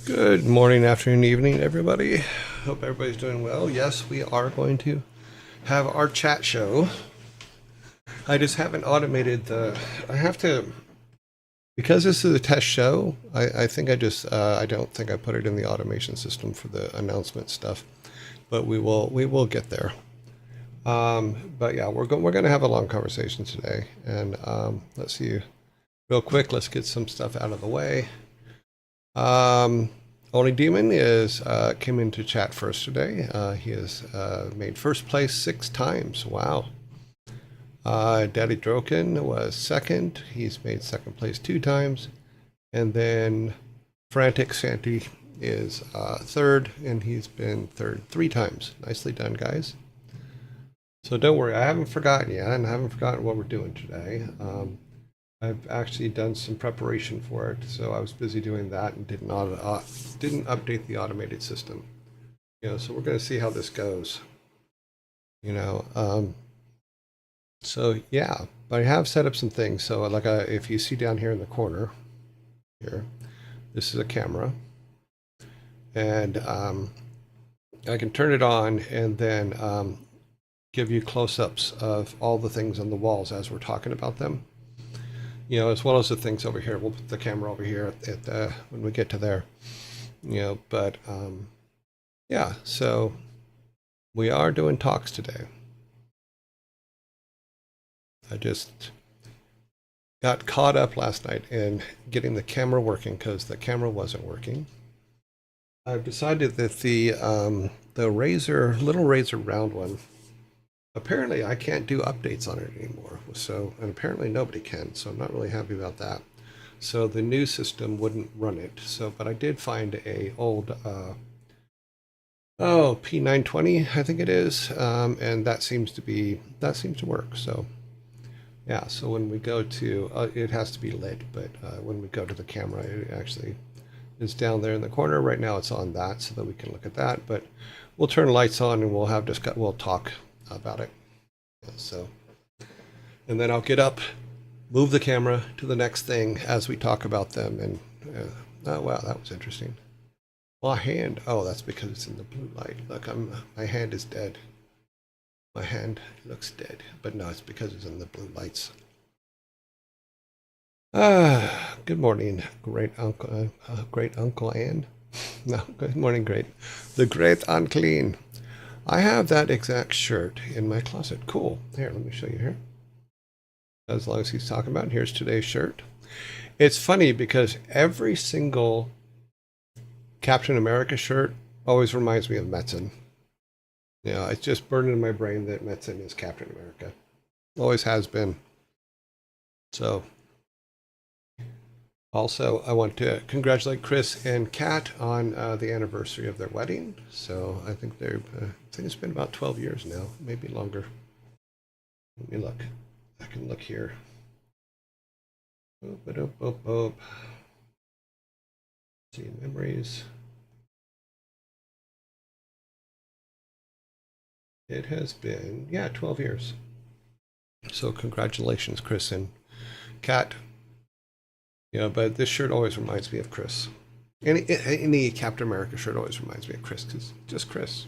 Good morning, afternoon, evening, everybody. Hope everybody's doing well. Yes, we are going to have our chat show. I just haven't automated I have to, because this is a test show, I think I don't think I put it in the automation system for the announcement stuff, but we will get there. But yeah, we're going to have a long conversation today. And let's see, real quick, let's get some stuff out of the way. Only Demon is came into chat first today. He has made first place 6 times. Wow. Daddy Droken was second. He's made second place 2 times. And then Frantic Santy is third, and he's been third 3 times. Nicely done, guys. So don't worry, I haven't forgotten you, and I haven't forgotten what we're doing today. I've actually done some preparation for it, so I was busy doing that and didn't update the automated system. So we're going to see how this goes. So yeah, but I have set up some things. So like if you see down here in the corner, here, this is a camera, and I can turn it on and then give you close-ups of all the things on the walls as we're talking about them. As well as the things over here. We'll put the camera over here when we get to there. But yeah, so we are doing talks today. I just got caught up last night in getting the camera working because the camera wasn't working. I've decided that the little Razor round one, apparently I can't do updates on it anymore. And apparently nobody can, so I'm not really happy about that. So the new system wouldn't run it. But I did find a old P920, I think it is, and that seems to work. So yeah, so when we go to it has to be lit, but when we go to the camera, it actually is down there in the corner. Right now it's on that so that we can look at that, but we'll turn lights on and we'll talk about it. So, and then I'll get up, move the camera to the next thing as we talk about them. And oh wow, that was interesting. My hand. Oh, that's because it's in the blue light. Look, my hand is dead. My hand looks dead, but no, it's because it's in the blue lights. Good morning, great Uncle Ann. No, good morning, the great unclean. I have that exact shirt in my closet. Cool. Here, let me show you here. As long as he's talking about it, here's today's shirt. It's funny because every single Captain America shirt always reminds me of Metzen. It's just burned in my brain that Metzen is Captain America. Always has been. So, also, I want to congratulate Chris and Kat on the anniversary of their wedding. So I think it's been about 12 years now, maybe longer. Let me look. I can look here. See memories. It has been 12 years. So congratulations, Chris and Kat. But this shirt always reminds me of Chris. Any Captain America shirt always reminds me of Chris, because just Chris.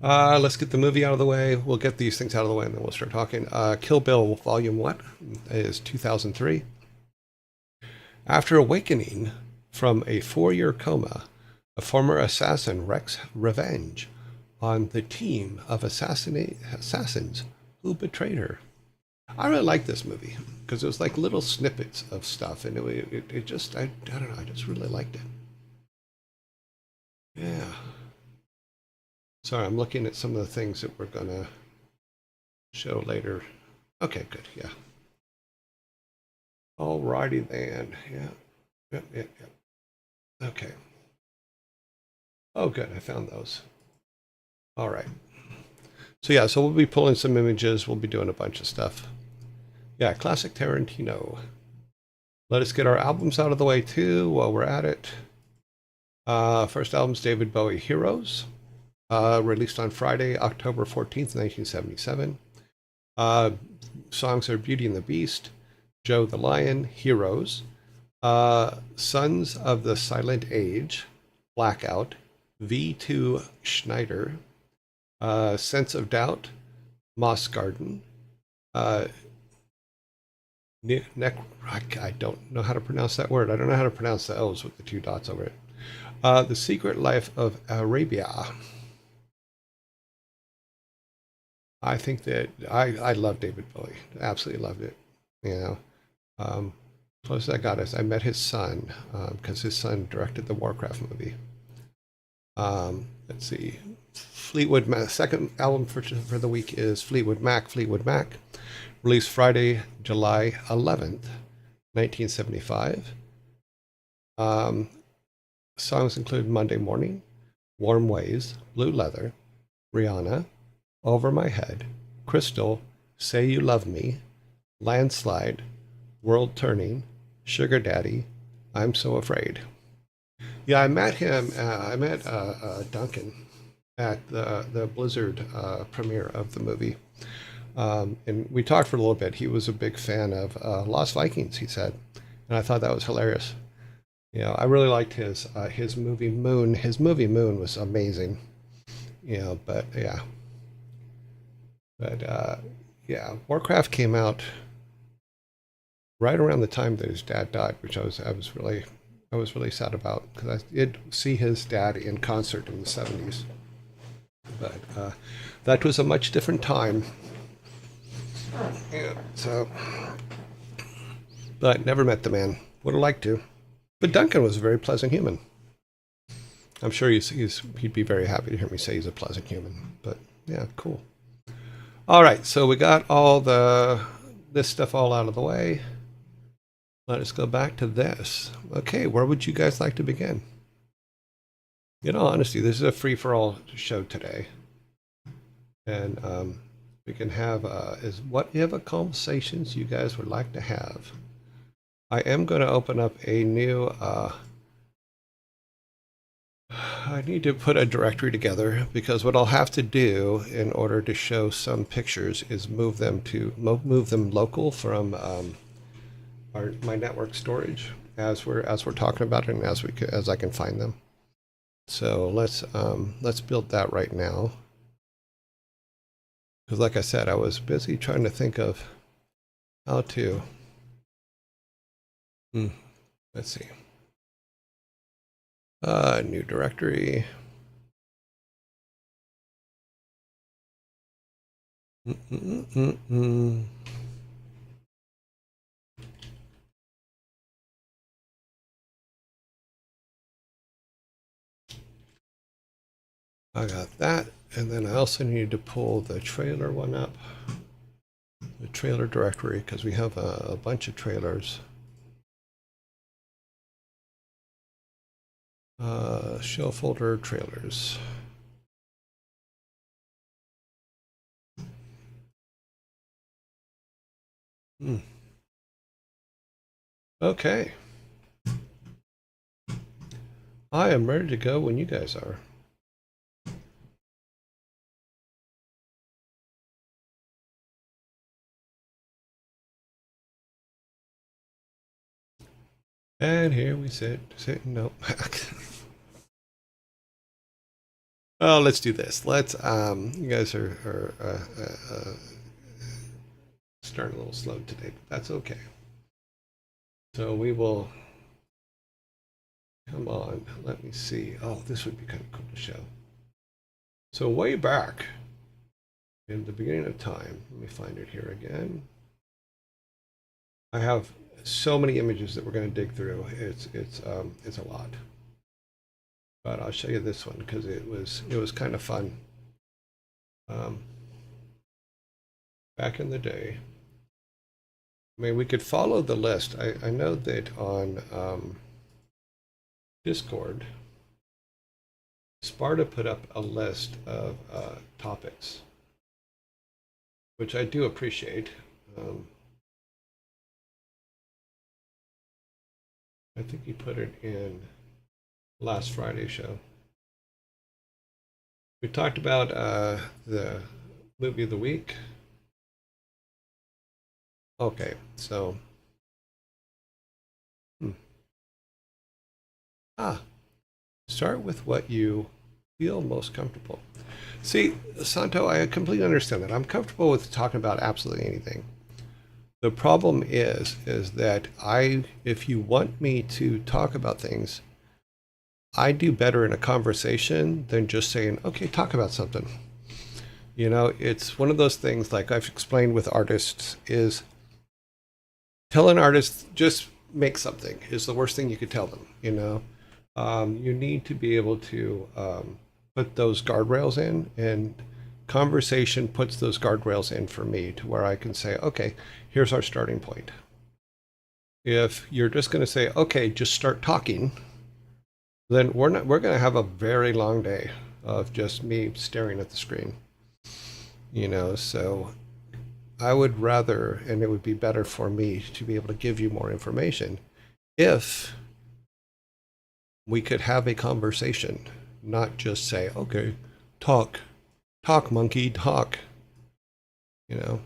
Let's get the movie out of the way. We'll get these things out of the way, and then we'll start talking. Kill Bill Volume 1 is 2003. After awakening from a 4-year coma, a former assassin wreaks revenge on the team of assassins who betrayed her. I really like this movie because it was like little snippets of stuff, and it just, I don't know, I just really liked it. Yeah. Sorry, I'm looking at some of the things that we're gonna show later. Okay, good, yeah. Alrighty then, yeah. Yep. Okay. Oh, good, I found those. All right. So yeah, so we'll be pulling some images. We'll be doing a bunch of stuff. Yeah, classic Tarantino. Let us get our albums out of the way too while we're at it. First album's David Bowie, Heroes. Released on Friday, October 14th, 1977. Songs are Beauty and the Beast, Joe the Lion, Heroes, Sons of the Silent Age, Blackout, V2 Schneider, Sense of Doubt, Moss Garden, uh, I don't know how to pronounce that word. I don't know how to pronounce the O's with the two dots over it. The Secret Life of Arabia. I think that I love David Bowie. Absolutely loved it. You know, closest I got is I met his son because his son directed the WarCraft movie. Let's see. Fleetwood Mac. Second album for the week is Fleetwood Mac. Fleetwood Mac, released Friday, July 11th, 1975. Songs include Monday Morning, Warm Ways, Blue Leather, Rihanna, Over My Head, Crystal, Say You Love Me, Landslide, World Turning, Sugar Daddy, I'm So Afraid. Yeah, I met him. I met Duncan at the Blizzard premiere of the movie, and we talked for a little bit. He was a big fan of Lost Vikings, he said, and I thought that was hilarious. You know, I really liked his movie Moon. His movie Moon was amazing. You know, but yeah, Warcraft came out right around the time that his dad died, which I was really sad about because I did see his dad in concert in the 70s. But that was a much different time. Yeah, so, but never met the man. Would have liked to. But Duncan was a very pleasant human. I'm sure he'd be very happy to hear me say he's a pleasant human. But yeah, cool. All right, so we got all this stuff all out of the way. Let us go back to this. Okay, where would you guys like to begin? In all honesty, this is a free-for-all show today. And we can have is whatever conversations you guys would like to have. I am going to open up a new I need to put a directory together because what I'll have to do in order to show some pictures is move them local from my network storage as we're talking about it and as I can find them. So let's build that right now. Because like I said, I was busy trying to think of how to. Let's see. New directory. I got that, and then I also need to pull the trailer one up, the trailer directory, because we have a bunch of trailers. Show folder trailers. Okay. I am ready to go when you guys are. And here we sit. Nope. Oh, let's do this. Let's. You guys are starting a little slow today, but that's okay. So we will. Come on, let me see. Oh, this would be kind of cool to show. So way back in the beginning of time, let me find it here again. I have so many images that we're going to dig through. It's a lot. But I'll show you this one because it was kind of fun. Back in the day, I mean, we could follow the list. I know that on Discord, Sparta put up a list of topics, which I do appreciate. I think he put it in last Friday's show. We talked about the movie of the week. Okay, so Start with what you feel most comfortable. See, Santo, I completely understand that. I'm comfortable with talking about absolutely anything. The problem is that if you want me to talk about things, I do better in a conversation than just saying, okay, talk about something. You know, it's one of those things, like I've explained with artists, is tell an artist just make something is the worst thing you could tell them. You know, you need to be able to put those guardrails in, and conversation puts those guardrails in for me to where I can say, okay, here's our starting point. If you're just going to say, okay, just start talking, then we're going to have a very long day of just me staring at the screen. You know, so I would rather, and it would be better for me to be able to give you more information if we could have a conversation, not just say, okay, talk, monkey, talk, you know.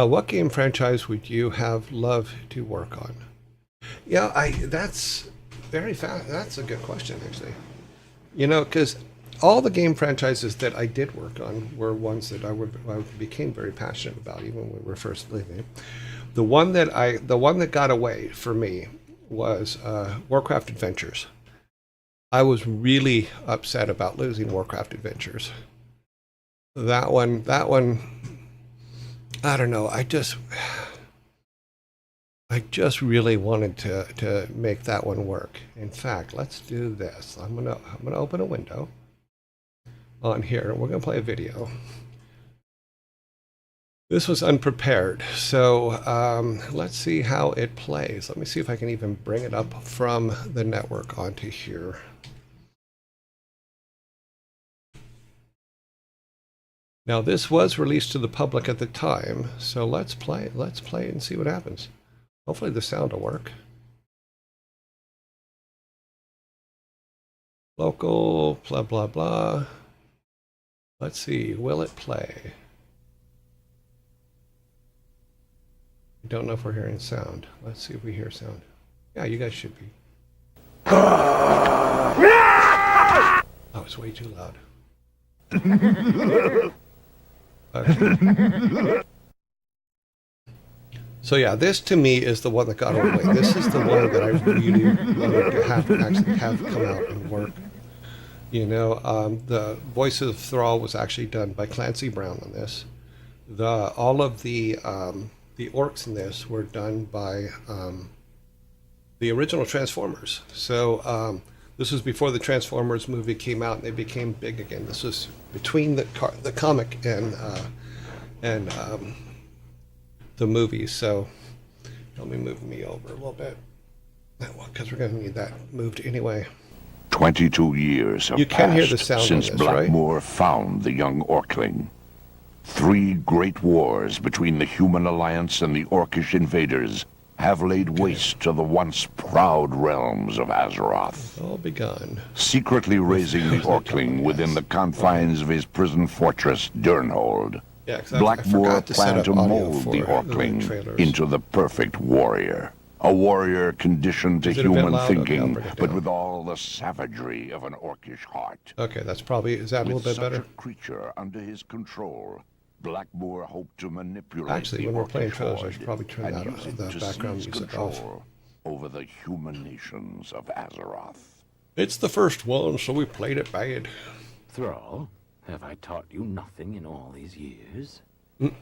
What game franchise would you have loved to work on? Yeah, that's very fast. That's a good question, actually. You know, because all the game franchises that I did work on were ones that I became very passionate about, even when we were first living. The one that got away for me was WarCraft Adventures. I was really upset about losing WarCraft Adventures. That one, I don't know. I just really wanted to make that one work. In fact, let's do this. I'm gonna open a window on here. We're gonna play a video. This was unprepared, so let's see how it plays. Let me see if I can even bring it up from the network onto here. Now this was released to the public at the time, so let's play it and see what happens. Hopefully the sound will work. Local, blah, blah, blah. Let's see, will it play? I don't know if we're hearing sound. Let's see if we hear sound. Yeah, you guys should be. Oh, it's way too loud. Okay. So yeah, this to me is the one that got away. This is the one that I really wanted to actually have come out and work. You know, the voice of Thrall was actually done by Clancy Brown on this. All of the orcs in this were done by the original Transformers. So this was before the Transformers movie came out and they became big again. This was between the comic and the movies. So let me move me over a little bit, because we're going to need that moved anyway. 22 years have You can hear the passed sound since on this, right? Blackmoor found the young Orkling. 3 great wars between the human alliance and the Orcish invaders have laid waste to the once proud realms of Azeroth. It's all begun. Secretly raising the Orkling within the confines of his prison fortress, Durnhold, Yeah, Blackmoor planned to mold the Orkling Orkling into the perfect warrior. A warrior conditioned to Is it a bit human loud? Okay, I'll thinking, bring it but down. with all the savagery of an Orcish heart. Okay, that's probably, is that a little With bit such better? a creature under his control, Blackmoor hoped to manipulate Actually, the when we're playing Orcish trailers, I horde should probably turn and that use it the to background seize music off. control over the human nations of Azeroth. It's the first one, so we played it bad. Thrall, have I taught you nothing in all these years? Mm.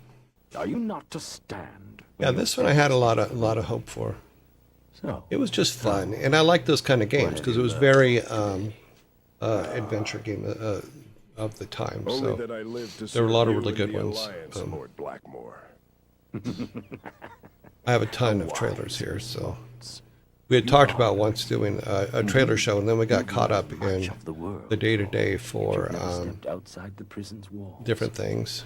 Are you not to stand? Yeah, this one I had a lot of hope for. So It was just fun, and I like those kind of games because it was very adventure game of the time. Only So that I live to there were a lot of serve really you good and the ones. Alliance, Lord Blackmoor. I have a ton of trailers here, so we had talked about once doing a trailer show, and then we got caught up in much of the world. the day-to-day for You've never stepped outside the prison's walls. different things.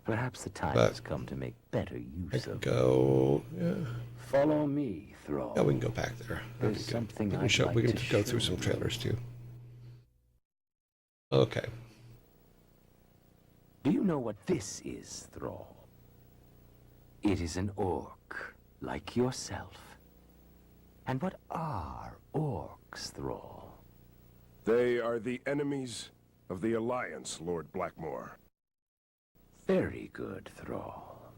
Perhaps the time but has come to make better I use could of it. go. Yeah, Follow me, Thrall. yeah, we can go back there. That'd be There's good. something We can, I'd like we can to go through show some you. trailers too. Okay. Do you know what this is, Thrall? It is an orc, like yourself. And what are orcs, Thrall? They are the enemies of the Alliance, Lord Blackmore. Very good, Thrall.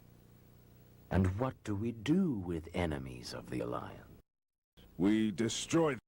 And what do we do with enemies of the Alliance? We destroy them.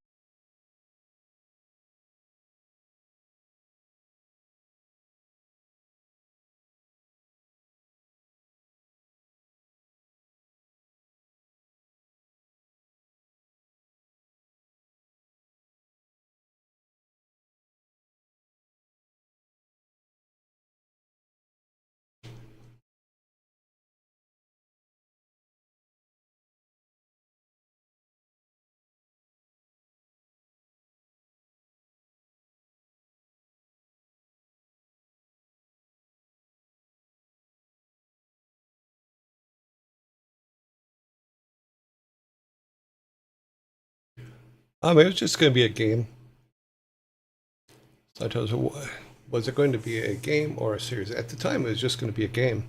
It was just going to be a game. So I told her, was it going to be a game or a series? At the time, it was just going to be a game.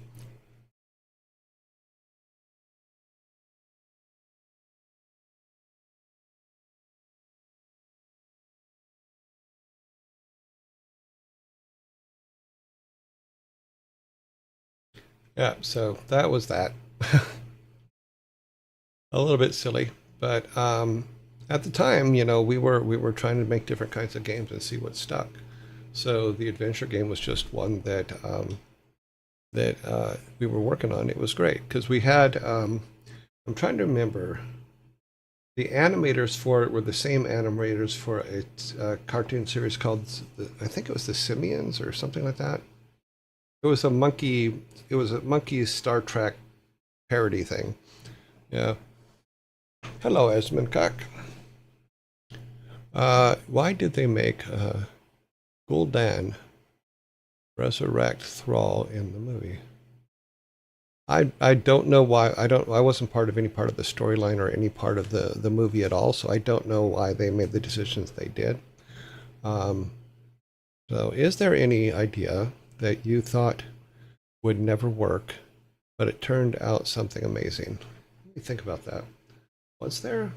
Yeah, so that was that. A little bit silly, but at the time, we were trying to make different kinds of games and see what stuck. So the adventure game was just one that we were working on. It was great because we had. I'm trying to remember. The animators for it were the same animators for a cartoon series called, I think it was the Simians or something like that. It was a monkey. It was a monkey Star Trek parody thing. Yeah. Hello, Esmond Cock. Why did they make Gul'dan resurrect Thrall in the movie? I don't know why. I wasn't part of any part of the storyline or any part of the movie at all, so I don't know why they made the decisions they did. So is there any idea that you thought would never work, but it turned out something amazing? Let me think about that. Was there?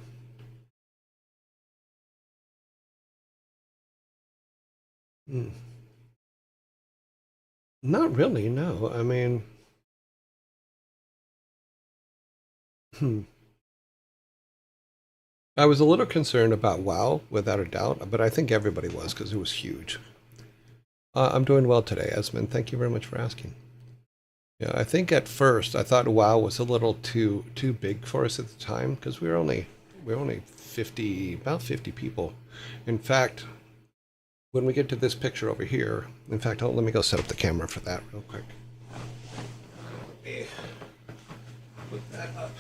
Not really, no. I mean, I was a little concerned about WoW, without a doubt, but I think everybody was because it was huge. I'm doing well today, Esmond. Thank you very much for asking. Yeah, I think at first I thought WoW was a little too big for us at the time because we were only 50, about 50 people. In fact, when we get to this picture over here, in fact, let me go set up the camera for that real quick. Let me put that up.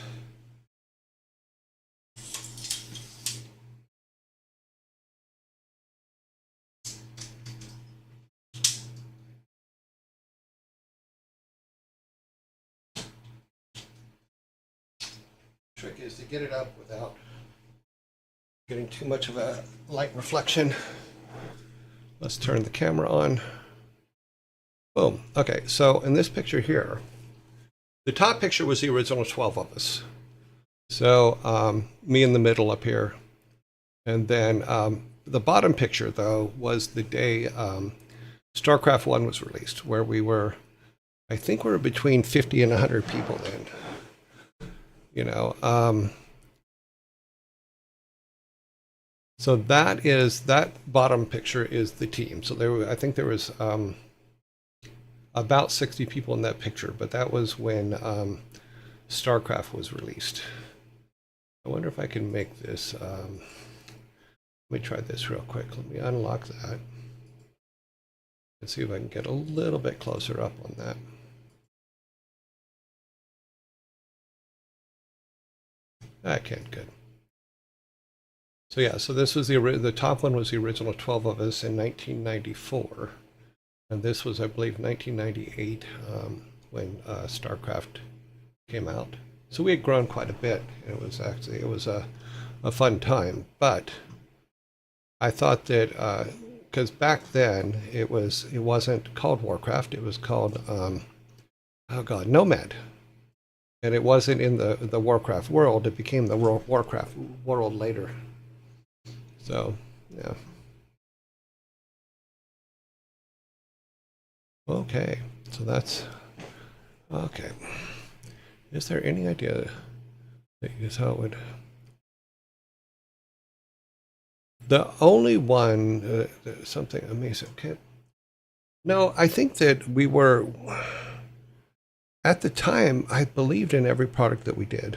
Trick is to get it up without getting too much of a light reflection. Let's turn the camera on. Boom. Okay, so in this picture here, the top picture was the original 12 of us. So me in the middle up here. And then the bottom picture, though, was the day StarCraft 1 was released, where we were, I think we were between 50 and 100 people then. So that bottom picture is the team. So I think there was about 60 people in that picture, but that was when StarCraft was released. I wonder if I can make this. Let me try this real quick. Let me unlock that and see if I can get a little bit closer up on that. I can't. Good. So yeah, so this was the top one was the original 12 of us in 1994, and this was, I believe, 1998 when StarCraft came out. So we had grown quite a bit. It was a fun time, but I thought that because back then it wasn't called WarCraft, it was called oh god, Nomad. And it wasn't in the Warcraft world. It became the Warcraft world later. So, yeah. Okay, so that's okay. Is there any idea that is how it would? The only one something amazing. Okay. No, I think that we were at the time. I believed in every product that we did,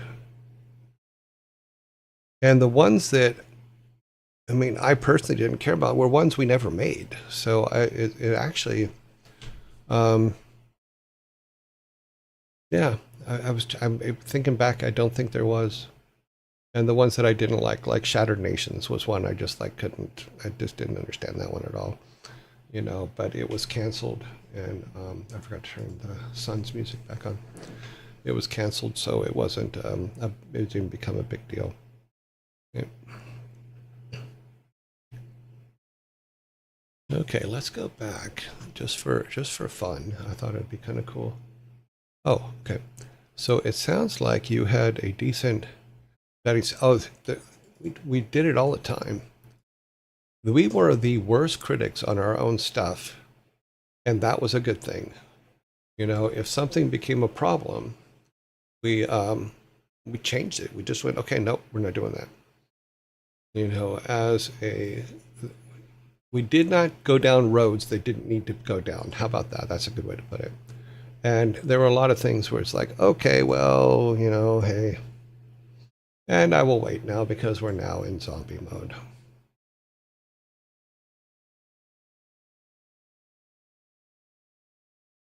and the ones that I mean, I personally didn't care about were ones we never made. So it actually. Yeah, I'm thinking back. I don't think there was, and the ones that I didn't like Shattered Nations was one I just like couldn't. I just didn't understand that one at all, you know. But it was canceled, and I forgot to turn the Sun's music back on. It was canceled, so it wasn't. It didn't become a big deal. Yeah. Okay, let's go back just for fun. I thought it'd be kind of cool. Oh, okay. So it sounds like you had a decent betting. Oh, we did it all the time. We were the worst critics on our own stuff, and that was a good thing. You know, if something became a problem, we changed it. We just went, okay, nope, we're not doing that. You know, we did not go down roads they didn't need to go down. How about that? That's a good way to put it. And there were a lot of things where it's like, okay, well, you know, hey. And I will wait now because we're now in zombie mode.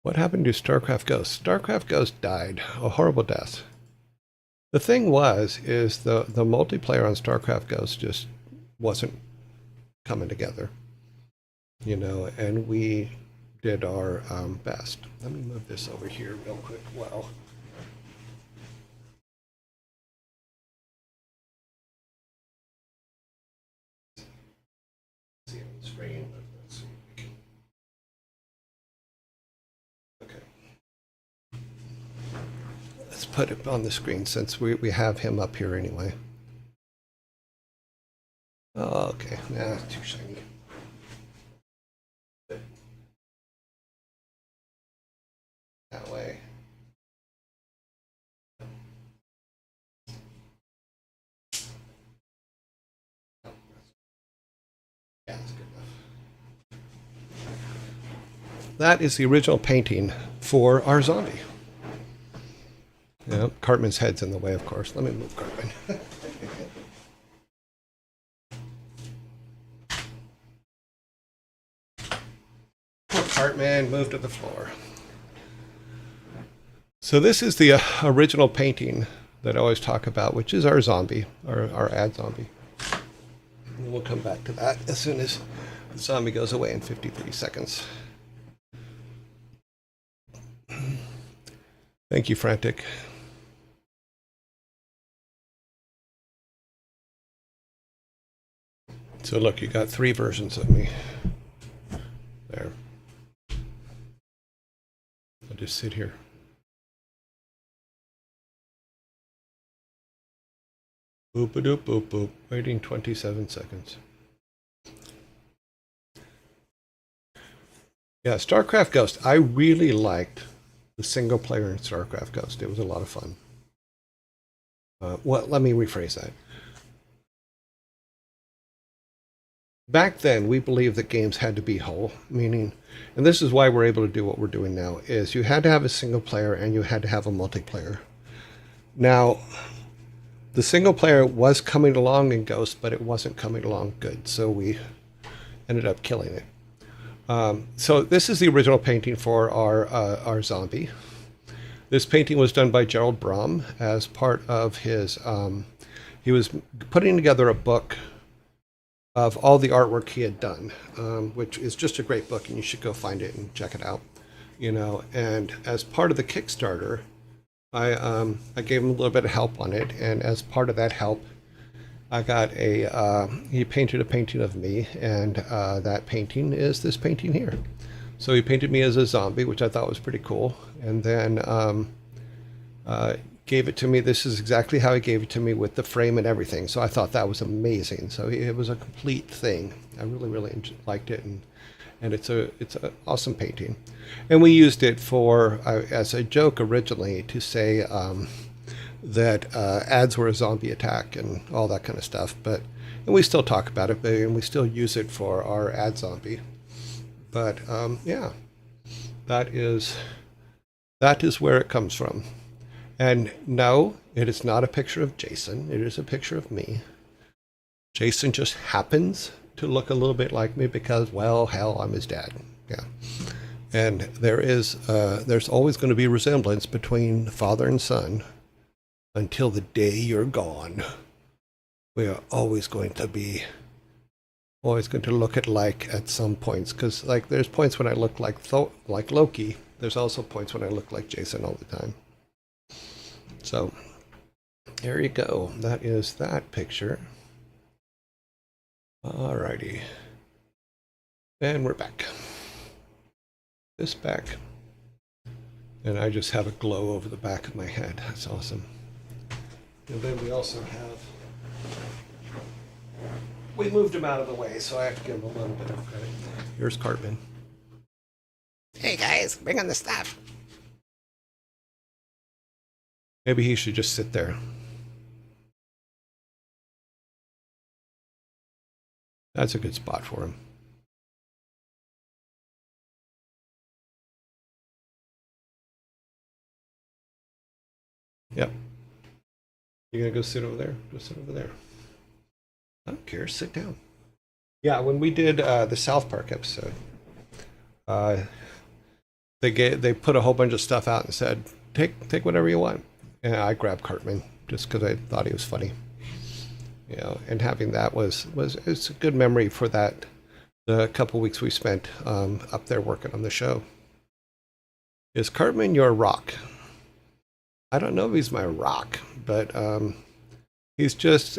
What happened to StarCraft Ghost? StarCraft Ghost died a horrible death. The thing is the multiplayer on StarCraft Ghost just wasn't coming together, you know, and we did our best. Let me move this over here real quick. Wow. See it on the screen. Let's see. Okay. Let's put it on the screen since we have him up here anyway. Oh, okay. Nah, too shiny. That way. Yeah, that's good enough. That is the original painting for our zombie. Yeah, Cartman's head's in the way, of course. Let me move Cartman. Poor Cartman, move to the floor. So this is the original painting that I always talk about, which is our zombie, our ad zombie. And we'll come back to that as soon as the zombie goes away in 53 seconds. Thank you, Frantic. So look, you got 3 versions of me. There. I'll just sit here. Boop a doop boop boop. Waiting 27 seconds. Yeah, StarCraft Ghost. I really liked the single player in StarCraft Ghost. It was a lot of fun. Well, let me rephrase that. Back then, we believed that games had to be whole, meaning, and this is why we're able to do what we're doing now, is you had to have a single player and you had to have a multiplayer. Now, the single player was coming along in Ghost, but it wasn't coming along good, so we ended up killing it. So this is the original painting for our zombie. This painting was done by Gerald Brom as part of his, he was putting together a book of all the artwork he had done, which is just a great book, and you should go find it and check it out. You know, and as part of the Kickstarter, I gave him a little bit of help on it, and as part of that help, I got he painted a painting of me, and that painting is this painting here. So he painted me as a zombie, which I thought was pretty cool, and then gave it to me. This is exactly how he gave it to me with the frame and everything. So I thought that was amazing. So it was a complete thing. I really liked it, and it's an awesome painting. And we used it for as a joke originally to say that ads were a zombie attack and all that kind of stuff. And we still talk about it, and we still use it for our ad zombie. But yeah, that is where it comes from. And no, it is not a picture of Jason. It is a picture of me. Jason just happens to look a little bit like me because, well, hell, I'm his dad. Yeah. And there's always going to be resemblance between father and son until the day you're gone. We are always going to look alike at some points, because like there's points when I look like Loki. There's also points when I look like Jason all the time. So there you go. That is that picture. Alrighty. And we're back. This back. And I just have a glow over the back of my head. That's awesome. And then we also have... We moved him out of the way, so I have to give him a little bit of credit. Here's Cartman. Hey guys, bring on the stuff. Maybe he should just sit there. That's a good spot for him. Yep. You gonna go sit over there? Go sit over there. I don't care. Sit down. Yeah, when we did the South Park episode, they put a whole bunch of stuff out and said, take whatever you want. And I grabbed Cartman just because I thought he was funny. You know, and having that it's a good memory for that. The couple weeks we spent up there working on the show. Is Cartman your rock? I don't know if he's my rock, but he's just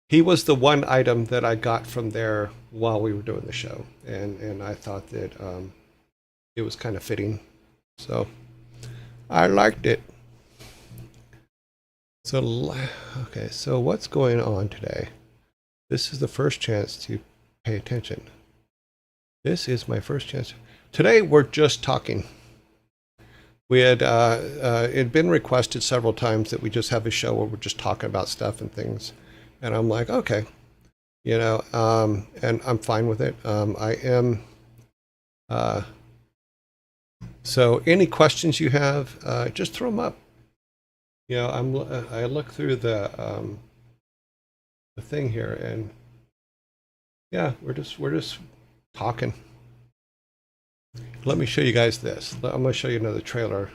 he was the one item that I got from there while we were doing the show, and I thought that it was kind of fitting, so I liked it. So okay, so what's going on today? This is the first chance to pay attention. This is my first chance. Today we're just talking. We had it had been requested several times that we just have a show where we're just talking about stuff and things, and I'm like, okay, you know, and I'm fine with it. I am. So any questions you have, just throw them up. You know, I look through the thing here, and yeah, we're just talking. Let me show you guys this. I'm going to show you another trailer.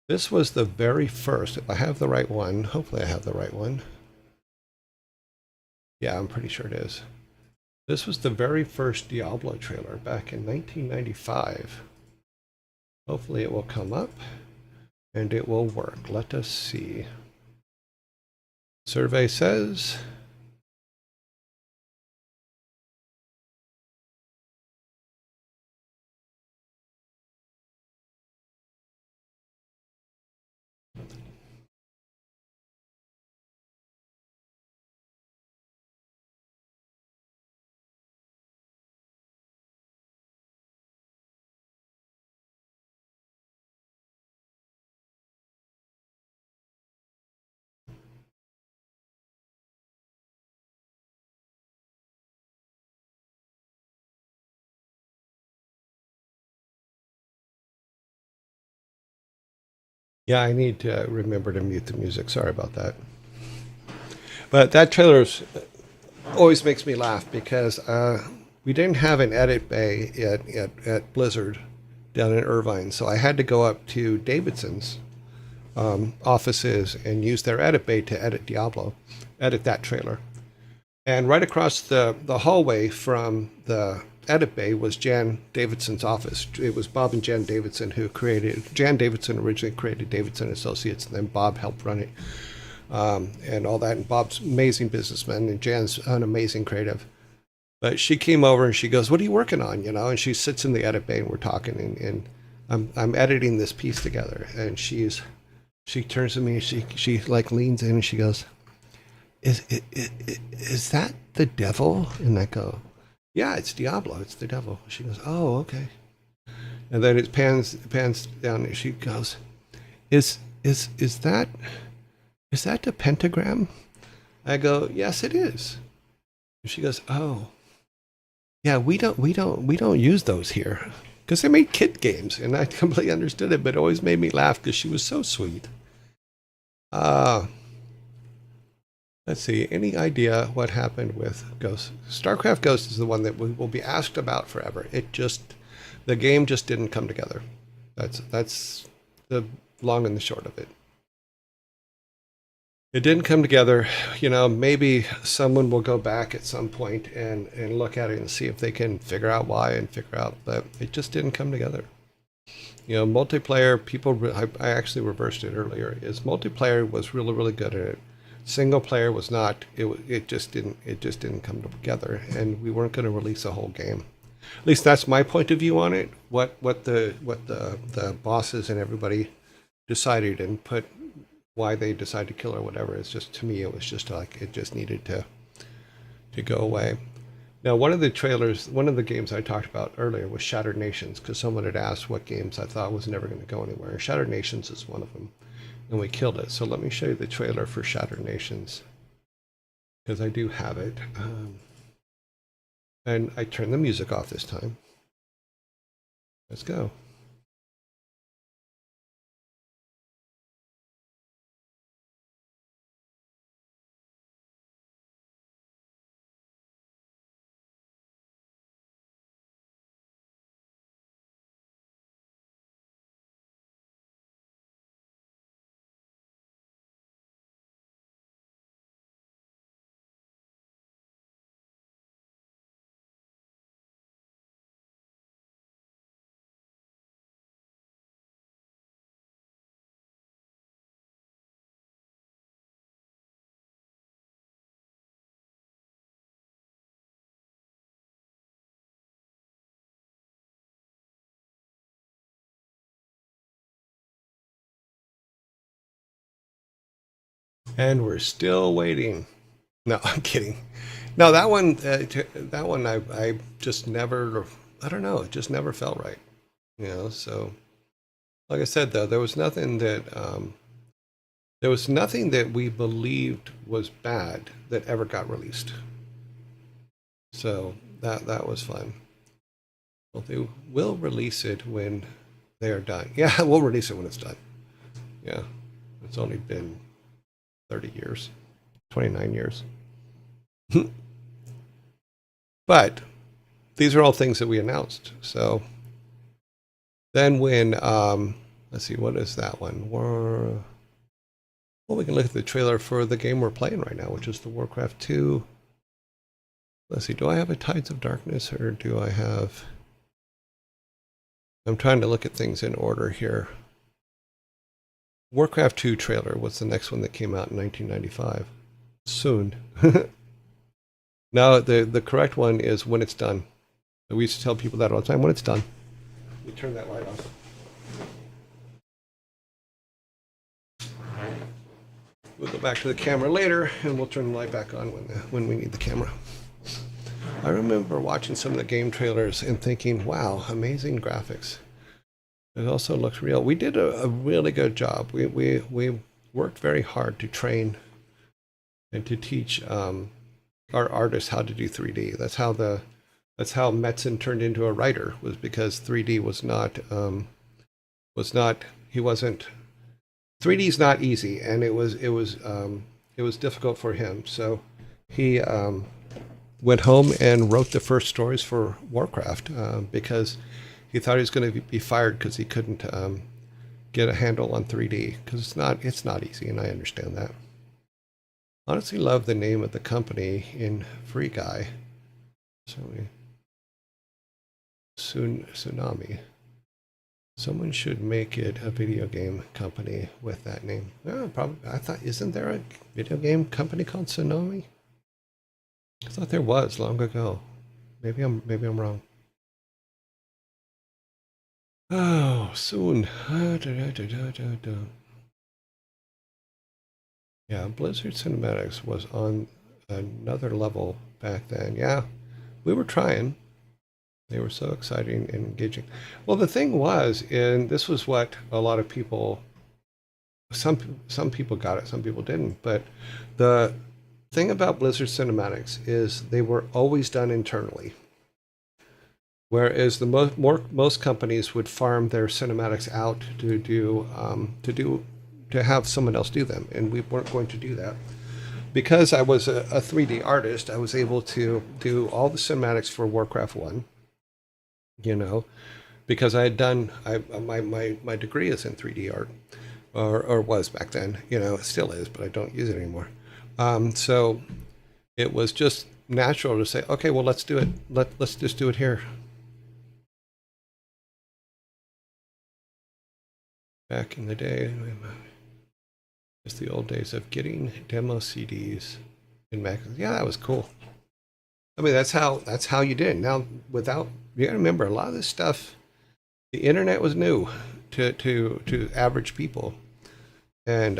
This was the very first, if I have the right one, hopefully I have the right one. Yeah, I'm pretty sure it is. This was the very first Diablo trailer back in 1995. Hopefully it will come up and it will work. Let us see. Survey says... Yeah, I need to remember to mute the music. Sorry about that. But that trailer always makes me laugh because we didn't have an edit bay at Blizzard down in Irvine. So I had to go up to Davidson's offices and use their edit bay to edit that trailer. And right across the hallway from the edit bay was Jan Davidson's office. It was Bob and Jan Davidson who created, Jan Davidson originally created Davidson Associates, and then Bob helped run it and all that. And Bob's an amazing businessman, and Jan's an amazing creative. But she came over and she goes, "What are you working on?" You know, and she sits in the edit bay and we're talking, and I'm editing this piece together, and she turns to me, she like leans in and she goes, is that the devil? And I go, yeah, it's Diablo, it's the devil. She goes, oh, okay. And then it pans down and she goes, is is that the pentagram? I go, yes, it is. And she goes, oh, yeah, we don't use those here because they made kid games, and I completely understood it, but it always made me laugh because she was so sweet. Uh, let's see. Any idea what happened with Ghost? StarCraft Ghost is the one that we will be asked about forever. The game just didn't come together. That's the long and the short of it. It didn't come together. You know, maybe someone will go back at some point and look at it and see if they can figure out why and figure out that it just didn't come together. You know, multiplayer, I actually reversed it earlier, is multiplayer was really, really good at it. Single player was not, it just didn't come together, and we weren't going to release a whole game. At least that's my point of view on it. What the bosses and everybody decided and put why they decided to kill or whatever. It's just, to me, it was just like it just needed to go away. Now, one of the games I talked about earlier was Shattered Nations, because someone had asked what games I thought was never going to go anywhere. Shattered Nations is one of them, and we killed it. So let me show you the trailer for Shattered Nations, because I do have it. And I turned the music off this time. Let's go. And we're still waiting. No, I'm kidding. No, that one I just never, I don't know, it just never felt right. You know, so like I said though, there was nothing that we believed was bad that ever got released. So that was fun. Well, they will release it when they are done. Yeah, we'll release it when it's done. Yeah, it's only been 30 years, 29 years. But these are all things that we announced. So then when, let's see, what is that one? Well, we can look at the trailer for the game we're playing right now, which is the WarCraft 2. Let's see, do I have a Tides of Darkness, or do I have... I'm trying to look at things in order here. WarCraft 2 trailer was the next one that came out in 1995. Soon. No, the correct one is when it's done. We used to tell people that all the time, when it's done. We turn that light off. We'll go back to the camera later, and we'll turn the light back on when we need the camera. I remember watching some of the game trailers and thinking, wow, amazing graphics. It also looks real. We did a really good job. We worked very hard to train and to teach our artists how to do 3D. That's how Metzen turned into a writer, was because 3D was not 3D is not easy, and it was difficult for him. So he went home and wrote the first stories for WarCraft because he thought he was going to be fired because he couldn't get a handle on 3D, because it's not easy, and I understand that. Honestly, love the name of the company in Free Guy. Tsunami. Someone should make it a video game company with that name. Oh, probably. I thought, isn't there a video game company called Tsunami? I thought there was long ago. Maybe I'm wrong. Oh, soon. Yeah, Blizzard Cinematics was on another level back then. Yeah, we were trying. They were so exciting and engaging. Well, the thing was, and this was what a lot of people, some people got it, some people didn't. But the thing about Blizzard Cinematics is they were always done internally. Whereas the most companies would farm their cinematics out to have someone else do them, and we weren't going to do that. Because I was a 3D artist, I was able to do all the cinematics for Warcraft One. You know, because I had done my degree is in 3D art, or was back then. You know, it still is, but I don't use it anymore. So it was just natural to say, okay, well, let's do it. Let's just do it here. Back in the day, it's the old days of getting demo CDs in magazines. Yeah, that was cool. I mean, that's how you did it. Now, without you got to remember a lot of this stuff. The internet was new to average people, and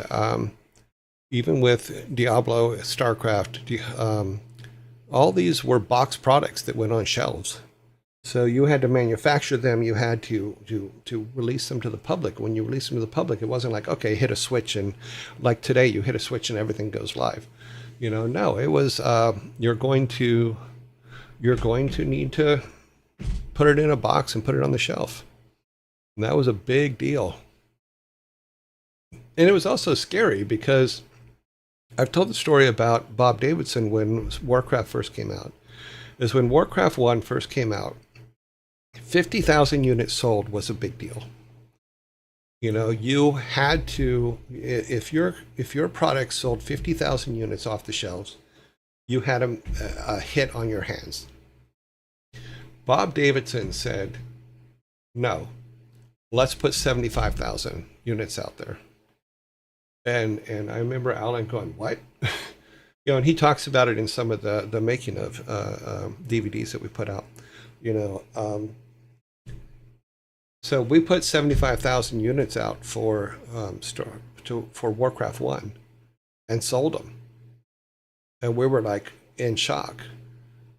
even with Diablo, StarCraft, all these were box products that went on shelves. So you had to manufacture them. You had to release them to the public. When you release them to the public, it wasn't like, okay, hit a switch and like today you hit a switch and everything goes live. You know, no, it was you're going to need to put it in a box and put it on the shelf. And that was a big deal. And it was also scary because I've told the story about Bob Davidson when Warcraft first came out. Is when Warcraft 1 first came out, 50,000 units sold was a big deal. You know, you had to if your product sold 50,000 units off the shelves, you had a hit on your hands. Bob Davidson said, "No, let's put 75,000 units out there." And I remember Alan going, "What?" And he talks about it in some of the making of DVDs that we put out. You know, so we put 75,000 units out for Warcraft One, and sold them, and we were like in shock.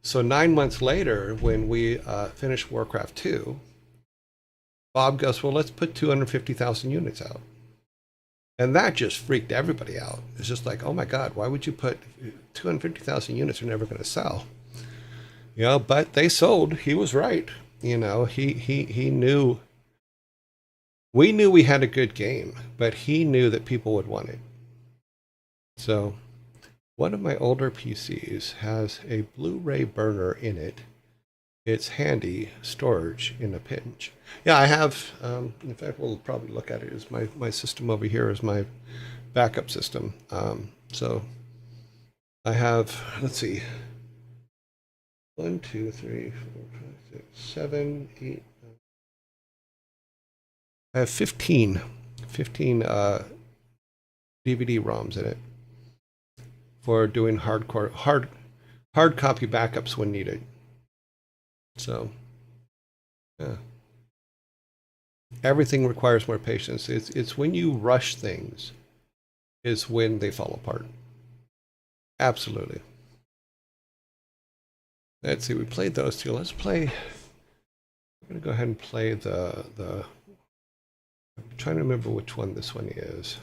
So 9 months later, when we finished Warcraft Two, Bob goes, "Well, let's put 250,000 units out." And that just freaked everybody out. It's just like, oh my God, why would you put 250,000 units are never going to sell? But they sold. He was right. He knew. We knew we had a good game, but he knew that people would want it. So one of my older PCs has a Blu-ray burner in it. It's handy storage in a pinch. Yeah, I have. In fact, we'll probably look at it as my system over here is my backup system. So I have. Let's see. 1, 2, 3, 4, 5, 6, 7, 8. I have 15 DVD ROMs in it for doing hard copy backups when needed. So, yeah. Everything requires more patience. It's when you rush things is when they fall apart. Absolutely. Let's see, we played those two. Let's play. I'm gonna go ahead and play the. I'm trying to remember which one this one is.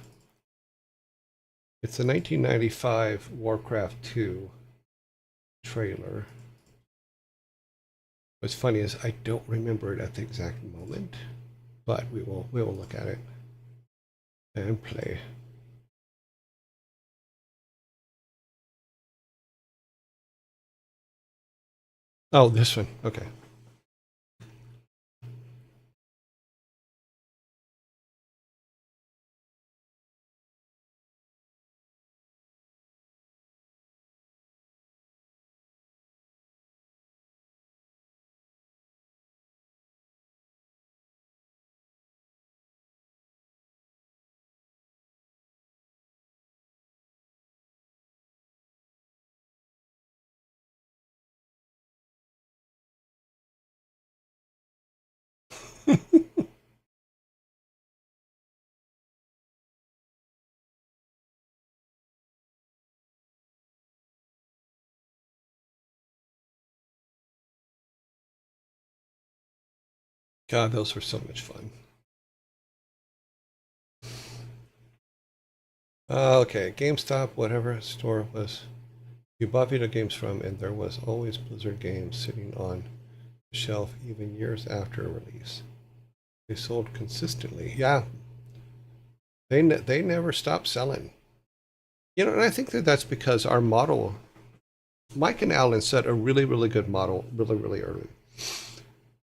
It's the 1995 Warcraft 2 trailer. What's funny is I don't remember it at the exact moment, but we will look at it and play. Oh, this one. Okay. God, those were so much fun. Okay, GameStop, whatever store it was, you bought video games from, and there was always Blizzard games sitting on the shelf even years after release. They sold consistently. Yeah, they never stopped selling. You know, and I think that that's because our model, Mike and Alan set a really, really good model really, really early.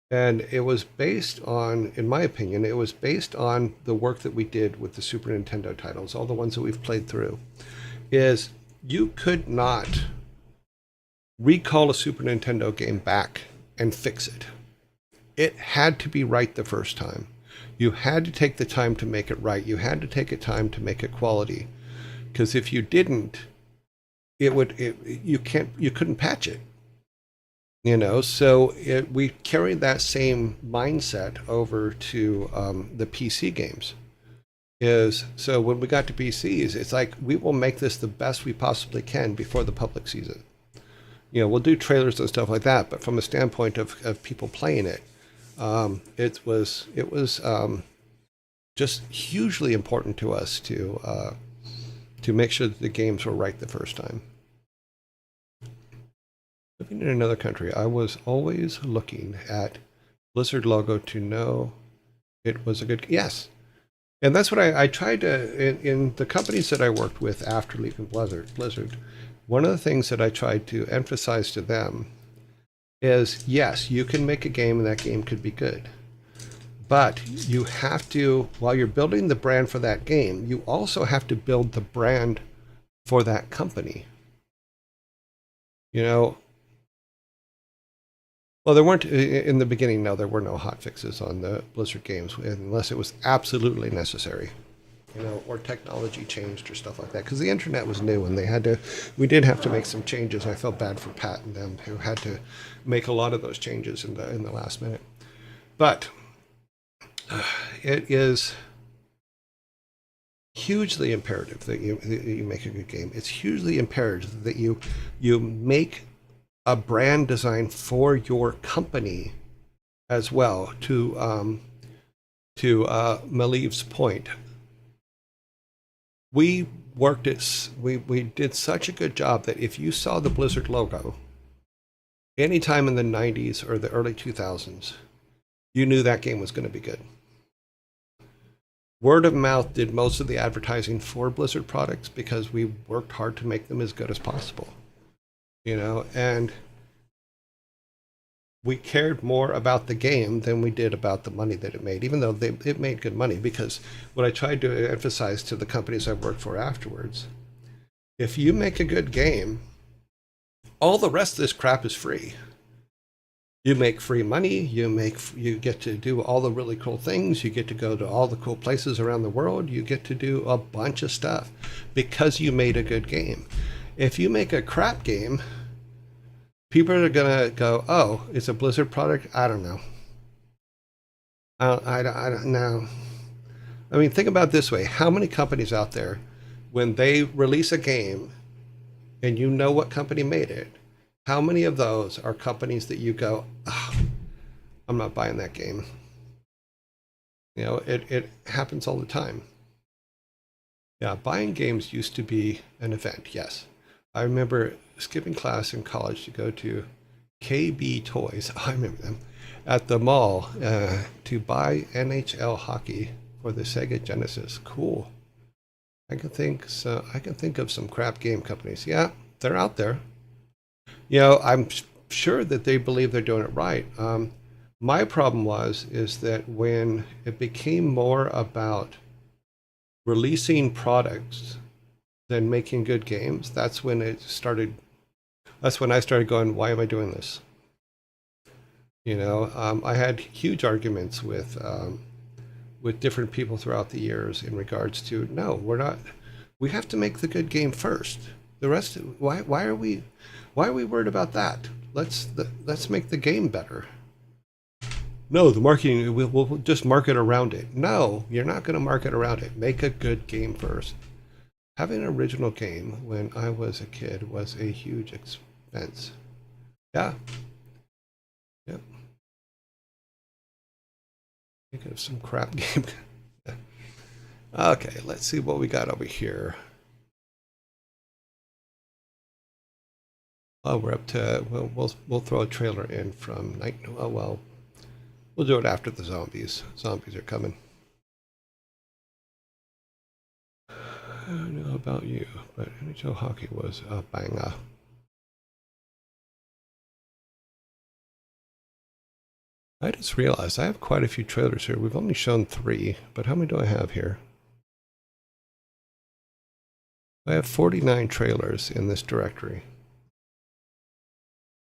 And it was based on, in my opinion, it was based on the work that we did with the Super Nintendo titles, all the ones that we've played through, is you could not recall a Super Nintendo game back and fix it. It had to be right the first time. You had to take the time to make it right. You had to take the time to make it quality. Because if you didn't, you couldn't patch it. You know, so we carried that same mindset over to the PC games. So when we got to PCs, it's like we will make this the best we possibly can before the public sees it. You know, we'll do trailers and stuff like that, but from a standpoint of people playing it, it was just hugely important to us to make sure that the games were right the first time. Living in another country, I was always looking at Blizzard logo to know it was a good, yes. And that's what I tried to, in the companies that I worked with after leaving Blizzard, one of the things that I tried to emphasize to them is, yes, you can make a game and that game could be good. But you have to, while you're building the brand for that game, you also have to build the brand for that company. You know, well, there weren't, in the beginning, no, there were no hot fixes on the Blizzard games unless it was absolutely necessary, you know, or technology changed or stuff like that. Because the internet was new and we did have to make some changes. I felt bad for Pat and them who had to make a lot of those changes in the last minute. But it is hugely imperative that you make a good game. It's hugely imperative that you make a brand design for your company as well. To Maliv's point, we did such a good job that if you saw the Blizzard logo anytime in the 90s or the early 2000s, you knew that game was going to be good. Word of mouth did most of the advertising for Blizzard products because we worked hard to make them as good as possible. You know, and we cared more about the game than we did about the money that it made, even though it made good money. Because what I tried to emphasize to the companies I worked for afterwards, if you make a good game, all the rest of this crap is free. You make free money, you get to do all the really cool things, you get to go to all the cool places around the world, you get to do a bunch of stuff because you made a good game. If you make a crap game, people are gonna go, "Oh, it's a Blizzard product. I don't know. I don't know." I mean, think about it this way: how many companies out there, when they release a game, and you know what company made it, how many of those are companies that you go, "Oh, I'm not buying that game"? You know, it happens all the time. Yeah, buying games used to be an event. Yes, I remember skipping class in college to go to KB Toys. I remember them at the mall to buy NHL hockey for the Sega Genesis. Cool. I can think of some crap game companies. Yeah, they're out there. You know, I'm sure that they believe they're doing it right. My problem is that when it became more about releasing products than making good games, that's when I started going, why am I doing this? You know, I had huge arguments with different people throughout the years in regards to, no, we're not. We have to make the good game first. The rest, why are we worried about that? Let's make the game better. No, the marketing, we'll just market around it. No, you're not going to market around it. Make a good game first. Having an original game when I was a kid was a huge expense. Yeah. Yep. Think of some crap game. Okay, let's see what we got over here. Oh, we're up to, we'll throw a trailer in from night. Oh, well, we'll do it after the zombies. Zombies are coming. I don't know about you, but NHL hockey was a banger. I just realized I have quite a few trailers here. We've only shown 3, but how many do I have here? I have 49 trailers in this directory.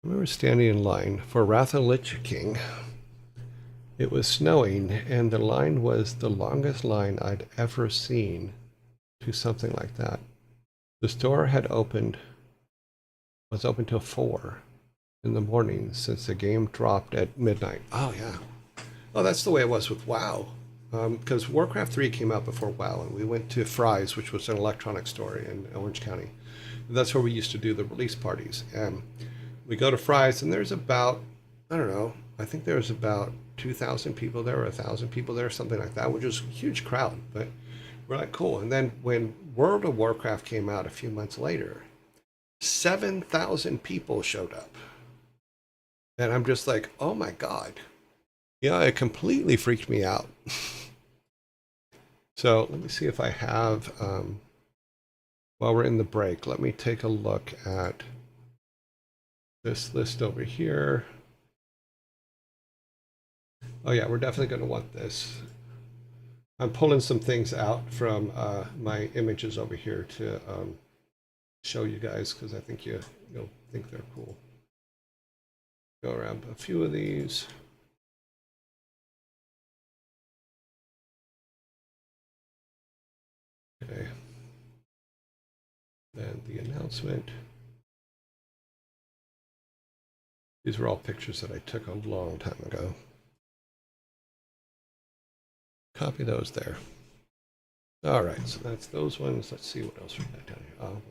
I remember standing in line for Wrath of the Lich King. It was snowing, and the line was the longest line I'd ever seen to something like that. The store was open till 4 in the morning since the game dropped at midnight. Oh, yeah. Oh, that's the way it was with WoW. Because Warcraft 3 came out before WoW, and we went to Fry's, which was an electronics store in Orange County. And that's where we used to do the release parties. And we go to Fry's, and there's about, I don't know, I think there's about 2,000 people there or 1,000 people there, something like that, which is a huge crowd. But we're like, cool. And then when World of Warcraft came out a few months later, 7,000 people showed up. And I'm just like, oh my God. Yeah, it completely freaked me out. So let me see if I have, while we're in the break, let me take a look at this list over here. Oh yeah, we're definitely going to want this. I'm pulling some things out from my images over here to show you guys, because I think you'll think they're cool. Go around a few of these. Okay. Then the announcement. These were all pictures that I took a long time ago. Copy those there. All right, so that's those ones. Let's see what else we got down here. Oh,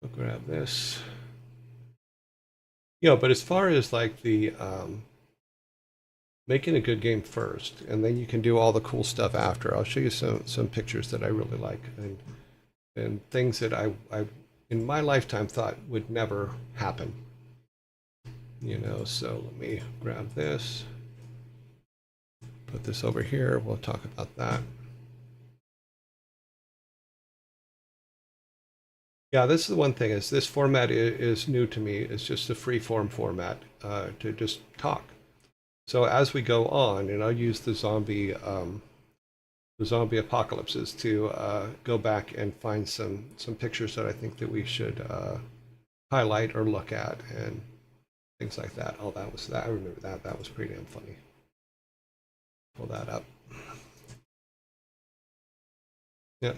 we'll grab this. But as far as like the making a good game first, and then you can do all the cool stuff after. I'll show you some pictures that I really like, and things that I in my lifetime thought would never happen. So let me grab this, put this over here. We'll talk about that. Yeah, this is the one thing, is this format is new to me. It's just a free form format to just talk. So as we go on, and I'll use the zombie apocalypses to go back and find some pictures that I think that we should highlight or look at and things like that. Oh, that was that. I remember that. That was pretty damn funny. Pull that up. Yep.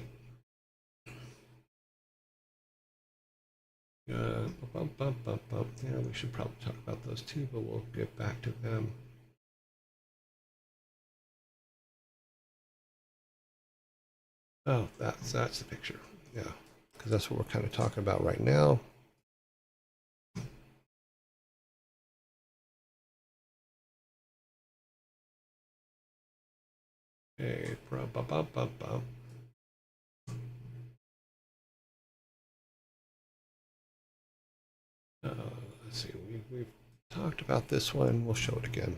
Yeah, we should probably talk about those too, but we'll get back to them. Oh, that's the picture. Yeah, because that's what we're kind of talking about right now. Okay, let's see. We've talked about this one. We'll show it again.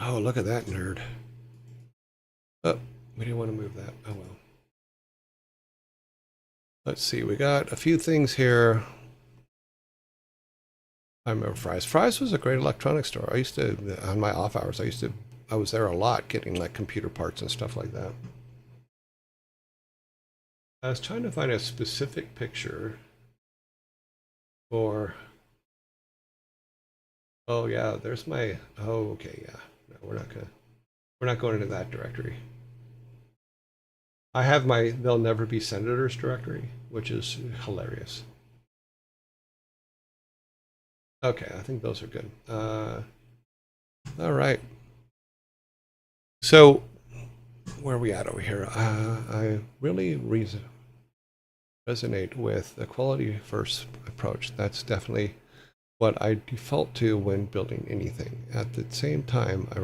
Oh, look at that nerd. Oh, we didn't want to move that. Oh well. Let's see. We got a few things here. I remember Fry's. Fry's was a great electronics store. I used to, on my off hours, I was there a lot getting like computer parts and stuff like that. I was trying to find a specific picture for, oh yeah, there's my, oh, okay, yeah. No, we're not going into that directory. I have my They'll Never Be Senators directory, which is hilarious. Okay, I think those are good. All right. So, where are we at over here? I really resonate with the quality first approach. That's definitely what I default to when building anything. At the same time, I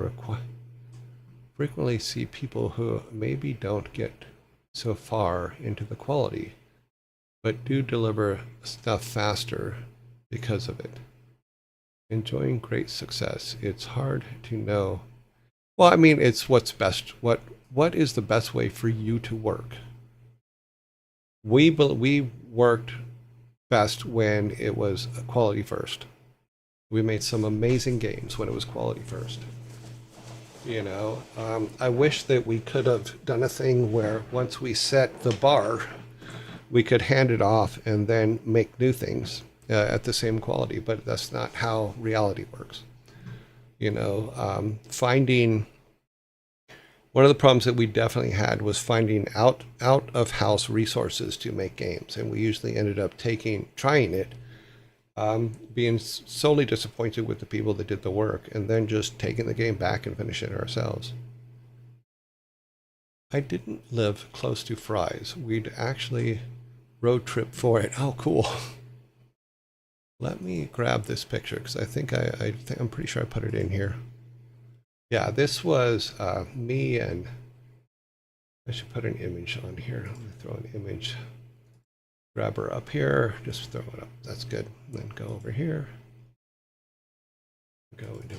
frequently see people who maybe don't get so far into the quality, but do deliver stuff faster because of it. Enjoying great success. It's hard to know. Well, I mean, it's what's best. What is the best way for you to work? We worked best when it was quality first. We made some amazing games when it was quality first. You know, I wish that we could have done a thing where once we set the bar, we could hand it off and then make new things at the same quality. But that's not how reality works. You know, finding one of the problems that we definitely had was finding out of house resources to make games, and we usually ended up trying it, being solely disappointed with the people that did the work, and then just taking the game back and finishing it ourselves. I didn't live close to Fry's. We'd actually road trip for it. Oh, cool. Let me grab this picture because I think I'm pretty sure I put it in here. Yeah, this was me, and I should put an image on here. Let me throw an image. Grab her up here. Just throw it up. That's good. Then go over here. Go into.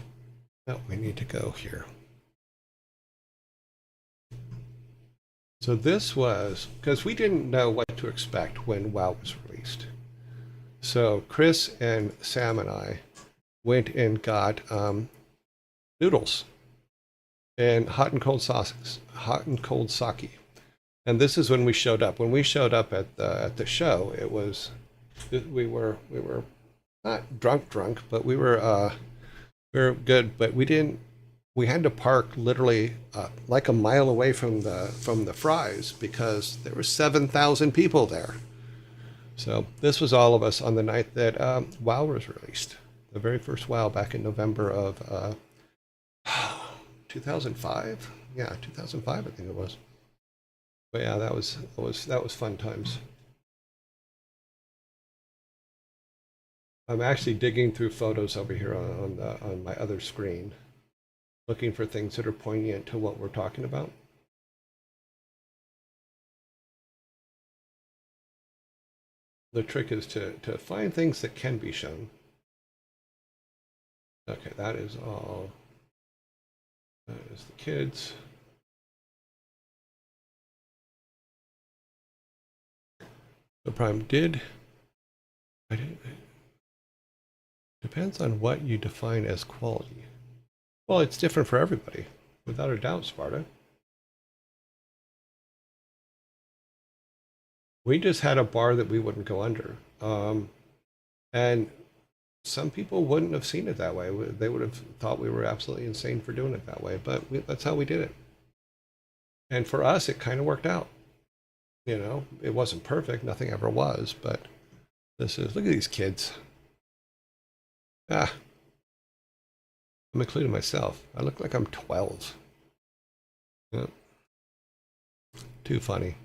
No, we need to go here. So this was because we didn't know what to expect when WoW was released. So Chris and Sam and I went and got noodles and hot and cold sauces, hot and cold sake. And this is when we showed up. When we showed up at the show, it was we were not drunk, but we were good. But we had to park literally like a mile away from the Fry's because there were 7,000 people there. So this was all of us on the night that WoW was released, the very first WoW back in November of 2005. Yeah, 2005, I think it was. But yeah, that was fun times. I'm actually digging through photos over here on my other screen, looking for things that are poignant to what we're talking about. The trick is to find things that can be shown. Okay, that is all. That is the kids. The prime did. I didn't. Depends on what you define as quality. Well, it's different for everybody, without a doubt, Sparta. We just had a bar that we wouldn't go under. And some people wouldn't have seen it that way. They would have thought we were absolutely insane for doing it that way, but that's how we did it. And for us, it kind of worked out. You know, it wasn't perfect. Nothing ever was, but look at these kids. Ah, I'm including myself. I look like I'm 12. Yeah. Too funny.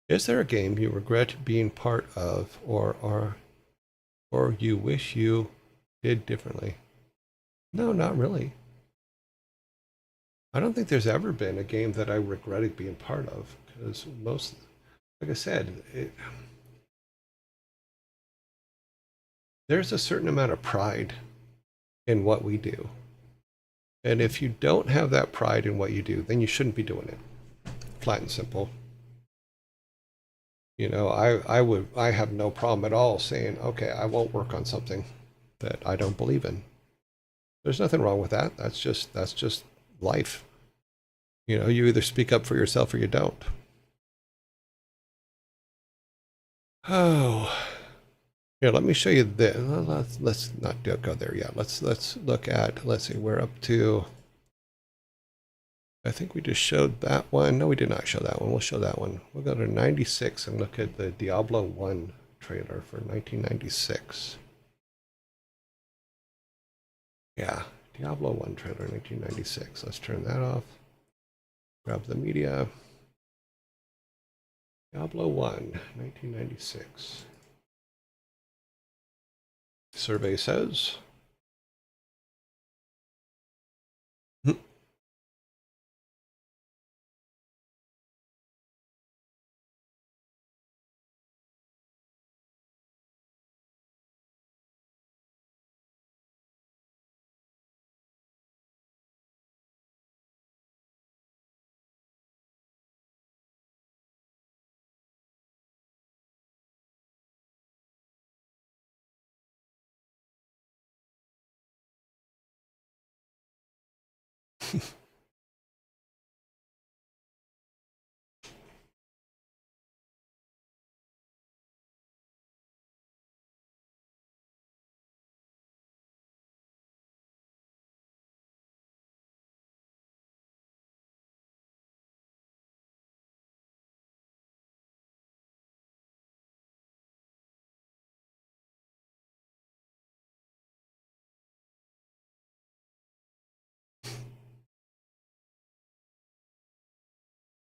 Is there a game you regret being part of or you wish you did differently? No, not really. I don't think there's ever been a game that I regretted being part of because most, like I said, there's a certain amount of pride in what we do. And if you don't have that pride in what you do, then you shouldn't be doing it. Flat and simple. You know, I have no problem at all saying, okay, I won't work on something that I don't believe in. There's nothing wrong with that. That's just life. You know, you either speak up for yourself or you don't. Oh, here, let me show you this. Let's not go there yet. Let's look at, let's see, we're up to, I think we just showed that one. No, we did not show that one. We'll show that one. We'll go to 96 and look at the Diablo 1 trailer for 1996. Yeah, Diablo 1 trailer 1996. Let's turn that off. Grab the media. Diablo 1, 1996. Survey says.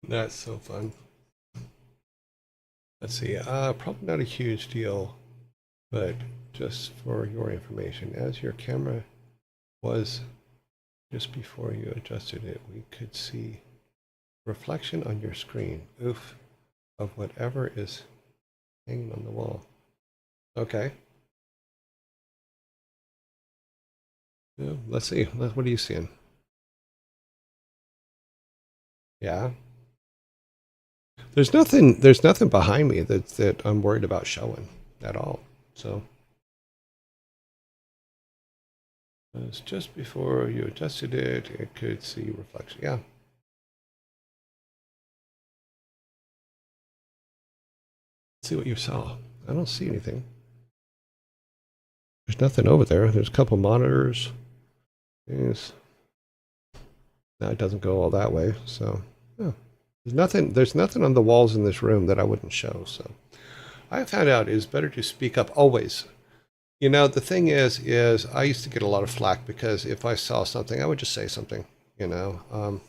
That's so fun. Let's see. Probably not a huge deal, but just for your information, as your camera was just before you adjusted it, we could see reflection on your screen. Oof, of whatever is hanging on the wall. Okay. Yeah, let's see. What are you seeing? Yeah. There's nothing behind me that I'm worried about showing at all. So it's just before you adjusted it, it could see reflection. Yeah. Let's see what you saw. I don't see anything. There's nothing over there. There's a couple monitors. Yes. Now it doesn't go all that way. So yeah. There's nothing on the walls in this room that I wouldn't show. So I found out it's better to speak up always. You know, the thing is I used to get a lot of flack because if I saw something, I would just say something, you know.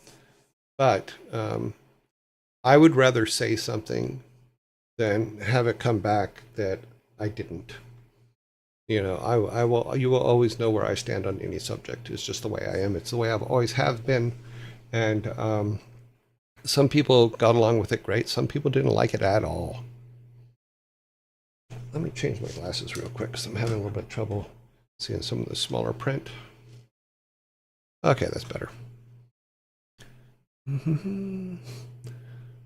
But I would rather say something than have it come back that I didn't. You know, you will always know where I stand on any subject. It's just the way I am. It's the way I've always have been. And some people got along with it great. Some people didn't like it at all. Let me change my glasses real quick because I'm having a little bit of trouble seeing some of the smaller print. Okay, that's better.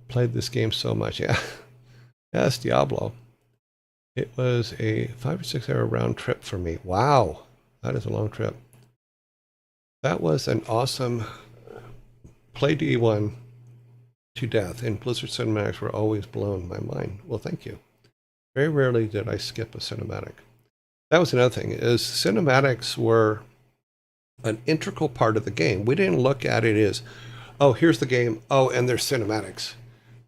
Played this game so much, yeah. Yes, Diablo. It was a 5 or 6 hour round trip for me. Wow, that is a long trip. That was an awesome play. D1 to death, and Blizzard cinematics were always blown my mind. Well, thank you. Very rarely did I skip a cinematic. That was another thing, is cinematics were an integral part of the game. We didn't look at it as, oh, here's the game, oh, and there's cinematics.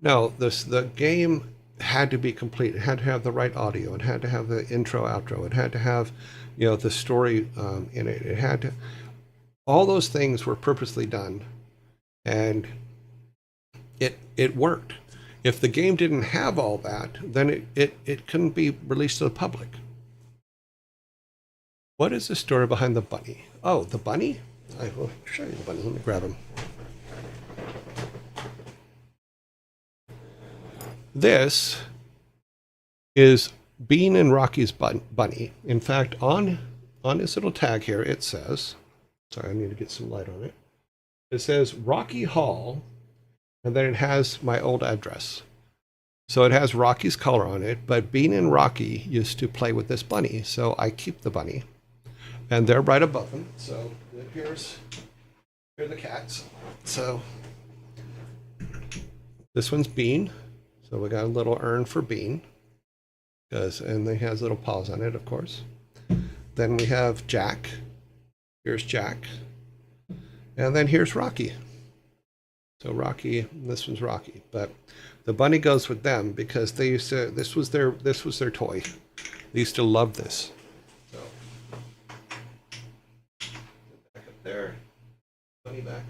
No, the game had to be complete. It had to have the right audio. It had to have the intro, outro. It had to have, you know, the story in it. It had to, all those things were purposely done, and it worked. If the game didn't have all that, then it couldn't be released to the public. What is the story behind the bunny? Oh, the bunny? I will show you the bunny. Let me grab him. This is Bean and Rocky's bunny. In fact, on this little tag here, it says, sorry, I need to get some light on it. It says Rocky Hall, and then it has my old address. So it has Rocky's color on it, but Bean and Rocky used to play with this bunny, so I keep the bunny. And they're right above him. So here are the cats. So this one's Bean. So we got a little urn for Bean, and he has little paws on it, of course. Then we have Jack. Here's Jack. And then here's Rocky. So Rocky, this one's Rocky, but the bunny goes with them because they used to. This was their toy. They used to love this. So back up there, bunny back.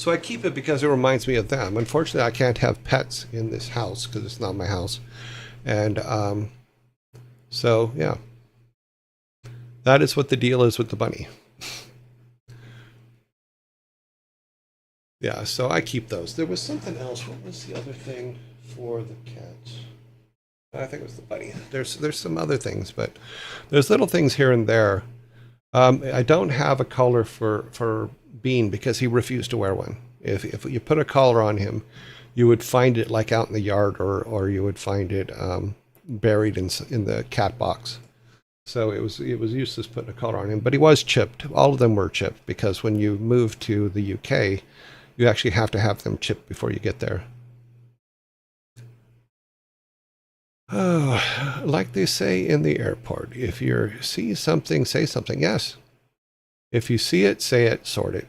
So I keep it because it reminds me of them. Unfortunately, I can't have pets in this house because it's not my house. And so, yeah, that is what the deal is with the bunny. Yeah, so I keep those. There was something else. What was the other thing for the cats? I think it was the bunny. There's some other things, but there's little things here and there. I don't have a collar for Bean because he refused to wear one. If you put a collar on him, you would find it like out in the yard, or you would find it buried in the cat box. So it was useless putting a collar on him. But he was chipped. All of them were chipped because when you move to the UK, you actually have to have them chipped before you get there. Oh, like they say in the airport, if you see something, say something. Yes. If you see it, say it, sort it.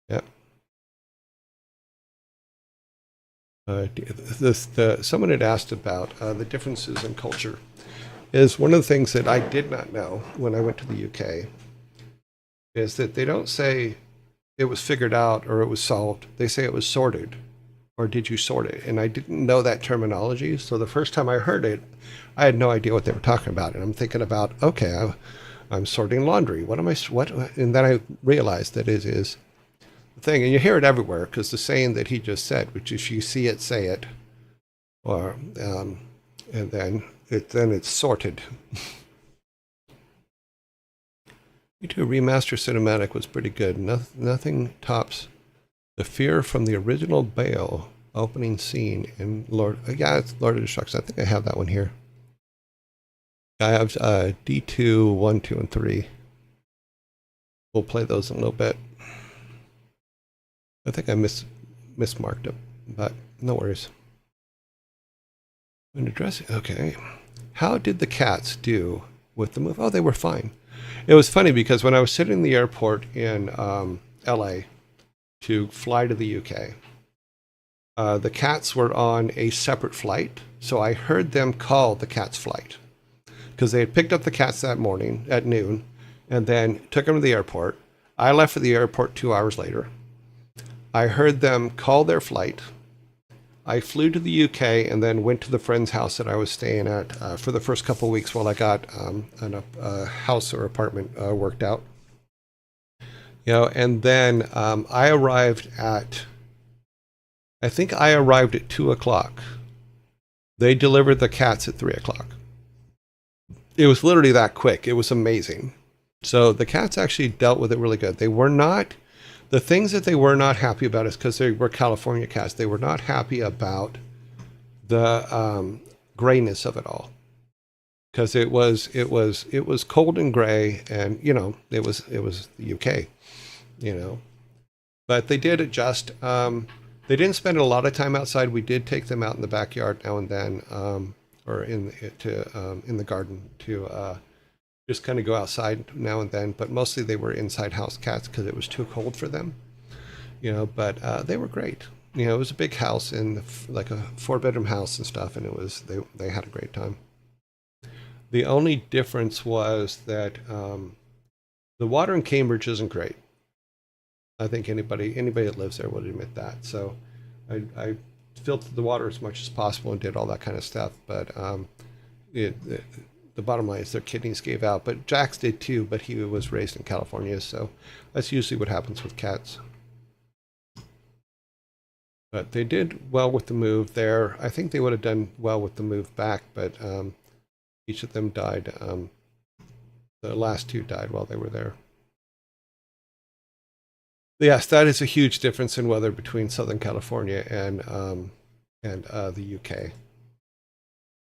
Yeah. Someone had asked about the differences in culture. Is one of the things that I did not know when I went to the UK is that they don't say it was figured out or it was solved. They say it was sorted. Or did you sort it? And I didn't know that terminology. So the first time I heard it, I had no idea what they were talking about. And I'm thinking about, okay, I'm sorting laundry. What? And then I realized that it is the thing. And you hear it everywhere because the saying that he just said, which is you see it, say it. Or, and then it's sorted. Me2 Remaster Cinematic was pretty good. Nothing tops the fear from the original Bale opening scene in it's Lord of Destruction. I think I have that one here. I have D2, 1, 2, and 3. We'll play those in a little bit. I think I mismarked it, but no worries. When addressing, okay. How did the cats do with the move? Oh, they were fine. It was funny because when I was sitting in the airport in LA to fly to the UK, the cats were on a separate flight. So I heard them call the cats' flight because they had picked up the cats that morning at noon and then took them to the airport. I left for the airport 2 hours later. I heard them call their flight. I flew to the UK and then went to the friend's house that I was staying at for the first couple of weeks while I got a house or apartment worked out. And then I arrived at 2 o'clock. They delivered the cats at 3 o'clock. It was literally that quick. It was amazing. So the cats actually dealt with it really good. They were not, the things that they were not happy about is because they were California cats. They were not happy about the grayness of it all. Because it was cold and gray, and it was the UK, But they did adjust. They didn't spend a lot of time outside. We did take them out in the backyard now and then, or in the garden to just kind of go outside now and then. But mostly they were inside house cats because it was too cold for them, But they were great. It was a big house in like a 4-bedroom house and stuff, and they had a great time. The only difference was that the water in Cambridge isn't great. I think anybody that lives there would admit that. So I filtered the water as much as possible and did all that kind of stuff. But the bottom line is their kidneys gave out. But Jax did too, but he was raised in California. So that's usually what happens with cats. But they did well with the move there. I think they would have done well with the move back, but each of them died. The last 2 died while they were there. Yes, that is a huge difference in weather between Southern California and the UK.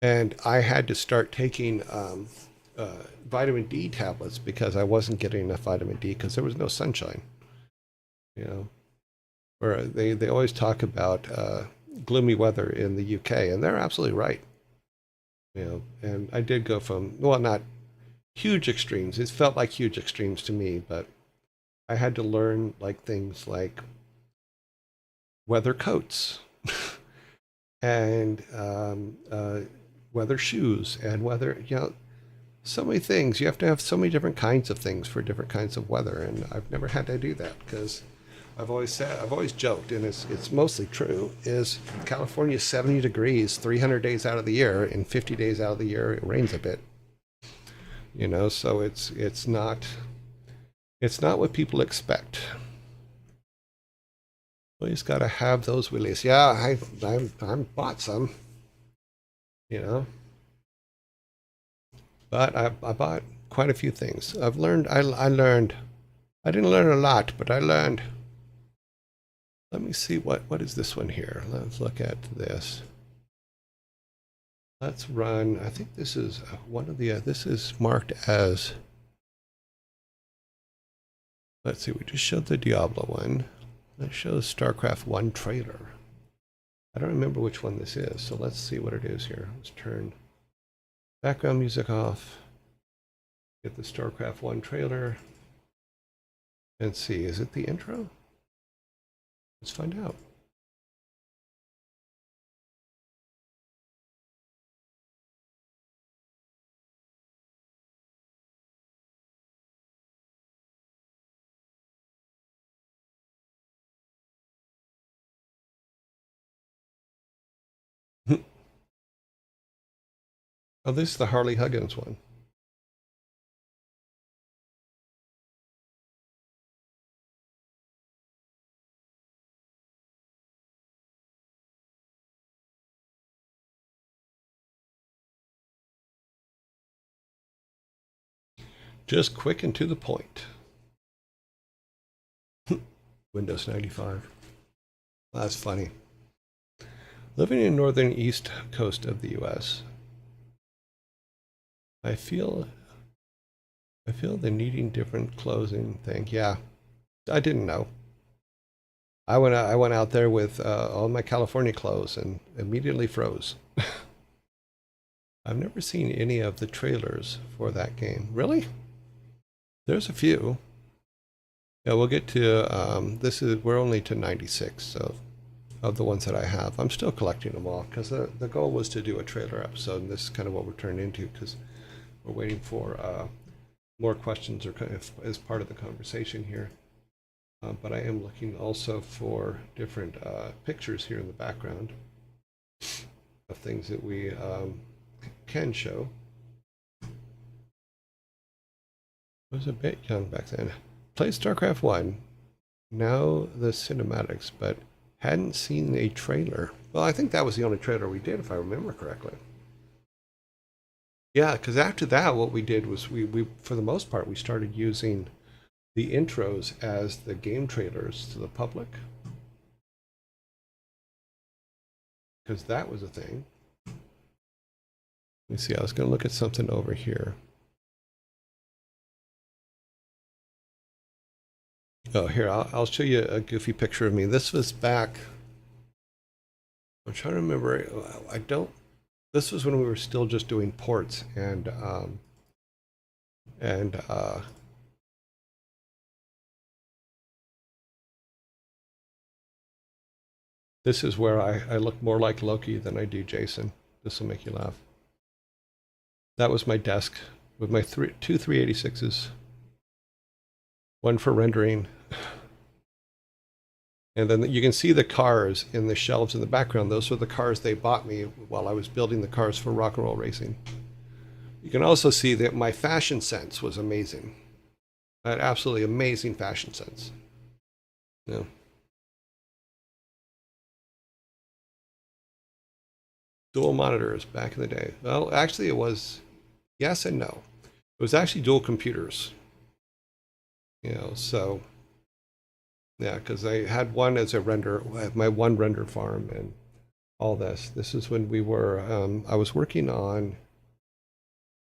And I had to start taking vitamin D tablets because I wasn't getting enough vitamin D because there was no sunshine. Where they always talk about gloomy weather in the UK, and they're absolutely right. And I did go from, well, not huge extremes. It felt like huge extremes to me, but I had to learn things like weather coats and weather shoes and weather, so many things. You have to have so many different kinds of things for different kinds of weather, and I've never had to do that because I've always said, I've always joked, and it's mostly true, is California's 70 degrees 300 days out of the year, and 50 days out of the year it rains a bit. You know, so it's not what people expect. Well, you just got to have those willies. Yeah, I bought some, you know, but I bought quite a few things. I've learned. I learned. I didn't learn a lot, but I learned. Let me see what is this one here. Let's look at this. Let's run. I think this is one of the. This is marked as. Let's see. We just showed the Diablo one. That shows StarCraft 1 trailer. I don't remember which one this is, so let's see what it is here. Let's turn background music off. Get the StarCraft 1 trailer. And see, is it the intro? Let's find out. Oh, this is the Harley Huggins one. Just quick and to the point. Windows 95. That's funny. Living in northern east coast of the U.S., I feel the needing different clothing thing. Yeah, I didn't know. I went out there with all my California clothes and immediately froze. I've never seen any of the trailers for that game. Really? There's a few. Yeah, we'll get to we're only to 96, so of the ones that I have. I'm still collecting them all because the goal was to do a trailer episode, and this is kind of what we're turned into because we're waiting for more questions or kind of as part of the conversation here. But I am looking also for different pictures here in the background of things that we can show. I was a bit young back then. Played StarCraft 1, now the cinematics, but hadn't seen a trailer. Well, I think that was the only trailer we did, if I remember correctly. Yeah, because after that, what we did was we for the most part, we started using the intros as the game trailers to the public. Because that was a thing. Let me see, I was going to look at something over here. Oh, here, I'll show you a goofy picture of me. This was back, I'm trying to remember, this was when we were still just doing ports and this is where I look more like Loki than I do Jason. This will make you laugh. That was my desk with my two 386s. One for rendering. And then you can see the cars in the shelves in the background. Those were the cars they bought me while I was building the cars for rock and roll racing. You can also see that my fashion sense was amazing. I had absolutely amazing fashion sense. Yeah. Dual monitors back in the day. Well, actually it was yes and no. It was actually dual computers. You know, so yeah, because I had one as a render, my one render farm and all this. This is when we were, I was working on,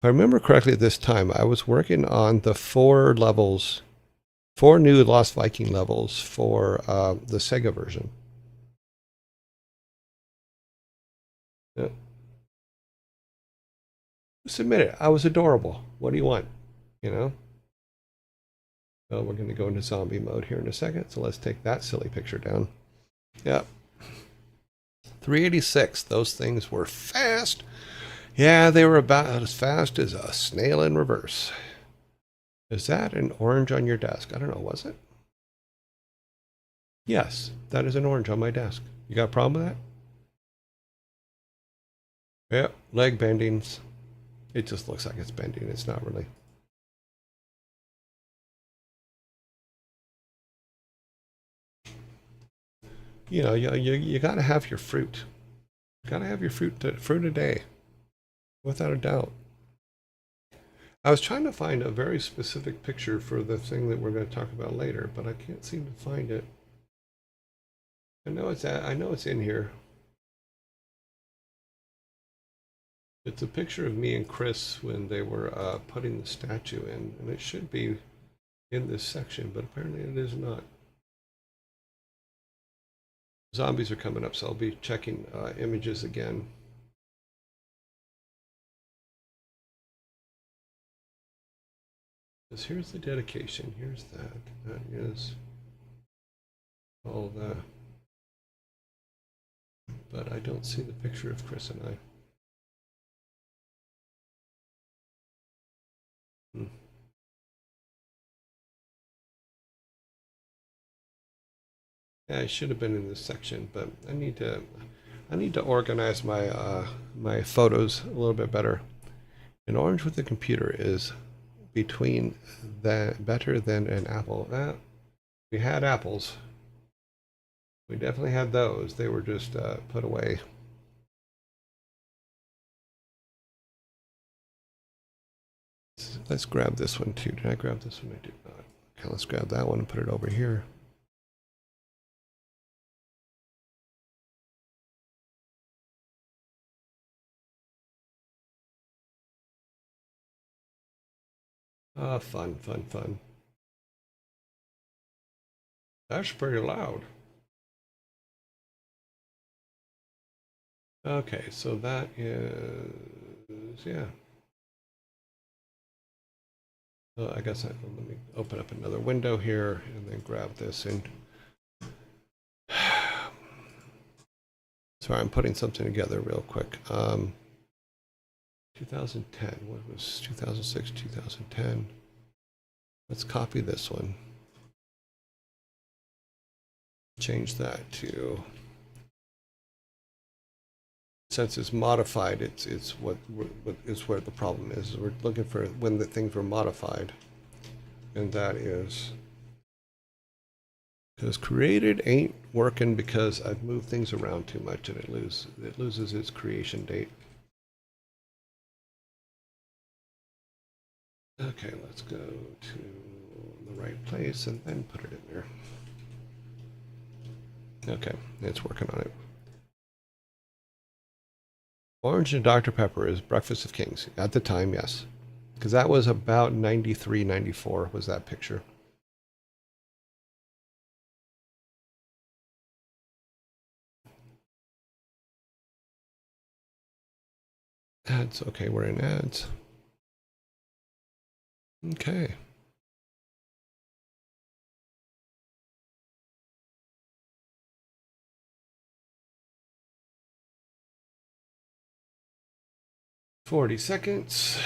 if I remember correctly at this time, I was working on the 4 new Lost Viking levels for the Sega version. Yeah. Just admit it, I was adorable. What do you want? You know? Well, we're going to go into zombie mode here in a second, so let's take that silly picture down. Yep. 386, those things were fast. Yeah, they were about as fast as a snail in reverse. Is that an orange on your desk? I don't know, was it? Yes, that is an orange on my desk. You got a problem with that? Yep, leg bendings. It just looks like it's bending. It's not really. You know, you got to have your fruit. You got to have your fruit a day, without a doubt. I was trying to find a very specific picture for the thing that we're going to talk about later, but I can't seem to find it. I know it's in here. It's a picture of me and Chris when they were putting the statue in, and it should be in this section, but apparently it is not. Zombies are coming up, so I'll be checking images again. Because here's the dedication. Here's that. That is all the. But I don't see the picture of Chris and I. Yeah, I should have been in this section, but I need to organize my my photos a little bit better. An orange with a computer is between that better than an apple. We had apples. We definitely had those. They were just put away. Let's grab this one too. Did I grab this one? I did not. Okay, let's grab that one and put it over here. Ah, fun, fun, fun. That's pretty loud. Okay, so that is, yeah. So I guess let me open up another window here and then grab this and sorry, I'm putting something together real quick. 2010, what was 2006, 2010? Let's copy this one. Change that to, since it's modified, it's what is where the problem is. We're looking for when the things were modified, and that is because created ain't working because I've moved things around too much and it loses its creation date. Okay, let's go to the right place and then put it in there. Okay, it's working on it. Orange and Dr. Pepper is Breakfast of Kings. At the time, yes. Because that was about 93, 94 was that picture. Ads, okay, we're in ads. Okay. $40.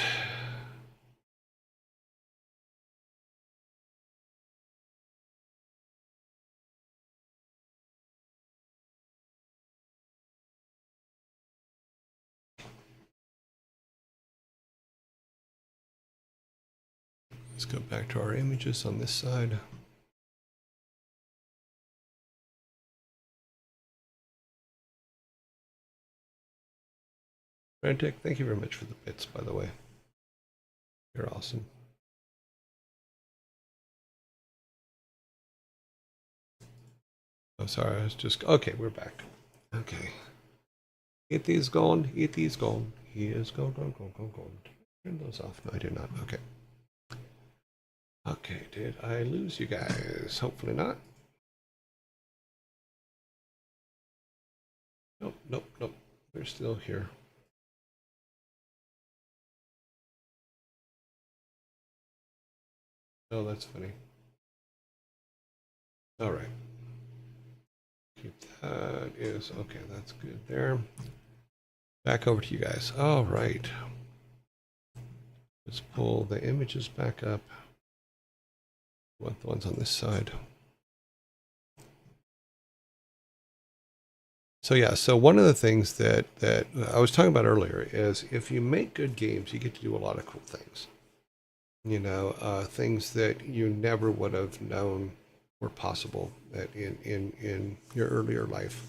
Let's go back to our images on this side. Rantic, thank you very much for the bits, by the way. You're awesome. Oh, sorry, I was just, okay, we're back. Okay. It is gone, it is gone. He is gone, gone, gone, gone, gone. Turn those off. No, I did not. Okay. Okay, did I lose you guys? Hopefully not. Nope, nope, nope. They're still here. Oh, that's funny. All right. Keep that is okay. That's good there. Back over to you guys. All right. Let's pull the images back up. Want the ones on this side. So yeah, so one of the things that I was talking about earlier is if you make good games, you get to do a lot of cool things. You know, things that you never would have known were possible in your earlier life.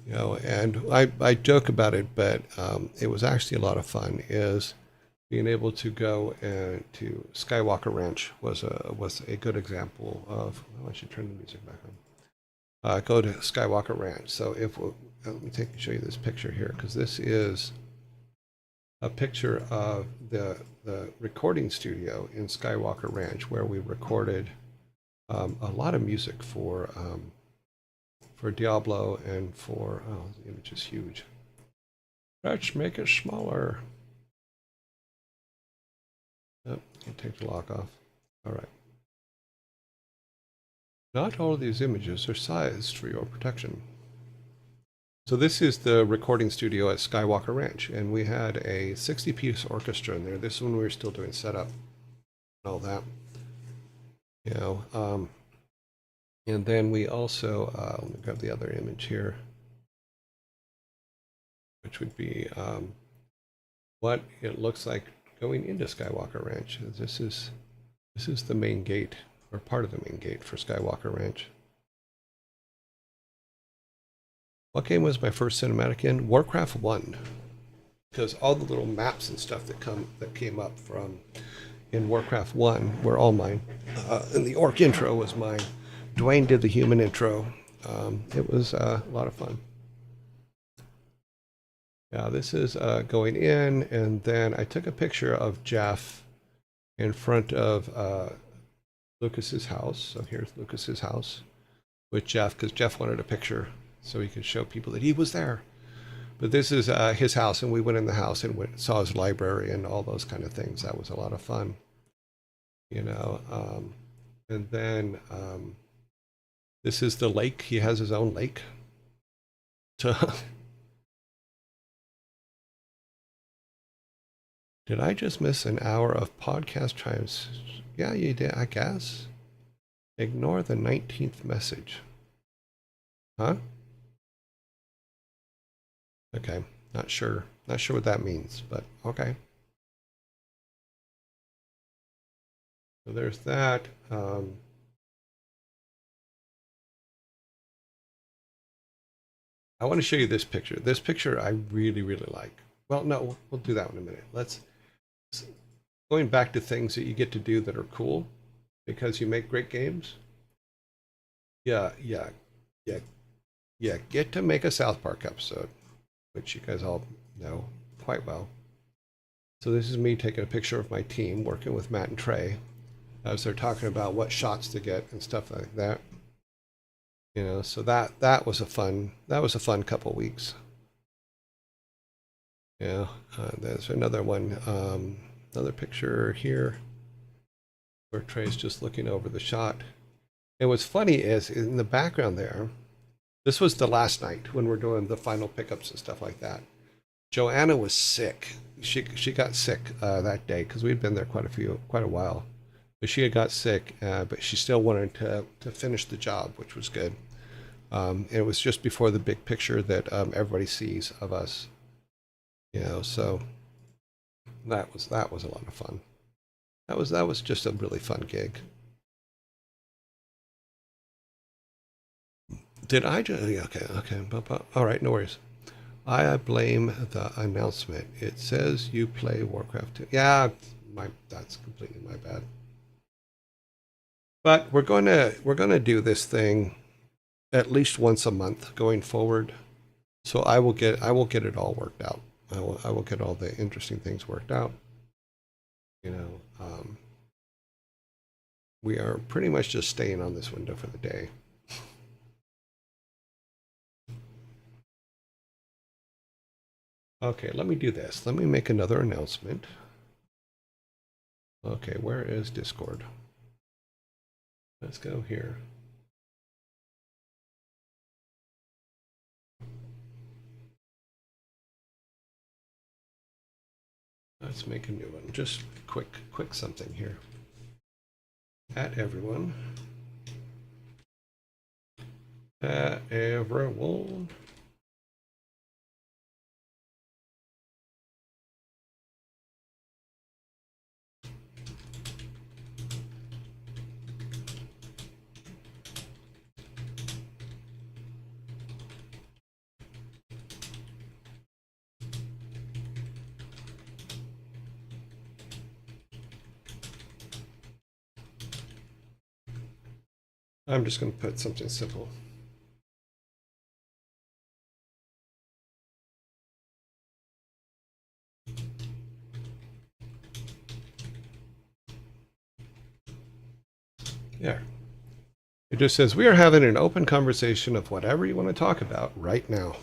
You know, and I joke about it, but it was actually a lot of fun. Is being able to go and to Skywalker Ranch was a good example of. Oh, I should turn the music back on. Go to Skywalker Ranch. So if we'll, let me show you this picture here because this is a picture of the recording studio in Skywalker Ranch where we recorded a lot of music for Diablo and for the image is huge. Let's make it smaller. Oh, can take the lock off. All right. Not all of these images are sized for your protection. So this is the recording studio at Skywalker Ranch, and we had a 60-piece orchestra in there. This is when we were still doing setup and all that. You know, and then we also, let me grab the other image here, which would be what it looks like going into Skywalker Ranch. This is the main gate, or part of the main gate for Skywalker Ranch. What game was my first cinematic in? WarCraft 1. Because all the little maps and stuff that came up from in WarCraft 1 were all mine. And the orc intro was mine. Dwayne did the human intro. It was a lot of fun. Yeah, this is going in, and then I took a picture of Jeff in front of Lucas's house. So here's Lucas's house with Jeff, because Jeff wanted a picture so he could show people that he was there. But this is his house, and we went in the house and saw his library and all those kind of things. That was a lot of fun, you know. And then this is the lake. He has his own lake. Did I just miss an hour of podcast times? Yeah, you did, I guess. Ignore the 19th message. Huh? Okay, not sure. Not sure what that means, but okay. So there's that. I want to show you this picture. This picture I really, really like. Well, no, we'll do that in a minute. Going back to things that you get to do that are cool because you make great games. Yeah, get to make a South Park episode, which you guys all know quite well. So this is me taking a picture of my team working with Matt and Trey as they're talking about what shots to get and stuff like that. You know, so that was a fun couple weeks. Yeah, there's another one, another picture here where Trey's just looking over the shot. And what's funny is in the background there, this was the last night when we're doing the final pickups and stuff like that. Joanna was sick. She got sick that day because we'd been there quite a while. But she had got sick, but she still wanted to finish the job, which was good. And it was just before the big picture that everybody sees of us. You know, so that was a lot of fun. That was just a really fun gig. Did I just? Okay. All right, no worries. I blame the announcement. It says you play WarCraft 2. Yeah, that's completely my bad. But we're gonna do this thing at least once a month going forward. So I will get it all worked out. I will get all the interesting things worked out. You know, we are pretty much just staying on this window for the day. Okay, let me do this. Let me make another announcement. Okay, where is Discord? Let's go here. Let's make a new one. Just quick something here. At everyone. At everyone. I'm just going to put something simple. There. It just says, we are having an open conversation of whatever you want to talk about right now.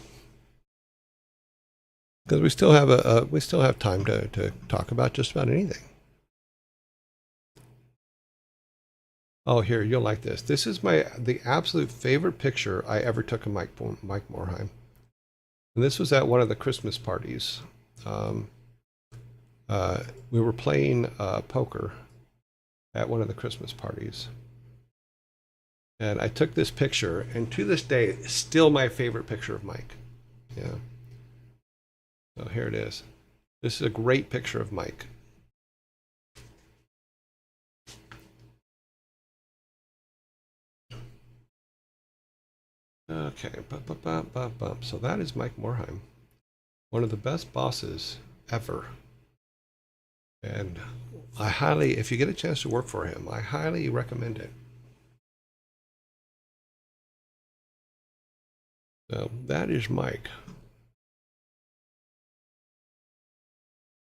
Because we still have we still have time to talk about just about anything. Oh, here, you'll like this. This is the absolute favorite picture I ever took of Mike Morheim. And this was at one of the Christmas parties. We were playing poker at one of the Christmas parties. And I took this picture, and to this day, it's still my favorite picture of Mike. Yeah. So here it is. This is a great picture of Mike. Okay, so that is Mike Morheim, one of the best bosses ever. And I highly, if you get a chance to work for him, I highly recommend it. So that is Mike.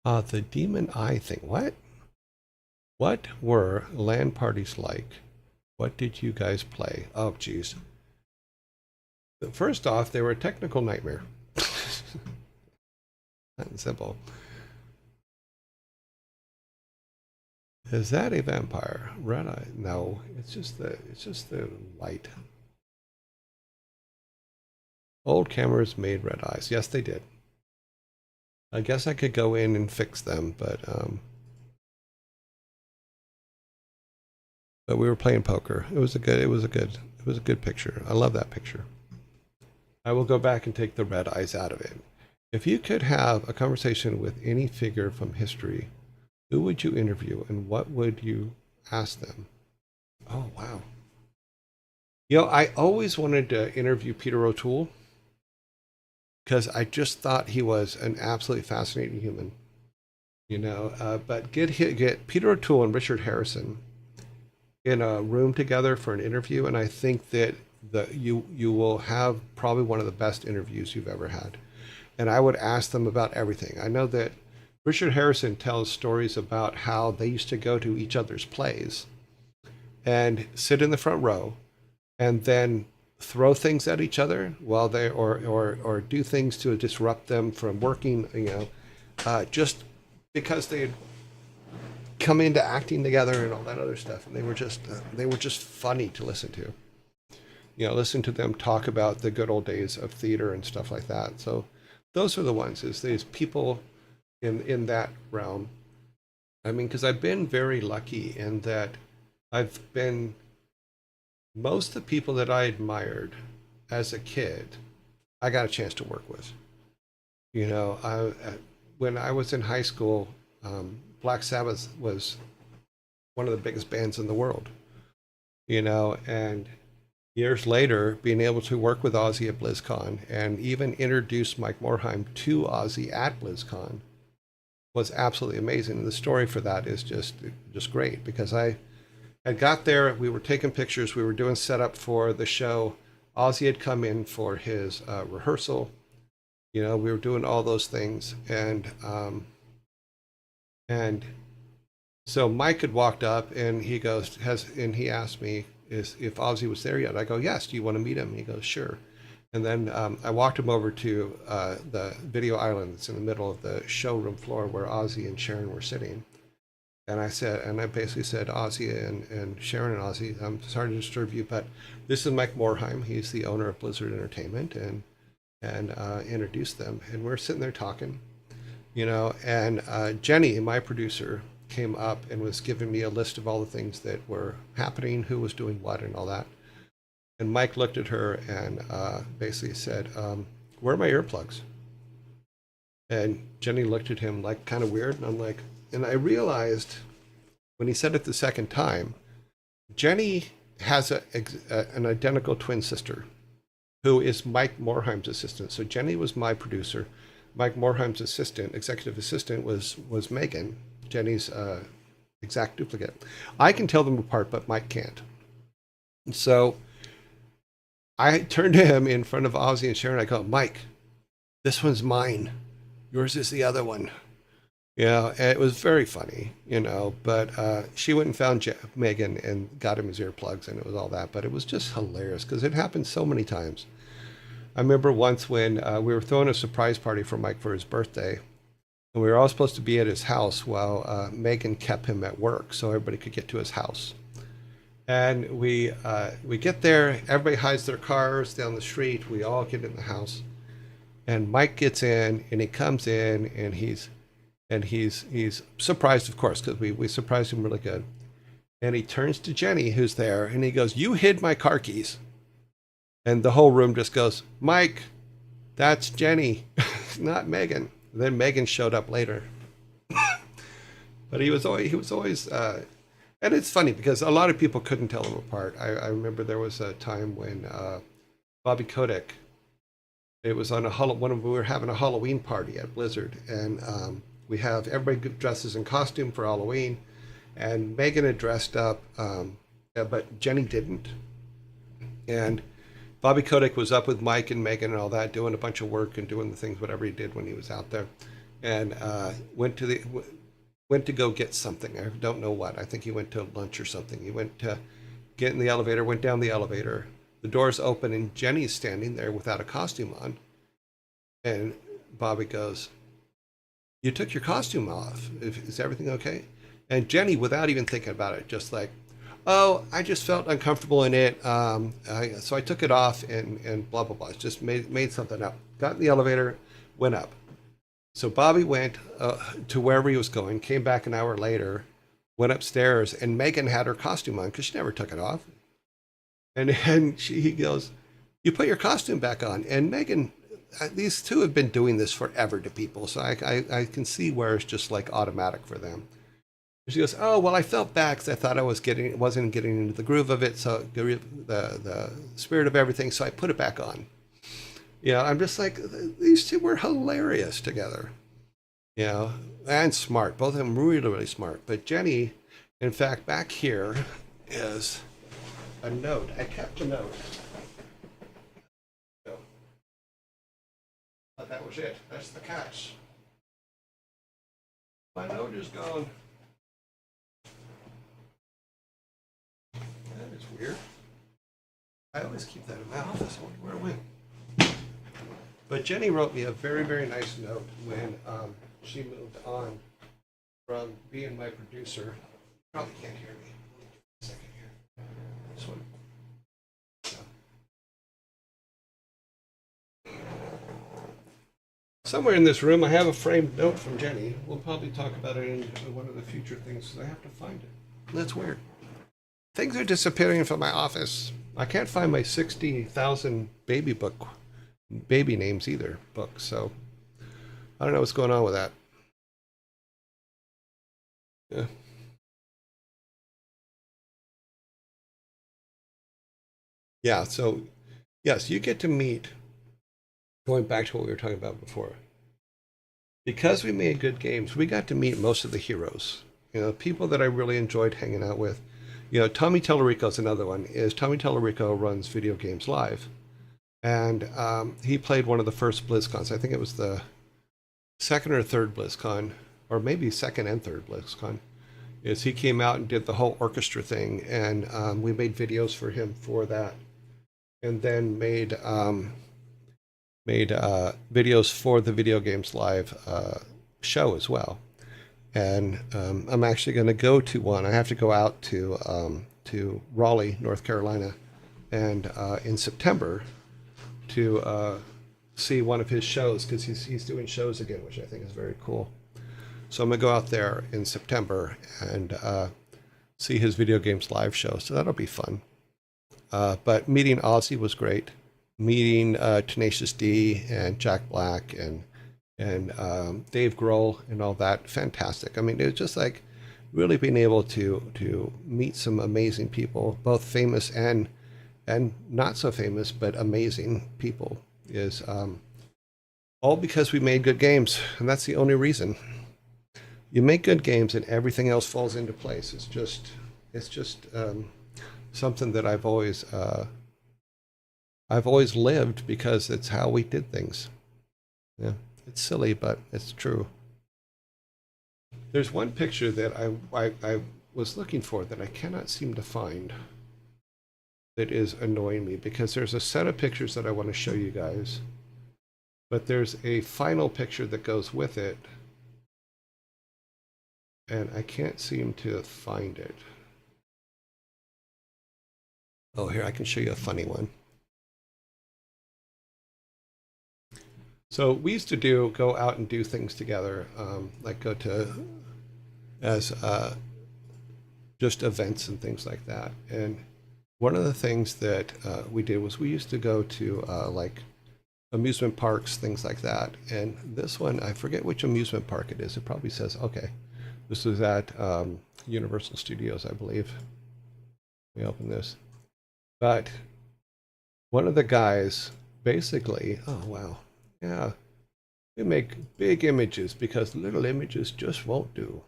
The Demon Eye thing. What? What were LAN parties like? What did you guys play? Oh, geez. First off, they were a technical nightmare. That and simple. Is that a vampire? Red eye? No, it's just the light. Old cameras made red eyes. Yes, they did. I guess I could go in and fix them, but we were playing poker. It was a good picture. I love that picture. I will go back and take the red eyes out of it. If you could have a conversation with any figure from history, who would you interview and what would you ask them? Oh, wow. You know, I always wanted to interview Peter O'Toole because I just thought he was an absolutely fascinating human. You know, but get Peter O'Toole and Richard Harrison in a room together for an interview, and I think that you will have probably one of the best interviews you've ever had. And I would ask them about everything. I know that Richard Harrison tells stories about how they used to go to each other's plays and sit in the front row and then throw things at each other while they or do things to disrupt them from working, you know, just because they had come into acting together and all that other stuff, and they were just funny to listen to. You know, listen to them talk about the good old days of theater and stuff like that. So those are the ones, is these people in that realm. I mean, because I've been very lucky in that I've been, most of the people that I admired as a kid, I got a chance to work with. You know, when I was in high school, Black Sabbath was one of the biggest bands in the world. You know, and years later, being able to work with Ozzy at BlizzCon and even introduce Mike Morheim to Ozzy at BlizzCon was absolutely amazing. And the story for that is just great, because I got there, we were taking pictures, we were doing setup for the show. Ozzy had come in for his rehearsal. You know, we were doing all those things, and so Mike had walked up and he goes, he asked me if Ozzy was there yet. I go, yes, do you want to meet him? He goes, sure. And then I walked him over to the video island that's in the middle of the showroom floor where Ozzy and Sharon were sitting. And I basically said, Ozzy and Sharon and Ozzy, I'm sorry to disturb you, but this is Mike Morheim. He's the owner of Blizzard Entertainment, and introduced them. And we're sitting there talking, you know, and Jenny, my producer, came up and was giving me a list of all the things that were happening, who was doing what and all that. And Mike looked at her and basically said, where are my earplugs? And Jenny looked at him like kind of weird. And I'm like, and I realized when he said it the second time, Jenny has an identical twin sister who is Mike Morheim's assistant. So Jenny was my producer. Mike Morheim's assistant, executive assistant, was Megan, Jenny's exact duplicate. I can tell them apart, but Mike can't. So I turned to him in front of Ozzy and Sharon. I go, Mike, this one's mine. Yours is the other one. Yeah, and it was very funny, but she went and found Megan and got him his earplugs, and it was all that. But it was just hilarious because it happened so many times. I remember once when we were throwing a surprise party for Mike for his birthday, and we were all supposed to be at his house while Megan kept him at work so everybody could get to his house. And we get there, everybody hides their cars down the street, we all get in the house, and Mike gets in, and he comes in, and he's surprised, of course, because we surprised him really good. And he turns to Jenny, who's there, and he goes, "You hid my car keys." And the whole room just goes, "Mike, that's Jenny, not Megan." And then Megan showed up later. But he was always, and it's funny because a lot of people couldn't tell them apart. I remember there was a time when Bobby Kotick, it was on we were having a Halloween party at Blizzard, and we have everybody dresses in costume for Halloween, and Megan had dressed up, but Jenny didn't. And Bobby Kotick was up with Mike and Megan and all that, doing a bunch of work and doing the things, whatever he did when he was out there, and went to go get something. I don't know what. I think he went to lunch or something. He went to get in the elevator, went down the elevator. The doors open, and Jenny's standing there without a costume on. And Bobby goes, "You took your costume off. Is everything okay?" And Jenny, without even thinking about it, just like, "Oh, I just felt uncomfortable in it. So I took it off and blah, blah, blah." Just made something up. Got in the elevator, went up. So Bobby went to wherever he was going, came back an hour later, went upstairs, and Megan had her costume on because she never took it off. And he goes, "You put your costume back on." And Megan, these two have been doing this forever to people, so I can see where it's just like automatic for them. She goes, "Oh, well, I felt bad because I thought I wasn't getting into the groove of it, so the spirit of everything, so I put it back on." I'm just like, these two were hilarious together, and smart. Both of them really, really smart. But Jenny, in fact, back here is a note. I kept a note. So, but that was it. That's the catch. My note is gone. That is weird. I always keep that in my office. I wonder where it went. But Jenny wrote me a very, very nice note when she moved on from being my producer. Probably can't hear me. A second here. This one. Somewhere in this room, I have a framed note from Jenny. We'll probably talk about it in one of the future things, because I have to find it. That's weird. Things are disappearing from my office. I can't find my 60,000 baby names either book, so I don't know what's going on with that. Yeah. Yeah, so yes, you get to meet, going back to what we were talking about before. Because we made good games, we got to meet most of the heroes. People that I really enjoyed hanging out with. Tommy Tellerico is another one. Tommy Tellerico runs Video Games Live. And he played one of the first BlizzCons. I think it was the second or third BlizzCon, or maybe second and third BlizzCon. He came out and did the whole orchestra thing, and we made videos for him for that, and then made videos for the Video Games Live show as well. And I'm actually going to go to one. I have to go out to Raleigh, North Carolina, and in September, to see one of his shows, because he's doing shows again, which I think is very cool. So I'm gonna go out there in September and see his Video Games Live show. So that'll be fun. But meeting Ozzy was great. Meeting Tenacious D and Jack Black and Dave Grohl and all that, fantastic. I mean, it was just like really being able to meet some amazing people, both famous and not so famous, but amazing people, is all because we made good games. And that's the only reason. You make good games and everything else falls into place. It's just something that I've always lived because it's how we did things. Yeah, it's silly, but it's true. There's one picture that I was looking for that I cannot seem to find that is annoying me, because there's a set of pictures that I want to show you guys, but there's a final picture that goes with it, and I can't seem to find it. Oh, here, I can show you a funny one. So we used to go out and do things together, like go to as just events and things like that. And one of the things that we did was we used to go to like amusement parks, things like that. And this one, I forget which amusement park it is. It probably says, okay, this was at Universal Studios, I believe. Let me open this. But one of the guys basically, oh wow, yeah, they make big images because little images just won't do.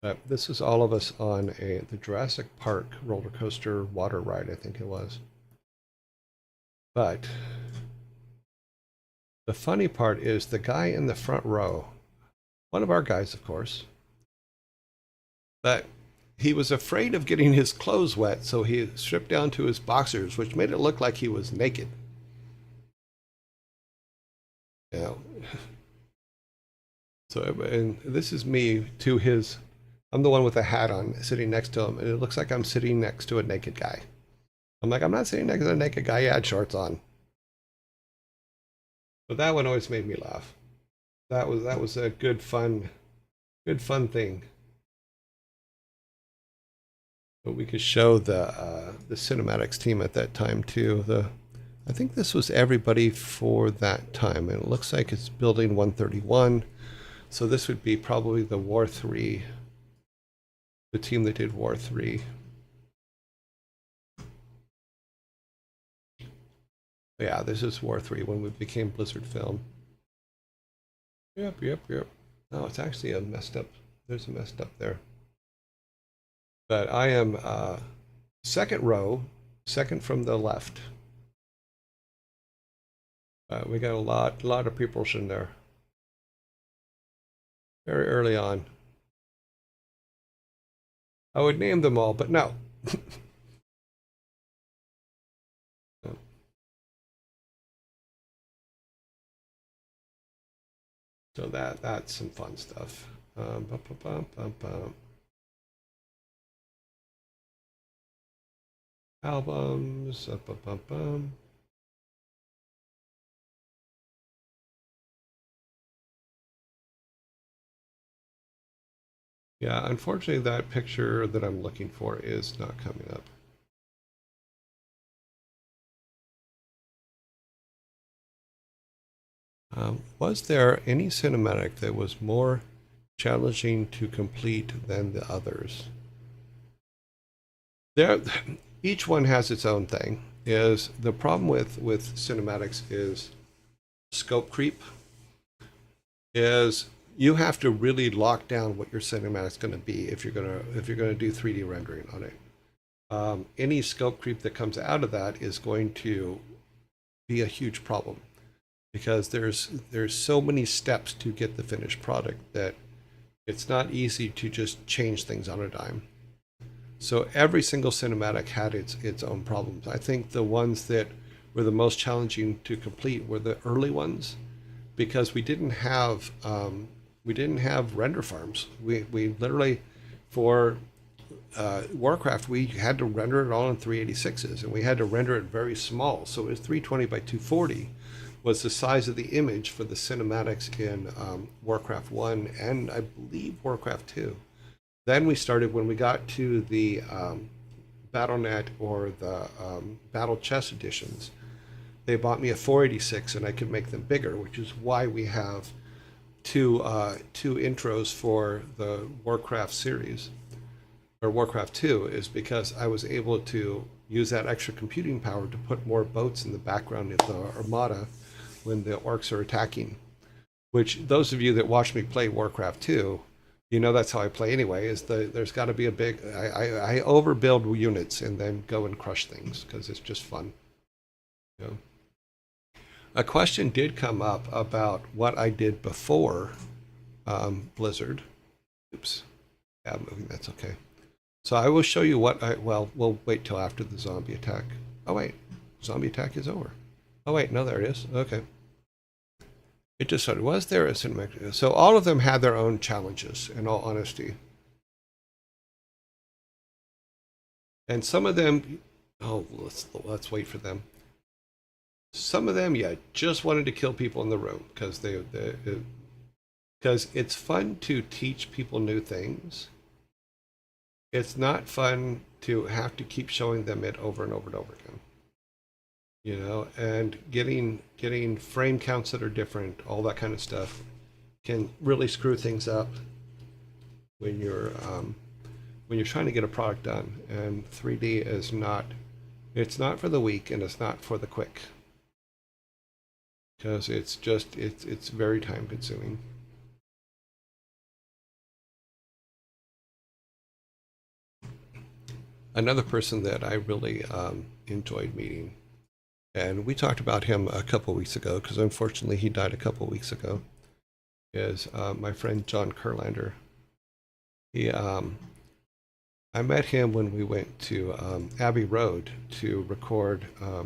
But this is all of us on the Jurassic Park roller coaster water ride, I think it was. But the funny part is the guy in the front row, one of our guys, of course, but he was afraid of getting his clothes wet, so he stripped down to his boxers, which made it look like he was naked. You know? So, and this is me to his, I'm the one with the hat on, sitting next to him, and it looks like I'm sitting next to a naked guy. I'm like, I'm not sitting next to a naked guy, he had shorts on. But that one always made me laugh. That was a good fun thing. But we could show the cinematics team at that time too. I think this was everybody for that time, and it looks like it's building 131. So this would be probably the War 3, the team that did War 3. Yeah, this is War 3 when we became Blizzard Film. Yep. No, it's actually a messed up. There's a messed up there. But I am second row, second from the left. We got a lot of people in there. Very early on. I would name them all, but no. So that's some fun stuff. Albums. Yeah, unfortunately, that picture that I'm looking for is not coming up. Was there any cinematic that was more challenging to complete than the others? There, each one has its own thing. Is the problem with cinematics is scope creep. Is you have to really lock down what your cinematic's going to be if you're gonna do 3D rendering on it. Any scope creep that comes out of that is going to be a huge problem, because there's so many steps to get the finished product that it's not easy to just change things on a dime. So every single cinematic had its own problems. I think the ones that were the most challenging to complete were the early ones, because we didn't have render farms. We literally, for WarCraft, we had to render it all in 386s, and we had to render it very small. So it was 320 by 240 was the size of the image for the cinematics in WarCraft 1 and I believe WarCraft 2. Then we started, when we got to the BattleNet or the Battle Chess editions, they bought me a 486 and I could make them bigger, which is why we have two intros for the WarCraft series, or WarCraft 2, is because I was able to use that extra computing power to put more boats in the background of the armada when the orcs are attacking. Which, those of you that watch me play WarCraft 2 You know, that's how I play anyway. There's got to be a big. I overbuild units and then go and crush things because it's just fun. You know? A question did come up about what I did before Blizzard. Oops. Yeah, I'm moving. That's okay. So I will show you what I. Well, we'll wait till after the zombie attack. Oh wait, zombie attack is over. Oh wait, no, there it is. Okay. It just started. Was there a cinematic? So all of them had their own challenges, in all honesty. And some of them, oh, let's wait for them. Some of them, yeah, just wanted to kill people in the room because because it's fun to teach people new things. It's not fun to have to keep showing them it over and over and over again. You know, and getting frame counts that are different, all that kind of stuff, can really screw things up when you're trying to get a product done. And 3D is not, it's not for the weak and it's not for the quick, because it's very time consuming. Another person that I really enjoyed meeting, and we talked about him a couple weeks ago because unfortunately he died a couple weeks ago, is my friend John Kurlander. He I met him when we went to Abbey Road to record. I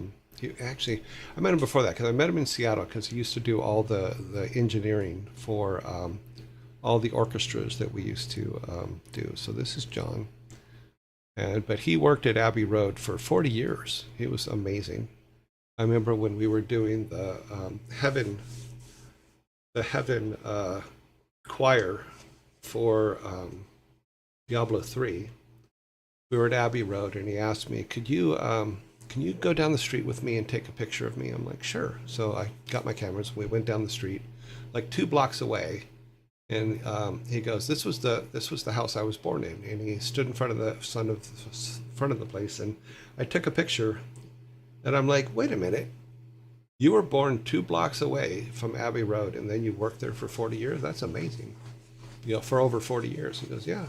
met him before that because I met him in Seattle because he used to do all the engineering for all the orchestras that we used to do. So this is John, but he worked at Abbey Road for 40 years. He was amazing. I remember when we were doing the Heaven choir for Diablo 3. We were at Abbey Road, and he asked me, can you go down the street with me and take a picture of me?" I'm like, "Sure." So I got my cameras. We went down the street, like 2 blocks away, and he goes, "This was the house I was born in." And he stood in front of the front of the place, and I took a picture. And I'm like, "Wait a minute. You were born 2 blocks away from Abbey Road, and then you worked there for 40 years? That's amazing. You know, for over 40 years." He goes, "Yeah,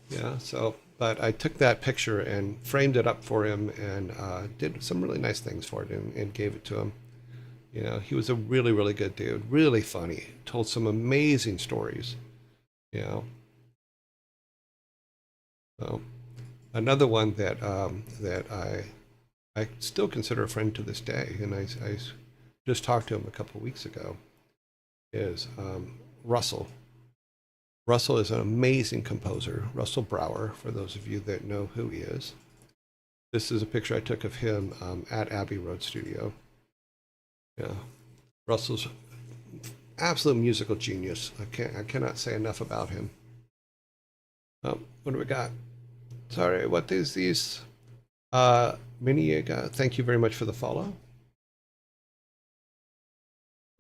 yeah." So, but I took that picture and framed it up for him and did some really nice things for it and gave it to him. You know, he was a really, really good dude, really funny, told some amazing stories, you know. So, another one that I still consider a friend to this day, and I just talked to him a couple of weeks ago, is Russell. Russell is an amazing composer. Russell Brower, for those of you that know who he is. This is a picture I took of him at Abbey Road Studio. Yeah, Russell's absolute musical genius. I cannot say enough about him. What do we got? Sorry, what is these? Miniega, thank you very much for the follow.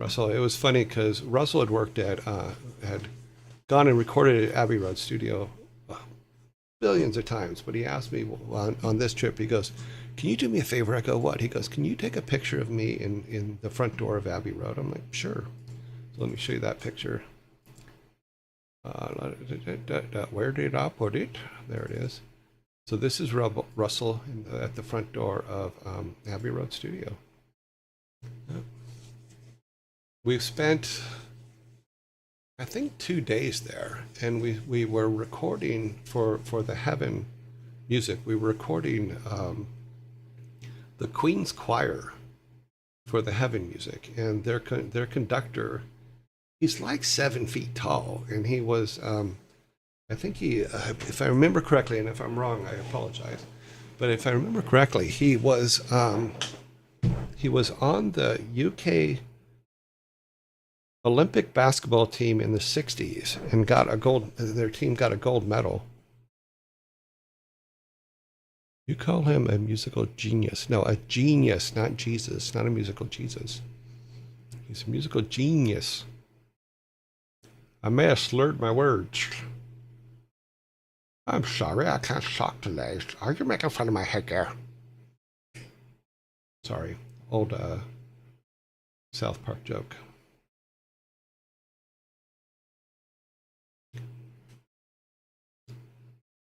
Russell, it was funny because Russell had worked at, had gone and recorded at Abbey Road Studio billions of times, but he asked me on this trip, he goes, "Can you do me a favor?" I go, "What?" He goes, "Can you take a picture of me in the front door of Abbey Road?" I'm like, "Sure." So let me show you that picture. Where did I put it? There it is. So this is Russell at the front door of Abbey Road Studio. We've spent, I think, 2 days there, and we were recording for the Heaven music. We were recording the Queen's Choir for the Heaven music, and their conductor, he's like 7 feet tall, and he was. I think he, if I remember correctly, and if I'm wrong, I apologize. But if I remember correctly, he was on the UK Olympic basketball team in the '60s and got a gold. Their team got a gold medal. You call him a musical genius? No, a genius, not Jesus, not a musical Jesus. He's a musical genius. I may have slurred my words. I'm sorry, I can't talk today. Are you making fun of my headgear? Sorry, old South Park joke.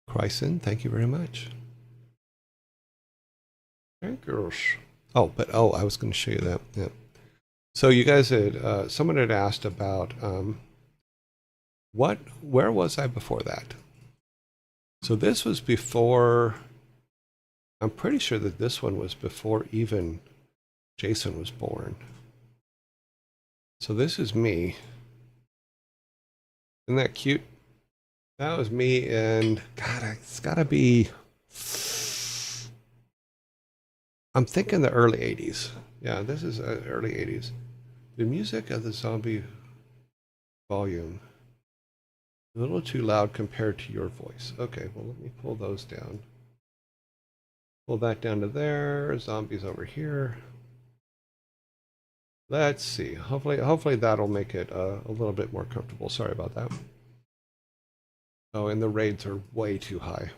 Chryson, thank you very much. Thank you. Oh, I was going to show you that. Yeah. So you guys had, someone had asked about where was I before that? So this was before, I'm pretty sure that this one was before even Jason was born. So this is me. Isn't that cute? That was me, and God, it's gotta be, I'm thinking the early 80s. Yeah, this is early 80s. The music of the zombie volume, a little too loud compared to your voice. Okay, well, let me pull those down. Pull that down to there. Zombies over here. Let's see. Hopefully that'll make it a little bit more comfortable. Sorry about that. Oh, and the raids are way too high.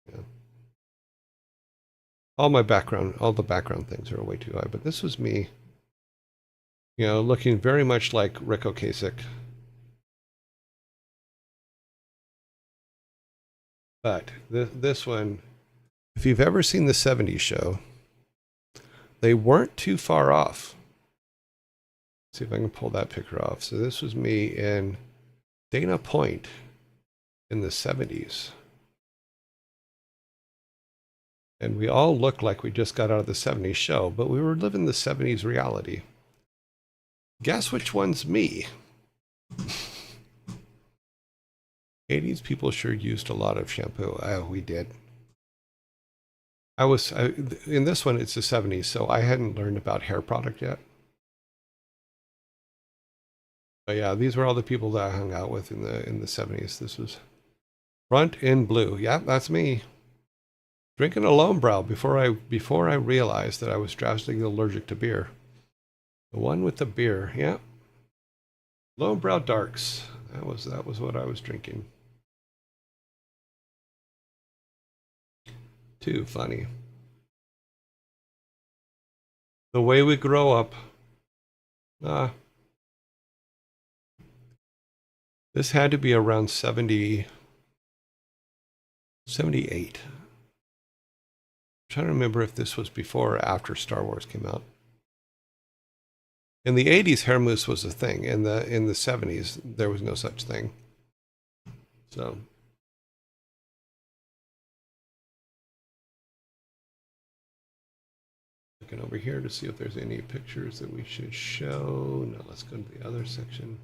Yeah. All the background things are way too high. But this was me, looking very much like Rick Ocasek. But this one, if you've ever seen the 70s show, they weren't too far off. Let's see if I can pull that picture off. So this was me in Dana Point in the 70s. And we all looked like we just got out of the 70s show, but we were living the 70s reality. Guess which one's me? 80s people sure used a lot of shampoo. Oh, we did. In this one, it's the 70s, so I hadn't learned about hair product yet. But yeah, these were all the people that I hung out with in the 70s. This was front in blue. Yeah, that's me. Drinking a Lone Brow before I realized that I was drastically allergic to beer. The one with the beer, yeah. Lone Brow Darks. That was what I was drinking. Too funny. The way we grow up. This had to be around 70, 78. I'm trying to remember if this was before or after Star Wars came out. In the 80s, hair mousse was a thing. In the 70s, there was no such thing. So looking over here to see if there's any pictures that we should show. No, let's go to the other section.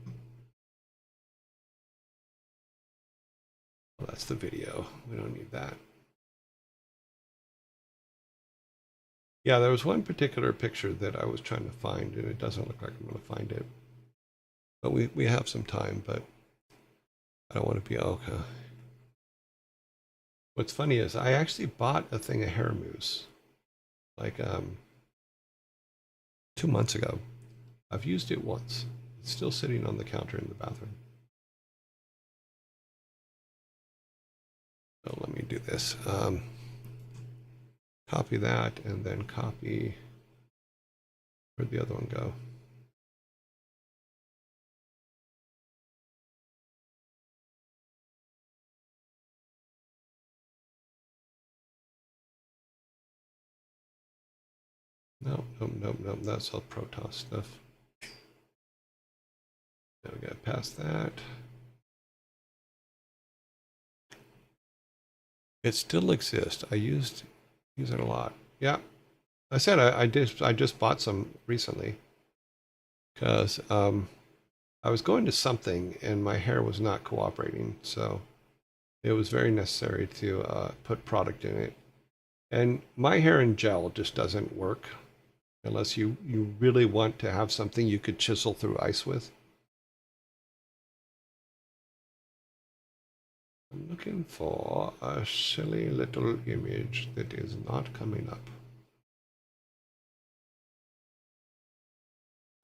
Well, that's the video. We don't need that. Yeah, there was one particular picture that I was trying to find, and it doesn't look like I'm going to find it. But we have some time, but I don't want to be okay. What's funny is I actually bought a thing of hair mousse like 2 months ago. I've used it once. It's still sitting on the counter in the bathroom. So let me do this. Copy that and then copy. Where'd the other one go? Nope. That's all Protoss stuff. Now we got past that. It still exists. I use it a lot. Yeah, I said I just bought some recently because I was going to something and my hair was not cooperating, so it was very necessary to put product in it. And my hair in gel just doesn't work unless you really want to have something you could chisel through ice with. I'm looking for a silly little image that is not coming up.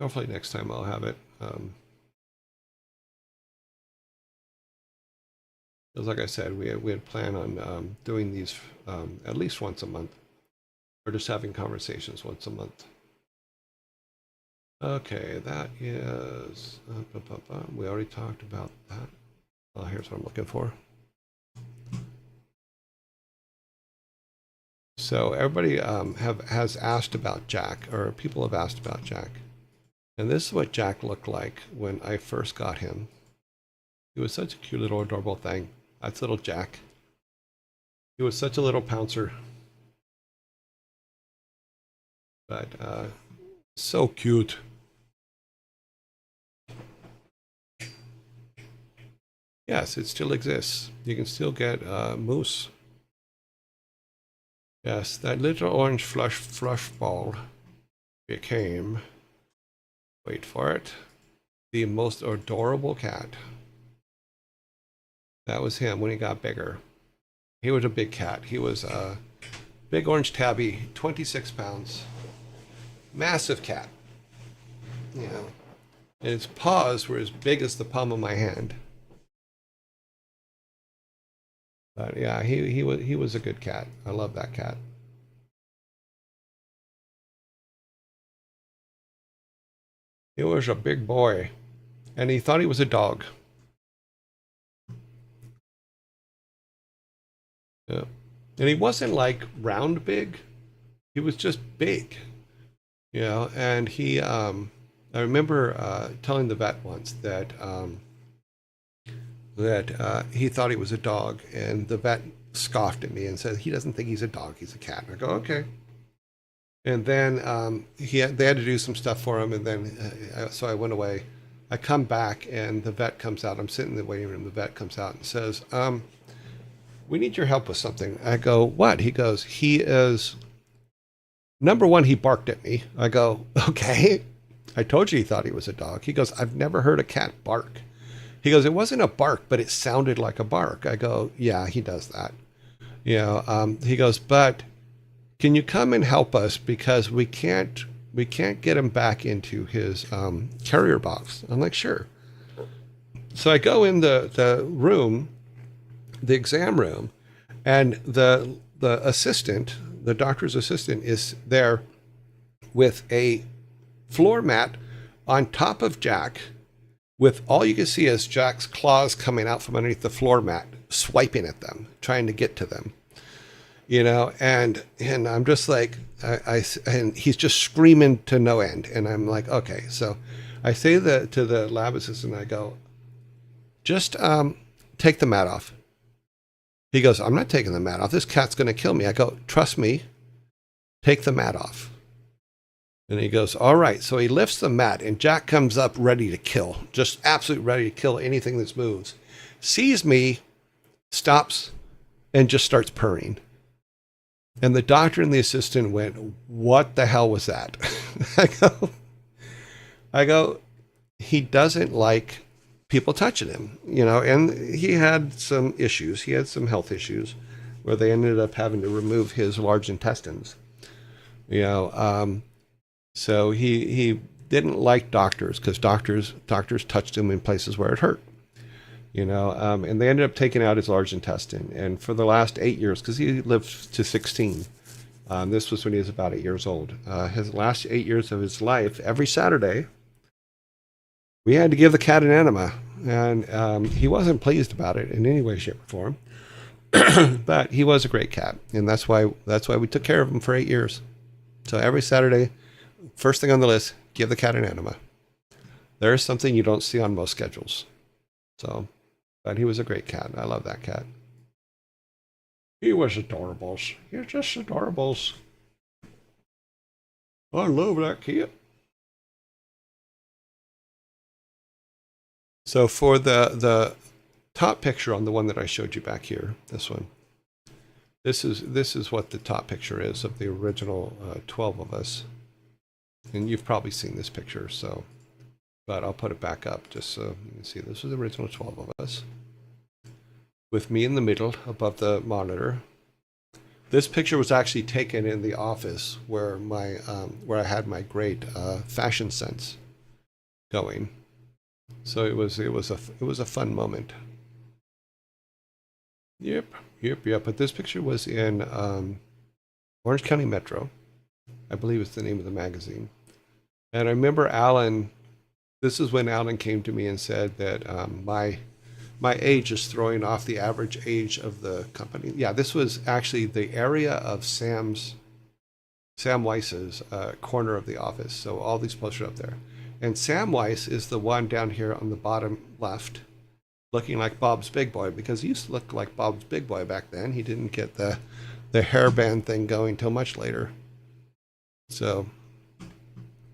Hopefully next time I'll have it. Because like I said, we had planned on doing these at least once a month, or just having conversations once a month. Okay, that is, we already talked about that. Here's what I'm looking for. So everybody has asked about Jack, or people have asked about Jack. And this is what Jack looked like when I first got him. He was such a cute little adorable thing. That's little Jack. He was such a little pouncer. But so cute. Yes, it still exists. You can still get moose. Yes, that little orange flush ball became, wait for it, the most adorable cat. That was him when he got bigger. He was a big cat. He was a big orange tabby, 26 pounds. Massive cat. You know, and his paws were as big as the palm of my hand. But yeah, he was a good cat. I love that cat. He was a big boy, and he thought he was a dog. Yeah. And he wasn't like round big. He was just big, you know. And he, I remember telling the vet once that he thought he was a dog, and the vet scoffed at me and said he doesn't think he's a dog, he's a cat. And I go, okay. And then they had to do some stuff for him, and then so I went away. I come back, and the vet comes out. I'm sitting in the waiting room. The vet comes out and says, we need your help with something. I go, what? He goes, he is, number one, he barked at me. I go, okay. I told you he thought he was a dog. He goes, I've never heard a cat bark. He goes, it wasn't a bark, but it sounded like a bark. I go, yeah, he does that. You know, he goes, but can you come and help us, because we can't get him back into his carrier box. I'm like, sure. So I go in the room, the exam room, and the assistant, the doctor's assistant, is there with a floor mat on top of Jack, with all you can see is Jack's claws coming out from underneath the floor mat, swiping at them, trying to get to them. You know, and I'm just like, and he's just screaming to no end. And I'm like, okay. So I say to the lab assistant, I go, just take the mat off. He goes, I'm not taking the mat off. This cat's going to kill me. I go, trust me, take the mat off. And he goes, all right. So he lifts the mat, and Jack comes up ready to kill, just absolutely ready to kill anything that moves. Sees me, stops, and just starts purring. And the doctor and the assistant went, what the hell was that? I go, he doesn't like people touching him, you know, and he had some issues. He had some health issues where they ended up having to remove his large intestines, you know. So he didn't like doctors, because doctors touched him in places where it hurt. You know, and they ended up taking out his large intestine. And for the last 8 years, because he lived to 16, this was when he was about 8 years old. His last 8 years of his life, every Saturday, we had to give the cat an enema. And he wasn't pleased about it in any way, shape, or form. But he was a great cat, and that's why we took care of him for 8 years. So every Saturday, first thing on the list, give the cat an enema. There's something you don't see on most schedules. So. But he was a great cat. I love that cat. He was adorables. He was just adorables. I love that cat. So for the top picture on the one that I showed you back here, this one, this is what the top picture is of the original 12 of us. And you've probably seen this picture, so. But I'll put it back up just so you can see. This is the original 12 of us, with me in the middle above the monitor. This picture was actually taken in the office where where I had my great fashion sense going. So it was a fun moment. Yep. But this picture was in Orange County Metro, I believe it's the name of the magazine. And I remember Alan. This is when Alan came to me and said that my my age is throwing off the average age of the company. Yeah, this was actually the area of Sam Weiss's corner of the office. So all these posters up there. And Sam Weiss is the one down here on the bottom left, looking like Bob's Big Boy, because he used to look like Bob's Big Boy back then. He didn't get the hairband thing going till much later. So,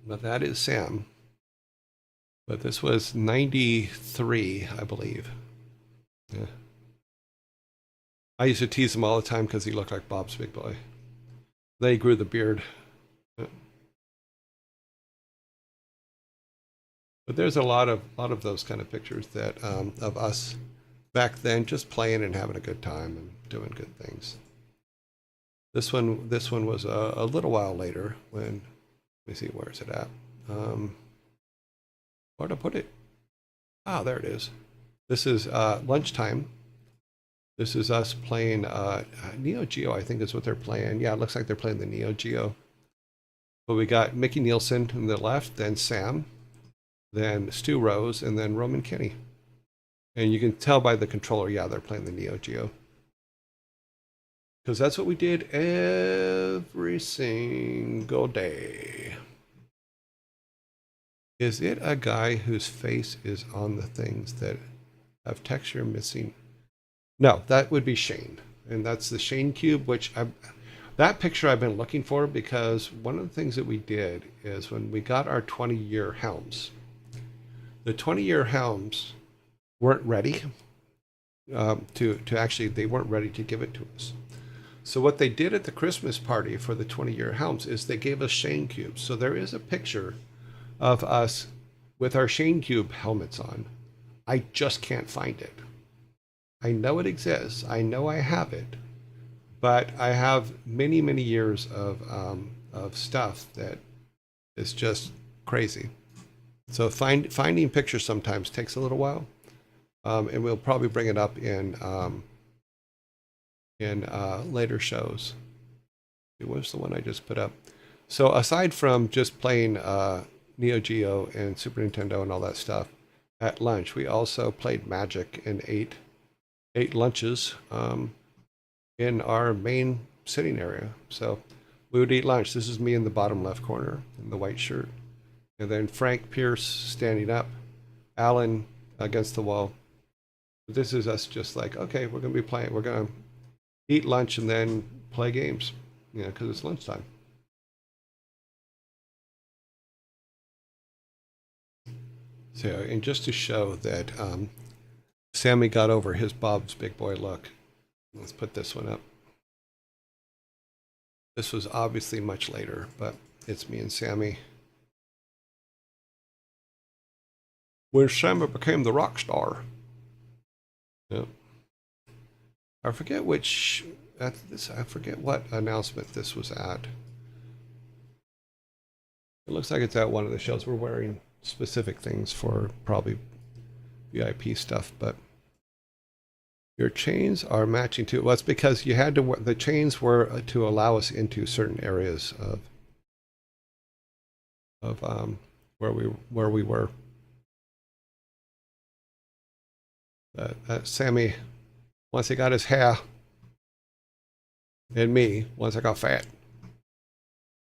but that is Sam. But this was 93, I believe. Yeah. I used to tease him all the time because he looked like Bob's Big Boy. Then he grew the beard. Yeah. But there's a lot of those kind of pictures that of us back then, just playing and having a good time and doing good things. This one was a little while later. When, let me see, where is it at? Where'd I put it? Ah, there it is. This is lunchtime. This is us playing Neo Geo, I think is what they're playing. Yeah, it looks like they're playing the Neo Geo. But we got Mickey Nielsen on the left, then Sam, then Stu Rose, and then Roman Kenny. And you can tell by the controller, yeah, they're playing the Neo Geo. Because that's what we did every single day. Is it a guy whose face is on the things that have texture missing? No, that would be Shane. And that's the Shane Cube, which that picture I've been looking for, because one of the things that we did is when we got our 20-year helms, the 20-year helms weren't ready to actually, they weren't ready to give it to us. So what they did at the Christmas party for the 20-year helms is they gave us Shane Cubes. So there is a picture of us with our Shane Cube helmets on. I just can't find it. I know it exists. I know I have it, but I have many, many years of stuff that is just crazy. So finding pictures sometimes takes a little while, and we'll probably bring it up in later shows. It was the one I just put up. So aside from just playing Neo Geo and Super Nintendo and all that stuff, at lunch we also played Magic and ate lunches in our main sitting area. So we would eat lunch. This is me in the bottom left corner in the white shirt, and then Frank Pierce standing up, Alan against the wall. This is us just like, okay, we're gonna be playing. We're gonna eat lunch and then play games, you know, because it's lunchtime. So, and just to show that Sammy got over his Bob's Big Boy look, let's put this one up. This was obviously much later, but it's me and Sammy. When Sammy became the rock star. Yep. I forget which, I forget what announcement this was at. It looks like it's at one of the shows. We're wearing specific things for probably VIP stuff, but your chains are matching too. Well, it's because you had to, the chains were to allow us into certain areas of where we were. Sammy, once he got his hair, and me, once I got fat.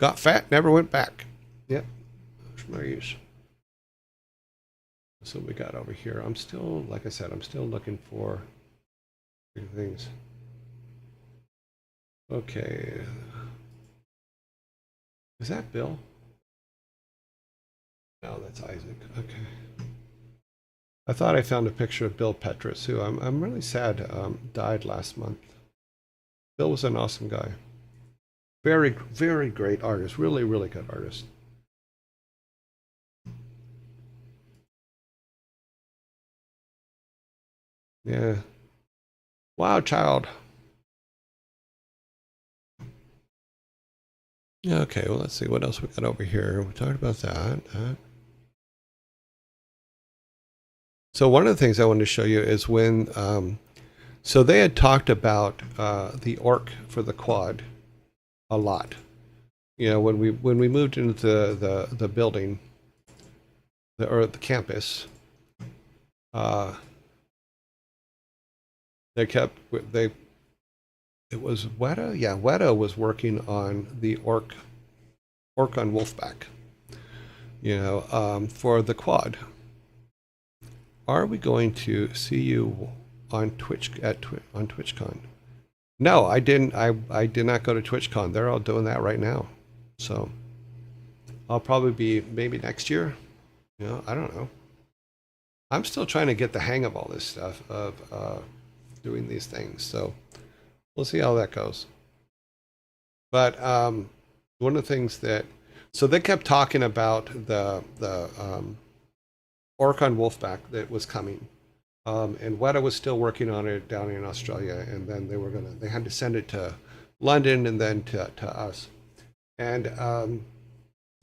Got fat, never went back. Yep, that's no use. So we got over here. I'm still, like I said, I'm still looking for things. Okay. Is that Bill? No, that's Isaac. Okay. I thought I found a picture of Bill Petrus, who I'm really sad died last month. Bill was an awesome guy. Very, very great artist. Really, really good artist. Yeah. Wow, child. Yeah, okay, well, let's see what else we got over here. We talked about that. So one of the things I wanted to show you is when, so they had talked about the orc for the quad a lot. You know, when we moved into the building, or the campus, they kept they it was Weta, yeah, Weta was working on the orc on Wolfback, for the quad. Are we going to see you on Twitch on TwitchCon? No, I didn't. I did not go to TwitchCon. They're all doing that right now, so I'll probably be maybe next year. I don't know. I'm still trying to get the hang of all this stuff of doing these things, so we'll see how that goes. But one of the things so they kept talking about the orc on Wolfback that was coming. And Weta was still working on it down in Australia, and then they had to send it to London and then to us. And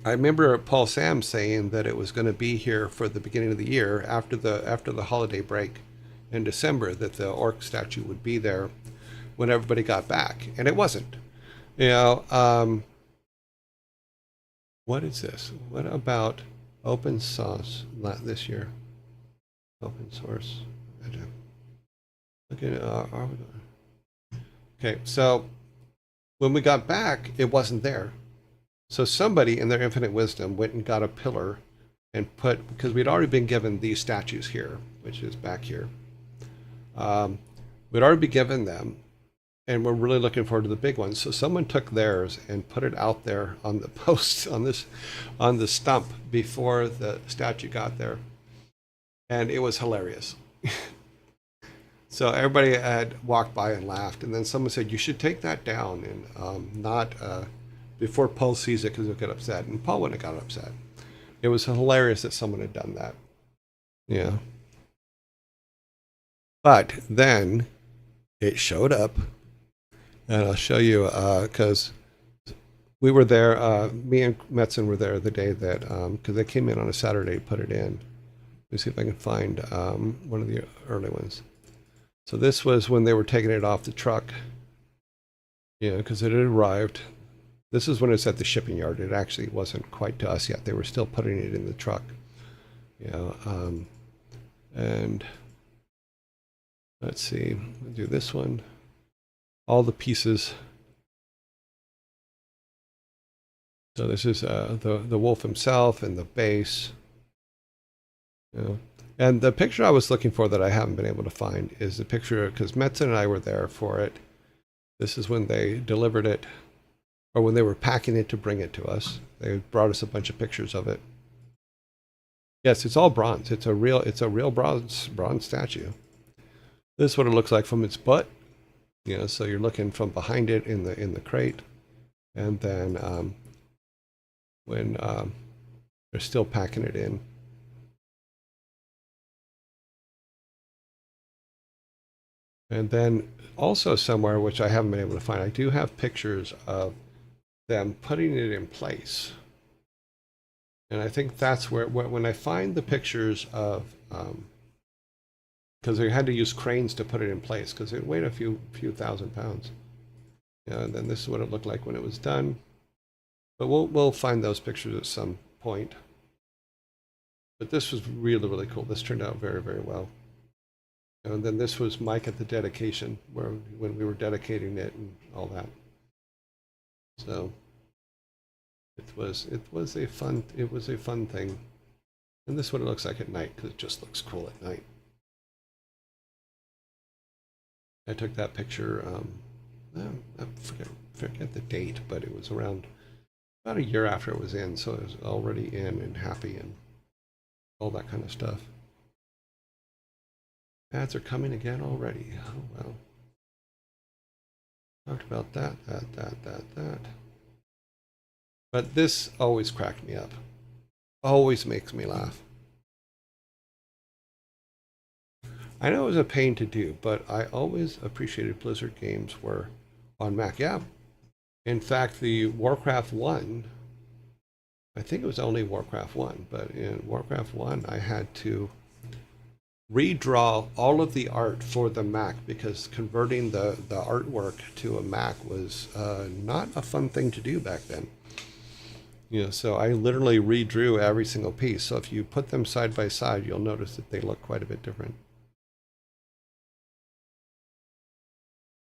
I remember Paul Sam saying that it was going to be here for the beginning of the year after the holiday break in December, that the orc statue would be there when everybody got back, and it wasn't. What is this? What about open source this year? Open source. Okay, are we going? Okay, so when we got back, it wasn't there. So somebody in their infinite wisdom went and got a pillar and because we'd already been given these statues here, which is back here. We'd already been given them, and we're really looking forward to the big ones. So someone took theirs and put it out there on the post on the stump before the statue got there, and it was hilarious. So everybody had walked by and laughed, and then someone said, "You should take that down and not before Paul sees it, because he'll get upset." And Paul wouldn't have got upset. It was hilarious that someone had done that. Yeah. But then it showed up, and I'll show you because we were there. Me and Metzen were there the day that because they came in on a Saturday to put it in. Let me see if I can find one of the early ones. So this was when they were taking it off the truck, because it had arrived. This is when it's at the shipping yard. It actually wasn't quite to us yet. They were still putting it in the truck. And let's see, we'll do this one. All the pieces. So this is the wolf himself and the base. And the picture I was looking for that I haven't been able to find is the picture, because Metzen and I were there for it. This is when they delivered it, or when they were packing it to bring it to us. They brought us a bunch of pictures of it. Yes, it's all bronze. It's a real bronze statue. This is what it looks like from its butt. So you're looking from behind it in the crate, and then when they're still packing it in. And then also somewhere, which I haven't been able to find, I do have pictures of them putting it in place. And I think that's where, when I find the pictures of, because they had to use cranes to put it in place, because it weighed a few thousand pounds. And then this is what it looked like when it was done. But we'll find those pictures at some point. But this was really, really cool. This turned out very, very well. And then this was Mike at the dedication, when we were dedicating it and all that. So it was a fun thing. And this is what it looks like at night, because it just looks cool at night. I took that picture. I forget the date, but it was around about a year after it was in, so it was already in and happy and all that kind of stuff. Ads are coming again already. Oh, well. Talked about that. But this always cracked me up. Always makes me laugh. I know it was a pain to do, but I always appreciated Blizzard games were on Mac. Yeah. In fact, the WarCraft 1, I think it was only WarCraft 1, but in WarCraft 1, I had to redraw all of the art for the Mac, because converting the artwork to a Mac was not a fun thing to do back then. So I literally redrew every single piece. So if you put them side by side, you'll notice that they look quite a bit different.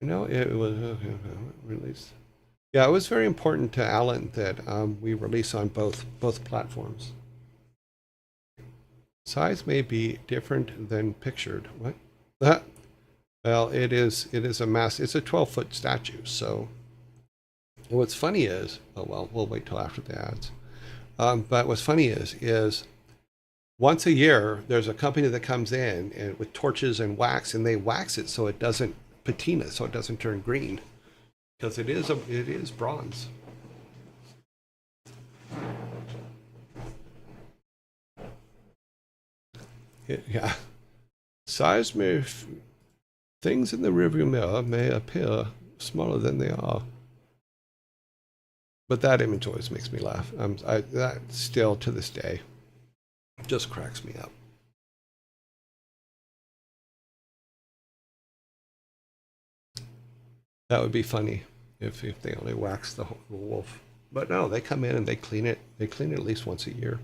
It was released. Yeah, it was very important to Alan that we release on both platforms. Size may be different than pictured. What? That? Well, it is a mass. It's a 12-foot statue. So what's funny is, oh well, we'll wait till after the ads. But what's funny is once a year there's a company that comes in and with torches and wax, and they wax it so it doesn't patina, so it doesn't turn green, because it is bronze. Yeah, size may things in the rearview mirror may appear smaller than they are. But that image always makes me laugh. That still to this day just cracks me up. That would be funny if they only wax the wolf. But no, they come in and they clean it. They clean it at least once a year.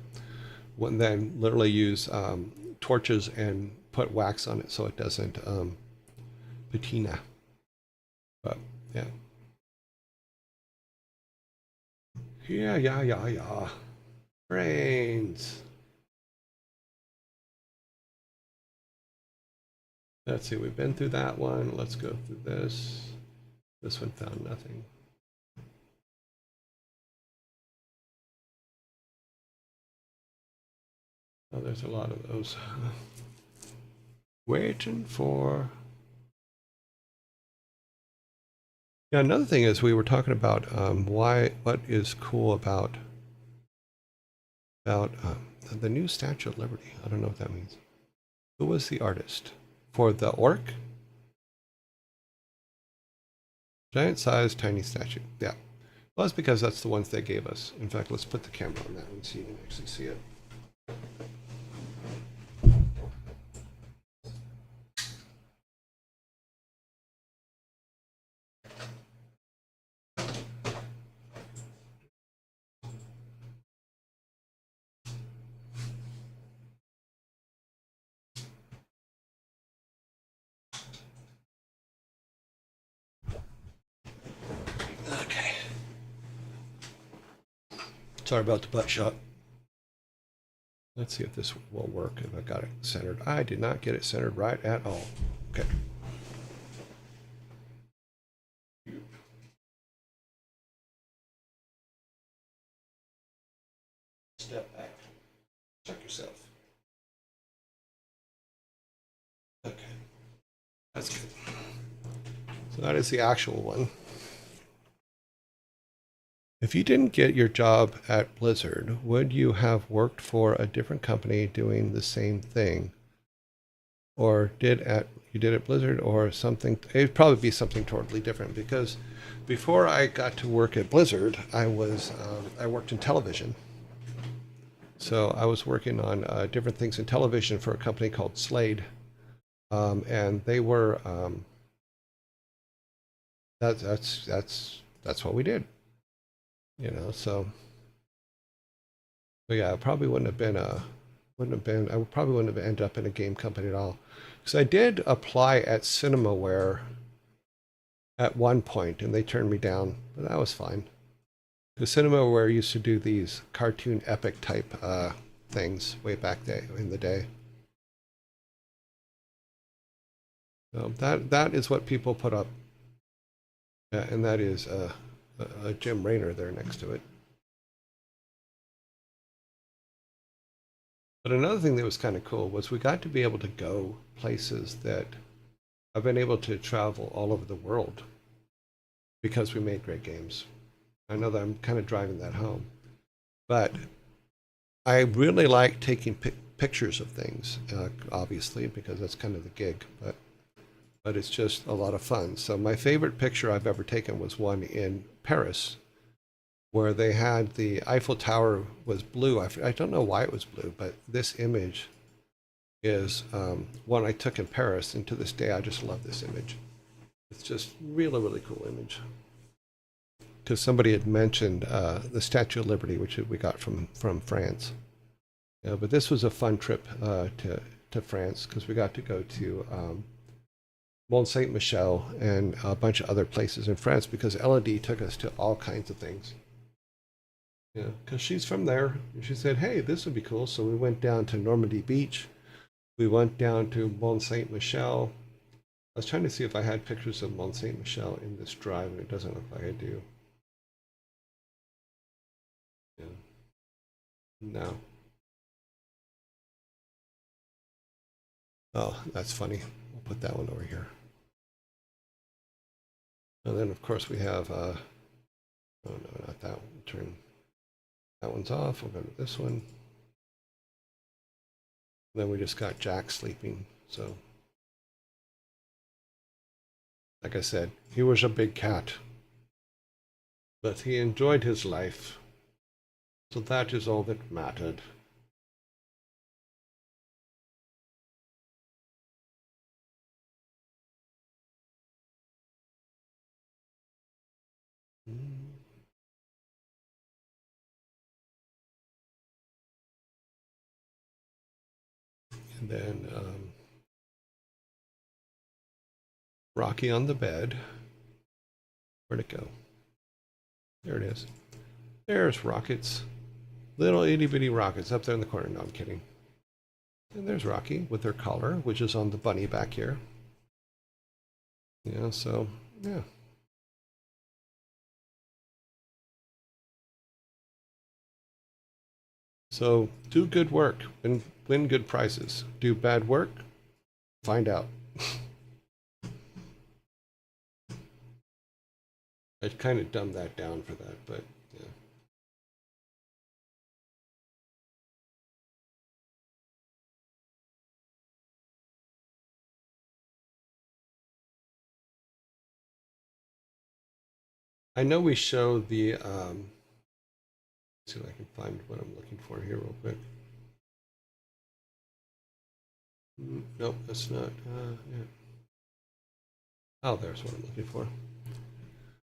And then literally use torches and put wax on it so it doesn't patina. But yeah. Yeah. Brains. Let's see, we've been through that one. Let's go through this. This one found nothing. Oh, there's a lot of those. Waiting for... Yeah, another thing is we were talking about what is cool about the new Statue of Liberty. I don't know what that means. Who was the artist? For the orc? Giant size, tiny statue. Yeah. Well, that's because that's the ones they gave us. In fact, let's put the camera on that one so you can actually see it. Okay. Sorry about the butt shot. Let's see if this will work, if I got it centered. I did not get it centered right at all. Okay. Step back. Check yourself. Okay. That's good. So that is the actual one. If you didn't get your job at Blizzard, would you have worked for a different company doing the same thing? Or you did at Blizzard or something? It'd probably be something totally different, because before I got to work at Blizzard, I worked in television. So I was working on different things in television for a company called Slade. And they were, that's what we did. So yeah, I probably wouldn't have been I probably wouldn't have ended up in a game company at all. Because I did apply at CinemaWare at one point and they turned me down, but that was fine. The CinemaWare used to do these cartoon epic type things way back in the day. So that is what people put up. And that is Jim Raynor there next to it. But another thing that was kind of cool was we got to be able to go places that I've been able to travel all over the world because we made great games. I know that I'm kind of driving that home, but I really like taking pictures of things, obviously, because that's kind of the gig, but it's just a lot of fun. So my favorite picture I've ever taken was one in Paris, where they had the Eiffel Tower was blue. I don't know why it was blue, but this image is one I took in Paris, and to this day I just love this image. It's just really, really cool image. Because somebody had mentioned the Statue of Liberty, which we got from France. But this was a fun trip to France, because we got to go to Mont Saint Michel and a bunch of other places in France because Elodie took us to all kinds of things. Yeah, because she's from there. And she said, "Hey, this would be cool." So we went down to Normandy Beach. We went down to Mont Saint Michel. I was trying to see if I had pictures of Mont Saint Michel in this drive, and it doesn't look like I do. Yeah. No. Oh, that's funny. We'll put that one over here. And then, of course, we have, oh no, not that one. Turn that one's off. We'll go to this one. And then we just got Jack sleeping. So, like I said, he was a big cat, but he enjoyed his life. So that is all that mattered. And then Rocky on the bed. Where'd it go? There it is. There's Rockets. Little itty bitty Rockets up there in the corner. No, I'm kidding. And there's Rocky with her collar, which is on the bunny back here. Yeah, so, yeah. So do good work and win good prizes. Do bad work, find out. I kind of dumbed that down for that, but yeah. I know we show the, see if I can find what I'm looking for here real quick. Nope, that's not, yeah. Oh, there's what I'm looking for.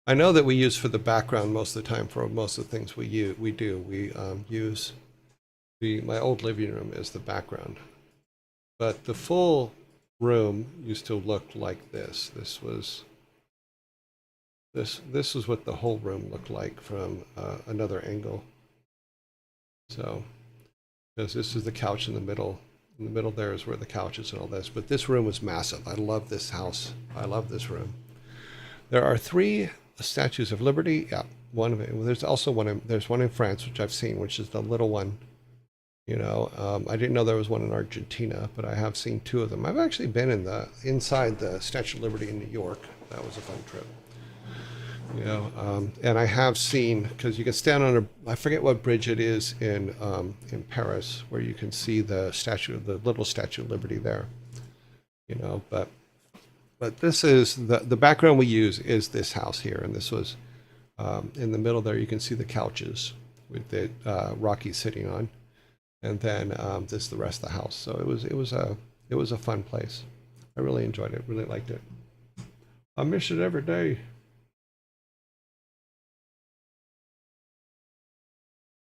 I know that we use for the background most of the time for most of the things we do. We use my old living room as the background, but the full room used to look like this. This was what the whole room looked like from another angle. So, because this is the couch in the middle. In the middle there is where the couch is and all this. But this room was massive. I love this house. I love this room. There are 3 statues of Liberty. Yeah, one of it. There's also there's one in France, which I've seen, which is the little one. You know, I didn't know there was one in Argentina, but I have seen 2 of them. I've actually been inside the Statue of Liberty in New York. That was a fun trip. You know, and I have seen, because you can stand on I forget what bridge it is in Paris, where you can see the little Statue of Liberty there. You know, but this is the background we use is this house here, and this was in the middle there. You can see the couches with the Rocky sitting on, and then this is the rest of the house. So it was a fun place. I really enjoyed it. Really liked it. I miss it every day.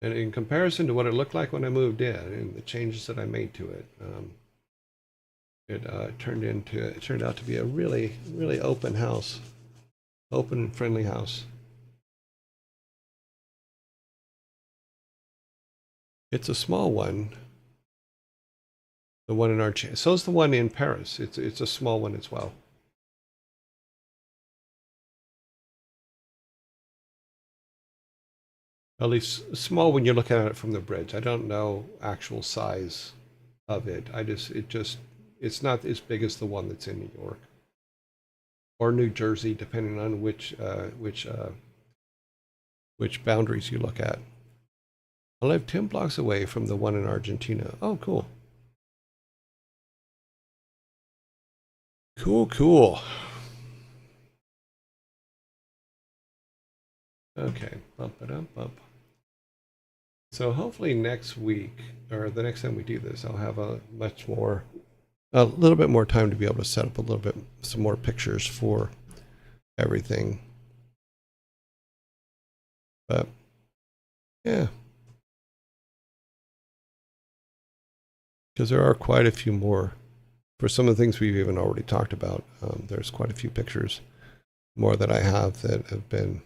And in comparison to what it looked like when I moved in and the changes that I made to it, it turned out to be a really, really open house, open and friendly house. It's a small one. The one in so is the one in Paris. It's a small one as well. At least small when you're looking at it from the bridge. I don't know actual size of it. It's not as big as the one that's in New York or New Jersey, depending on which boundaries you look at. I live 10 blocks away from the one in Argentina. Oh, cool. Cool. Okay, bump it up, bump. So hopefully next week, or the next time we do this, I'll have a little bit more time to be able to set up some more pictures for everything. But yeah, because there are quite a few more for some of the things we've even already talked about. There's quite a few pictures more that I have that have been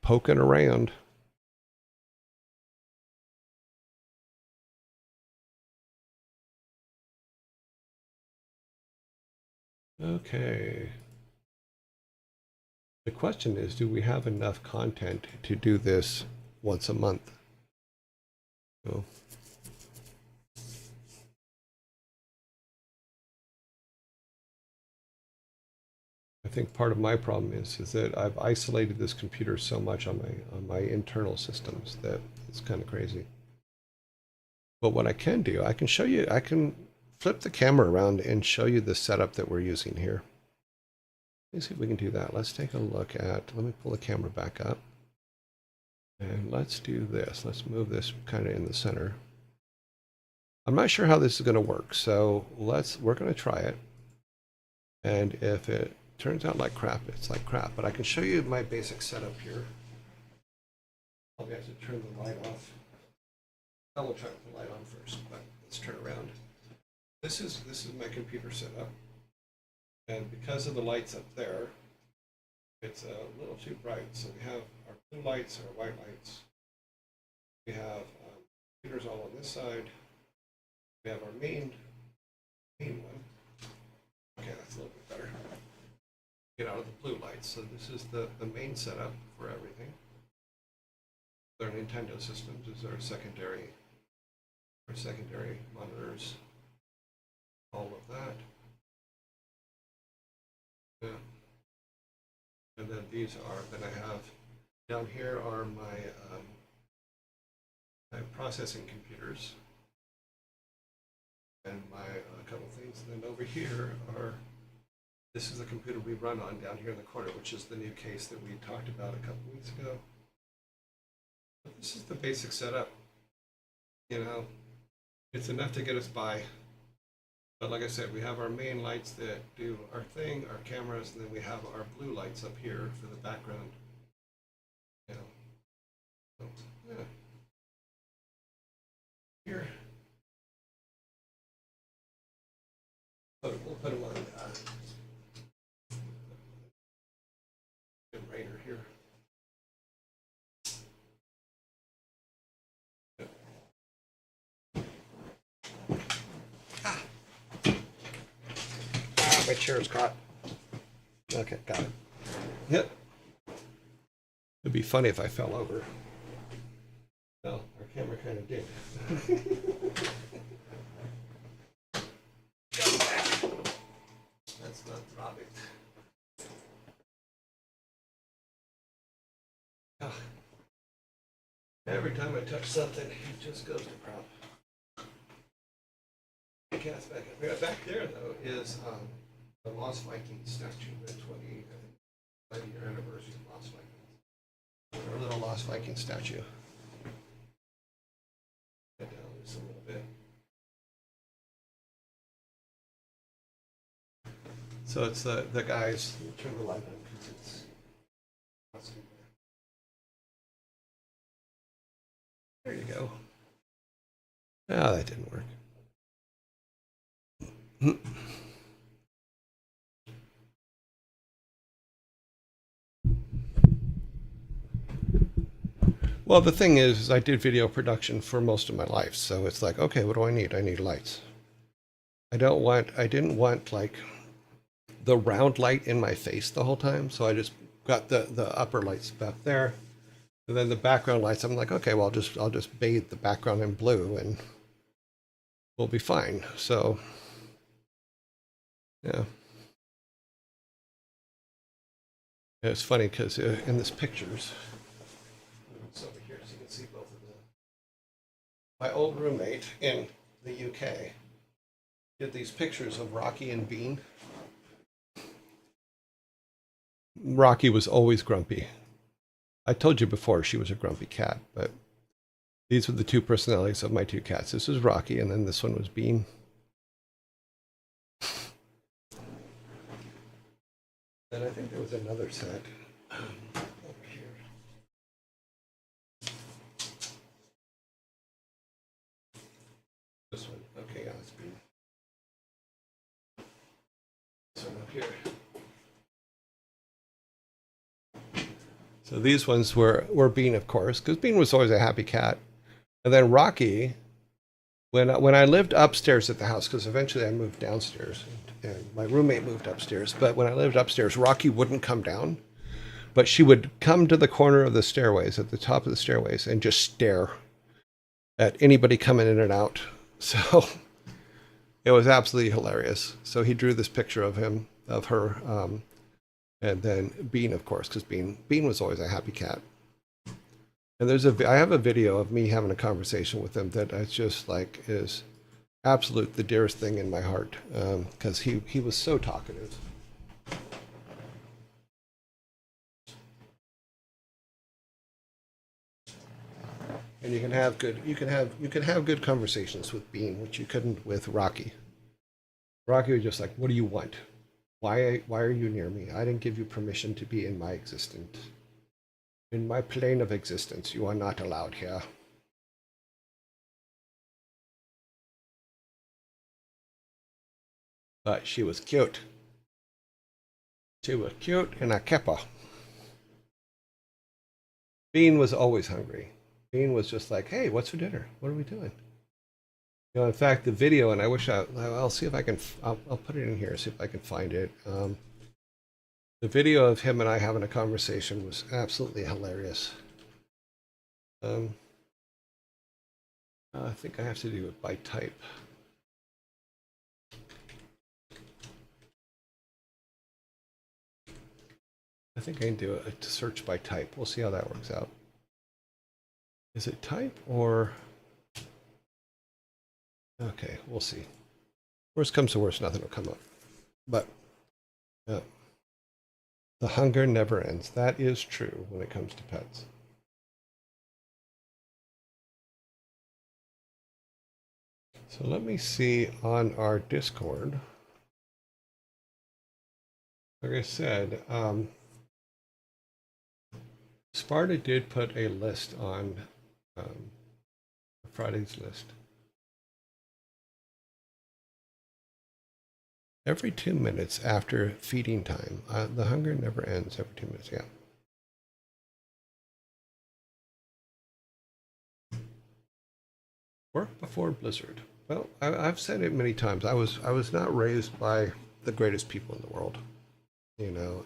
poking around. Okay. The question is, do we have enough content to do this once a month? So, I think part of my problem is that I've isolated this computer so much on my internal systems that it's kind of crazy. But what I can do, I can show you, I can flip the camera around and show you the setup that we're using here. Let's see if we can do that. Let's take a look at, let me pull the camera back up. And let's do this. Let's move this kind of in the center. I'm not sure how this is going to work, so we're going to try it. And if it turns out like crap, it's like crap. But I can show you my basic setup here. I'll have to turn the light off. I will try to put the light on first, but let's turn around. This is my computer setup. And because of the lights up there, it's a little too bright. So we have our blue lights, our white lights. We have computers all on this side. We have our main one. Okay, that's a little bit better. Get out of the blue lights. So this is the main setup for everything. Our Nintendo systems is our secondary monitors. All of that. Yeah. And then then I have, down here are my processing computers and my couple things. And then over here this is the computer we run on down here in the corner, which is the new case that we talked about a couple weeks ago. But this is the basic setup. It's enough to get us by. But like I said, we have our main lights that do our thing, our cameras, and then we have our blue lights up here for the background. So, yeah. Here. We'll put them on generator here. My chair's caught. Okay, got it. Yep. It'd be funny if I fell over. Well, our camera kind of did. That's not throbbing. Oh. Every time I touch something, it just goes to crap. Cat's back up here. Back there, though, is the Lost Vikings statue, the 20-year anniversary of Lost Vikings. Our little Lost Viking statue. Get down just a little bit. So it's the guys. Let me turn the light on because it's. There you go. Ah, that didn't work. Well, the thing is I did video production for most of my life, so it's like, okay, what do I need? I need lights. I didn't want like the round light in my face the whole time, so I just got the upper lights back there, and then the background lights. I'm like, okay, well, I'll just bathe the background in blue, and we'll be fine. So, yeah. It's funny because in this pictures, it's over here so you can see both of them. My old roommate in the UK did these pictures of Rocky and Bean. Rocky was always grumpy. I told you before she was a grumpy cat, but these were the two personalities of my two cats. This was Rocky, and then this one was Bean. And I think there was another set over here. This one. Okay, yeah, it's Bean. here. So these ones were Bean, of course, because Bean was always a happy cat. And then Rocky, when I lived upstairs at the house, because eventually I moved downstairs, and my roommate moved upstairs. But when I lived upstairs, Rocky wouldn't come down, but she would come to the corner of the stairways, at the top of the stairways, and just stare at anybody coming in and out. So it was absolutely hilarious. So he drew this picture of her, and then Bean, of course, because Bean was always a happy cat. And I have a video of me having a conversation with him that I just like is absolute the dearest thing in my heart, because he was so talkative. And you can have good conversations with Bean, which you couldn't with Rocky. Rocky was just like, "What do you want? Why are you near me? I didn't give you permission to be in my existence. In my plane of existence, you are not allowed here." But she was cute. She was cute and I kept her. Bean was always hungry. Bean was just like, "Hey, what's for dinner? What are we doing?" You know, in fact, the video, and I'll see if I can, I'll put it in here, see if I can find it. The video of him and I having a conversation was absolutely hilarious. I think I have to do it by type. I think I can do a search by type. We'll see how that works out. Is it type or? Okay, we'll see. Worst comes to worst, nothing will come up. But yeah, the hunger never ends. That is true when it comes to pets. So let me see on our Discord. Like I said, Sparta did put a list on Friday's list. Every 2 minutes after feeding time. The hunger never ends every 2 minutes, yeah. Work before Blizzard. Well, I've said it many times. I was not raised by the greatest people in the world, you know,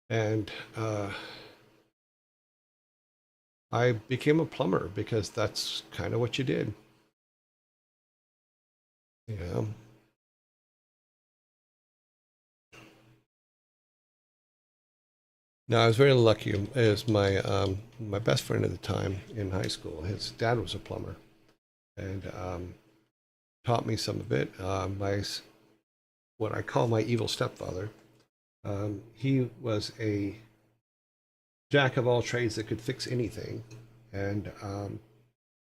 and I became a plumber because that's kind of what you did, you know. Now I was very lucky. As my best friend at the time in high school, his dad was a plumber, and taught me some of it. What I call my evil stepfather. He was a jack of all trades that could fix anything, and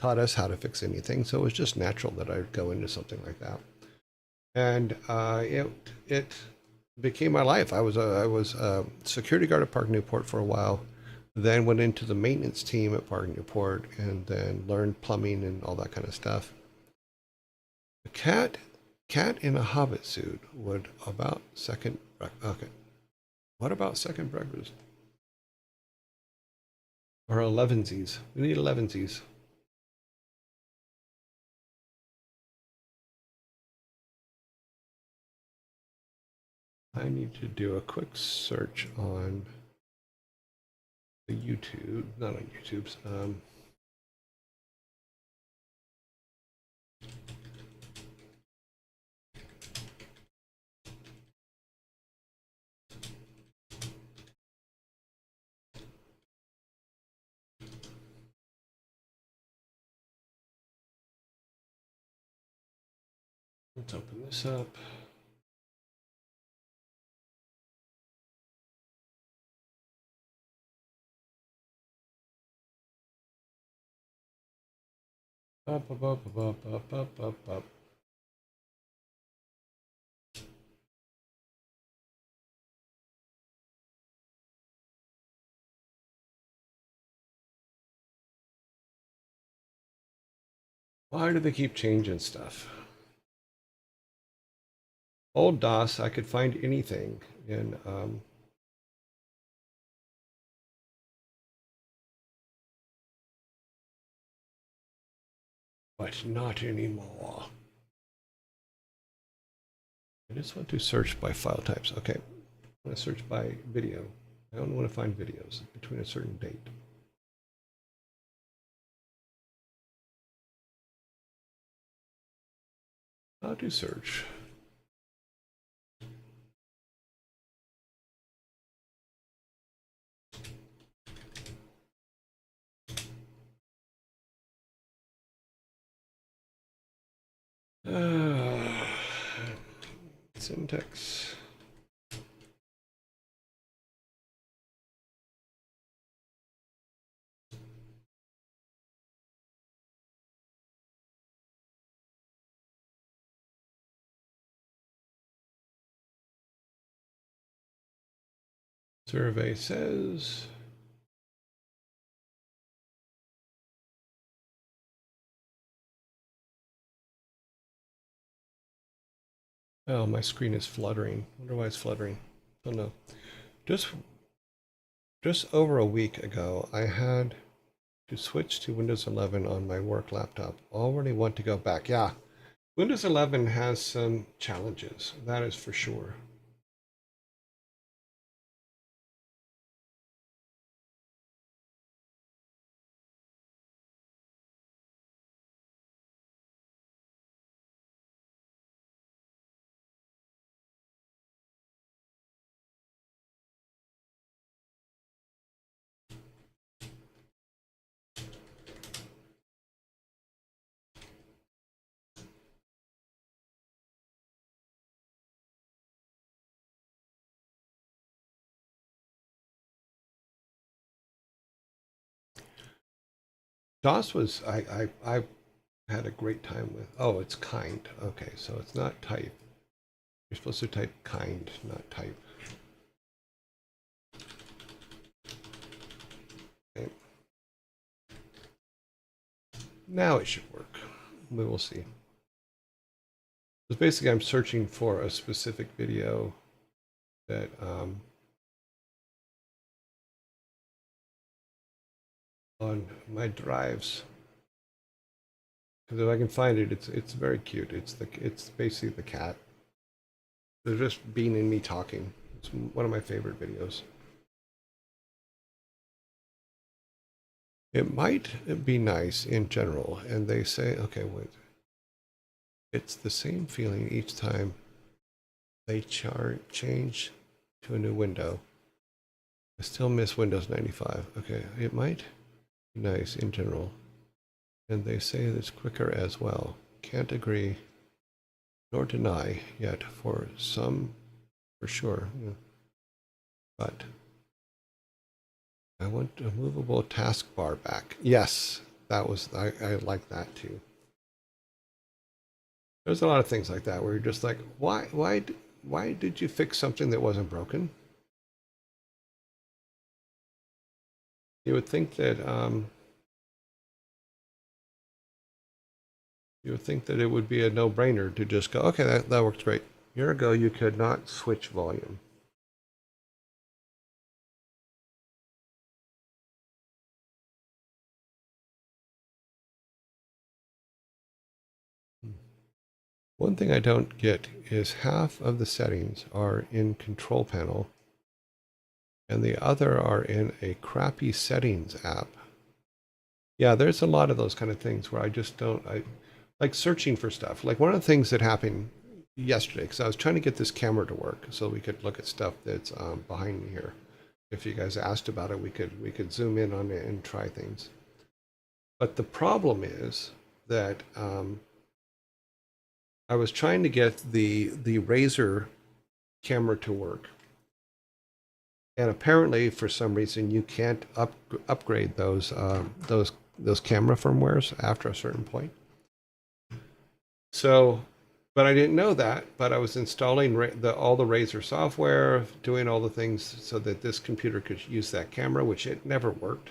taught us how to fix anything. So it was just natural that I'd go into something like that, and it became my life. I was a security guard at Park Newport for a while, then went into the maintenance team at Park Newport, and then learned plumbing and all that kind of stuff. A cat in a hobbit suit would about second. Okay, what about second breakfast? Or 11sies. We need 11sies. I need to do a quick search on the YouTube, not on YouTube's. Let's open this up. Up, up, up, up, up, up, up, up. Why do they keep changing stuff? Old DOS, I could find anything in but not anymore. I just want to search by file types. Okay, I want to search by video. I don't want to find videos between a certain date. How to search? Syntax. Survey says oh, my screen is fluttering. I wonder why it's fluttering. Oh no. Just over a week ago, I had to switch to Windows 11 on my work laptop. Already want to go back. Yeah, Windows 11 has some challenges. That is for sure. DOS was I had a great time with. Oh, it's kind. Okay, so it's not type. You're supposed to type kind, not type. Okay. Now it should work. We will see. So basically, I'm searching for a specific video that on my drives. Because if I can find it, it's very cute. It's basically the cat. They're just Bean and me talking. It's one of my favorite videos. It might be nice in general, and they say, okay, wait. It's the same feeling each time they change to a new window. I still miss Windows 95. Okay, it might be nice in general. And they say it's quicker as well. Can't agree nor deny yet for some, for sure. Yeah. But I want a movable taskbar back. Yes, that was, I like that too. There's a lot of things like that where you're just like, why did you fix something that wasn't broken? You would think that it would be a no-brainer to just go, okay, that works great. A year ago, you could not switch volume. One thing I don't get is half of the settings are in control panel and the other are in a crappy settings app. Yeah, there's a lot of those kind of things where I just don't, I like searching for stuff. Like one of the things that happened yesterday, because I was trying to get this camera to work so we could look at stuff that's behind me here. If you guys asked about it, we could zoom in on it and try things. But the problem is that I was trying to get the Razer camera to work, and apparently for some reason you can't upgrade those camera firmwares after a certain point. So, but I didn't know that. But I was installing all the Razer software, doing all the things so that this computer could use that camera, which it never worked.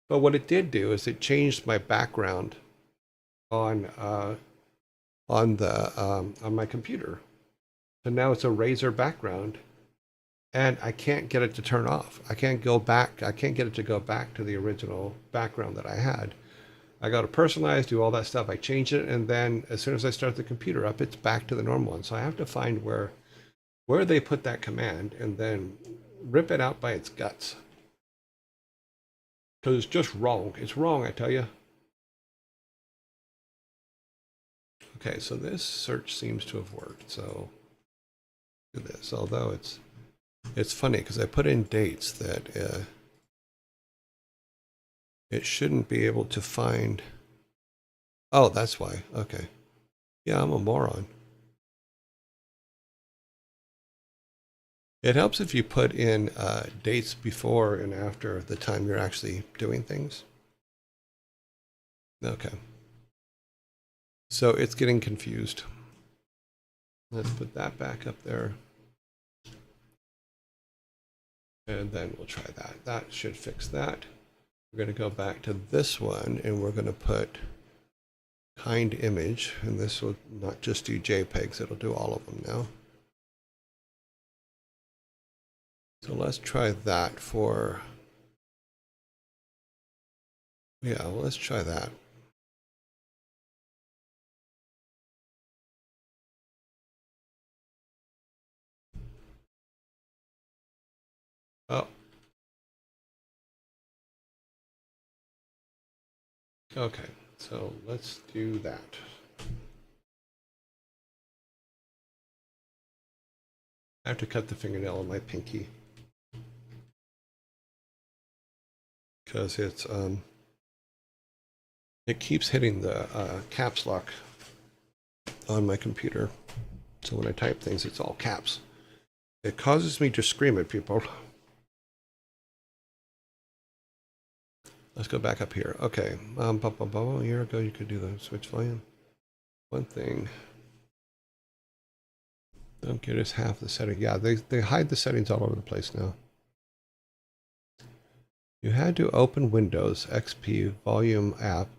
But what it did do is it changed my background on my computer. So now it's a razor background, and I can't get it to turn off. I can't go back. I can't get it to go back to the original background that I had. I go to personalize, do all that stuff. I change it, and then as soon as I start the computer up, it's back to the normal one. So I have to find where they put that command and then rip it out by its guts. Because it's just wrong. It's wrong, I tell you. Okay, so this search seems to have worked. So do this. Although it's funny because I put in dates that it shouldn't be able to find. Oh, that's why. Okay. Yeah, I'm a moron. It helps if you put in dates before and after the time you're actually doing things. Okay. So it's getting confused. Let's put that back up there. And then we'll try that. That should fix that. We're going to go back to this one and we're going to put kind image. And this will not just do JPEGs, it'll do all of them now. So let's try that for, yeah, well, let's try that. Oh. Okay, so let's do that. I have to cut the fingernail on my pinky. Because it keeps hitting the caps lock on my computer. So when I type things, it's all caps. It causes me to scream at people. Let's go back up here. Okay. A year ago, you could do the switch volume. One thing. Don't get us half the setting. Yeah, they hide the settings all over the place now. You had to open Windows XP volume app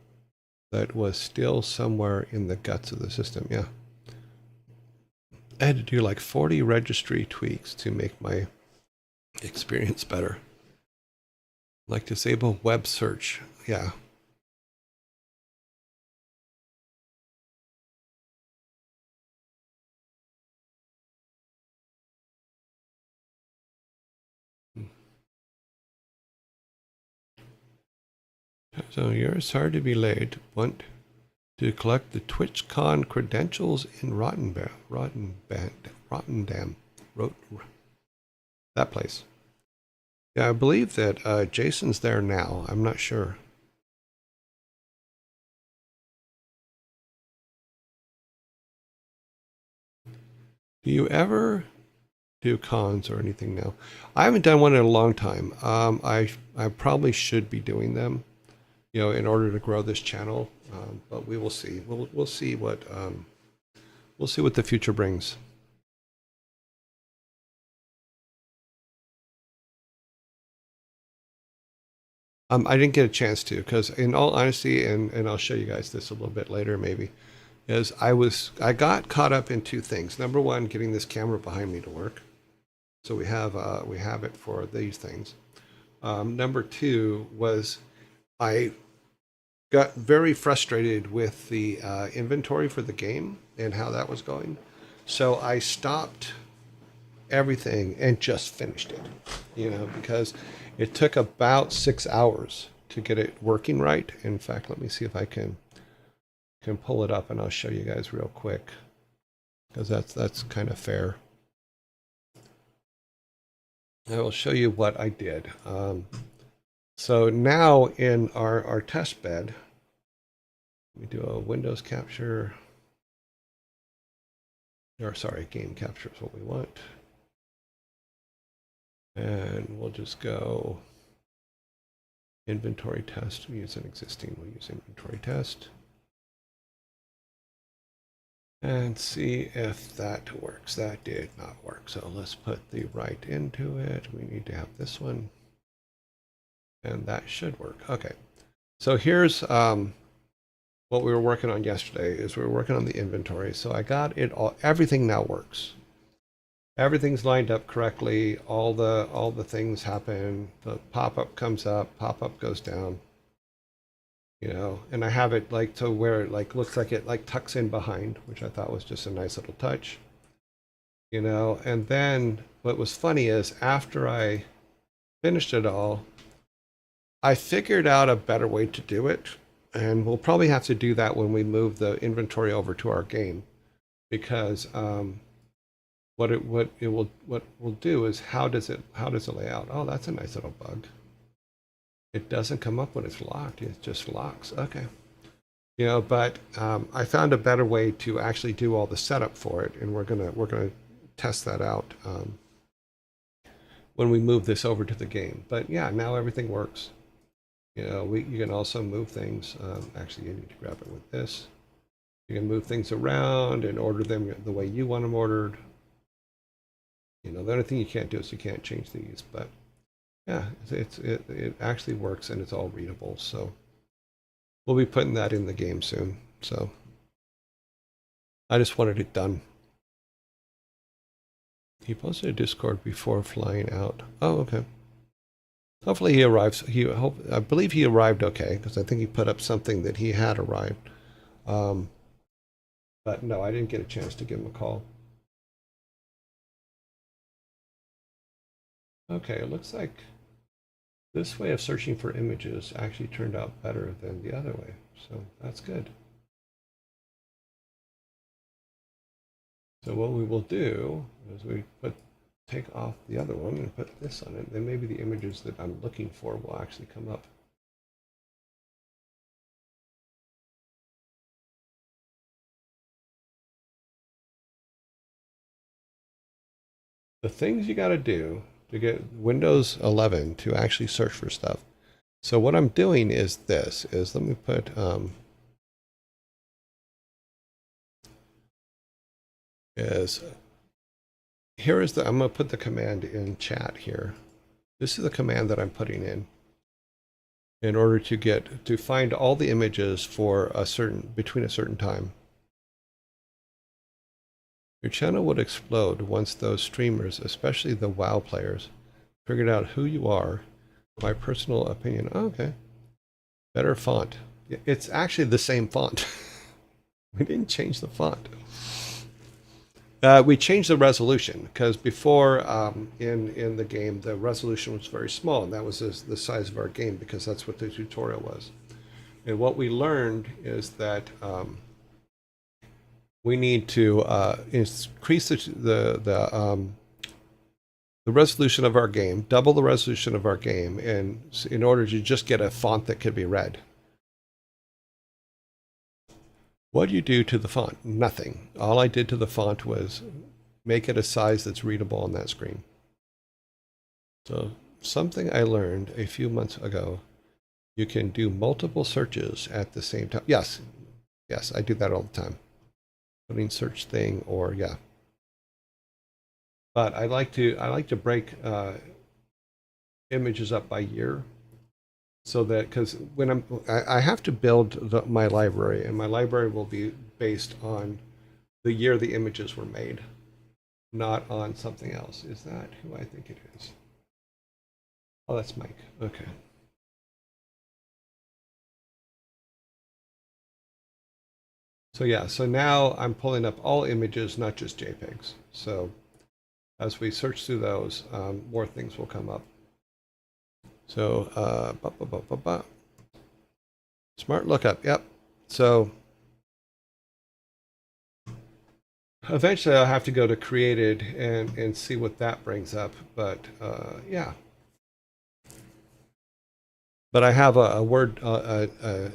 that was still somewhere in the guts of the system. Yeah. I had to do like 40 registry tweaks to make my experience better. Like disable web search. Yeah. So you're sorry to be late. Want to collect the TwitchCon credentials in Rotterdam. That place. Yeah, I believe that Jason's there now. I'm not sure. Do you ever do cons or anything now? I haven't done one in a long time. I probably should be doing them, you know, in order to grow this channel. But we will see. We'll see what the future brings. I didn't get a chance to because, in all honesty, and I'll show you guys this a little bit later, maybe, is I got caught up in two things. Number one, getting this camera behind me to work, so we have it for these things. Number two was I got very frustrated with the inventory for the game and how that was going, so I stopped everything and just finished it, you know, because it took about 6 hours to get it working right. In fact, let me see if I can pull it up and I'll show you guys real quick, because that's kind of fair. I will show you what I did. So now in our test bed, we do a Windows capture, or sorry, game capture is what we want. And we'll just go inventory test. We use an existing, we'll use inventory test. And see if that works. That did not work. So let's put the right into it. We need to have this one. And that should work. Okay. So here's what we were working on yesterday is we were working on the inventory. So I got it all, everything now works. everything's lined up correctly. All the things happen. The pop-up comes up, pop-up goes down. And I have it like to where it like looks like it like tucks in behind, which I thought was just a nice little touch. And then what was funny is after I finished it all, I figured out a better way to do it, and we'll probably have to do that when we move the inventory over to our game, because what we'll do is how does it lay out? Oh, that's a nice little bug. It doesn't come up when it's locked. It just locks. Okay. But I found a better way to actually do all the setup for it, and we're gonna test that out when we move this over to the game. But yeah, now everything works. You can also move things. Actually, you need to grab it with this. You can move things around and order them the way you want them ordered. The only thing you can't do is you can't change these, but yeah, it actually works and it's all readable. So we'll be putting that in the game soon. So I just wanted it done. He posted a Discord before flying out. Oh, okay. Hopefully he arrives. I believe he arrived okay, because I think he put up something that he had arrived. But no, I didn't get a chance to give him a call. Okay, it looks like this way of searching for images actually turned out better than the other way, so that's good. So what we will do is we take off the other one and put this on it, then maybe the images that I'm looking for will actually come up. The things you got to do to get Windows 11 to actually search for stuff. So what I'm doing is let me put I'm going to put the command in chat here. This is the command that I'm putting in order to find all the images for between a certain time. Your channel would explode once those streamers, especially the WoW players, figured out who you are. My personal opinion. Oh, okay. Better font. It's actually the same font. We didn't change the font. We changed the resolution because before in the game the resolution was very small, and that was the size of our game because that's what the tutorial was. And what we learned is that we need to increase the resolution of our game, double the resolution of our game, and in order to just get a font that could be read. What do you do to the font? Nothing. All I did to the font was make it a size that's readable on that screen. So something I learned a few months ago, you can do multiple searches at the same time. Yes, I do that all the time. Putting search thing or yeah. But I like to break images up by year. So that, because when I have to build my library, and my library will be based on the year the images were made, not on something else. Is that who I think it is? Oh, that's Mike. Okay. So yeah, so now I'm pulling up all images, not just JPEGs. So as we search through those, more things will come up. So, smart lookup, yep. So, eventually I'll have to go to created and see what that brings up, but yeah. But I have a Word, a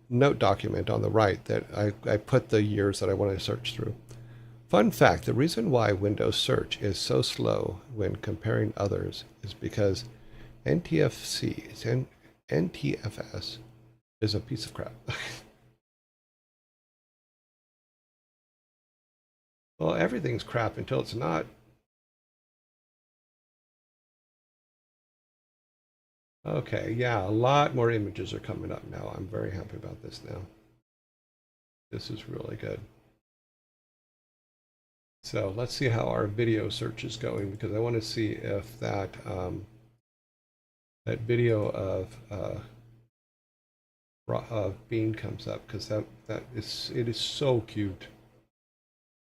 note document on the right that I put the years that I want to search through. Fun fact, the reason why Windows search is so slow when comparing others is because NTFS is a piece of crap. Well, everything's crap until it's not. Okay, yeah, a lot more images are coming up now. I'm very happy about this now. This is really good. So let's see how our video search is going, because I want to see if that that video of Bean comes up, because it is so cute.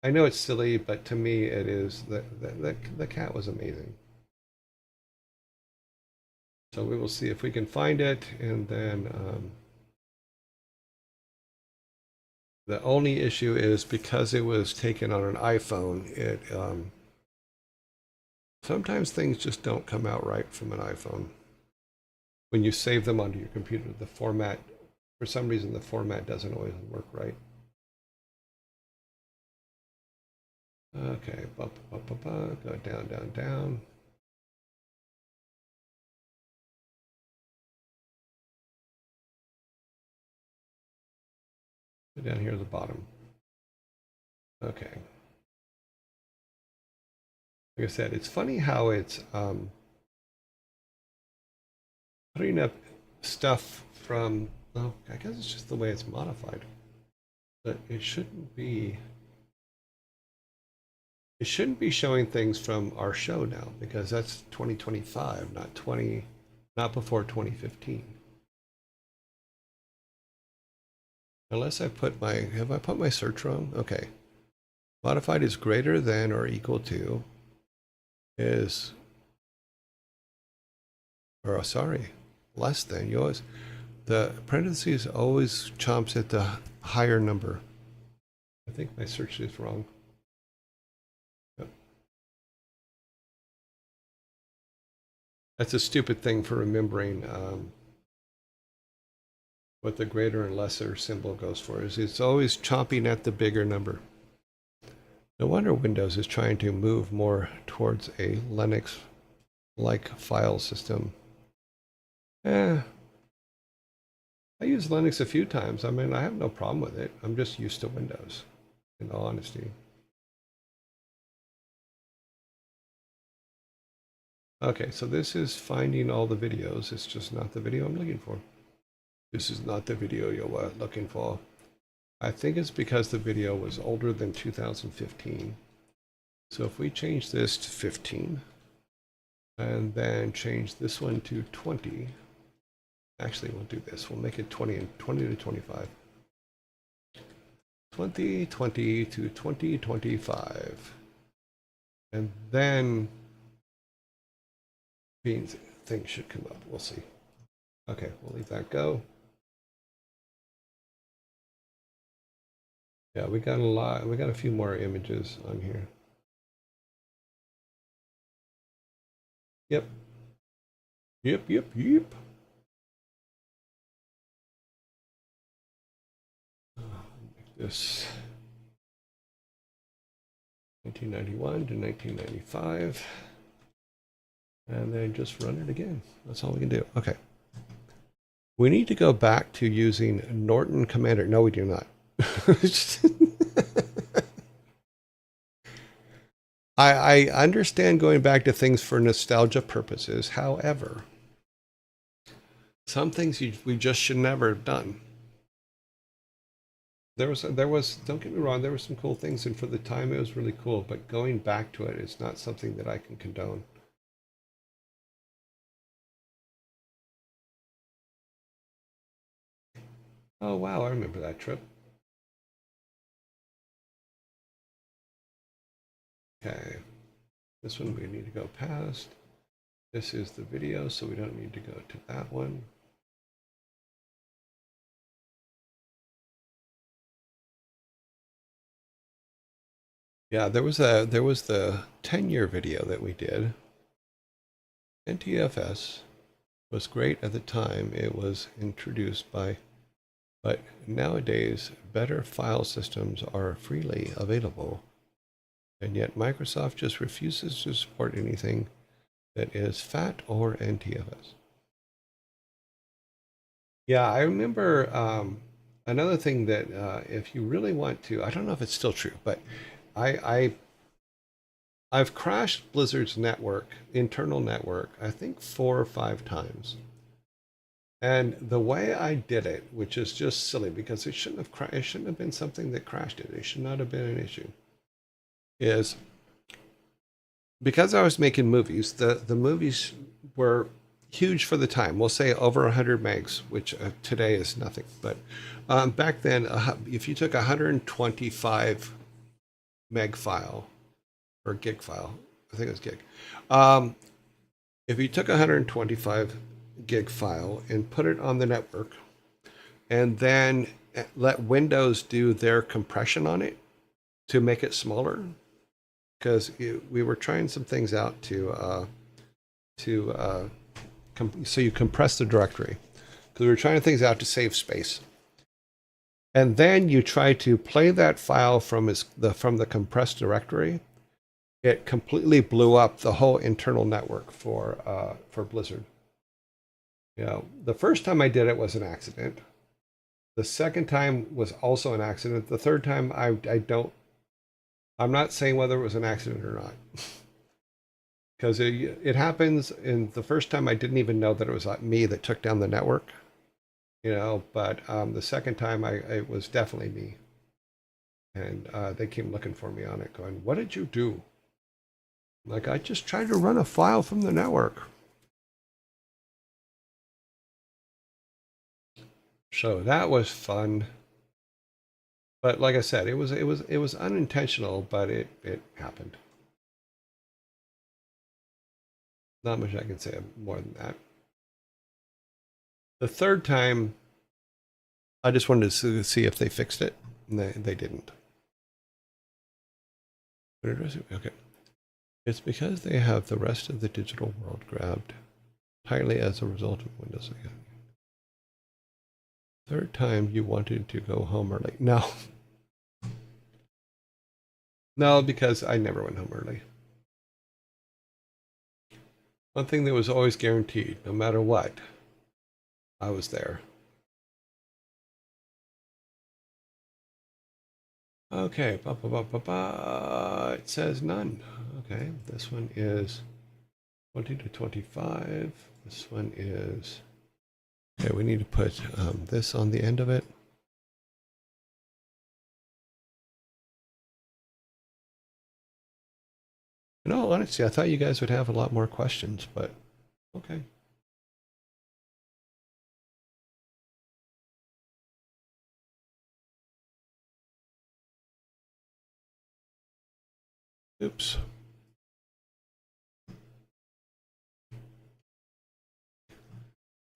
I know it's silly, but to me it is. The cat was amazing. So we will see if we can find it, and then the only issue is because it was taken on an iPhone, it sometimes things just don't come out right from an iPhone. When you save them onto your computer, the format, for some reason, the format doesn't always work right. Okay, go down, down, down. Go down here at the bottom. Okay. Like I said, it's funny how it's putting up stuff from, oh, I guess it's just the way it's modified. But it shouldn't be showing things from our show now, because that's 2025, not before 2015. Unless I put have I put my search wrong? Okay. Modified is greater than or equal to is, or sorry, less than. You always, the parentheses always chomps at the higher number. I think my search is wrong. Yep. That's a stupid thing for remembering what the greater and lesser symbol goes for. Is it's always chomping at the bigger number. No wonder Windows is trying to move more towards a Linux-like file system. I use Linux a few times. I mean, I have no problem with it. I'm just used to Windows, in all honesty. Okay, so this is finding all the videos. It's just not the video I'm looking for. This is not the video you're looking for. I think it's because the video was older than 2015. So if we change this to 15, and then change this one to 20, actually we'll do this. We'll make it 20 and 20 to 25. 2020 to 2025. And then Bean's thing should come up. We'll see. Okay, we'll leave that go. Yeah, we got a lot. We got a few more images on here. Yep. Yep. Make this 1991 to 1995. And then just run it again. That's all we can do. Okay. We need to go back to using Norton Commander. No, we do not. I understand going back to things for nostalgia purposes. However, some things we just should never have done. There was, don't get me wrong, there were some cool things, and for the time it was really cool, but going back to it is not something that I can condone. Oh, wow, I remember that trip. Okay, this one we need to go past. This is the video, so we don't need to go to that one. Yeah, there was the 10-year video that we did. NTFS was great at the time it was introduced by, but nowadays better file systems are freely available, and yet Microsoft just refuses to support anything that is FAT or NTFS. Yeah, I remember another thing that if you really want to, I don't know if it's still true, but I've crashed Blizzard's internal network, I think 4 or 5 times. And the way I did it, which is just silly because it shouldn't have been something that crashed it. It should not have been an issue. is because I was making movies, the movies were huge for the time. We'll say over 100 megs, which today is nothing. But back then, if you took a 125 meg file or gig file, I think it was gig. Um, if you took a 125 gig file and put it on the network and then let Windows do their compression on it to make it smaller, because we were trying some things out so you compress the directory, because we were trying things out to save space, and then you try to play that file from the compressed directory. It completely blew up the whole internal network for Blizzard. You know, the first time I did it was an accident. The second time was also an accident. The third time I'm not saying whether it was an accident or not. Because it happens. In the first time, I didn't even know that it was me that took down the network, you know. But the second time, it was definitely me, and they came looking for me on it, going, "What did you do?" Like, I just tried to run a file from the network. So that was fun. But like I said, it was unintentional, but it happened. Not much I can say more than that. The third time, I just wanted to see if they fixed it, and they didn't. Okay. It's because they have the rest of the digital world grabbed tightly as a result of Windows. Third time you wanted to go home early. No. No, because I never went home early. One thing that was always guaranteed, no matter what, I was there. Okay, it says none. Okay, this one is 20 to 25. This one is, okay, we need to put this on the end of it. In all honesty, I thought you guys would have a lot more questions, but okay. Oops.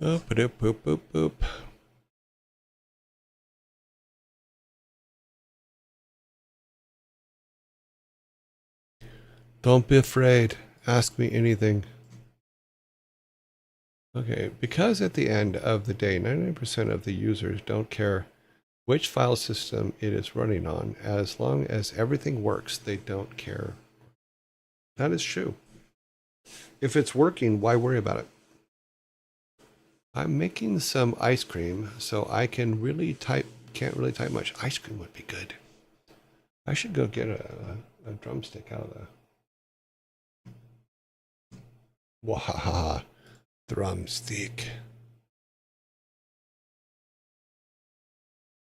Oh, boop, boop, boop, boop. Don't be afraid. Ask me anything. Okay, because at the end of the day, 99% of the users don't care which file system it is running on. As long as everything works, they don't care. That is true. If it's working, why worry about it? I'm making some ice cream, so I can't really type much. Ice cream would be good. I should go get a drumstick out of the... Wahaha, drumstick.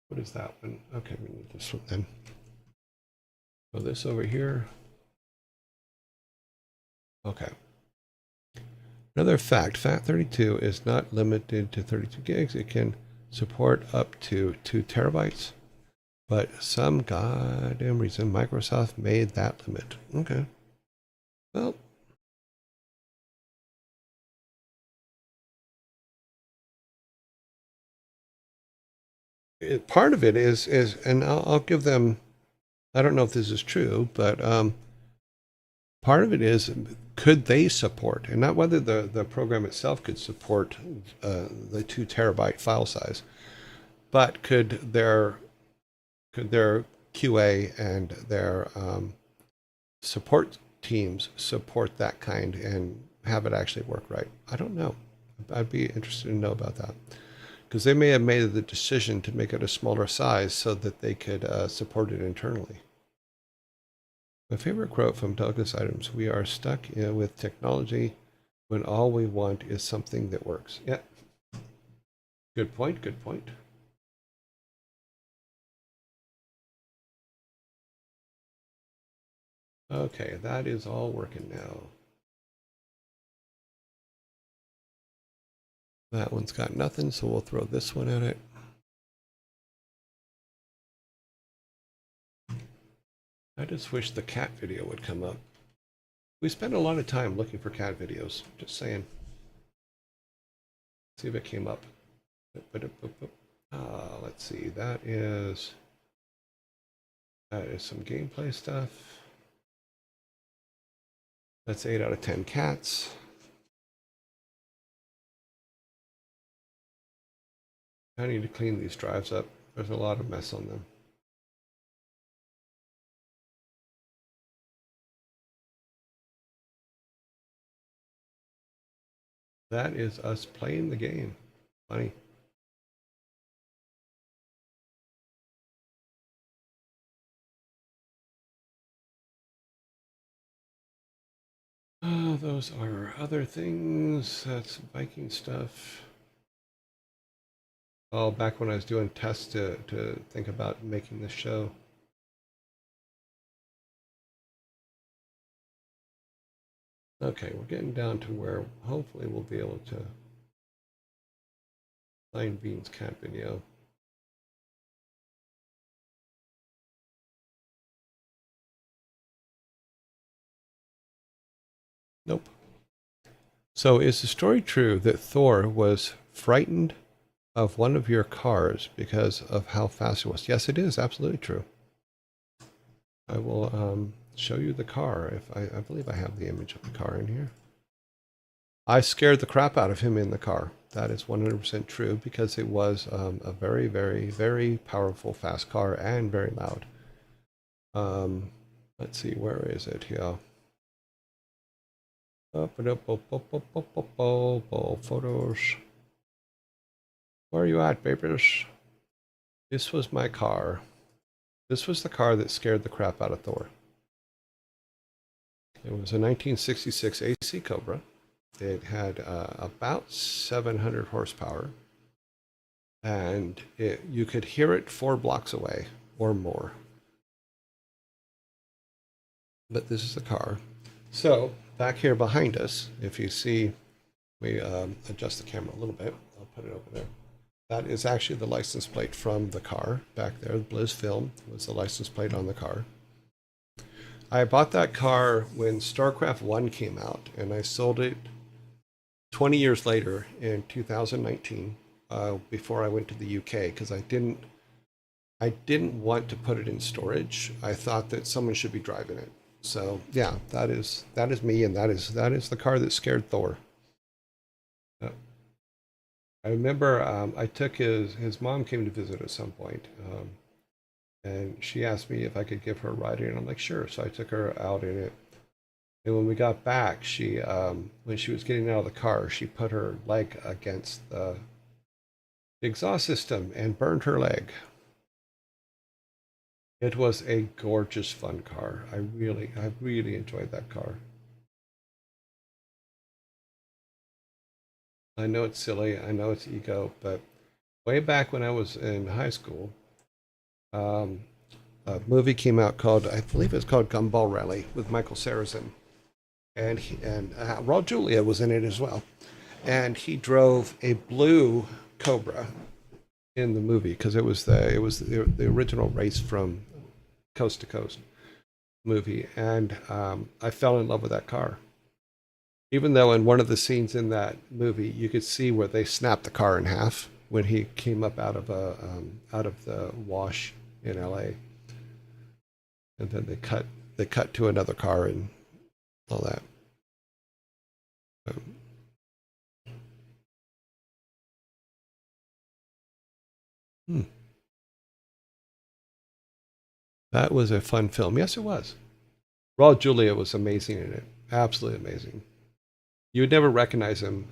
What is that one? Okay, we need this one then. So this over here. Okay. Another fact, FAT32 is not limited to 32 gigs. It can support up to 2 terabytes. But some goddamn reason Microsoft made that limit. Okay. Well, part of it is, and I'll give them, I don't know if this is true, but part of it is, could they support, and not whether the program itself could support the 2 terabyte file size, but could their QA and their support teams support that kind and have it actually work right? I don't know. I'd be interested to know about that, because they may have made the decision to make it a smaller size so that they could support it internally. My favorite quote from Douglas Adams: "We are stuck with technology when all we want is something that works." Yeah. Good point. Good point. Okay, that is all working now. That one's got nothing, so we'll throw this one at it. I just wish the cat video would come up. We spend a lot of time looking for cat videos. Just saying. See if it came up. Let's see. That is some gameplay stuff. That's 8 out of 10 cats. I need to clean these drives up. There's a lot of mess on them. That is us playing the game. Funny. Oh, those are other things. That's Viking stuff. Oh, back when I was doing tests to think about making this show. Okay, we're getting down to where hopefully we'll be able to find Bean's cat video. Nope. So is the story true that Thor was frightened of one of your cars because of how fast it was? Yes, it is absolutely true. I will show you the car. If I believe I have the image of the car in here. I scared the crap out of him in the car. That is 100% true because it was a very, very, very powerful, fast car and very loud. Let's see, where is it here? Photos. Where are you at, babies? This was my car. This was the car that scared the crap out of Thor. It was a 1966 AC Cobra. It had about 700 horsepower. And you could hear it 4 blocks away or more. But this is the car. So back here behind us, if you see, we adjust the camera a little bit. I'll put it over there. That is actually the license plate from the car back there. The Blizz film was the license plate on the car. I bought that car when StarCraft 1 came out, and I sold it 20 years later in 2019 before I went to the UK because I didn't want to put it in storage. I thought that someone should be driving it. So yeah, that is me, and that is the car that scared Thor. I remember I took his mom came to visit at some point, and she asked me if I could give her a ride in, and I'm like, sure. So I took her out in it. And when we got back, she when she was getting out of the car, she put her leg against the exhaust system and burned her leg. It was a gorgeous, fun car. I really enjoyed that car. I know it's silly, I know it's ego, but way back when I was in high school, a movie came out called, I believe it's called Gumball Rally with Michael Sarrazin, and Raul Julia was in it as well, and he drove a blue Cobra in the movie because it was the original race from Coast to Coast movie, and I fell in love with that car. Even though in one of the scenes in that movie, you could see where they snapped the car in half when he came up out of the wash in LA, and then they cut to another car and all that. That was a fun film. Yes, it was. Raul Julia was amazing in it. Absolutely amazing. You would never recognize him.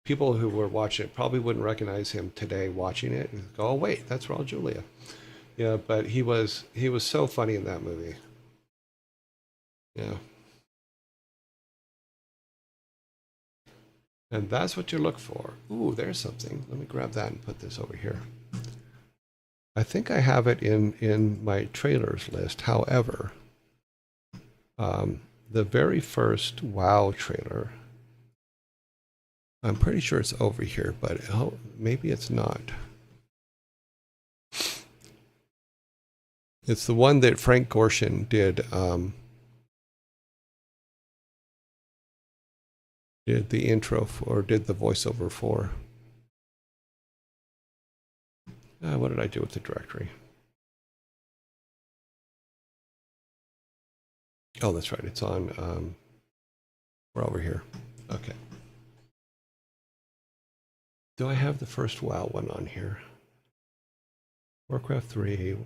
People who were watching it probably wouldn't recognize him today watching it and go, oh, wait, that's Raul Julia. Yeah, but he was so funny in that movie. Yeah. And that's what you look for. Ooh, there's something. Let me grab that and put this over here. I think I have it in my trailers list. However, The very first WoW trailer, I'm pretty sure it's over here, but maybe it's not. It's the one that Frank Gorshin did the intro for, or did the voiceover for. What did I do with the directory? Oh, that's right. It's on. We're over here. Okay. Do I have the first WoW one on here? WarCraft 3.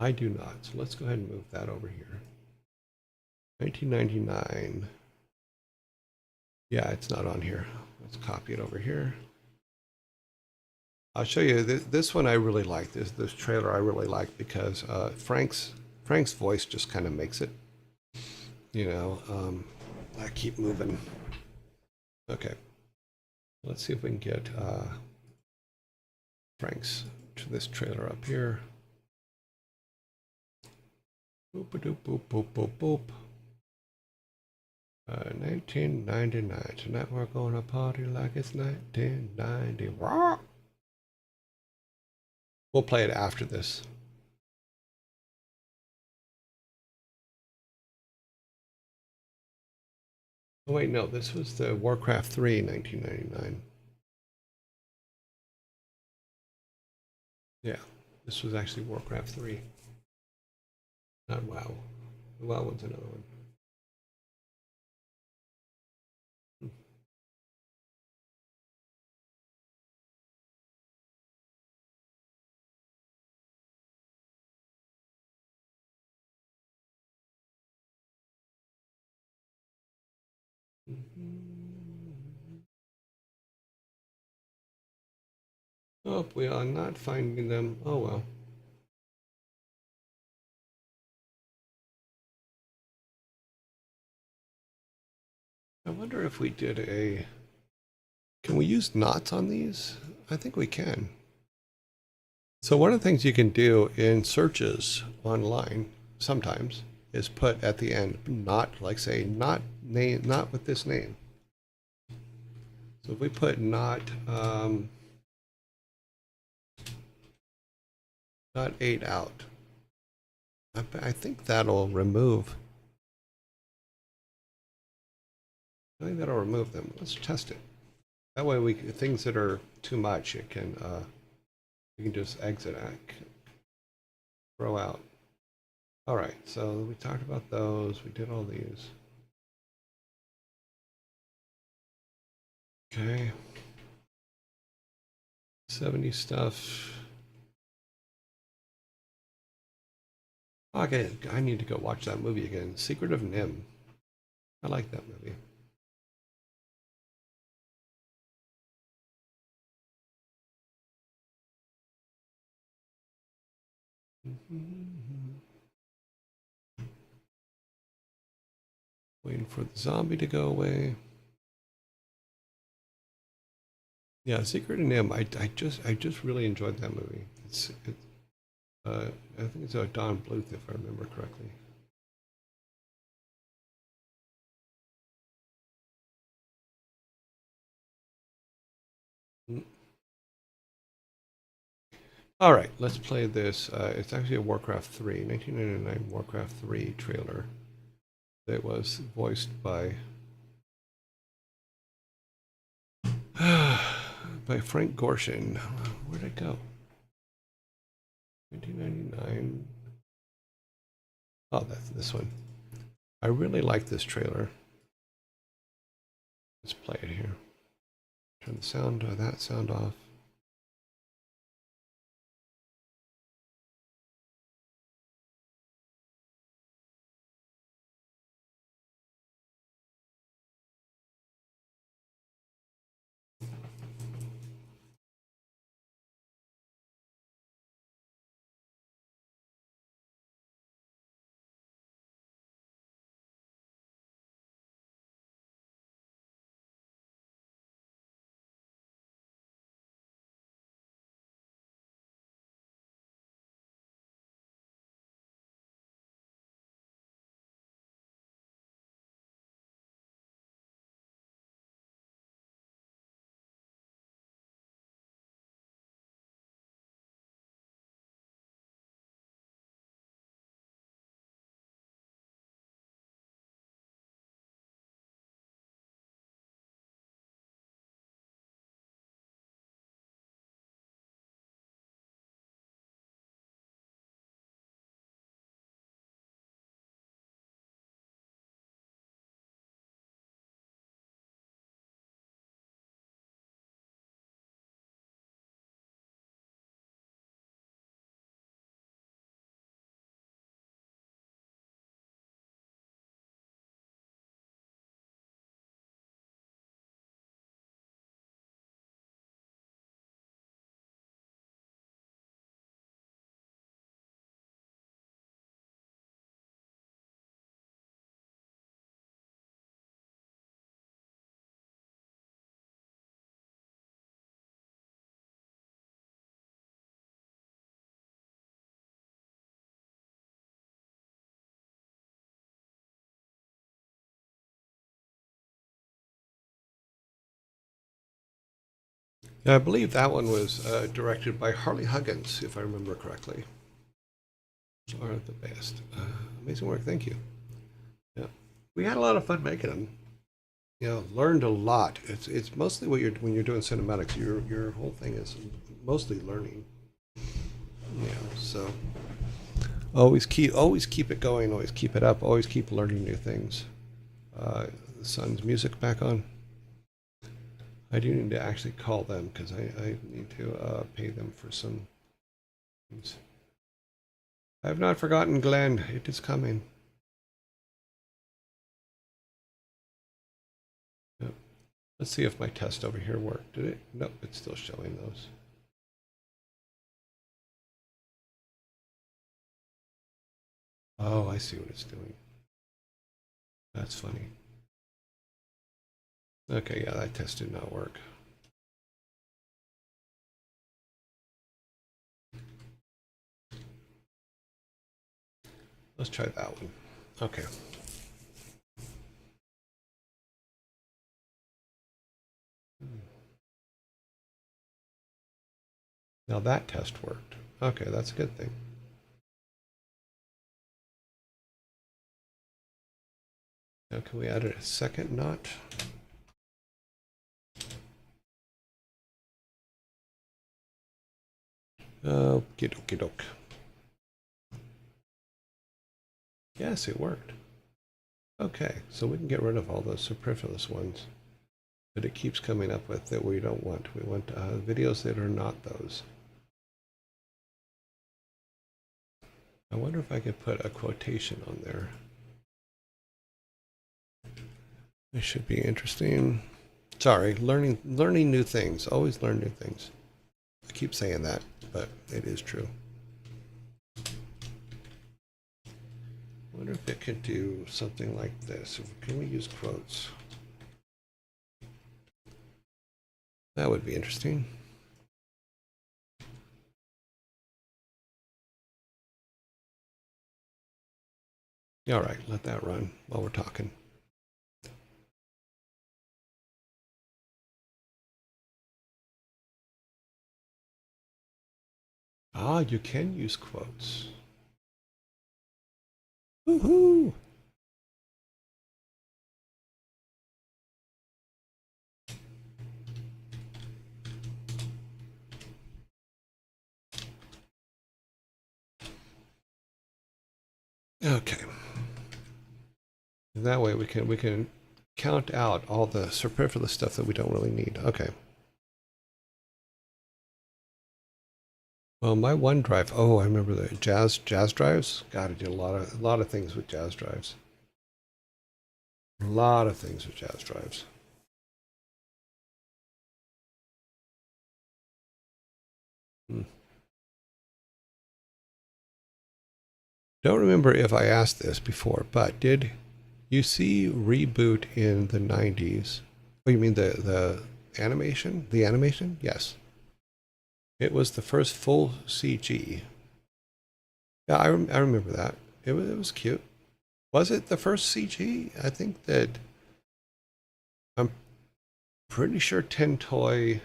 I do not. So let's go ahead and move that over here. 1999. Yeah, it's not on here. Let's copy it over here. I'll show you this one. I really like this trailer. I really like because Frank's voice just kind of makes it. You know, I keep moving. Okay, let's see if we can get Frank's to this trailer up here. Boop a doop boop boop boop boop. 1999. Tonight we're gonna party like it's 1990. We'll play it after this. Oh wait, no, this was the WarCraft 3 1999. Yeah, this was actually WarCraft 3. Not WoW. The WoW one's another one. Oh, we are not finding them. Oh well. I wonder if we did a... Can we use knots on these? I think we can. So one of the things you can do in searches online sometimes is put at the end not, like say not name, not with this name. So if we put not 8 out, I think that'll remove. I think that'll remove them. Let's test it. That way we things that are too much, it can we can just exit out, throw out. All right, so we talked about those. We did all these. Okay. 70 stuff. Okay, I need to go watch that movie again. Secret of Nim. I like that movie. Waiting for the zombie to go away. Yeah, Secret of Nim. I just really enjoyed that movie. I think it's Don Bluth if I remember correctly. Mm. All right, let's play this. It's actually a WarCraft 3, 1999 WarCraft 3 trailer that was voiced by by Frank Gorshin. Where'd it go? 1999. Oh, that's this one. I really like this trailer. Let's play it here. Turn the sound, that sound off. I believe that one was directed by Harley Huggins, if I remember correctly. Are the best. Amazing work. Thank you. Yeah, we had a lot of fun making them. You know, learned a lot. It's mostly what you're when you're doing cinematics. Your whole thing is mostly learning. Yeah. So always keep it going. Always keep it up. Always keep learning new things. The Sun's music back on. I do need to actually call them because I need to pay them for some things. I have not forgotten Glenn. It is coming. Yep. Let's see if my test over here worked. Did it? Nope, it's still showing those. Oh, I see what it's doing. That's funny. Okay, yeah, that test did not work. Let's try that one. Okay. Now that test worked. Okay, that's a good thing. Now can we add a second knot? Oh, okie doke. Yes, it worked. Okay, so we can get rid of all those superfluous ones that it keeps coming up with that we don't want. We want videos that are not those. I wonder if I could put a quotation on there. This should be interesting. Sorry, learning new things. Always learn new things. I keep saying that, but it is true. I wonder if it could do something like this. Can we use quotes? That would be interesting. All right, let that run while we're talking. Ah, you can use quotes. Woohoo! Okay. And that way we can count out all the superfluous stuff that we don't really need. Okay. Well, my OneDrive. Oh, I remember the jazz drives. God, I did a lot of things with jazz drives. A lot of things with jazz drives. Hmm. Don't remember if I asked this before, but did you see Reboot in the 90s? Oh, you mean the animation? The animation? Yes. It was the first full CG. Yeah, I remember that. It was cute. Was it the first CG? I think that I'm pretty sure Tentoy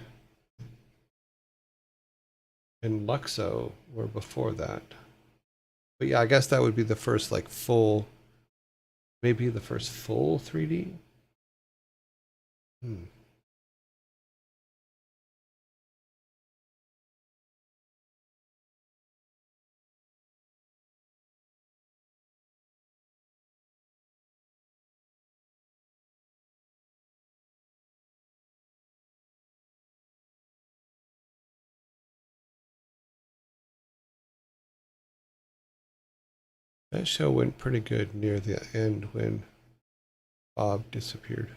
and Luxo were before that. But yeah, I guess that would be the first like full, maybe the first full 3D. Hmm. That show went pretty good near the end when Bob disappeared.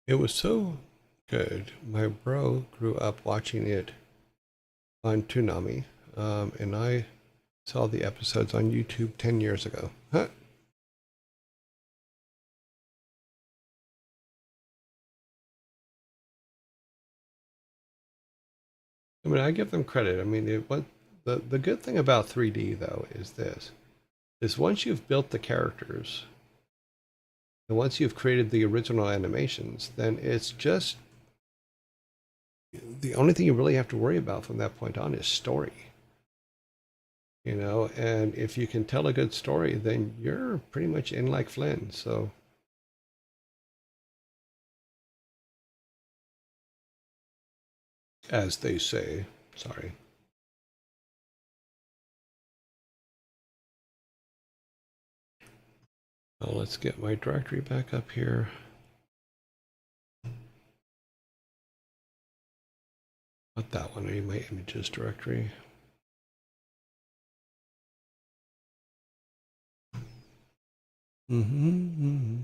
It was so good. My bro grew up watching it on Toonami, and I saw the episodes on YouTube 10 years ago. Huh. I mean, I give them credit. I mean, the good thing about 3D though is this: is once you've built the characters and once you've created the original animations, then it's just the only thing you really have to worry about from that point on is story. You know, and if you can tell a good story, then you're pretty much in like Flynn. So, as they say, sorry. Well, let's get my directory back up here. Not that one, I need my images directory. Mm-hmm.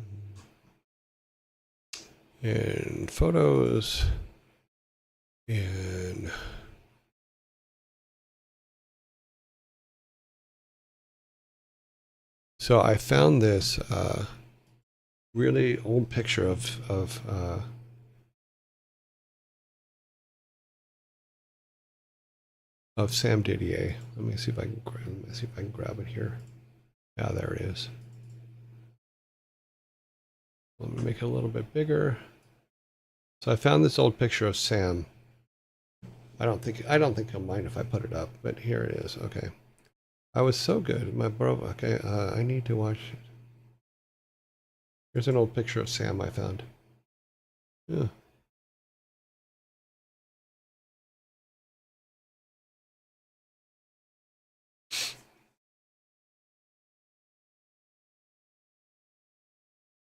And photos. And so I found this really old picture of Sam Didier. Let me see if I can grab it here. Yeah, there it is. Let me make it a little bit bigger. So I found this old picture of Sam. I don't think he'll mind if I put it up, but here it is. Okay. I was so good. My bro. Okay, I need to watch it. Here's an old picture of Sam I found. Yeah.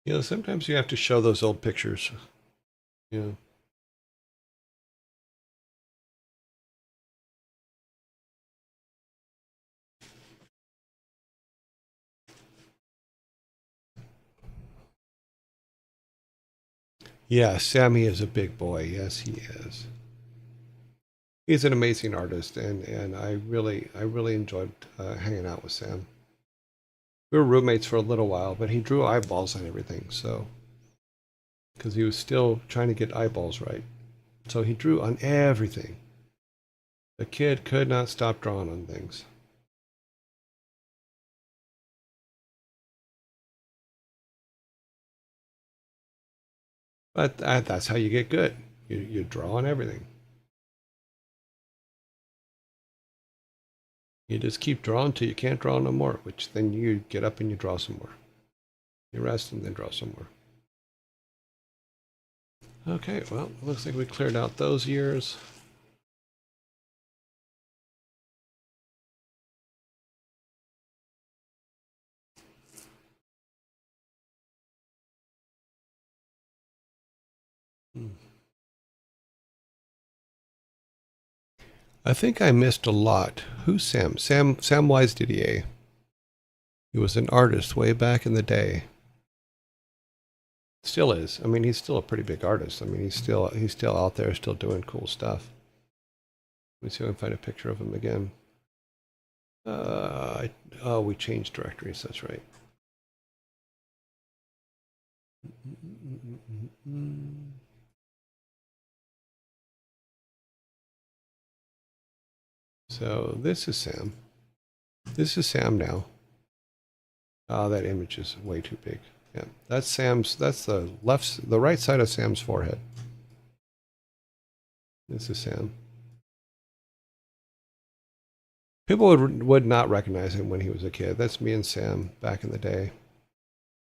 You know, sometimes you have to show those old pictures. Yeah. Yeah, Sammy is a big boy. Yes, he is. He's an amazing artist, and I really enjoyed hanging out with Sam. We were roommates for a little while, but he drew eyeballs on everything, so because he was still trying to get eyeballs right. So he drew on everything. The kid could not stop drawing on things. But that's how you get good. You draw on everything. You just keep drawing till you can't draw no more, which then you get up and you draw some more. You rest and then draw some more. Okay, well, looks like we cleared out those years. Hmm. I think I missed a lot. Who's Sam? Samwise Didier. He was an artist way back in the day. Still is. I mean, he's still a pretty big artist. I mean, he's still out there, still doing cool stuff. Let me see if I can find a picture of him again. Oh, we changed directories. That's right. So this is Sam. This is Sam now. Oh, that image is way too big. Yeah, that's Sam's. That's the right side of Sam's forehead. This is Sam. People would not recognize him when he was a kid. That's me and Sam back in the day.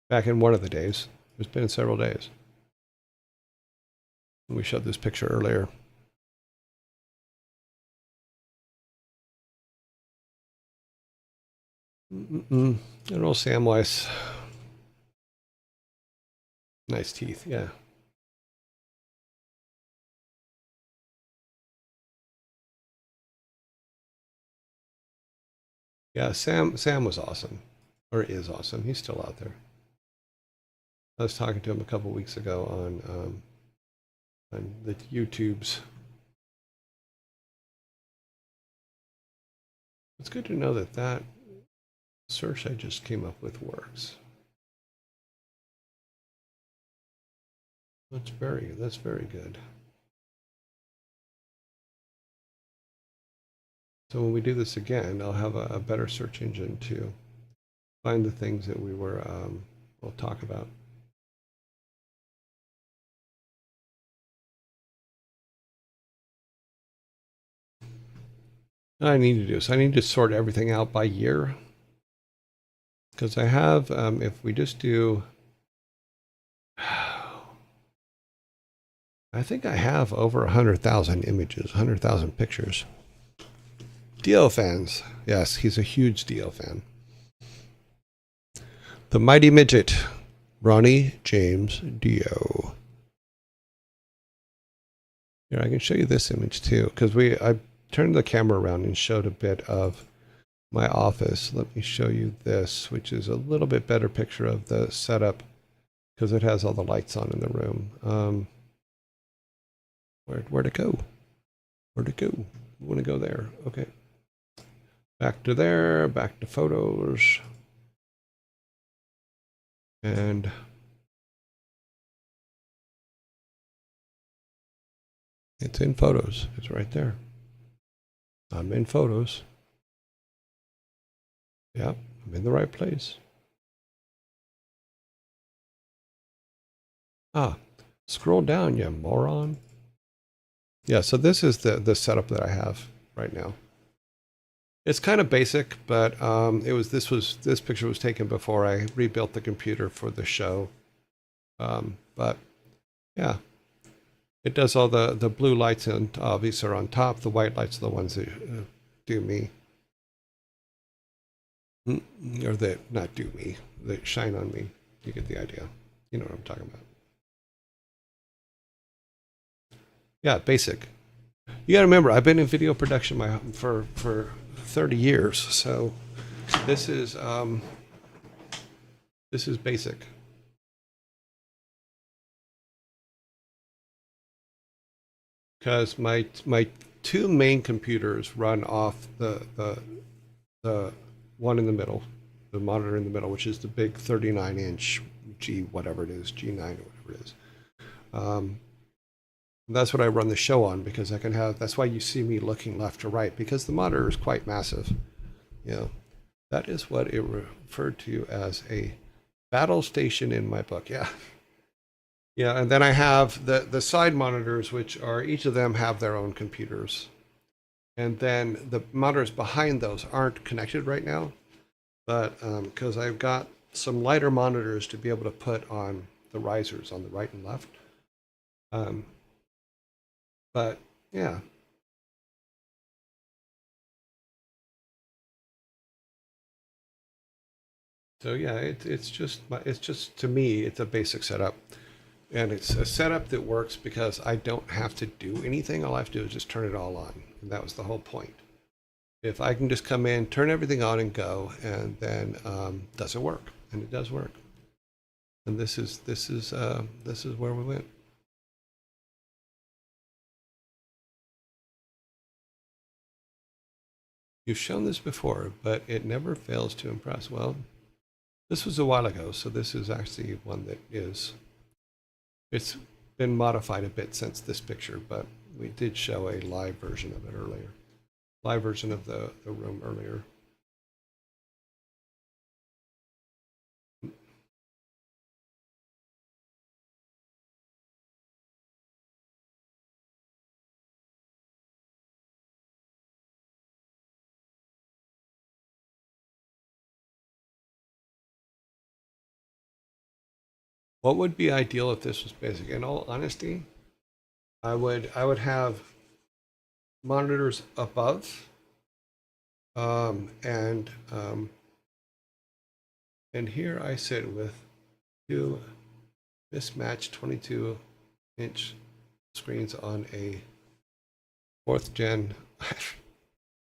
Back in one of the days. It's been several days. We showed this picture earlier. An old Samwise. Nice teeth, yeah. Yeah, Sam was awesome. Or is awesome. He's still out there. I was talking to him a couple weeks ago on the YouTubes. It's good to know that that search I just came up with works. That's very good. So when we do this again, I'll have a better search engine to find the things that we'll talk about. What I need to do is I need to sort everything out by year. Because I have, if we just do, I think I have over 100,000 images, 100,000 pictures. Dio fans. Yes, he's a huge Dio fan. The Mighty Midget, Ronnie James Dio. Here, I can show you this image too, because I turned the camera around and showed a bit of my office. Let me show you this, which is a little bit better picture of the setup because it has all the lights on in the room. Where'd it go? Where'd it go? We want to go there. Okay. Back to there, back to photos. And it's in photos. It's right there. I'm in photos. Yep, I'm in the right place. Ah, scroll down, you moron. Yeah, so this is the setup that I have right now. It's kind of basic, but this picture was taken before I rebuilt the computer for the show. But yeah, it does all the blue lights and obviously are on top. The white lights are the ones that do me. Or that not do me, that shine on me. You get the idea. You know what I'm talking about. Yeah, basic. You got to remember, I've been in video production for 30 years, so this is basic. Because my two main computers run off the one in the middle, the monitor in the middle, which is the big 39-inch G whatever it is, G9 or whatever it is. That's what I run the show on because I can have. That's why you see me looking left to right because the monitor is quite massive. You know, that is what it referred to as a battle station in my book. Yeah. Yeah, and then I have the side monitors, which are each of them have their own computers. And then the monitors behind those aren't connected right now, but because I've got some lighter monitors to be able to put on the risers on the right and left. But yeah. So yeah, it's just to me, it's a basic setup. And it's a setup that works because I don't have to do anything. All I have to do is just turn it all on. And that was the whole point. If I can just come in, turn everything on and go, and then does it work? And it does work. And this is where we went. You've shown this before, but it never fails to impress. Well, this was a while ago, so this is actually one that it's been modified a bit since this picture, but we did show a live version of it earlier. Live version of the room earlier. What would be ideal if this was basic? In all honesty, I would have monitors above, and here I sit with two mismatched 22-inch screens on a 4th gen.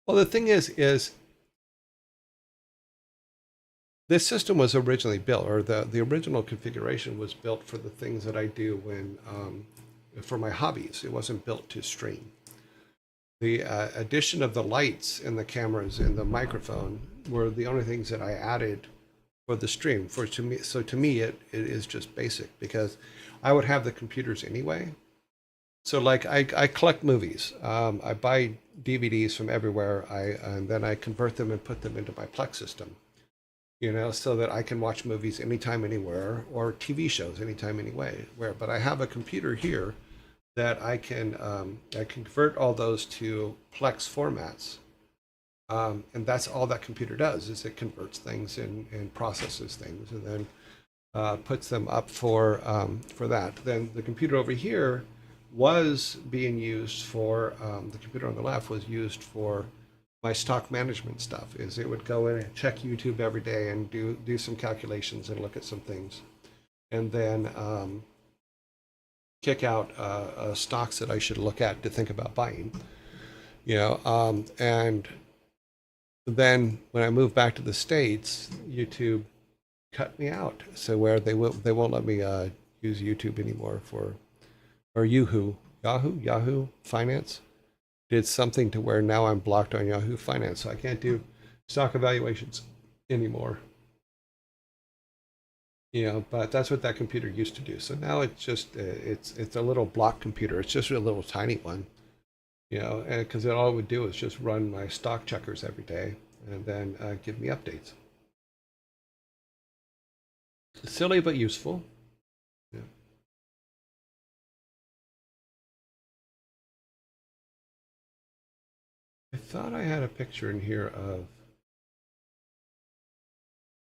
Well, the thing is this system was originally built, or the original configuration was built for the things that I do when for my hobbies. It wasn't built to stream. The addition of the lights and the cameras and the microphone were the only things that I added for the stream. So to me, it is just basic because I would have the computers anyway. So like I collect movies. I buy DVDs from everywhere. And then I convert them and put them into my Plex system. So that I can watch movies anytime, anywhere, or TV shows anytime, anywhere. But I have a computer here that I can convert all those to Plex formats, and that's all that computer does is it converts things and processes things, and then puts them up for that. Then the computer over here was being used for the computer on the left was used for my stock management stuff. Is it would go in and check YouTube every day and do some calculations and look at some things, and then kick out stocks that I should look at to think about buying. And then when I moved back to the States, YouTube cut me out, so where they won't let me use YouTube anymore or Yahoo Finance did something to where now I'm blocked on Yahoo Finance, so I can't do stock evaluations anymore. But that's what that computer used to do. So now it's just it's a little block computer. It's just a little tiny one, and because all it would do is just run my stock checkers every day and then give me updates. Silly but useful. Yeah. I thought I had a picture in here of.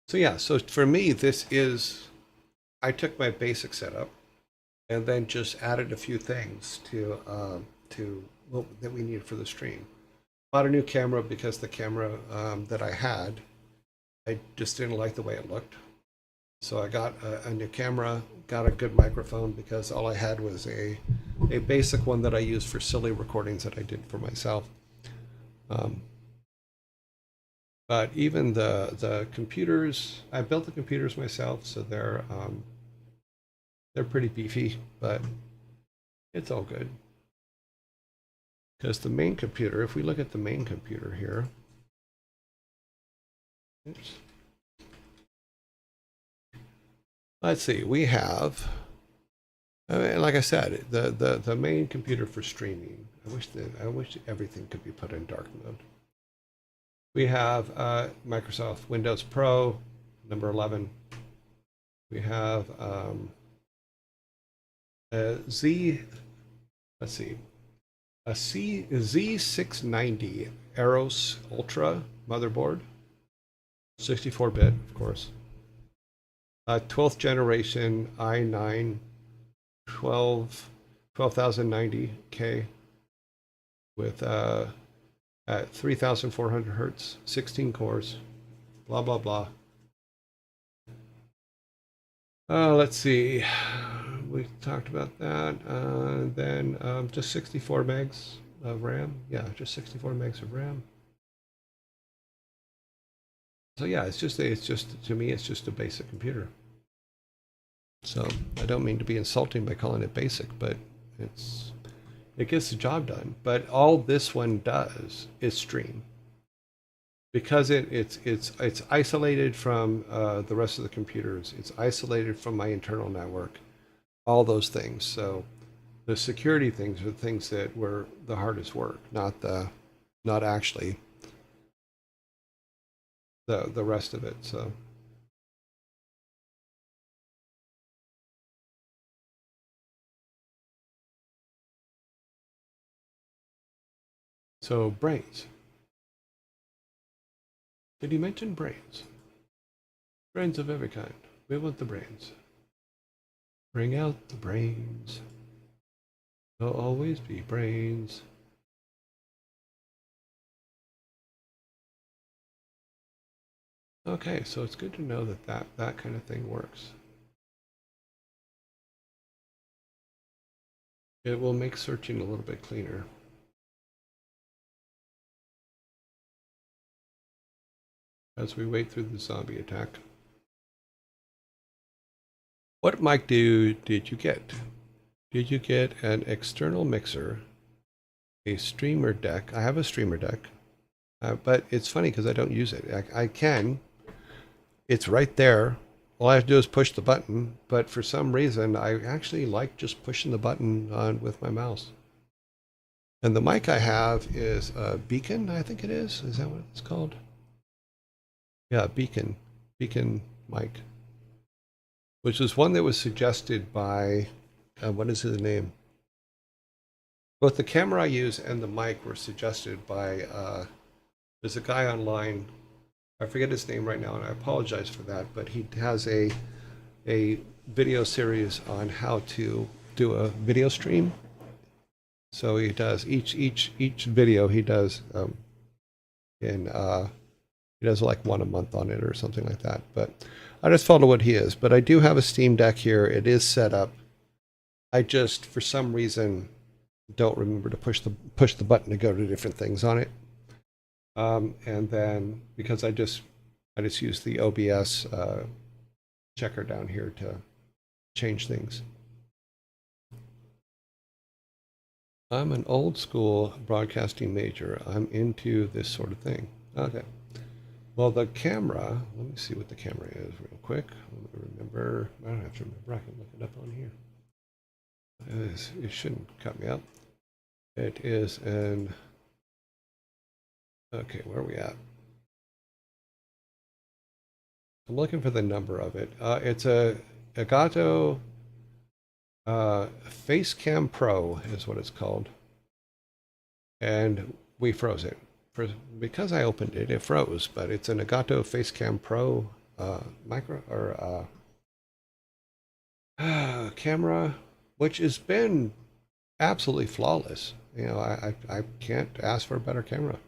So yeah, so for me, I took my basic setup and then just added a few things that we needed for the stream. Bought a new camera because the camera that I had, I just didn't like the way it looked. So I got a new camera, got a good microphone because all I had was a basic one that I used for silly recordings that I did for myself. But even the computers, I built the computers myself, so they're pretty beefy, but it's all good. Because the main computer, if we look at the main computer here, oops. Let's see, we have, like I said, the main computer for streaming. I wish everything could be put in dark mode. We have Microsoft Windows Pro, number 11. We have a Z690 Aeros Ultra motherboard, 64-bit, of course. 12th generation i9 12090K with at 3,400 hertz, 16 cores, blah, blah, blah. Let's see. We talked about that. Then just 64 megs of RAM. Yeah, just 64 megs of RAM. So yeah, it's just to me, it's just a basic computer. So I don't mean to be insulting by calling it basic, but it gets the job done. But all this one does is stream, because it's isolated from the rest of the computers. It's isolated from my internal network, all those things. So the security things are the things that were the hardest work, not actually the rest of it. So brains. Did he mention brains? Brains of every kind. We want the brains. Bring out the brains. There'll always be brains. Okay, so it's good to know that kind of thing works. It will make searching a little bit cleaner. As we wait through the zombie attack. What mic did you get? Did you get an external mixer, a streamer deck? I have a streamer deck, but it's funny because I don't use it. I can. It's right there. All I have to do is push the button, but for some reason, I actually like just pushing the button on with my mouse. And the mic I have is a Beacon, I think it is. Is that what it's called? Yeah, Beacon. Beacon mic. Which was one that was suggested by, what is his name? Both the camera I use and the mic were suggested by, there's a guy online, I forget his name right now, and I apologize for that, but he has a video series on how to do a video stream. So he does each video he does he does like one a month on it or something like that. But I just follow what he is. But I do have a Steam Deck here. It is set up. I just for some reason don't remember to push the button to go to different things on it. And then because I just use the OBS checker down here to change things. I'm an old school broadcasting major. I'm into this sort of thing. Okay. Well, the camera, let me see what the camera is real quick. Let me remember. I don't have to remember. I can look it up on here. It shouldn't cut me up. It is an, okay, where are we at? I'm looking for the number of it. It's a Elgato Facecam Pro is what it's called. And we froze it. Because I opened it, it froze, but it's an Elgato Facecam Pro micro or camera, which has been absolutely flawless. You know, I can't ask for a better camera.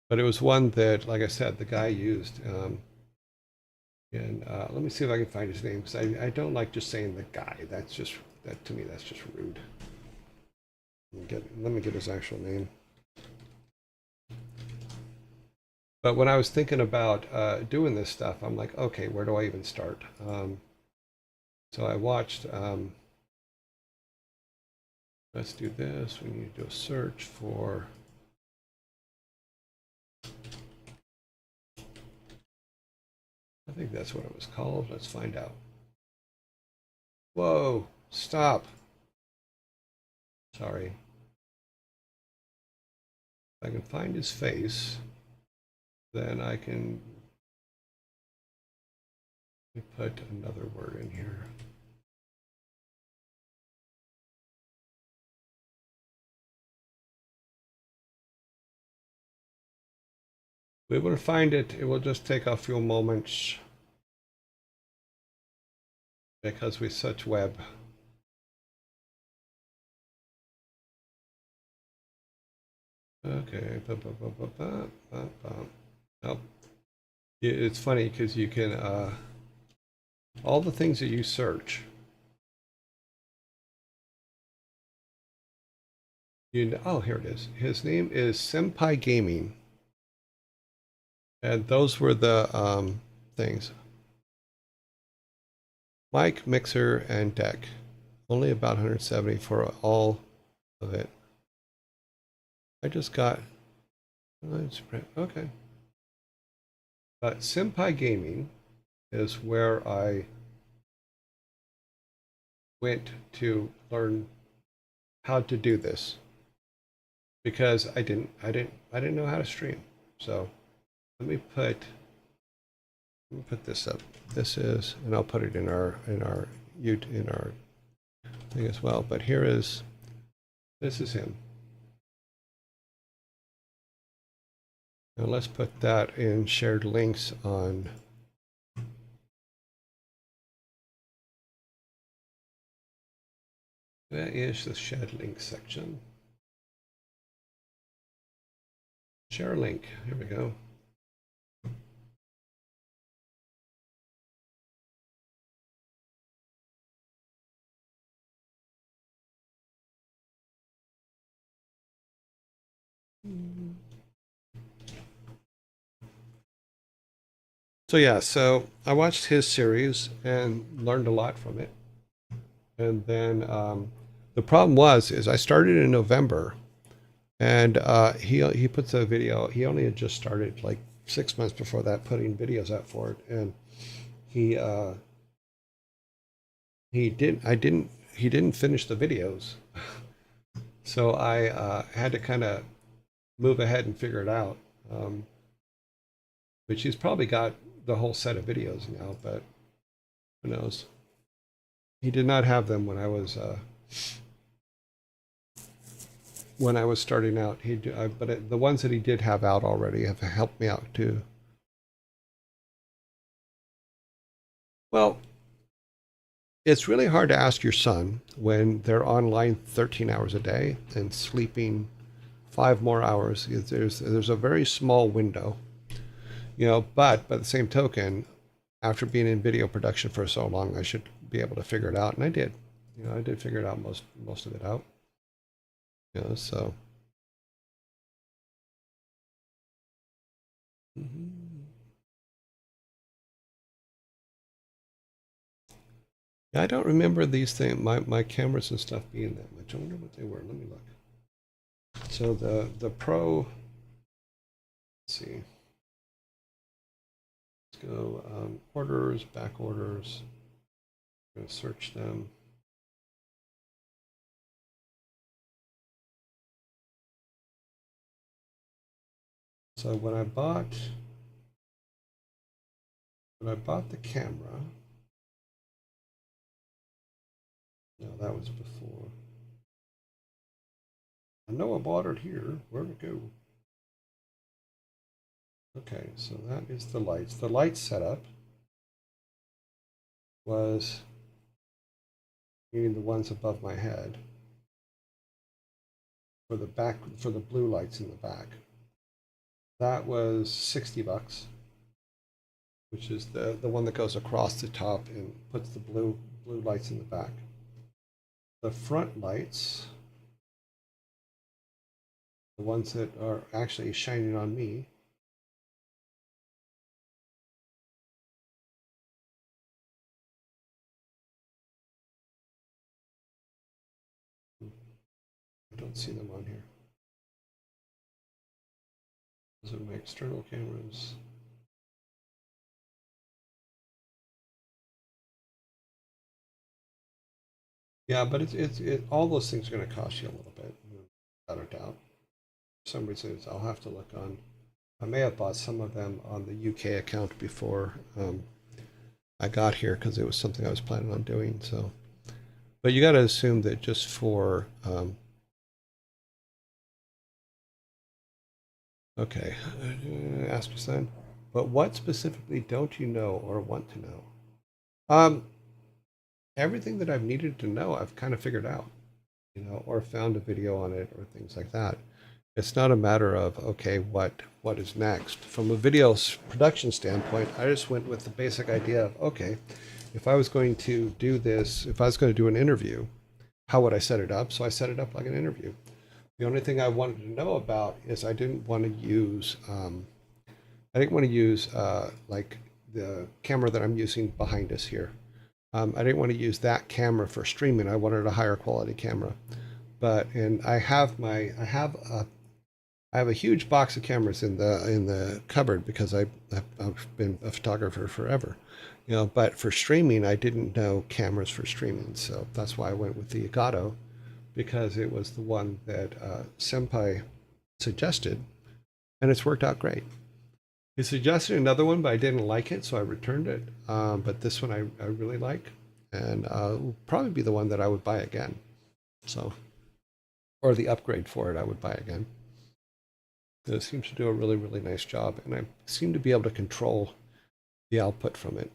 But it was one that, like I said, the guy used. And let me see if I can find his name, because I don't like just saying the guy. That's just, that to me, that's just rude. Let me get his actual name. But when I was thinking about doing this stuff, I'm like, okay, where do I even start? So I watched, let's do this. We need to do a search for, I think that's what it was called. Let's find out. Whoa, stop. Sorry. If I can find his face, then I can put another word in here. We will find it. It will just take a few moments because we're such web. Okay. Nope. It's funny because you can all the things that you search. Oh, here it is. His name is Senpai Gaming. And those were the things. Mic, mixer, and deck. Only about 170 for all of it. I just got, okay. But Senpai Gaming is where I went to learn how to do this, because I didn't know how to stream. So let me put this up. This is, and I'll put it in our thing as well. But this is him. Now let's put that in shared links on. Where is the shared link section? Share link. Here we go. So yeah, so I watched his series and learned a lot from it. And then the problem is I started in November, and he puts a video. He only had just started like 6 months before that, putting videos out for it, and he uh, he didn't finish the videos, so I had to kind of move ahead and figure it out. Um, but she's probably got the whole set of videos now, but who knows? He did not have them when I was starting out. The ones that he did have out already have helped me out too. Well, it's really hard to ask your son when they're online 13 hours a day and sleeping 5 more hours. There's a very small window, But by the same token, after being in video production for so long, I should be able to figure it out, and I did. I did figure it out most of it out. So. Mhm. Yeah, I don't remember these things, my cameras and stuff being that much. I wonder what they were. Let me look. So the Pro, let's see. Let's go orders, back orders. I'm going to search them. So when I bought the camera, no, that was before. I know I bought it here. Where'd it go? Okay, so that is the lights. The light setup was, meaning the ones above my head, for the blue lights in the back. That was $60, which is the one that goes across the top and puts the blue lights in the back. The front lights, the ones that are actually shining on me, I don't see them on here. Those are my external cameras. Yeah, but all those things are going to cost you a little bit, without a doubt. For some reason, I'll have to look on. I may have bought some of them on the UK account before I got here because it was something I was planning on doing. So, but you got to assume that just for okay, ask your son. But what specifically don't you know or want to know? Um, Everything that I've needed to know, I've kind of figured out, or found a video on it or things like that. It's not a matter of, okay, what is next? From a video production standpoint, I just went with the basic idea of, okay, if I was going to do this, if I was going to do an interview, how would I set it up? So I set it up like an interview. The only thing I wanted to know about is I didn't want to use like the camera that I'm using behind us here. I didn't want to use that camera for streaming. I wanted a higher quality camera. And I have a huge box of cameras in the cupboard because I've been a photographer forever, But for streaming, I didn't know cameras for streaming, so that's why I went with the Elgato, because it was the one that Senpai suggested, and it's worked out great. He suggested another one, but I didn't like it, so I returned it. But this one I really like, and will probably be the one that I would buy again. So, or the upgrade for it, I would buy again. It seems to do a really, really nice job, and I seem to be able to control the output from it.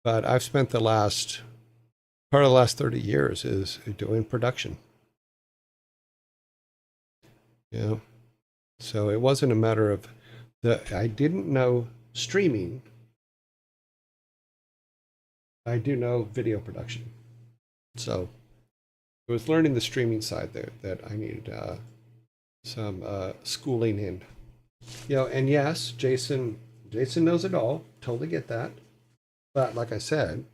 But I've spent part of the last 30 years is doing production. So it wasn't a matter of I didn't know streaming. I do know video production. So it was learning the streaming side that I needed some schooling in. And yes, Jason Jason knows it all. Totally get that. But like I said,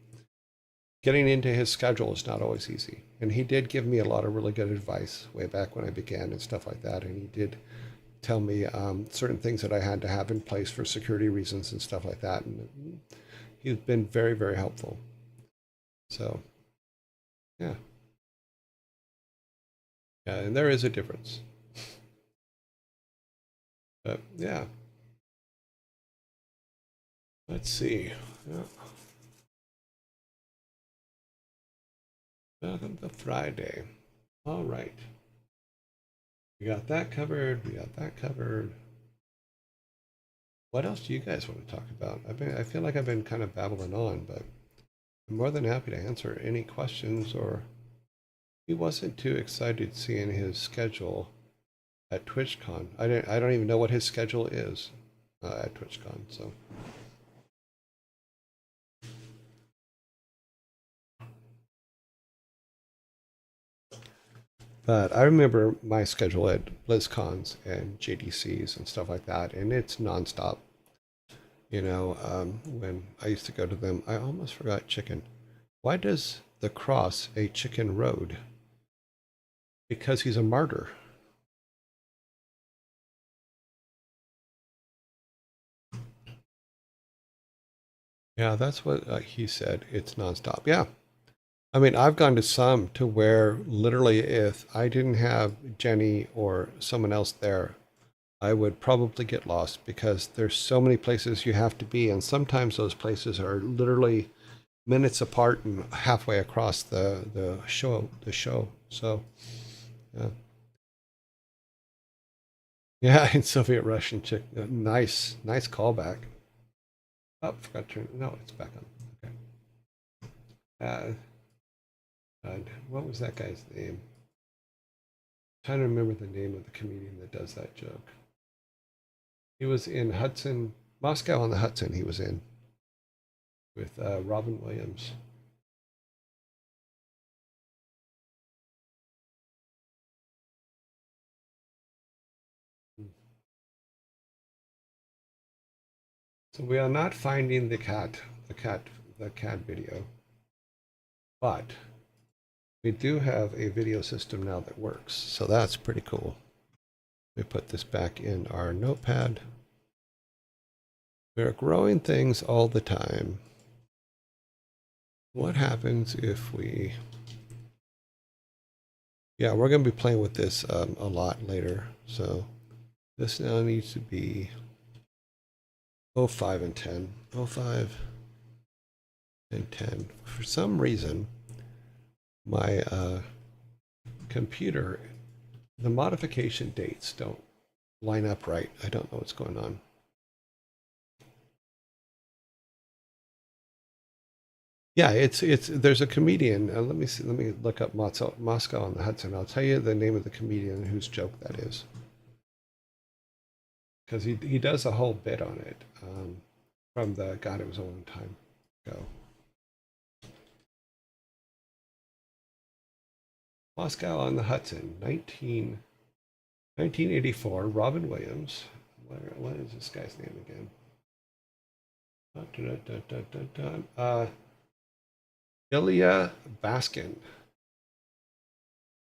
getting into his schedule is not always easy. And he did give me a lot of really good advice way back when I began and stuff like that. And he did tell me certain things that I had to have in place for security reasons and stuff like that. And he's been very, very helpful. So, yeah. Yeah, and there is a difference. But yeah. Let's see. Yeah. Welcome to Friday. All right. We got that covered. We got that covered. What else do you guys want to talk about? I feel like I've been kind of babbling on, but I'm more than happy to answer any questions. Or he wasn't too excited seeing his schedule at TwitchCon. I don't even know what his schedule is at TwitchCon. So. But I remember my schedule at BlizzCons and JDCs and stuff like that, and it's nonstop. When I used to go to them, I almost forgot chicken. Why does the cross a chicken road? Because he's a martyr. Yeah, that's what he said. It's nonstop. Yeah. I mean, I've gone to some to where literally if I didn't have Jenny or someone else there, I would probably get lost because there's so many places you have to be, and sometimes those places are literally minutes apart and halfway across the show. So, yeah, yeah, in Soviet Russian chick. Nice callback. Oh, forgot to turn. No, it's back on. Okay. And what was that guy's name? I'm trying to remember the name of the comedian that does that joke. He was in Moscow on the Hudson. He was in with Robin Williams. So we are not finding the cat video, but we do have a video system now that works. So that's pretty cool. We put this back in our notepad. We're growing things all the time. What happens if we... Yeah, we're going to be playing with this a lot later. So this now needs to be 05 and 10. 05 and 10. For some reason, my computer, the modification dates don't line up right. I don't know what's going on. Yeah, it's there's a comedian. Let me see. Let me look up Moscow on the Hudson. I'll tell you the name of the comedian whose joke that is, because he does a whole bit on it from the God. It was a long time ago. Moscow on the Hudson, 1984. Robin Williams. What is this guy's name again? Ilya Baskin.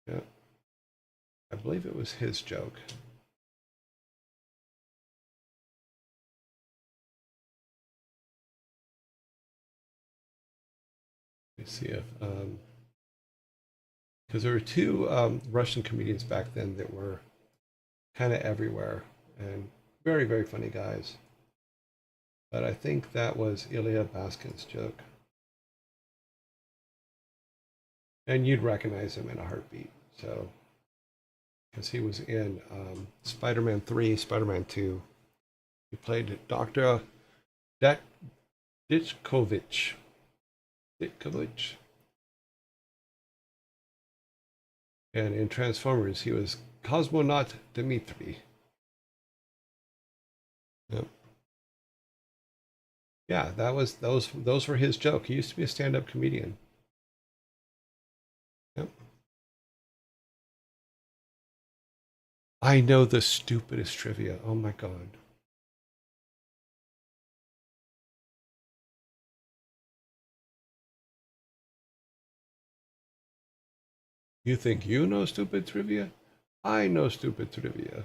Yeah, I believe it was his joke. Let me see if, because there were two Russian comedians back then that were kind of everywhere and very, very funny guys. But I think that was Ilya Baskin's joke. And you'd recognize him in a heartbeat. So, because he was in Spider-Man 3, Spider-Man 2. He played Dr. Ditkovich. Ditkovich. And in Transformers, he was Cosmonaut Dmitri. Yep. Yeah, those were his joke. He used to be a stand-up comedian. Yep. I know the stupidest trivia. Oh my god. You think you know stupid trivia? I know stupid trivia.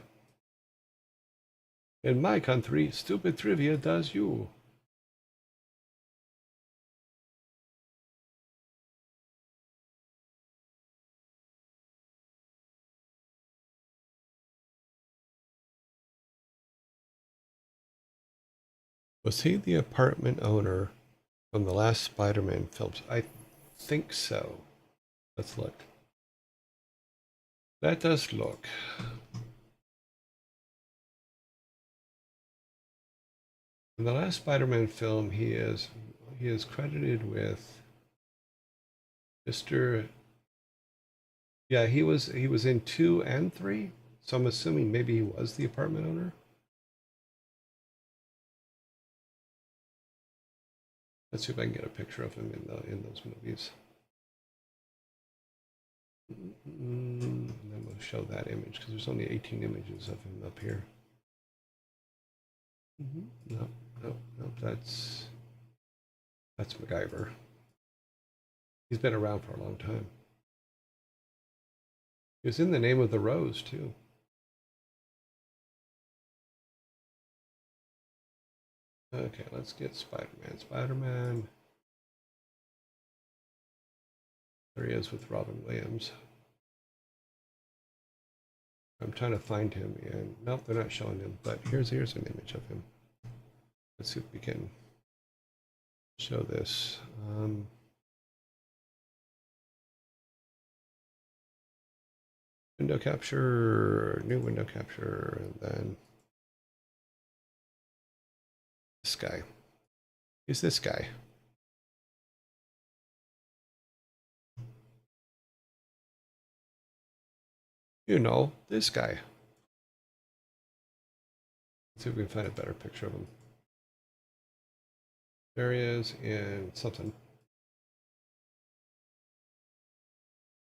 In my country, stupid trivia does you. Was he the apartment owner from the last Spider-Man films? I think so. Let's look. Let us look. In the last Spider-Man film, he is credited with Mr. Yeah, he was in 2 and 3. So I'm assuming maybe he was the apartment owner. Let's see if I can get a picture of him in those movies. And then we'll show that image because there's only 18 images of him up here. No, no, no, that's MacGyver. He's been around for a long time. He was in The Name of the Rose too. Okay, let's get Spider-Man. Spider-Man. There he is with Robin Williams. I'm trying to find him, and nope, they're not showing him. But here's an image of him. Let's see if we can show this. Window capture, new window capture, and then this guy. He's this guy. You know, this guy. Let's see if we can find a better picture of him. There he is in something.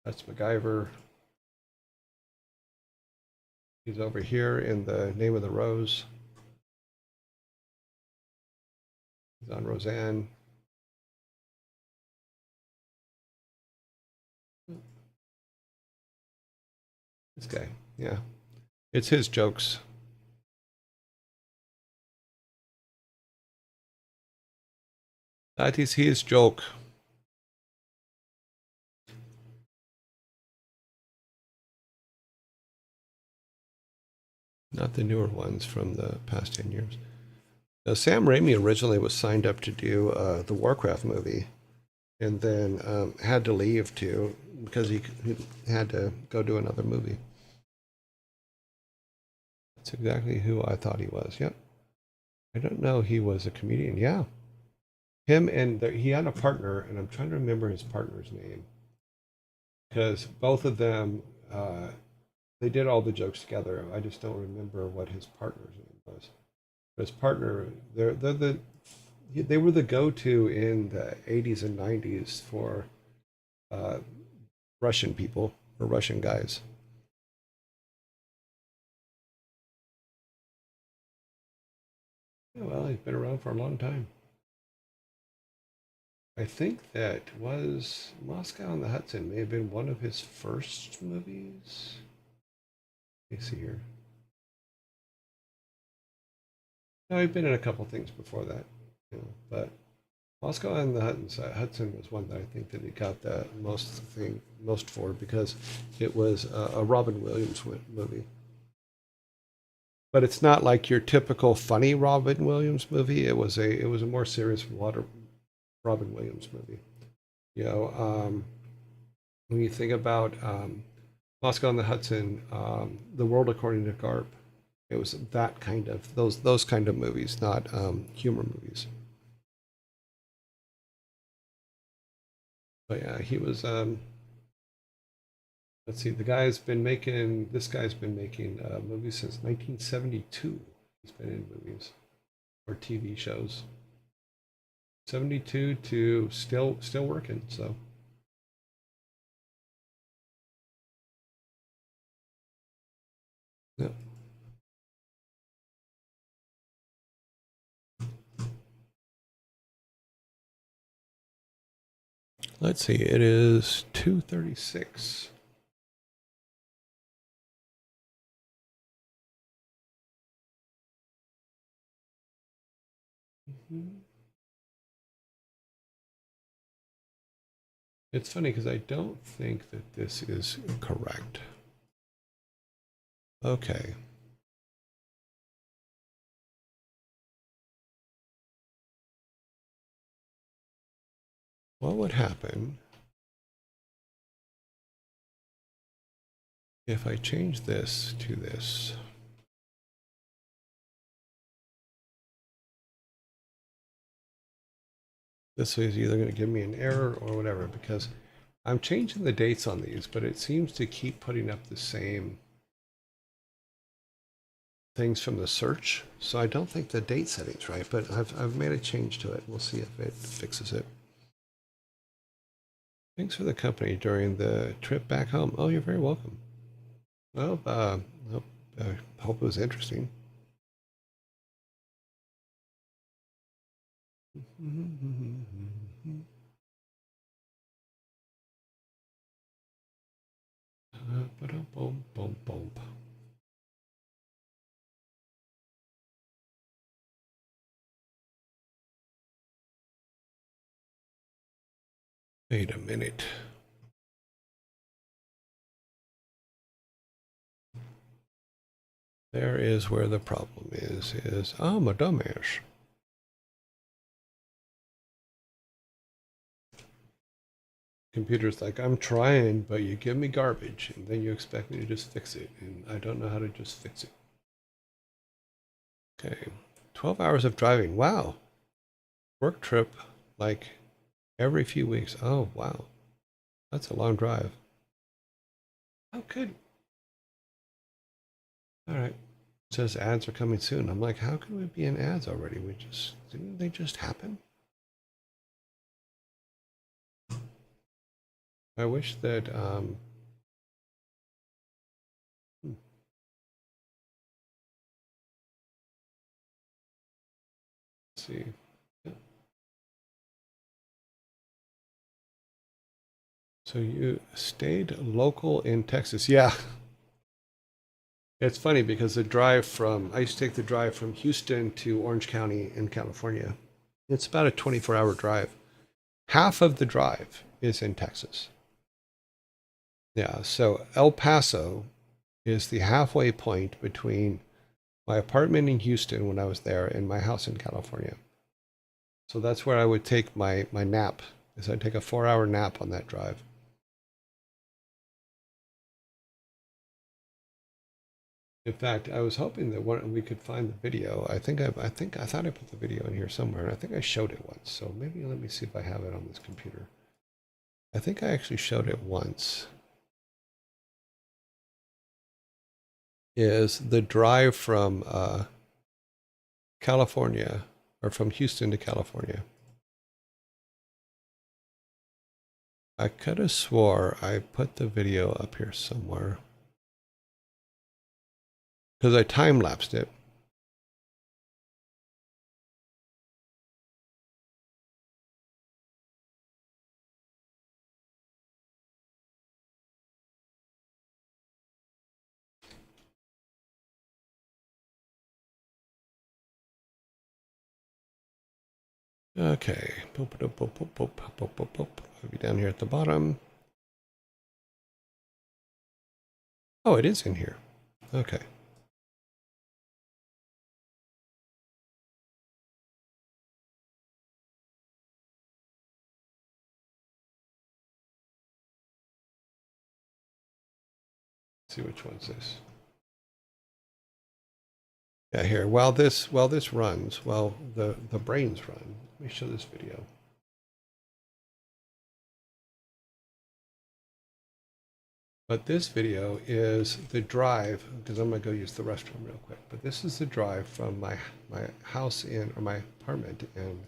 That's MacGyver. He's over here in The Name of the Rose. He's on Roseanne. This guy, yeah. It's his jokes. That is his joke. Not the newer ones from the past 10 years. Now, Sam Raimi originally was signed up to do the WarCraft movie and then had to leave too because he had to go do another movie. That's exactly who I thought he was. Yep. I don't know he was a comedian. Yeah. Him and he had a partner, and I'm trying to remember his partner's name because both of them they did all the jokes together. I just don't remember what his partner's name was. But his partner, they were the go-to in the 80s and 90s for Russian people or Russian guys. Yeah, well, he's been around for a long time. I think that was Moscow on the Hudson may have been one of his first movies. Let me see here. No, I've been in a couple things before that, but Moscow on the Hudson was one that I think that he got the most for because it was a Robin Williams movie. But it's not like your typical funny Robin Williams movie. It was a more serious Robin Williams movie. When you think about Moscow on the Hudson, The World According to Garp, it was that kind of those kind of movies, not humor movies. But yeah, he was. Let's see, this guy's been making movies since 1972. He's been in movies or TV shows. 72 to still working. So. Yeah. Let's see, it is 2:36. It's funny because I don't think that this is correct. Okay. What would happen if I change this to this? This is either going to give me an error or whatever, because I'm changing the dates on these, but it seems to keep putting up the same things from the search. So I don't think the date setting's right, but I've made a change to it. We'll see if it fixes it. Thanks for the company during the trip back home. Oh, you're very welcome. Well, I hope it was interesting. Boom, boom, boom. Wait a minute. There is where the problem is I'm a dumbass. Computer's like, I'm trying, but you give me garbage, and then you expect me to just fix it, and I don't know how to just fix it. Okay, 12 hours of driving. Wow. Work trip, like every few weeks. Oh, wow. That's a long drive. How could... All right. It says ads are coming soon. I'm like, how can we be in ads already? Didn't they just happen? I wish that, hmm, let's see. So you stayed local in Texas. Yeah. It's funny because I used to take the drive from Houston to Orange County in California. It's about a 24-hour drive. Half of the drive is in Texas. Yeah, so El Paso is the halfway point between my apartment in Houston when I was there and my house in California. So that's where I would take my nap, is I'd take a 4-hour nap on that drive. In fact, I was hoping that we could find the video. I thought I put the video in here somewhere, and I think I showed it once. So maybe let me see if I have it on this computer. I think I actually showed it once. Is the drive from California, or from Houston to California. I could have swore I put the video up here somewhere because I time lapsed it. Okay, boop, boop, boop, boop, boop, boop, boop, boop. I'll be down here at the bottom. Oh, it is in here. Okay. Let's see which one's this. Yeah, here. While this runs, while the brains run, let me show this video. But this video is the drive, because I'm gonna go use the restroom real quick. But this is the drive from my house in, or my apartment in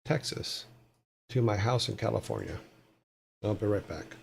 Texas to my house in California. I'll be right back.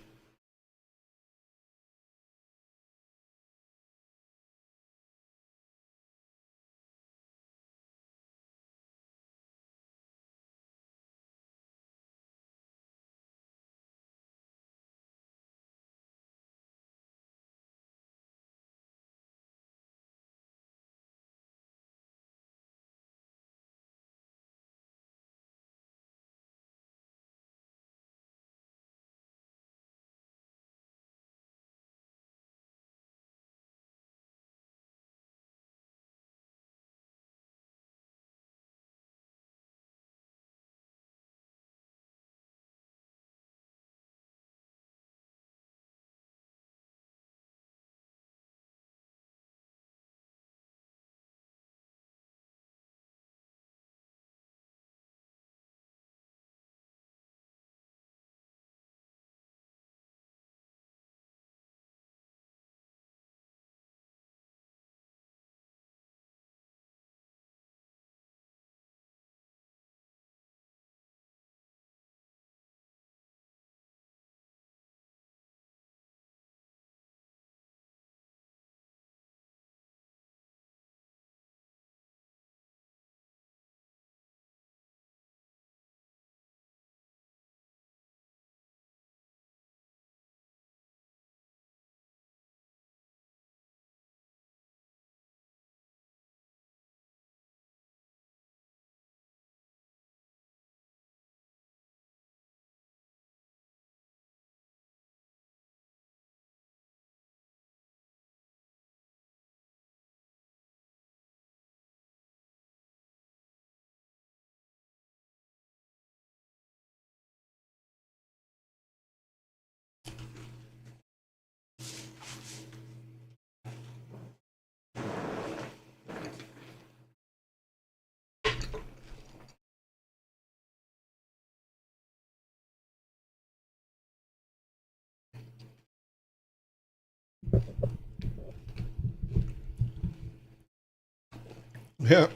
Yeah.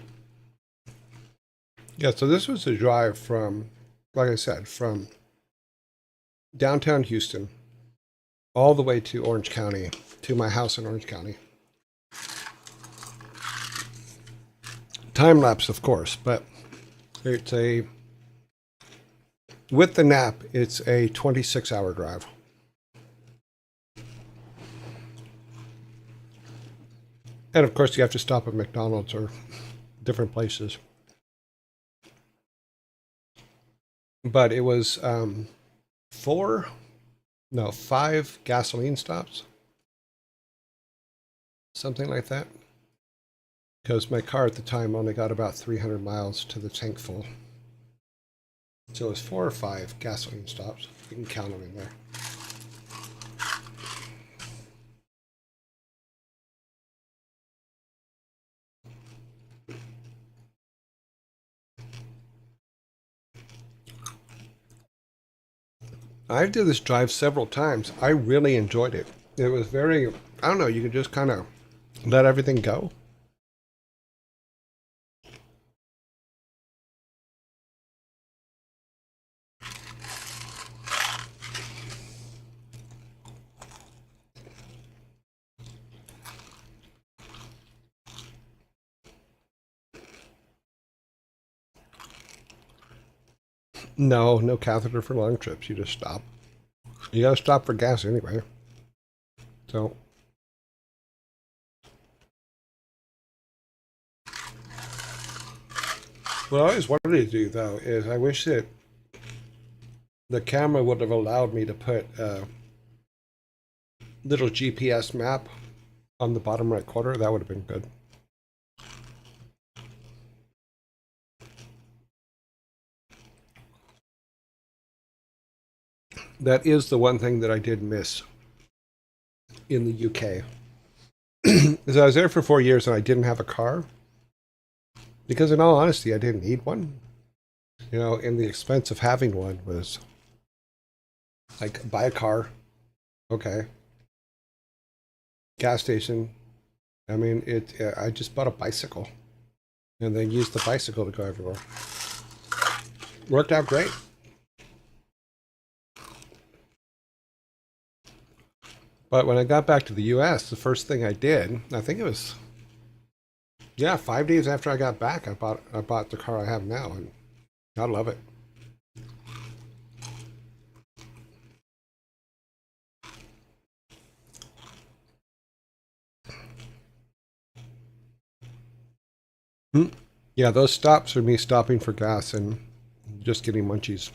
Yeah, so this was a drive from, like I said, from downtown Houston all the way to Orange County, to my house in Orange County. Time lapse, of course, but it's a, with the nap, it's a 26-hour drive. And of course, you have to stop at McDonald's or different places. But it was 5 gasoline stops, something like that. Because my car at the time only got about 300 miles to the tank full. So it was 4 or 5 gasoline stops. You can count them in there. I did this drive several times. I really enjoyed it. It was very, I don't know, you could just kind of let everything go. No, no catheter for long trips. You just stop. You gotta stop for gas anyway. So, what I always wanted to do though is I wish that the camera would have allowed me to put a little GPS map on the bottom right corner. That would have been good. That is the one thing that I did miss in the UK. Is I was there for 4 years and I didn't have a car. Because in all honesty, I didn't need one. You know, and the expense of having one was like buy a car, okay. Gas station. I mean, I just bought a bicycle and then used the bicycle to go everywhere. Worked out great. But when I got back to the US, the first thing I did, I think it was, yeah, 5 days after I got back, I bought the car I have now, and I love it. Yeah, those stops are me stopping for gas and just getting munchies.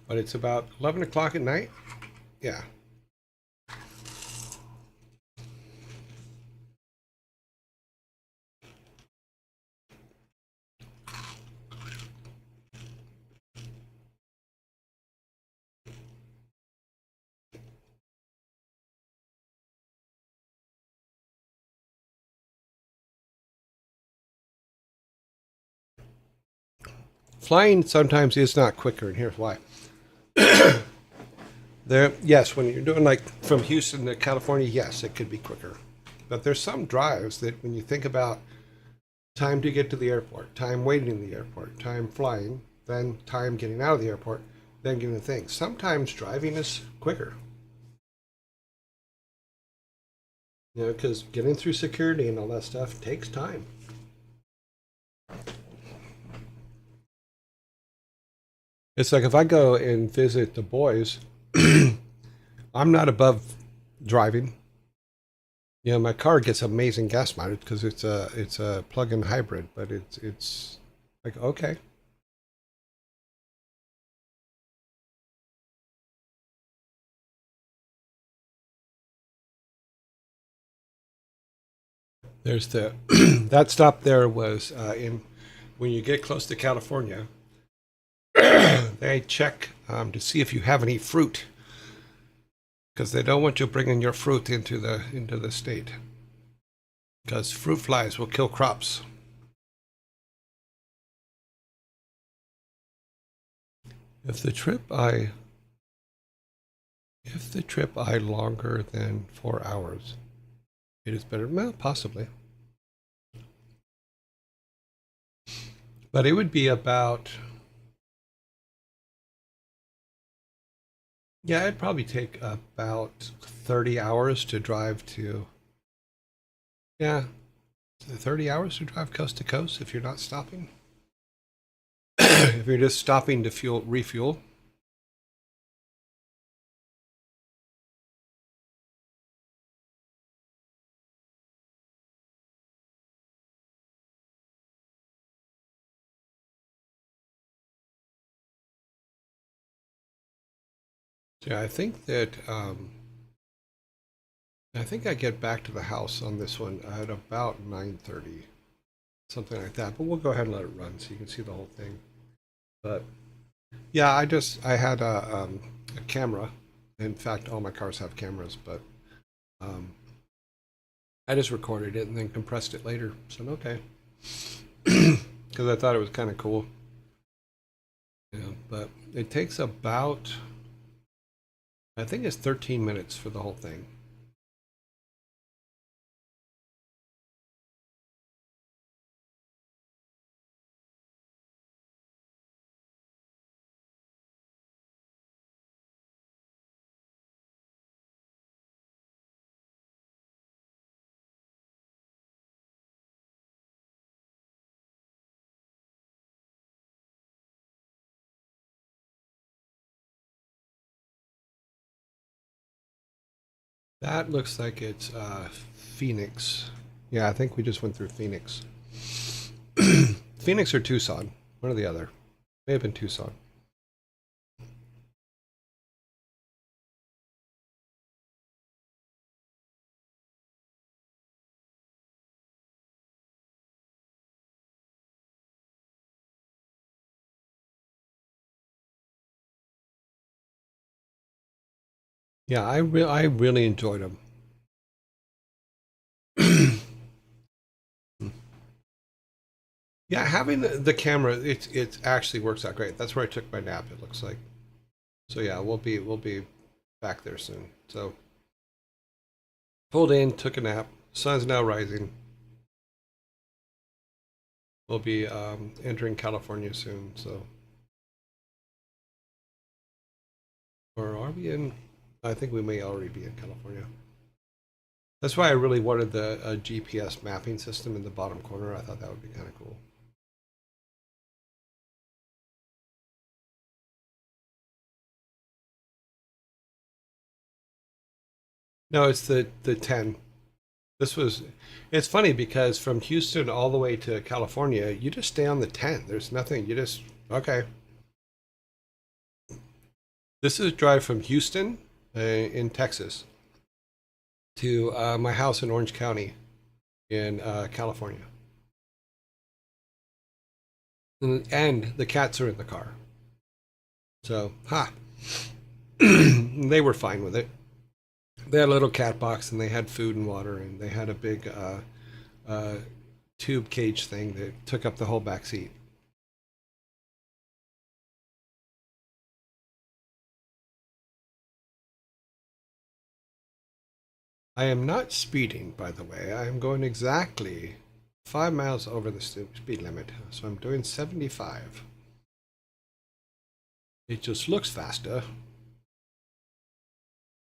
But it's about 11 o'clock at night. Yeah. Flying sometimes is not quicker, and here's why. Yes, when you're doing like from Houston to California, yes, it could be quicker. But there's some drives that when you think about time to get to the airport, time waiting in the airport, time flying, then time getting out of the airport, then getting the thing. Sometimes driving is quicker. You know, because getting through security and all that stuff takes time. It's like if I go and visit the boys, I'm not above driving. You know, my car gets amazing gas mileage because it's a plug-in hybrid, but it's like okay. There's the that stop there was in when you get close to California, they check to see if you have any fruit because they don't want you bringing your fruit into the state because fruit flies will kill crops. If the trip I If the trip I longer than 4 hours, it is better. Well, possibly. But it would be about, yeah, it'd probably take about 30 hours to drive to, yeah, 30 hours to drive coast to coast if you're not stopping. If you're just stopping to refuel. Yeah, I think I get back to the house on this one at about 9:30, something like that. But we'll go ahead and let it run so you can see the whole thing. But yeah, I had a camera. In fact, all my cars have cameras, but um, I just recorded it and then compressed it later. So okay, because I thought it was kind of cool. Yeah, but it takes about, I think it's 13 minutes for the whole thing. That looks like it's Phoenix. Yeah, I think we just went through Phoenix. Phoenix or Tucson, one or the other. May have been Tucson. Yeah, I really enjoyed them. Yeah, having the camera, it actually works out great. That's where I took my nap. It looks like. So yeah, we'll be back there soon. So pulled in, took a nap. Sun's now rising. We'll be entering California soon. So, or are we in? I think we may already be in California. That's why I really wanted the GPS mapping system in the bottom corner. I thought that would be kind of cool. No, it's the 10. This was, it's funny because from Houston all the way to California, you just stay on the 10. There's nothing. You just, okay. This is a drive from Houston in Texas to my house in Orange County in California. And the cats are in the car. So, ha. They were fine with it. They had a little cat box and they had food and water and they had a big uh, tube cage thing that took up the whole back seat. I am not speeding, by the way. I am going exactly 5 miles over the speed limit. So I'm doing 75. It just looks faster.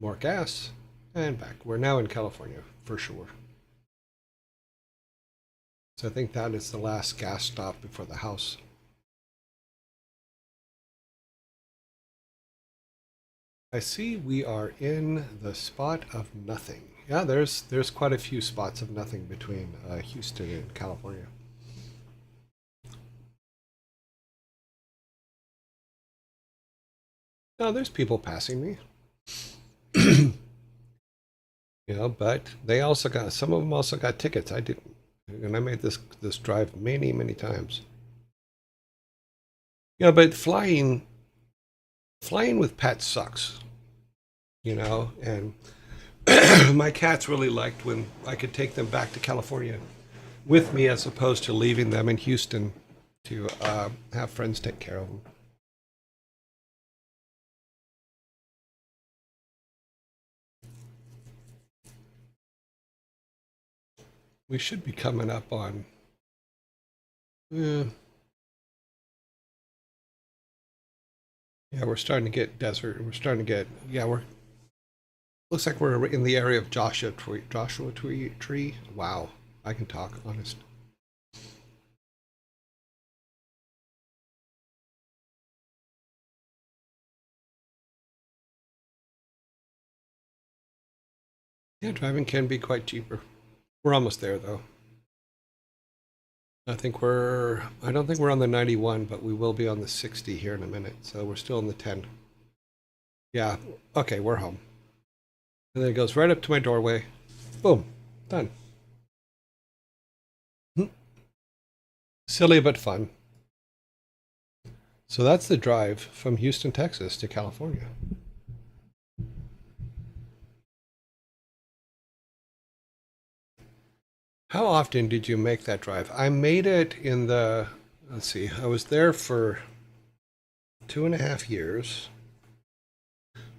More gas and back. We're now in California for sure. So I think that is the last gas stop before the house. I see we are in the spot of nothing. Yeah, there's quite a few spots of nothing between Houston and California. No, there's people passing me. But they also got, some of them also got tickets. I didn't, and I made this drive many times. But flying with pets sucks. And my cats really liked when I could take them back to California with me as opposed to leaving them in Houston to have friends take care of them. We should be coming up on. Yeah, yeah, we're starting to get desert. We're starting to get. Yeah, we're. Looks like we're in the area of Joshua Tree. Joshua Tree. Wow, I can talk. Honest. Yeah, driving can be quite cheaper. We're almost there though. I don't think we're on the 91, but we will be on the 60 here in a minute. So we're still in the 10. Yeah. Okay, we're home. And then it goes right up to my doorway. Boom. Done. Hmm. Silly but fun. So that's the drive from Houston, Texas to California. How often did you make that drive? I made it in the, let's see, I was there for 2.5 years.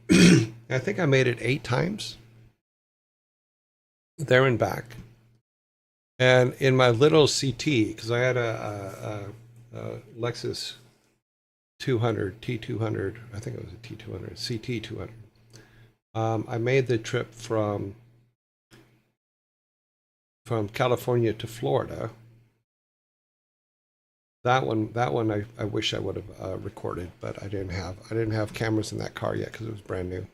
I think I made it 8 times there and back. And in my little CT, because I had a Lexus 200, T200, I think it was a T200, CT 200. I made the trip from California to Florida. That one, I wish I would have recorded, but I didn't have cameras in that car yet because it was brand new.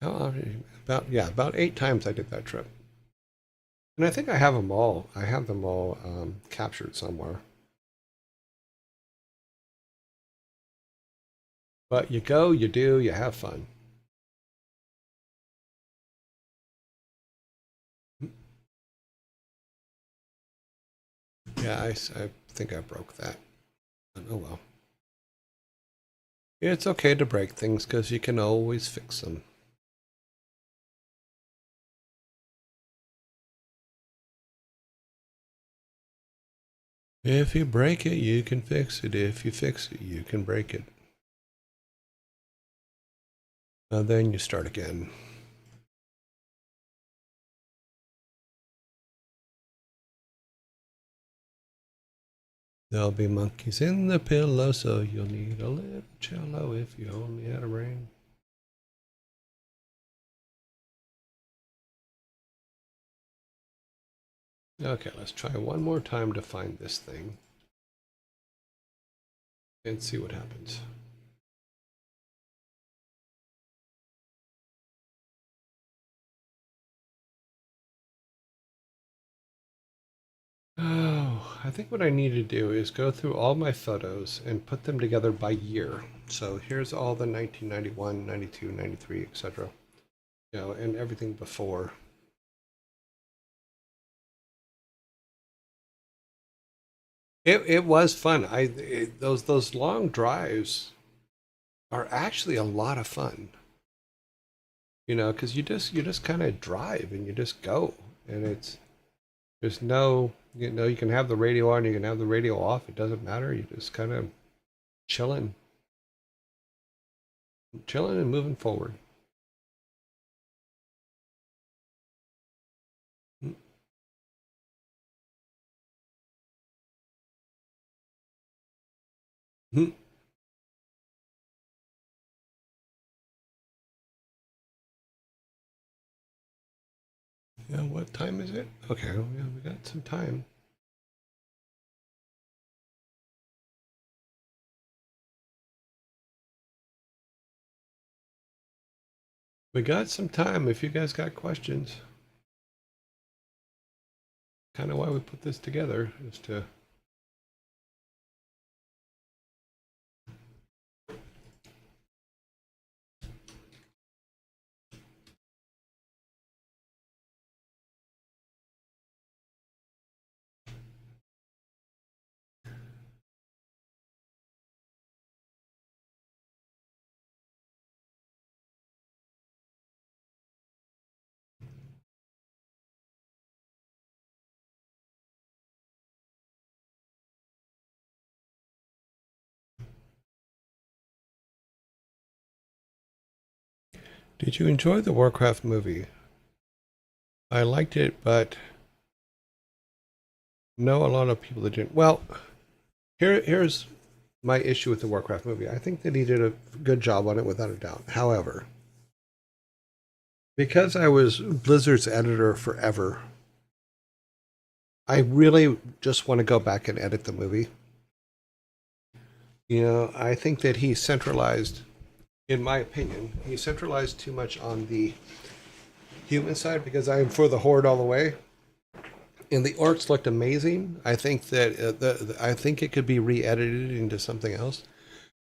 About 8 times I did that trip, and I think I have them all. I have them all captured somewhere. But you go, you do, you have fun. Yeah, I think I broke that. But oh well. It's okay to break things because you can always fix them. If you break it, you can fix it. If you fix it, you can break it. Then you start again. There'll be monkeys in the pillow, so you'll need a little cello if you only had a ring. Okay, let's try one more time to find this thing and see what happens. Oh, I think what I need to do is go through all my photos and put them together by year. So here's all the 1991, 92, 93, etc. And everything before. It was fun. Those long drives are actually a lot of fun. Because you just kind of drive and you just go, and there's no, you can have the radio on, you can have the radio off. It doesn't matter. You just kind of chilling, chilling and moving forward. Mhm. Yeah, what time is it? Okay, well, yeah, we got some time. We got some time if you guys got questions. Kind of why we put this together is to Did you enjoy the WarCraft movie? I liked it, but know a lot of people that didn't. Well, here's my issue with the WarCraft movie. I think that he did a good job on it without a doubt. However, because I was Blizzard's editor forever, I really just want to go back and edit the movie. You know, I think that he centralized, in my opinion, he centralized too much on the human side because I am for the Horde all the way. And the orcs looked amazing. I think that I think it could be re-edited into something else.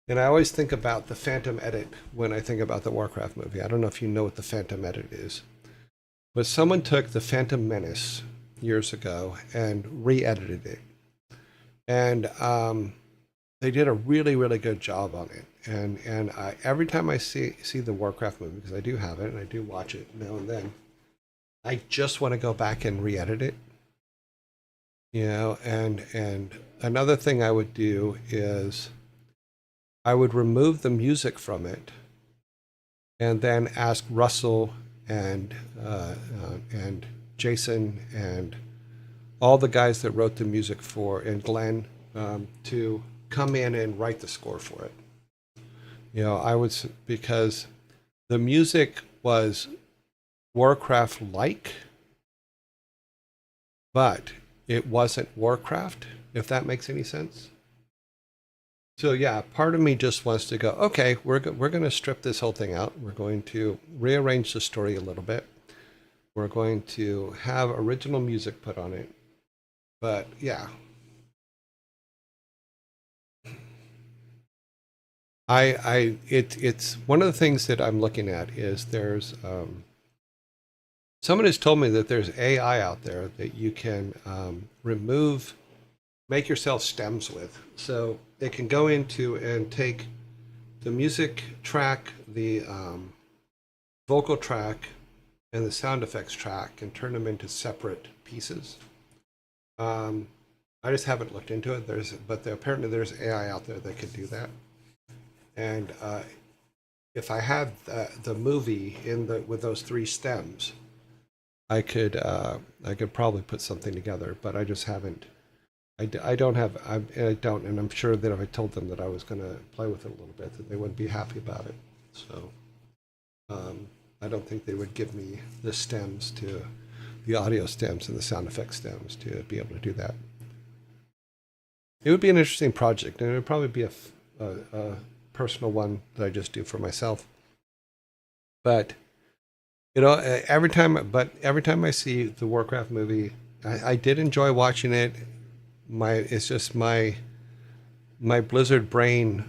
And I always think about the Phantom Edit when I think about the Warcraft movie. I don't know if you know what the Phantom Edit is, but someone took the Phantom Menace years ago and re-edited it, and they did a really really good job on it. And every time I see the Warcraft movie, because I do have it and I do watch it now and then, I just want to go back and re-edit it. You know, and another thing I would do is I would remove the music from it, and then ask Russell and Jason and all the guys that wrote the music for, and Glenn, to come in and write the score for it. You know, because the music was Warcraft like, but it wasn't Warcraft, if that makes any sense. So yeah, part of me just wants to go, okay, we're going to strip this whole thing out. We're going to rearrange the story a little bit. We're going to have original music put on it. But yeah, it's one of the things that I'm looking at is there's someone has told me that there's AI out there that you can make yourself stems with. So it can go into and take the music track, the vocal track, and the sound effects track and turn them into separate pieces. I just haven't looked into it. Apparently there's AI out there that could do that. And if I had the movie with those three stems, I could probably put something together. But I just haven't. I don't, and I'm sure that if I told them that I was going to play with it a little bit, that they wouldn't be happy about it. So I don't think they would give me the audio stems and the sound effect stems to be able to do that. It would be an interesting project, and it would probably be a personal one that I just do for myself. But you know, every time I see the Warcraft movie, I did enjoy watching it. It's just my Blizzard brain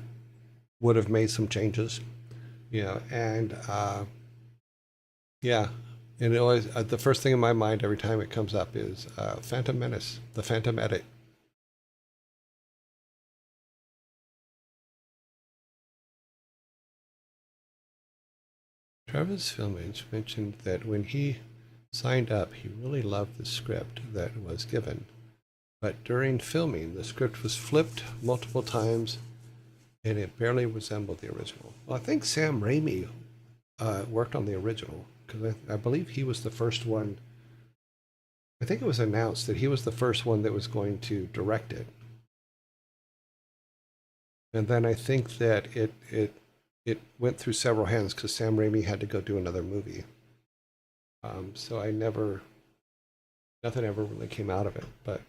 would have made some changes, you know, and yeah, and it always the first thing in my mind every time it comes up is Phantom Menace, the Phantom Edit. Travis Filmage mentioned that when he signed up, he really loved the script that was given. But during filming, the script was flipped multiple times and it barely resembled the original. Well, I think Sam Raimi worked on the original because I believe he was the first one. I think it was announced that he was the first one that was going to direct it. And then I think that it went through several hands because Sam Raimi had to go do another movie. So nothing ever really came out of it. But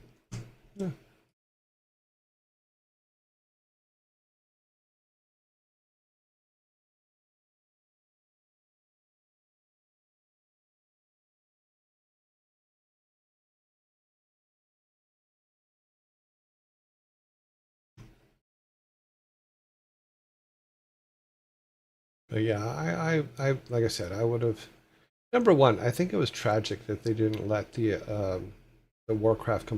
yeah. But yeah, I like I said, I would have. Number one, I think it was tragic that they didn't let the Warcraft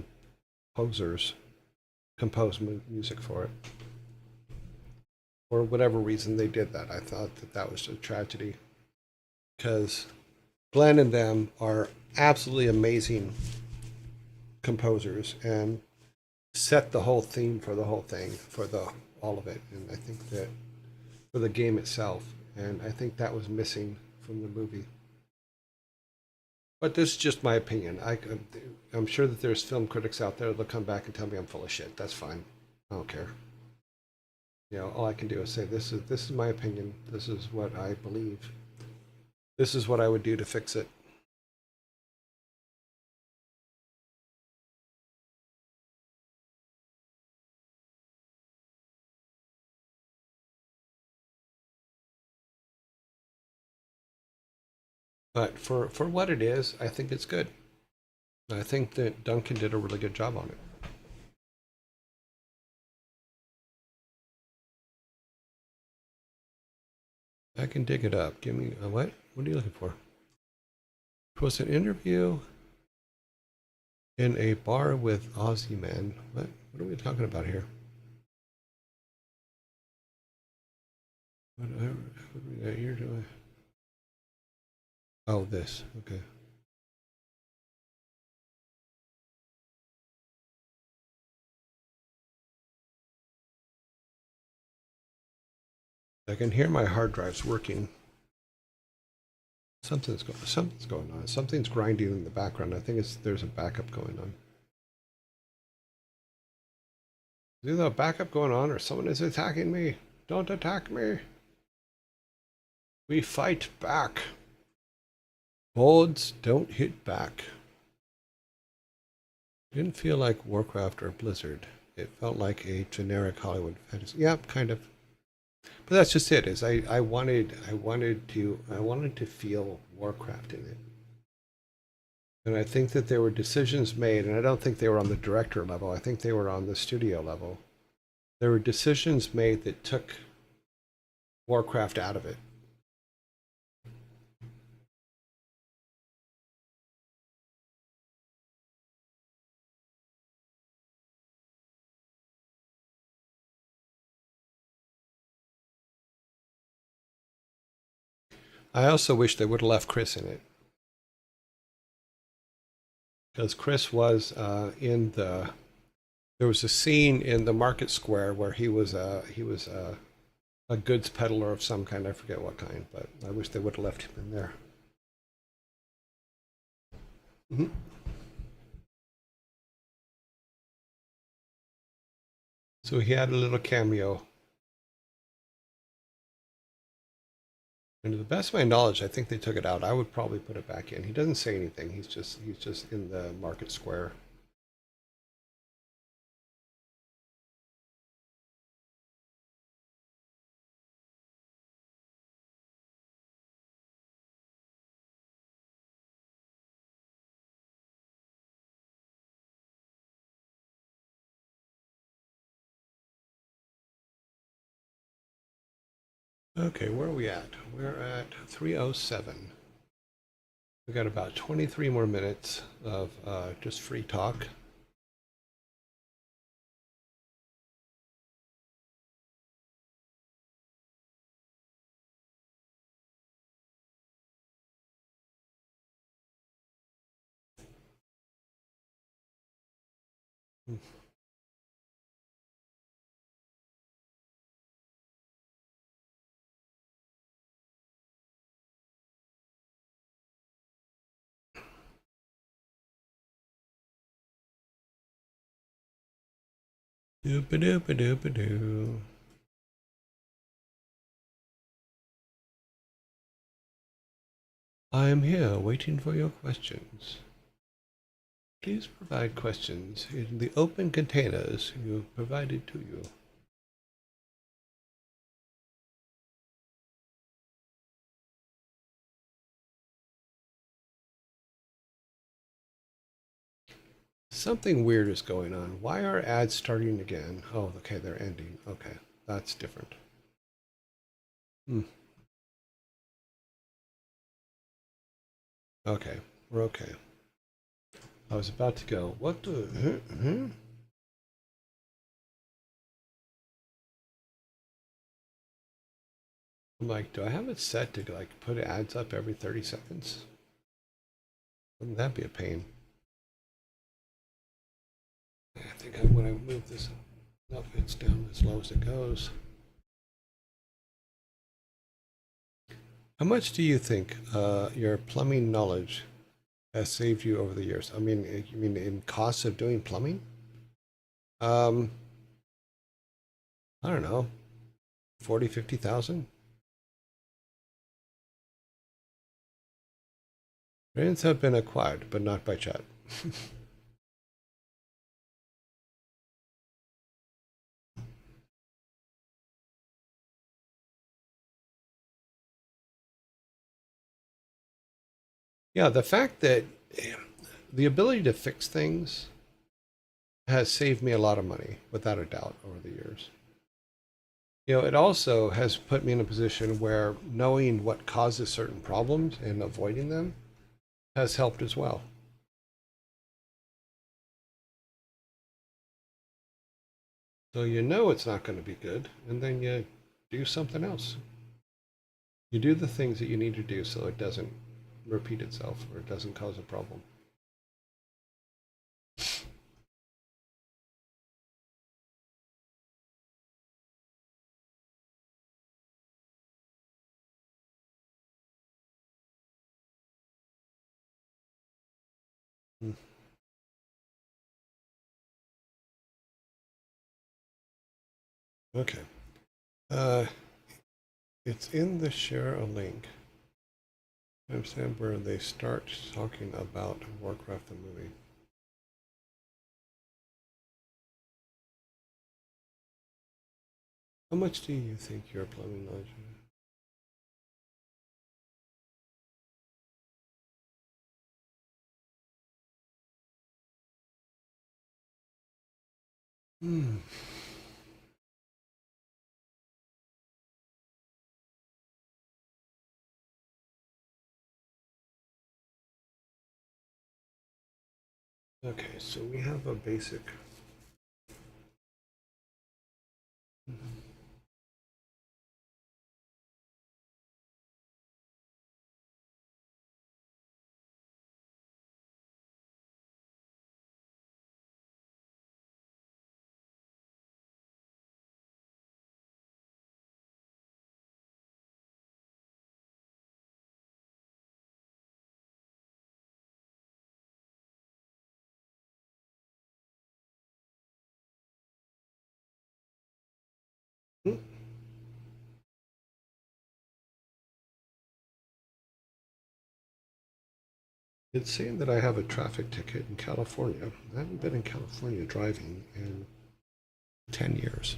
composers compose music for it. For whatever reason they did that. I thought that was a tragedy because Glenn and them are absolutely amazing composers and set the whole theme for the whole thing, for all of it. And I think that for the game itself, and I think that was missing from the movie. But this is just my opinion. I'm sure that there's film critics out there that'll come back and tell me I'm full of shit. That's fine. I don't care. You know, all I can do is say this is my opinion. This is what I believe. This is what I would do to fix it. But for what it is, I think it's good. I think that Duncan did a really good job on it. I can dig it up. Give me a what? What are you looking for? It was an interview in a bar with Aussie men. What are we talking about here? What we got here? Do I? Oh, this. Okay. I can hear my hard drives working. Something's going on. Something's grinding in the background. I think there's a backup going on. Is either a backup going on or someone is attacking me? Don't attack me. We fight back. Mods don't hit back. Didn't feel like WarCraft or Blizzard. It felt like a generic Hollywood fantasy. Yeah, kind of. But that's just it. Is I wanted to feel WarCraft in it. And I think that there were decisions made, and I don't think they were on the director level. I think they were on the studio level. There were decisions made that took WarCraft out of it. I also wish they would have left Chris in it. Because Chris was in the... There was a scene in the market square where he was a goods peddler of some kind. I forget what kind, but I wish they would have left him in there. Mm-hmm. So he had a little cameo. And to the best of my knowledge, I think they took it out. I would probably put it back in. He doesn't say anything. He's just in the market square. Okay, where are we at? We're at 3:07. We got about 23 more minutes of just free talk. Doop-a-doop-a-doop-a-doo. I am here waiting for your questions. Please provide questions in the open containers you provided to you. Something weird is going on. Why are ads starting again? Oh, okay, they're ending. Okay, that's different. Okay, we're okay. I was about to go, what the... I'm like, do I have it set to like put ads up every 30 seconds? Wouldn't that be a pain? I think when I move this, nope, it's down as low as it goes. How much do you think your plumbing knowledge has saved you over the years? I mean, you mean in costs of doing plumbing? Um, I don't know, 40, 50,000? Drains have been acquired, but not by chat. Yeah, the fact that the ability to fix things has saved me a lot of money, without a doubt, over the years. You know, it also has put me in a position where knowing what causes certain problems and avoiding them has helped as well. So you know it's not going to be good, and then you do something else. You do the things that you need to do so it doesn't repeat itself or it doesn't cause a problem. Hmm. Okay. Uh, it's in the share a link. I understand where they start talking about WarCraft the movie. How much do you think your plumbing knowledge is? Hmm. Okay, so we have a basic. Hmm. It's saying that I have a traffic ticket in California. I haven't been in California driving in 10 years.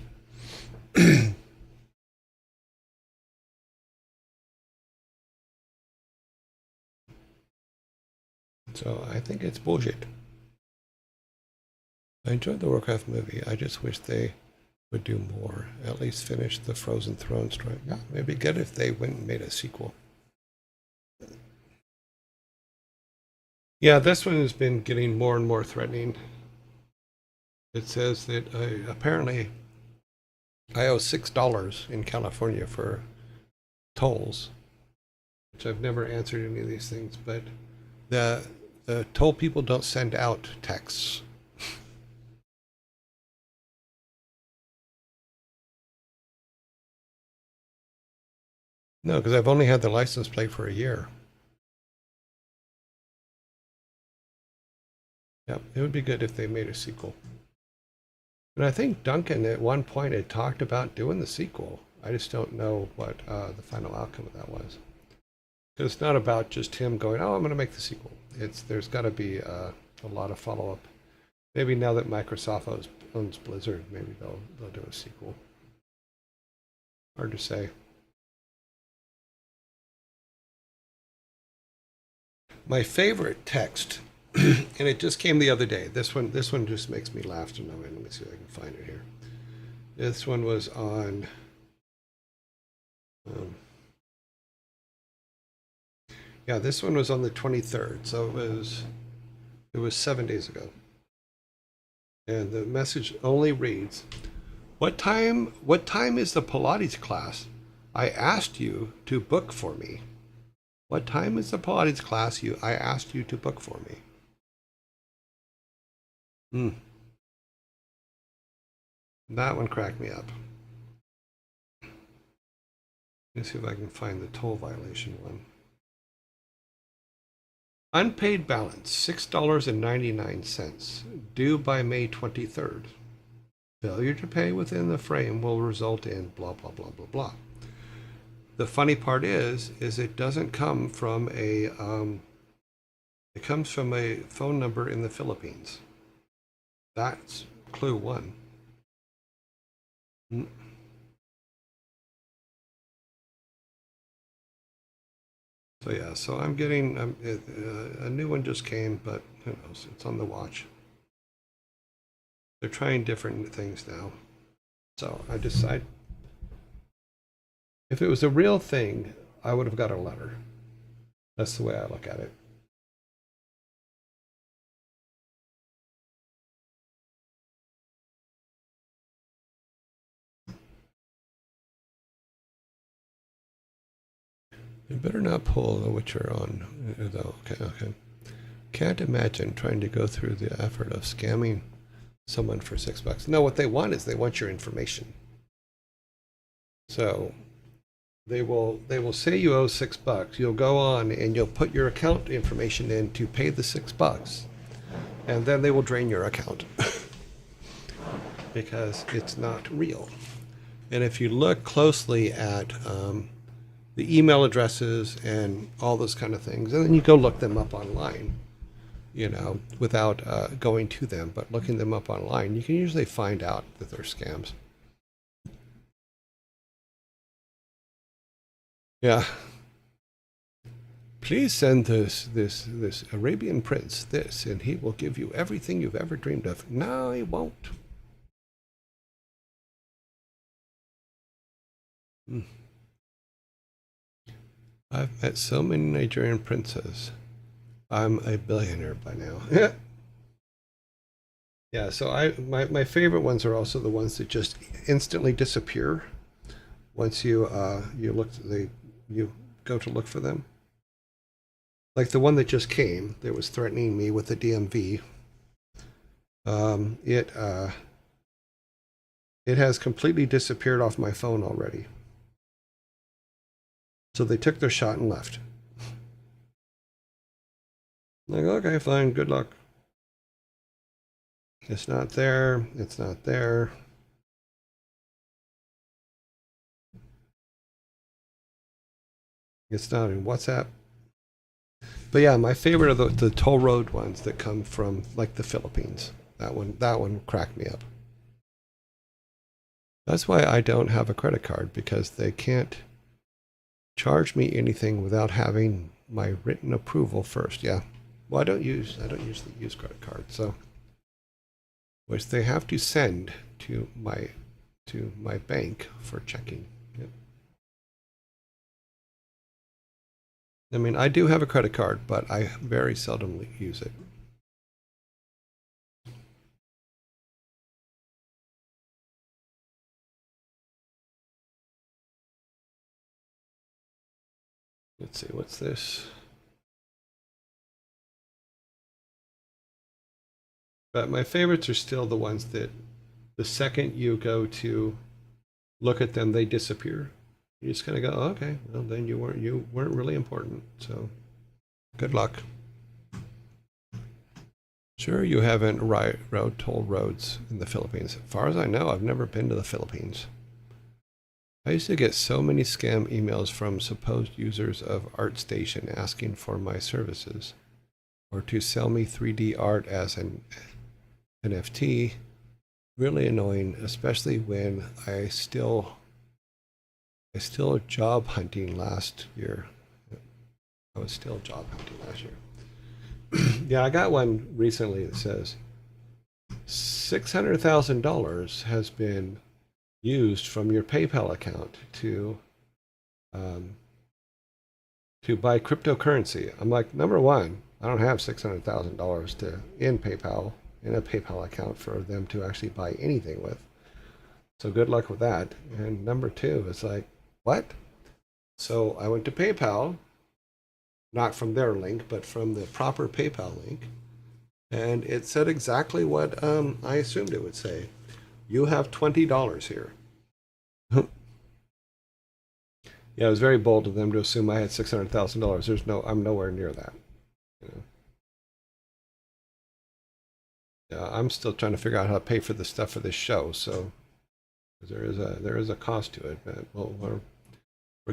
So I think it's bullshit. I enjoyed the Warcraft movie. I just wish they would do more. At least finish the Frozen Throne story. Yeah, it'd be good if they went and made a sequel. Yeah, this one has been getting more and more threatening. It says that apparently I owe $6 in California for tolls, which I've never answered any of these things, but the the toll people don't send out texts. No, because I've only had the license plate for a year. Yep, it would be good if they made a sequel. And I think Duncan at one point had talked about doing the sequel. I just don't know what the final outcome of that was. Because it's not about just him going, "Oh, I'm going to make the sequel." There's got to be a lot of follow up. Maybe now that Microsoft owns Blizzard, maybe they'll do a sequel. Hard to say. My favorite text, and it just came the other day. This one just makes me laugh to no end. Let me see if I can find it here. This one was on. Um, yeah, this one was on the 23rd, so it was 7 days ago. And the message only reads, What time is the Pilates class? I asked you to book for me. What time is the Pilates class I asked you to book for me? Hmm. That one cracked me up. Let's see if I can find the toll violation one. Unpaid balance, $6.99, due by May 23rd. Failure to pay within the frame will result in blah, blah, blah, blah, blah. The funny part is it doesn't come from it comes from a phone number in the Philippines. That's clue one. So yeah, so I'm getting a new one just came, but who knows? It's on the watch. They're trying different things now. So I decide if it was a real thing, I would have got a letter. That's the way I look at it. You better not pull the Witcher on, though. Okay. Can't imagine trying to go through the effort of scamming someone for $6. No, what they want is they want your information. So they will say you owe $6. You'll go on and you'll put your account information in to pay the $6, and then they will drain your account because it's not real. And if you look closely at the email addresses and all those kind of things, and then you go look them up online, you know, without going to them, but looking them up online, you can usually find out that they're scams. Yeah. Please send this Arabian prince this, and he will give you everything you've ever dreamed of. No, he won't. I've met so many Nigerian princes. I'm a billionaire by now. Yeah, so my favorite ones are also the ones that just instantly disappear once you you go to look for them. Like the one that just came that was threatening me with the DMV. It has completely disappeared off my phone already. So they took their shot and left. Like, okay, fine, good luck. It's not there. It's not there. It's not in WhatsApp. But yeah, my favorite are the toll road ones that come from like the Philippines. That one cracked me up. That's why I don't have a credit card, because they can't charge me anything without having my written approval first. Yeah. Well, I don't usually use credit cards, so which they have to send to my bank for checking. Yep. I mean, I do have a credit card, but I very seldomly use it. Let's see, what's this? But my favorites are still the ones that the second you go to look at them, they disappear. You just kind of go, oh, okay, well then you weren't really important. So good luck. Sure, you haven't toll roads in the Philippines. As far as I know, I've never been to the Philippines. I used to get so many scam emails from supposed users of ArtStation asking for my services or to sell me 3D art as an NFT. Really annoying, especially when I still job hunting last year. I was still job hunting last year. Yeah, I got one recently that says $600,000 has been used from your PayPal account to buy cryptocurrency. I'm like, number one, I don't have $600,000 in a PayPal account for them to actually buy anything with. So good luck with that. And number two, it's like, what? So I went to PayPal, not from their link, but from the proper PayPal link, and it said exactly what I assumed it would say. You have $20 here. Yeah, it was very bold of them to assume I had $600,000. I'm nowhere near that. You know? Yeah, I'm still trying to figure out how to pay for the stuff for this show. So there is a cost to it, but we're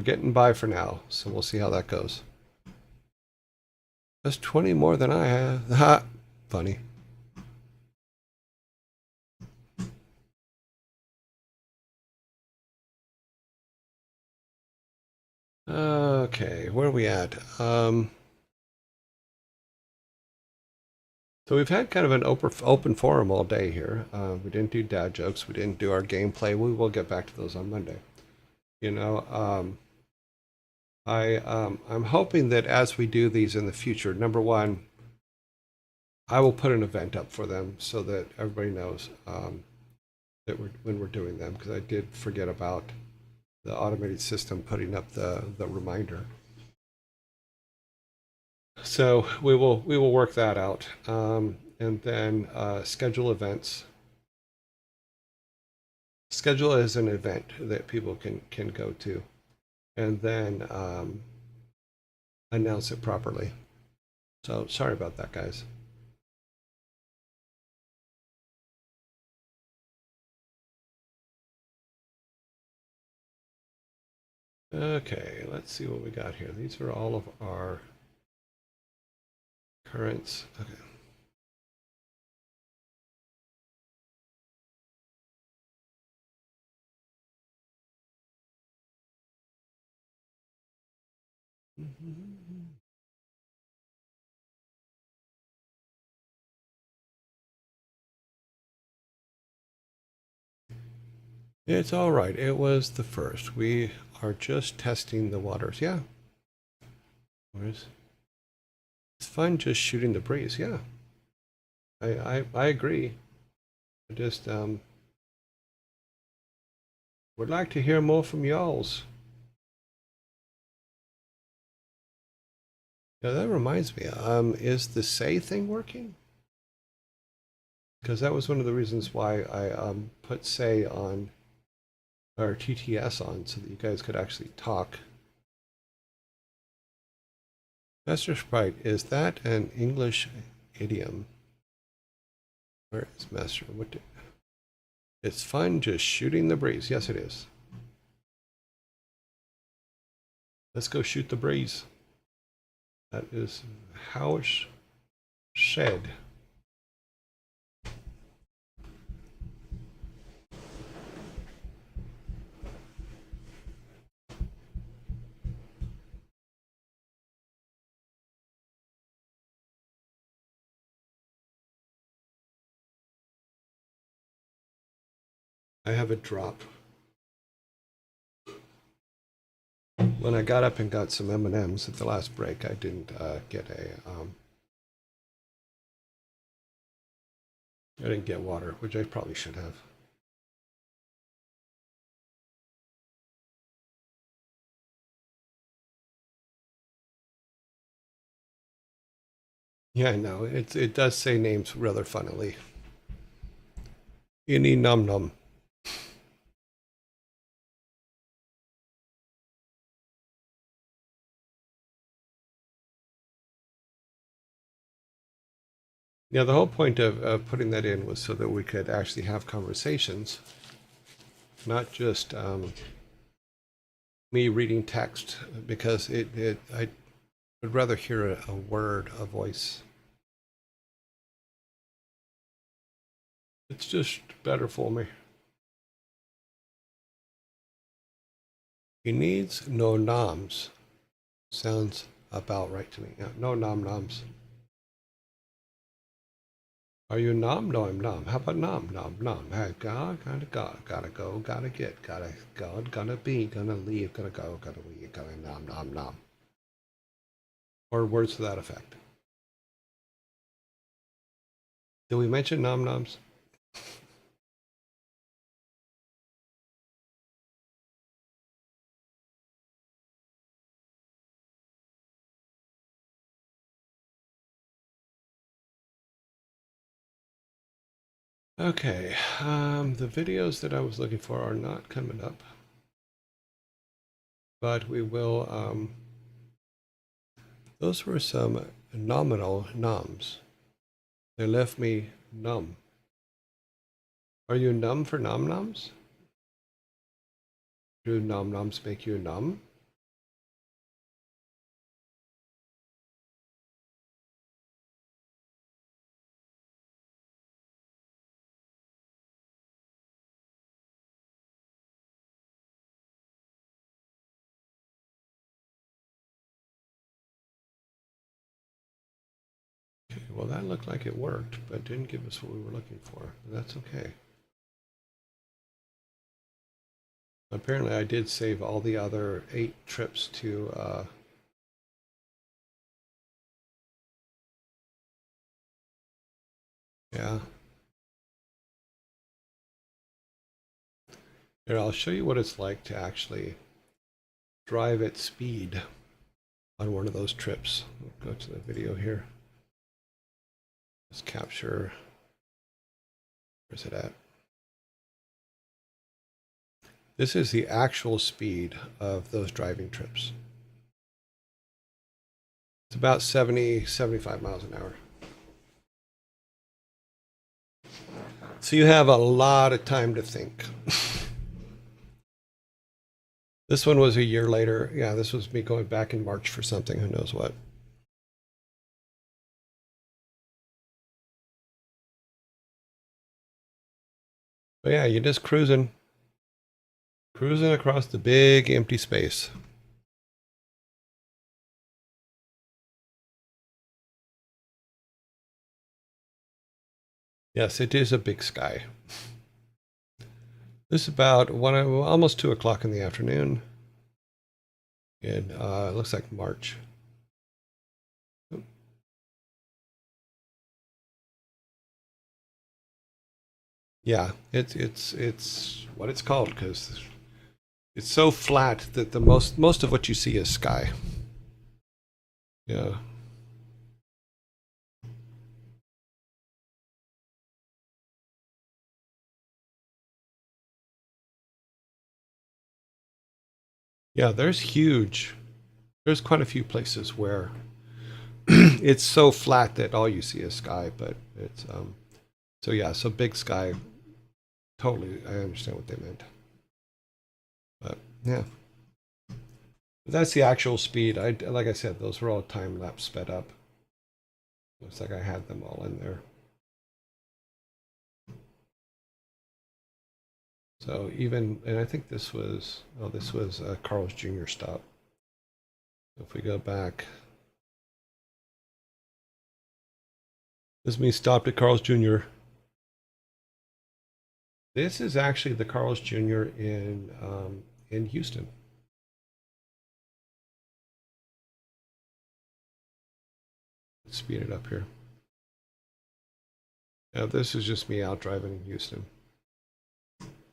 getting by for now. So we'll see how that goes. That's 20 more than I have. Ha! Funny. Okay, where are we at? So we've had kind of an open forum all day here. We didn't do dad jokes. We didn't do our gameplay. We will get back to those on Monday. You know, I'm hoping that as we do these in the future, number one, I will put an event up for them so that everybody knows that when we're doing them, because I did forget about the automated system putting up the reminder. So we will work that out, and then schedule events. Schedule as an event that people can go to, and then announce it properly. So sorry about that, guys. Okay, let's see what we got here. These are all of our currents. Okay. It's all right. It was the first. We are just testing the waters. Yeah. It's fun just shooting the breeze. Yeah. I agree. I just would like to hear more from y'alls. Yeah, that reminds me. Is the say thing working? Because that was one of the reasons why I put say on or TTS on so that you guys could actually talk. Master Sprite, is that an English idiom? Where is Master? It's fun just shooting the breeze. Yes, it is. Let's go shoot the breeze. That is how it's said. I have a drop. When I got up and got some M&Ms at the last break, I didn't get I didn't get water, which I probably should have. Yeah, I know. It does say names rather funnily. Any num num. Yeah, the whole point of putting that in was so that we could actually have conversations, not just me reading text, because I would rather hear a word, a voice. It's just better for me. He needs no noms. Sounds about right to me. Yeah, no nom noms. Are you nom? No, I'm nom. How about nom? Nom, nom. Hey, gotta go, gotta get, gotta go, gonna be, gonna leave, gonna go, gotta leave, gotta nom, nom, nom. Or words to that effect. Did we mention nom noms? Okay, the videos that I was looking for are not coming up. but we will. Those were some nominal noms. They left me numb. Are you numb for nom noms? Do nom noms make you numb? Okay, well, that looked like it worked, but didn't give us what we were looking for. But that's okay. Apparently, I did save all the other 8 trips to. Yeah. Here, I'll show you what it's like to actually drive at speed on one of those trips. We'll go to the video here. Let's capture. Where's it at? This is the actual speed of those driving trips. It's about 70, 75 miles an hour. So you have a lot of time to think. This one was a year later. Yeah, this was me going back in March for something, who knows what. But yeah, you're just cruising across the big empty space. Yes, it is a big sky. This is about almost 2 o'clock in the afternoon. And it looks like March. Yeah, it's what it's called because it's so flat that the most of what you see is sky. Yeah. Yeah, there's quite a few places where it's so flat that all you see is sky, but it's so yeah, so big sky. Totally, I understand what they meant. But yeah, that's the actual speed. Like I said, those were all time lapse sped up. Looks like I had them all in there. So even, and I think this was Carl's Jr. stop. If we go back, this means stopped at Carl's Jr. This is actually the Carl's Jr. in Houston. Let's speed it up here. Yeah, this is just me out driving in Houston.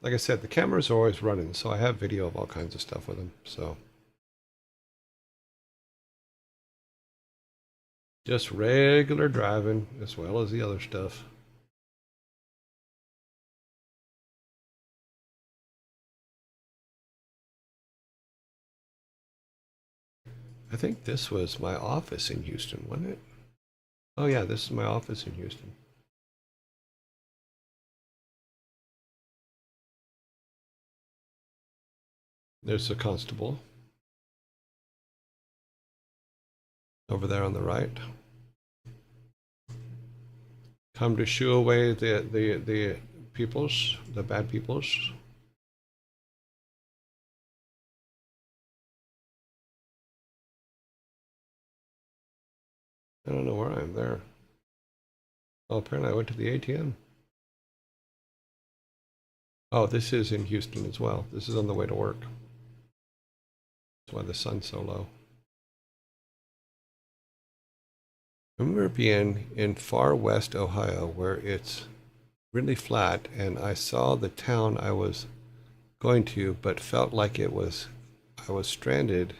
Like I said, the cameras are always running, so I have video of all kinds of stuff with them. So just regular driving as well as the other stuff. I think this was my office in Houston, wasn't it? Oh yeah, this is my office in Houston. There's the constable over there on the right. Come to shoo away the peoples, the bad peoples. I don't know where I am there. Oh, apparently I went to the ATM. Oh, this is in Houston as well. This is on the way to work. That's why the sun's so low. I remember being in far west Ohio where it's really flat, and I saw the town I was going to, but felt like I was stranded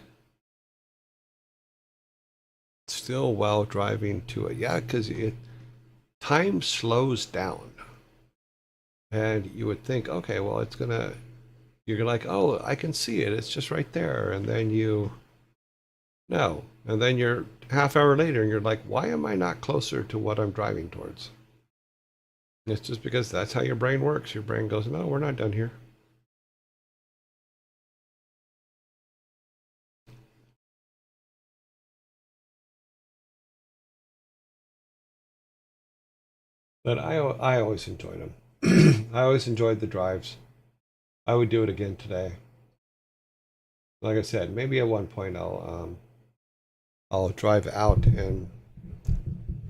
still while driving to it. Yeah, because time slows down. And you would think, okay, well, it's gonna You're like, oh, I can see it. It's just right there. And then no. And then you're half hour later and you're like, why am I not closer to what I'm driving towards? And it's just because that's how your brain works. Your brain goes, no, we're not done here. But I always enjoyed them. I always enjoyed the drives. I would do it again today. Like I said, maybe at one point I'll drive out and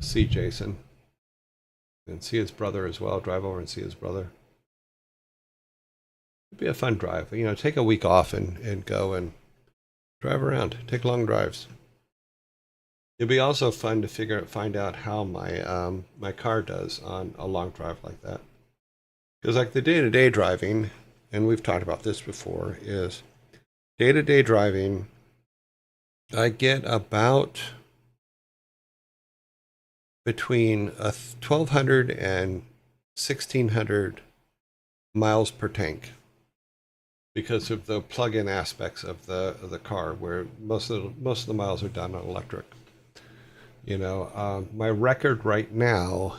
see Jason and see his brother as well. Drive over and see his brother. It'd be a fun drive. You know, take a week off and go and drive around. Take long drives. It'd be also fun to find out how my car does on a long drive like that. Because like the day-to-day driving, and we've talked about this before, is day-to-day driving, I get about between 1,200 and 1,600 miles per tank because of the plug-in aspects of the car, where most of the miles are done on electric. You know, my record right now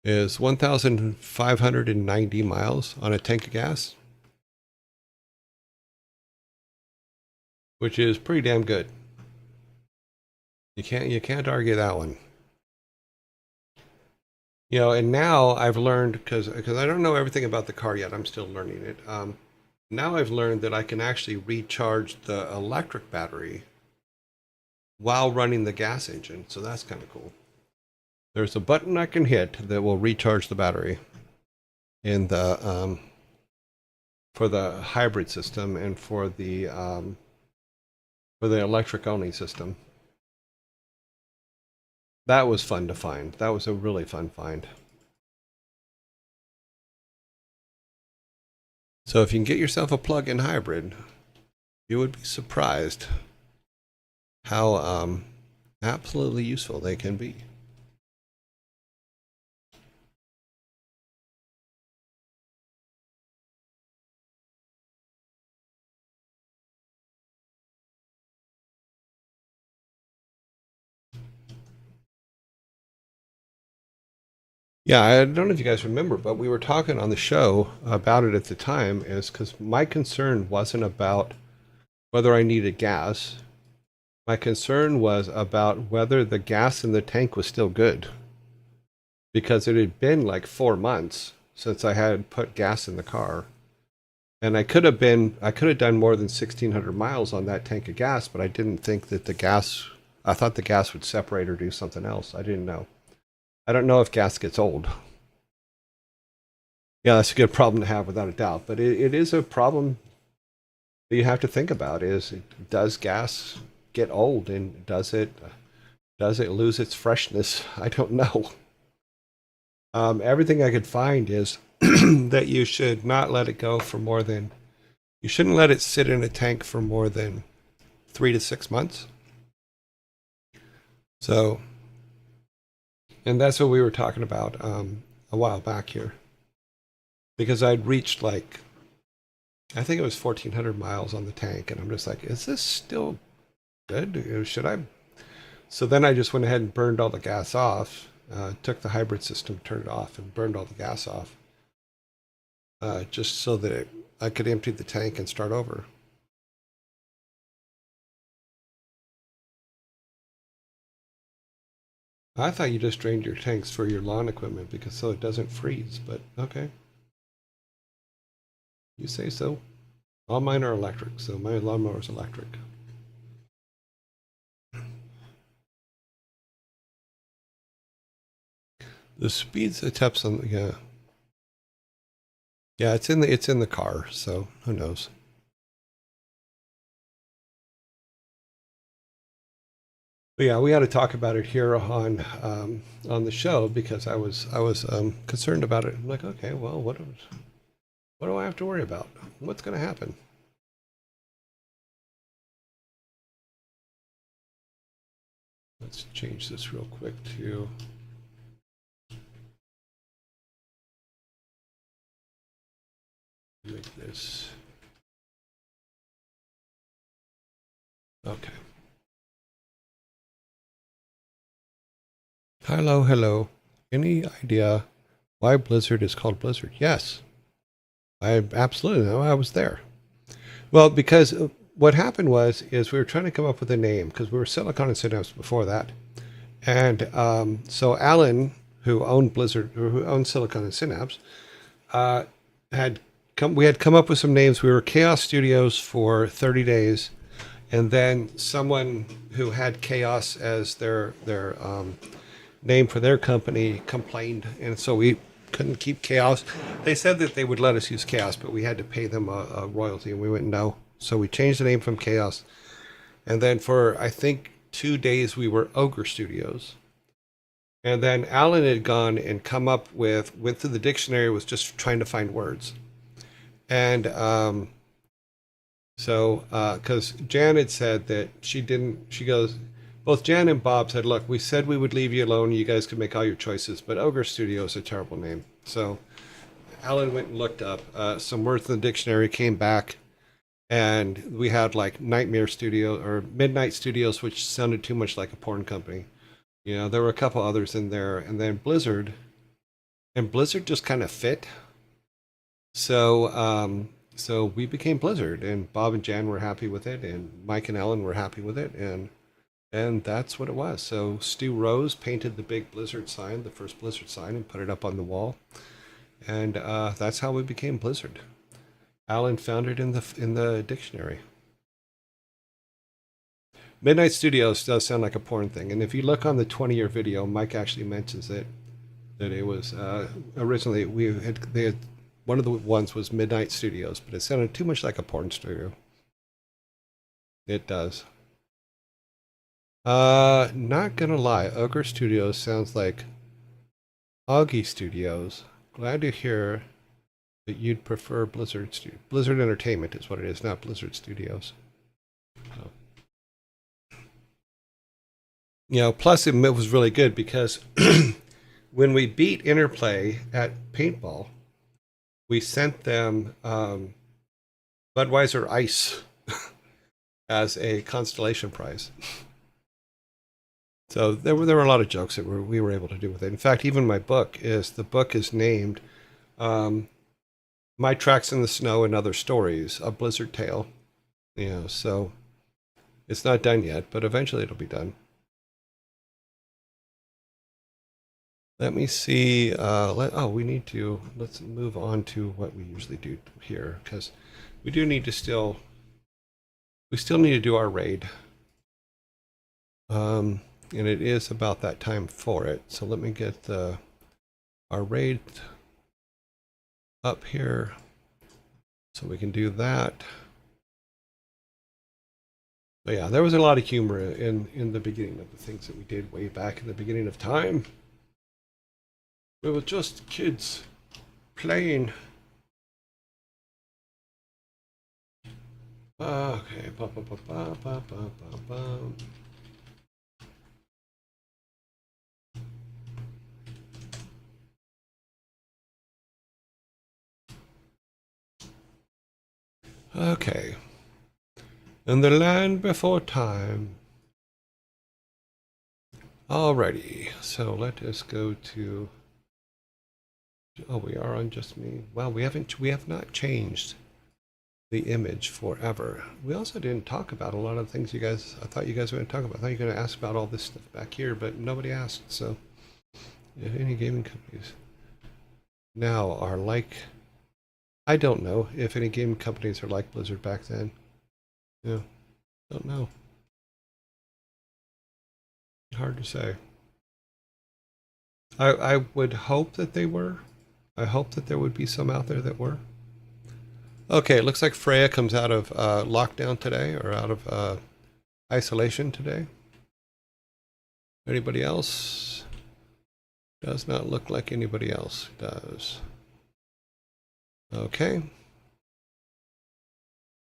is 1,590 miles on a tank of gas, which is pretty damn good. You can't argue that one. You know, and now I've learned, because I don't know everything about the car yet. I'm still learning it. Now I've learned that I can actually recharge the electric battery while running the gas engine. So that's kind of cool. There's a button I can hit that will recharge the battery in the for the hybrid system and for the electric only system. That was fun to find. That was a really fun find. So if you can get yourself a plug-in hybrid, you would be surprised how absolutely useful they can be. Yeah, I don't know if you guys remember, but we were talking on the show about it at the time, is because my concern wasn't about whether I needed gas. My concern was about whether the gas in the tank was still good. Because it had been like 4 months since I had put gas in the car. And I could have done more than 1,600 miles on that tank of gas, but I didn't think that I thought the gas would separate or do something else. I didn't know. I don't know if gas gets old. Yeah, that's a good problem to have without a doubt. But it is a problem that you have to think about, is does gas get old, and does it lose its freshness? I don't know. Everything I could find is that you should not let it go for more than, you shouldn't let it sit in a tank for more than 3 to 6 months. So, and that's what we were talking about a while back here, because I'd reached like, I think it was 1,400 miles on the tank, and I'm just like, is this still good? Should I? So then I just went ahead and burned all the gas off, took the hybrid system, turned it off, and burned all the gas off, just so that I could empty the tank and start over. I thought you just drained your tanks for your lawn equipment because so it doesn't freeze, but okay. You say so. All mine are electric, so my lawnmower is electric. The speeds it taps on, yeah. Yeah, it's in the car, so who knows. But yeah, we got to talk about it here on the show, because I was concerned about it. I'm like, okay, well, what do I have to worry about? What's going to happen? Let's change this real quick to. Make this. Okay. Hello, hello. Any idea why Blizzard is called Blizzard? Yes, I absolutely know. I was there. Well, because what happened is we were trying to come up with a name because we were Silicon and Synapse before that, and so Alan, who owned Blizzard, or who owned Silicon and Synapse, had come. We had come up with some names. We were Chaos Studios for 30 days, and then someone who had Chaos as their name for their company complained, and so we couldn't keep Chaos. They said that they would let us use Chaos, but we had to pay them a royalty, and we went no. So we changed the name from Chaos, and then for I think 2 days we were Ogre Studios. And then Alan had gone and come up with, went through the dictionary, was just trying to find words. And because Jan had said that she didn't, she goes, both Jan and Bob said, look, we said we would leave you alone. You guys could make all your choices, but Ogre Studio is a terrible name. So Alan went and looked up some words in the dictionary, came back, and we had like Nightmare Studio or Midnight Studios, which sounded too much like a porn company. You know, there were a couple others in there, and then Blizzard, and Blizzard just kind of fit. So we became Blizzard, and Bob and Jan were happy with it, and Mike and Ellen were happy with it, and that's what it was. So Stu Rose painted the big Blizzard sign, the first Blizzard sign, and put it up on the wall, and that's how we became Blizzard. Alan found it in the dictionary. Midnight Studios does sound like a porn thing, and if you look on the 20-year video, Mike actually mentions it, that it was originally they had one of the ones was Midnight Studios, but it sounded too much like a porn studio. It does. Not gonna lie, Ogre Studios sounds like Augie Studios. Glad to hear that you'd prefer Blizzard Entertainment is what it is, not Blizzard Studios. So. You know, plus it was really good because when we beat Interplay at paintball, we sent them Budweiser Ice as a constellation prize. So there were a lot of jokes that we were able to do with it. In fact, even my book is named My Tracks in the Snow and Other Stories, a Blizzard Tale. You know, so it's not done yet, but eventually it'll be done. Let me see. Let's move on to what we usually do here, because we still need to do our raid. And it is about that time for it. So let me get our raid up here so we can do that. But yeah, there was a lot of humor in the beginning of the things that we did way back in the beginning of time. We were just kids playing. Okay. Okay. In the land before time. Alrighty. So let us go to. Oh, we are on just me. Wow, we have not changed the image forever. We also didn't talk about a lot of things I thought you guys were going to talk about. I thought you were going to ask about all this stuff back here, but nobody asked. So, yeah, any gaming companies now are like, I don't know if any gaming companies are like Blizzard back then. Yeah, don't know. Hard to say. I would hope that they were. I hope that there would be some out there that were. Okay, it looks like Freya comes out of lockdown today, or out of isolation today. Anybody else? Does not look like anybody else does. Okay.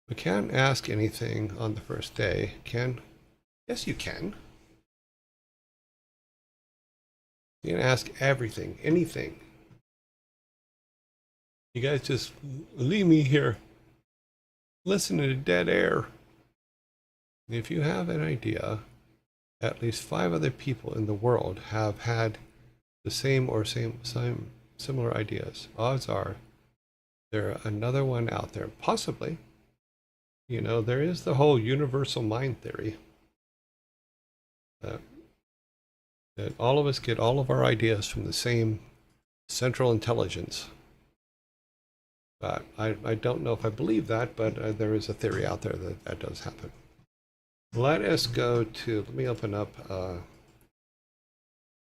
We can't ask anything on the first day. Yes, you can. You can ask everything, anything. You guys just leave me here listening to dead air. If you have an idea, at least 5 other people in the world have had the same similar ideas. Odds are there's another one out there. Possibly. You know, there is the whole universal mind theory. That all of us get all of our ideas from the same central intelligence. But I don't know if I believe that, but there is a theory out there that that does happen. Let us go to, let me open up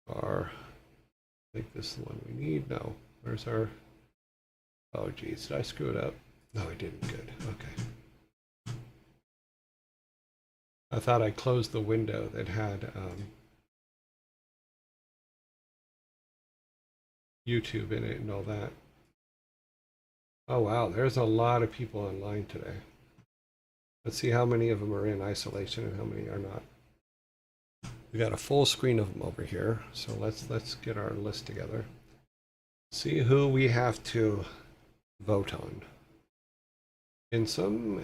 our, I think this is the one we need. No, where's our, oh geez, did I screw it up? No, I didn't. Good. Okay. I thought I closed the window that had YouTube in it and all that. Oh wow, there's a lot of people online today. Let's see how many of them are in isolation and how many are not. We got a full screen of them over here, so let's get our list together. See who we have to vote on. In some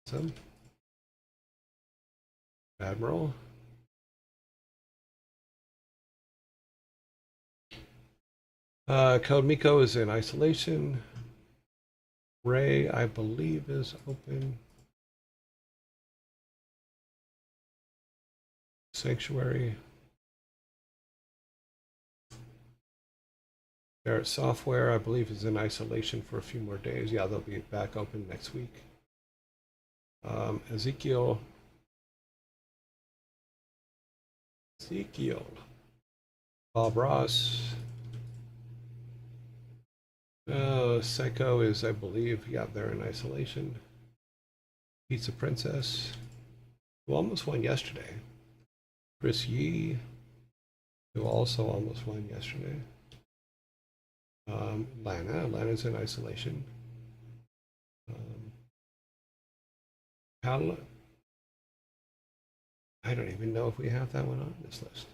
some Admiral. Code Miko is in isolation. Ray, I believe, is open. Sanctuary. Barrett Software, I believe, is in isolation for a few more days. Yeah, they'll be back open next week. Ezekiel. Bob Ross. Psycho is, I believe, yeah, they're in isolation. Pizza Princess, who almost won yesterday. Chris Yee, who also almost won yesterday. Lana's in isolation. Paola, I don't even know if we have that one on this list.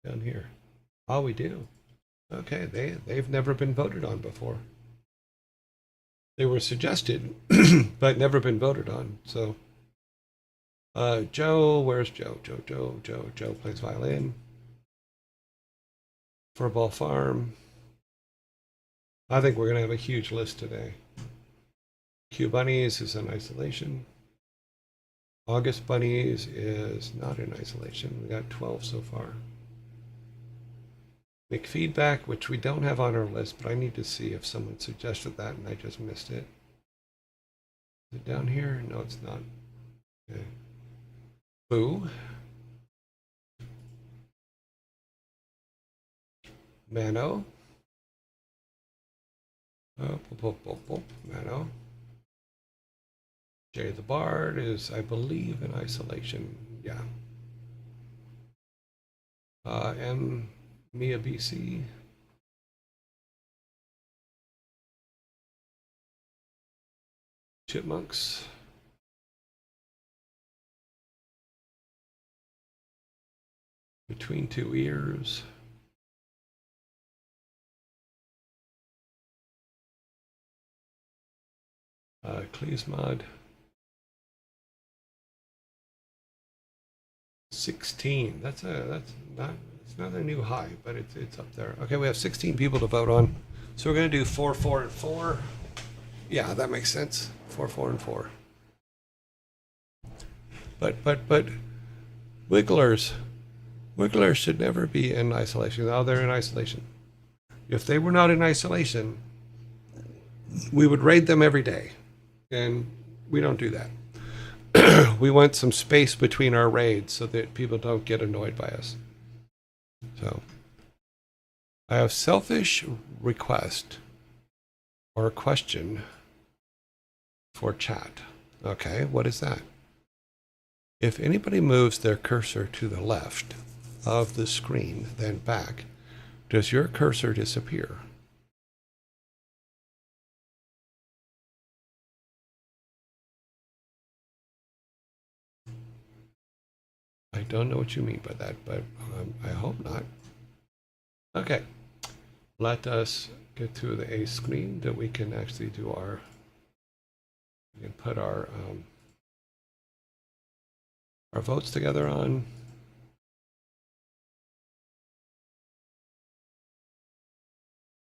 Down here. Oh, we do. Okay, they've never been voted on before. They were suggested, but never been voted on. So, Joe, where's Joe? Joe plays violin. Furball Farm. I think we're gonna have a huge list today. Q Bunnies is in isolation. August Bunnies is not in isolation. We got 12 so far. McFeedback, which we don't have on our list, but I need to see if someone suggested that and I just missed it. Is it down here? No, it's not. Okay. Boo. Mano. Mano. Jay the Bard is, I believe, in isolation. Yeah. M. Mia BC. Chipmunks. Between Two Ears. Cleesmod. 16. That's not, it's not a new high, but it's up there. Okay, we have 16 people to vote on. So we're gonna do 4, 4, and 4. Yeah, that makes sense. 4, 4, and 4. But Wigglers should never be in isolation. Now they're in isolation. If they were not in isolation, we would raid them every day. And we don't do that. We want some space between our raids so that people don't get annoyed by us. So I have selfish request or question for chat. Okay, what is that? If anybody moves their cursor to the left of the screen, then back, does your cursor disappear? I don't know what you mean by that, but I hope not. Okay, let us get to the A screen that we can actually do our, we can put our votes together on.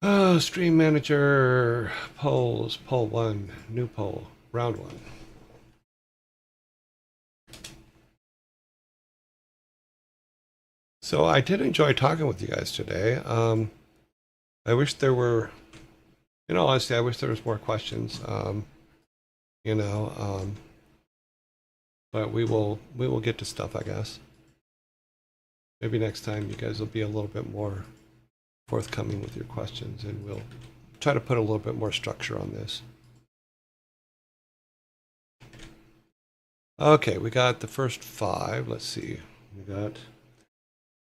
Oh, stream manager, polls, poll 1, new poll, round 1. So I did enjoy talking with you guys today. I wish there were, in all honesty, I wish there was more questions. You know, but we will get to stuff, I guess. Maybe next time you guys will be a little bit more forthcoming with your questions, and we'll try to put a little bit more structure on this. Okay, we got the first 5. Let's see. We got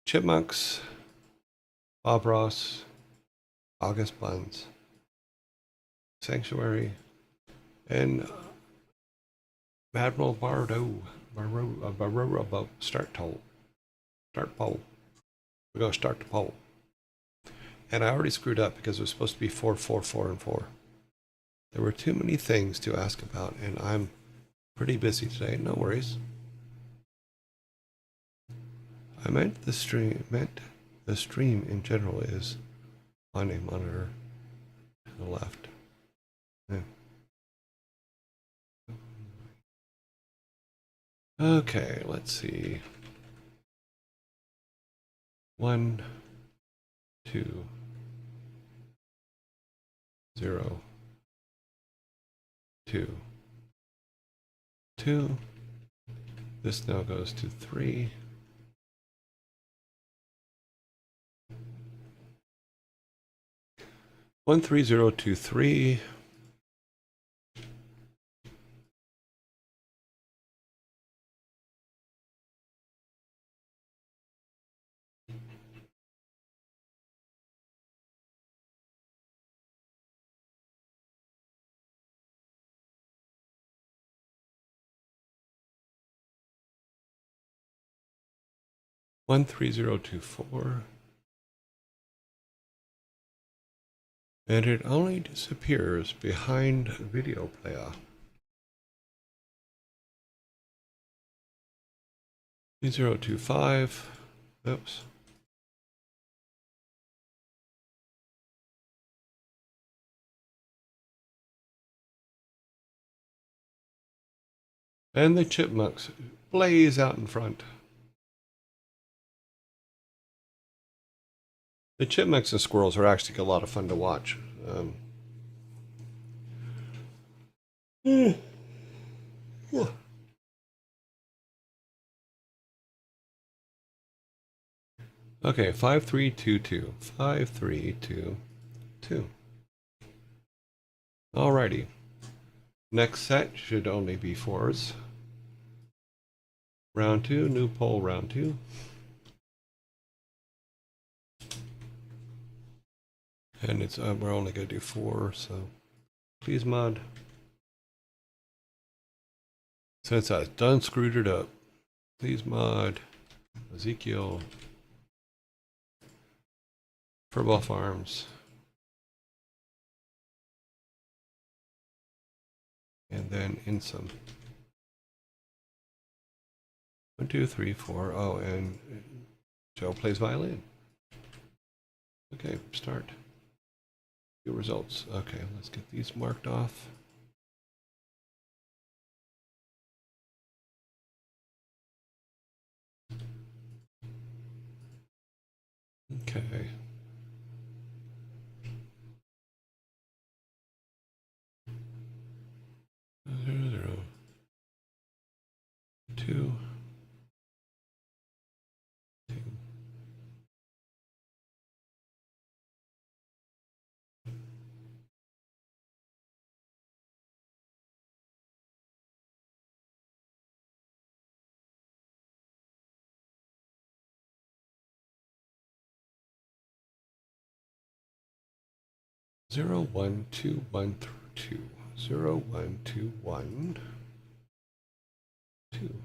Chipmunks, Bob Ross, August Buns, Sanctuary, and Admiral Bardo. Start poll. Start poll. We're going to start the poll. And I already screwed up because it was supposed to be 4, 4, 4, and 4. There were too many things to ask about, and I'm pretty busy today. No worries. I meant the stream in general is on a monitor to the left. Yeah. Okay, let's see. 1, 2, 0, 2, 2. This now goes to 3. 13023. One 13024, and it only disappears behind video player. 3025. Oops. And the chipmunks blaze out in front. The chipmunks and squirrels are actually a lot of fun to watch. Okay, 5322. 5322. Alrighty. Next set should only be 4s. Round 2, new poll, round 2. And it's we're only going to do 4, so please mod. Since I've done screwed it up, please mod Ezekiel, Furball Farms, and then Insum. 1, 2, 3, 4. Oh, and Joe plays violin. Okay, start. View results. Okay, let's get these marked off. Okay. Zero, zero, 2, 2. 0, 1, 2, 1, 2. 0, 1, 2, 1, 2.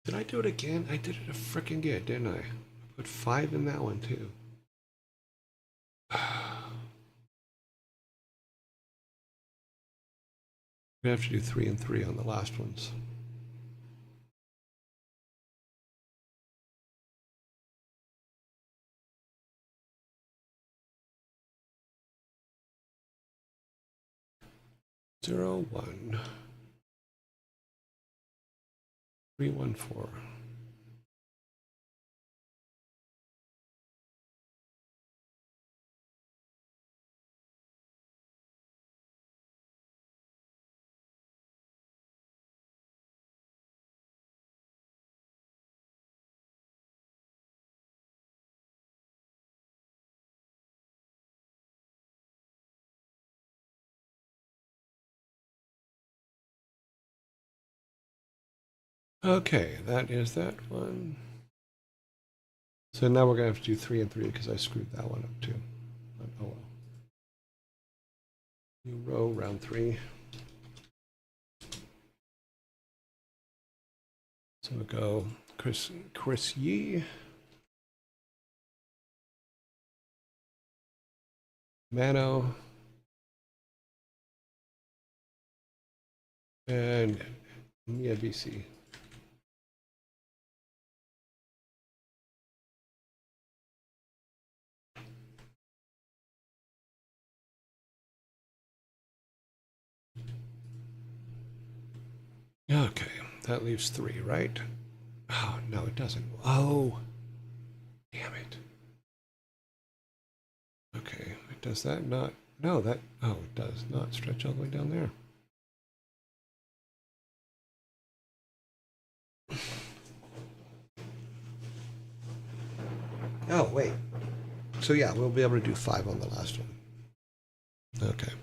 Did I do it again? I did it a freaking good, didn't I? I put 5 in that one too. We have to do 3 and 3 on the last ones. Zero, 1, 3, 1, 4. Okay, that is that one. So now we're going to have to do 3 and 3 because I screwed that one up too. But, oh well. New row, round 3. So we'll go Chris Yee, Mano, and Mia BC. Okay, that leaves 3, right? Oh, no, it doesn't. Oh, damn it. Okay, does that not? No, that, oh, it does not stretch all the way down there. Oh, wait. So yeah, we'll be able to do 5 on the last one. Okay.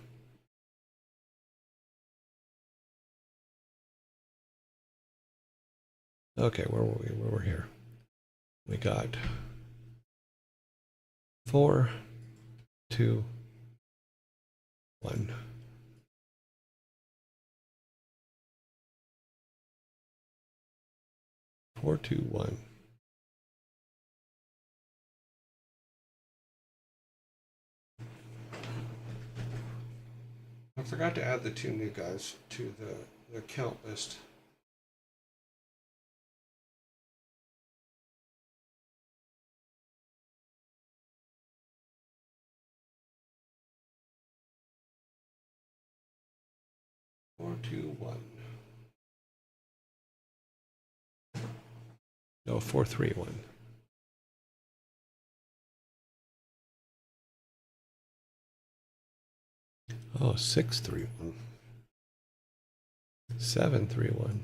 Okay, where were we? Where we're here. We got 4, 2, 1. 4, 2, 1. I forgot to add the 2 new guys to the count list. Four, two, one. No, 4, 3, 1. Oh, 6, 3, 1. 7, 3, 1.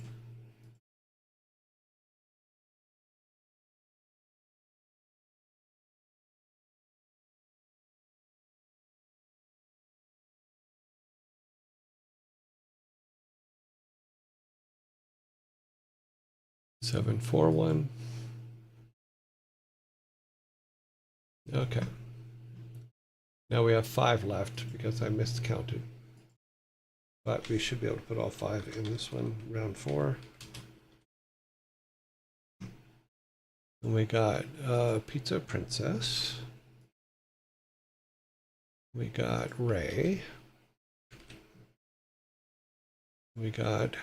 Seven, 4, 1. Okay. Now we have 5 left because I miscounted. But we should be able to put all 5 in this one, round 4. And we got Pizza Princess. We got Ray. We got,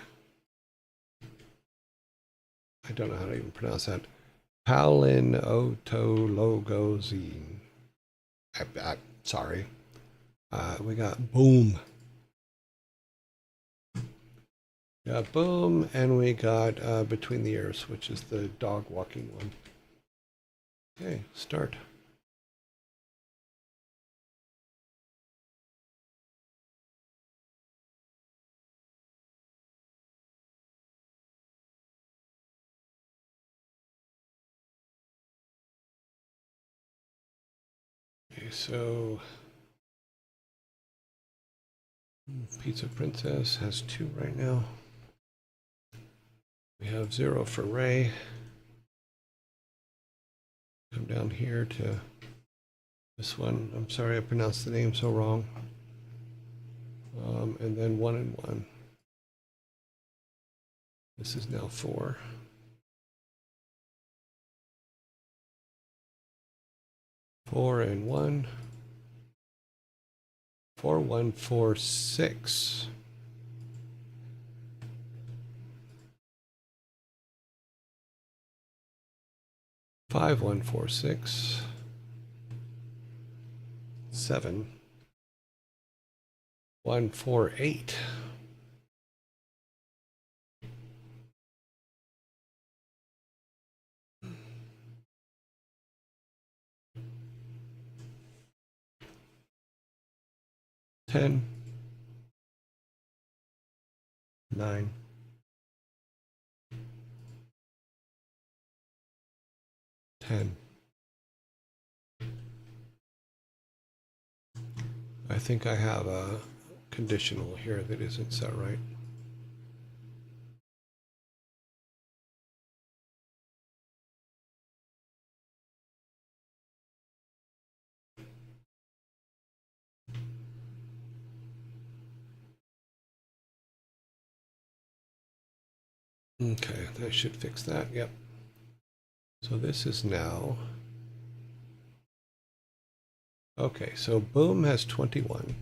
I don't know how to even pronounce that, Palin Otologozine. Sorry. We got Boom. Got Boom, and we got Between the Ears, which is the dog walking one. Okay, start. Okay, so Pizza Princess has 2 right now. We have 0 for Ray. Come down here to this one. I'm sorry I pronounced the name so wrong. And then 1 and 1. This is now 4. 4 and 1. 4, 1, 4, 6. Five, 1, 4, 6. 7. 1, 4, 8. Ten, 9, 10. I think I have a conditional here that isn't set right. Okay, that should fix that. Yep. So this is now. Okay, so Boom has 21.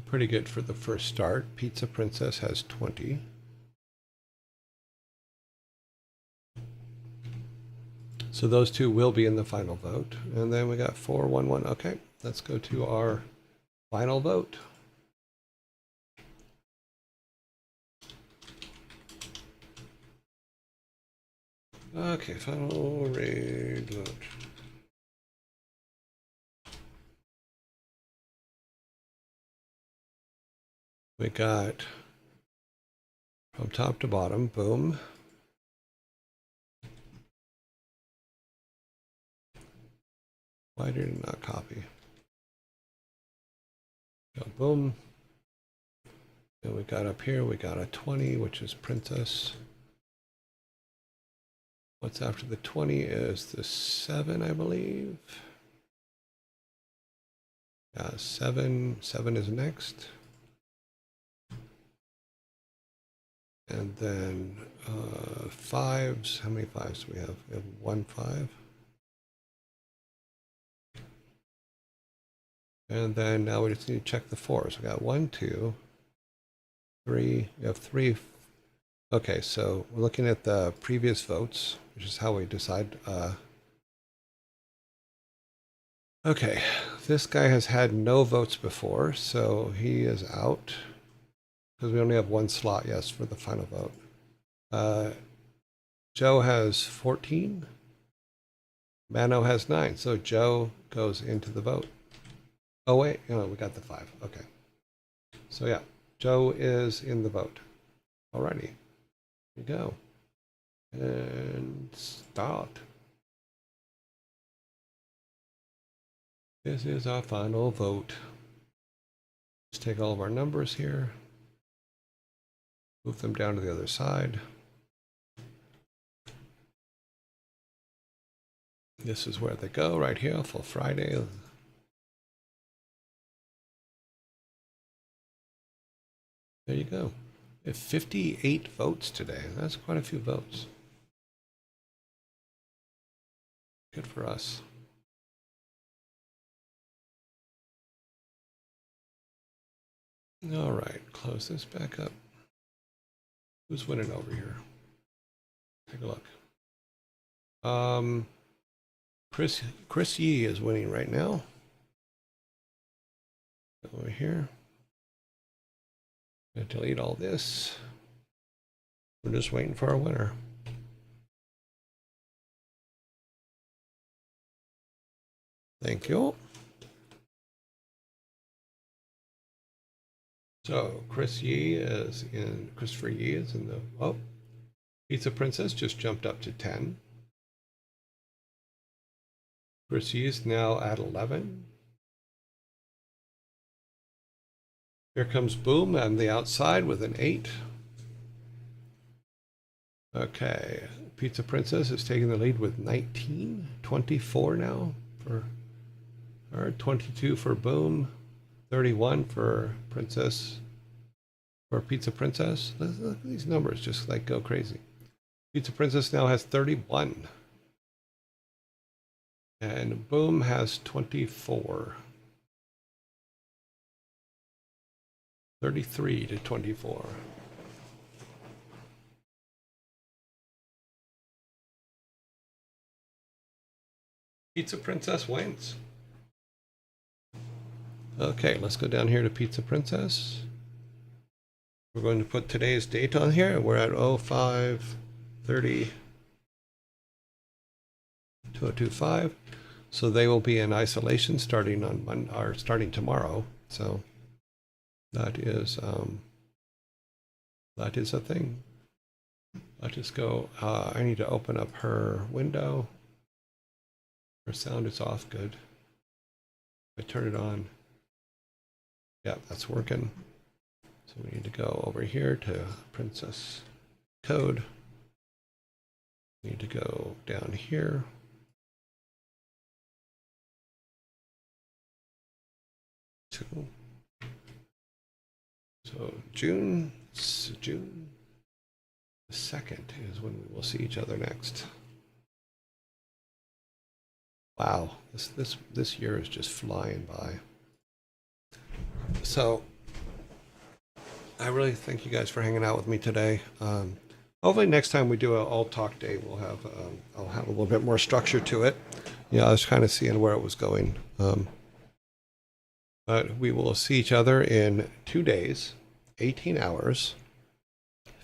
Pretty good for the first start. Pizza Princess has 20. So those two will be in the final vote. And then we got 4, 1, 1. Okay, let's go to our final vote. Okay, final raid vote. We got from top to bottom, Boom. Why did it not copy? Got Boom. Then we got up here, we got a 20, which is Princess. What's after the 20 is the 7, I believe. Yeah, 7. 7 is next. And then 5s. How many 5s do we have? We have 1 5. And then now we just need to check the 4s. We got 1, 2, 3. We have 3. Okay, so we're looking at the previous votes, which is how we decide. Okay, this guy has had no votes before, so he is out. Because we only have 1 slot, yes, for the final vote. Joe has 14. Mano has 9, so Joe goes into the vote. Oh wait, no, we got the 5. Okay. So yeah, Joe is in the vote. Alrighty. Here we go. And start. This is our final vote. Let's take all of our numbers here. Move them down to the other side. This is where they go, right here, for Friday. There you go. We have 58 votes today. That's quite a few votes. Good for us. All right, close this back up. Who's winning over here? Take a look. Chris Yee is winning right now. Over here. I'm gonna delete all this. We're just waiting for our winner. Thank you. So Christopher Yee is in the, oh, Pizza Princess just jumped up to 10. Chris Yee is now at 11. Here comes Boom on the outside with an 8. Okay, Pizza Princess is taking the lead with 19. 24 now for her, 22 for Boom, 31 for Pizza Princess. Look at these numbers, just like go crazy. Pizza Princess now has 31. And Boom has 24. 33 to 24. Pizza Princess wins. Okay, let's go down here to Pizza Princess. We're going to put today's date on here. We're at 05/30/2025. So they will be in isolation starting on Monday, or starting tomorrow. So that is a thing. Let's just go. I need to open up her window. Her sound is off. Good. I turn it on. Yeah, that's working. So we need to go over here to Princess Code. We need to go down here. So June the 2nd is when we will see each other next. Wow, this year is just flying by. So I really thank you guys for hanging out with me today. Hopefully next time we do an all talk day, we'll have I'll have a little bit more structure to it. Yeah, I was kind of seeing where it was going. But we will see each other in 2 days, 18 hours,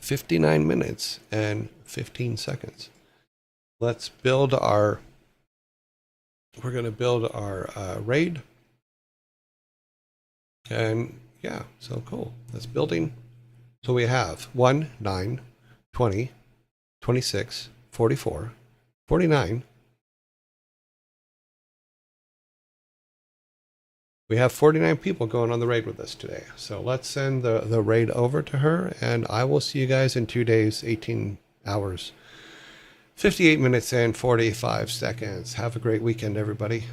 59 minutes, and 15 seconds. Let's build our. We're going to build our raid. And yeah, so cool. That's building. So we have 1, 9, 20, 26, 44, 49. We have 49 people going on the raid with us today. So let's send the raid over to her, and I will see you guys in 2 days, 18 hours, 58 minutes, and 45 seconds. Have a great weekend, everybody.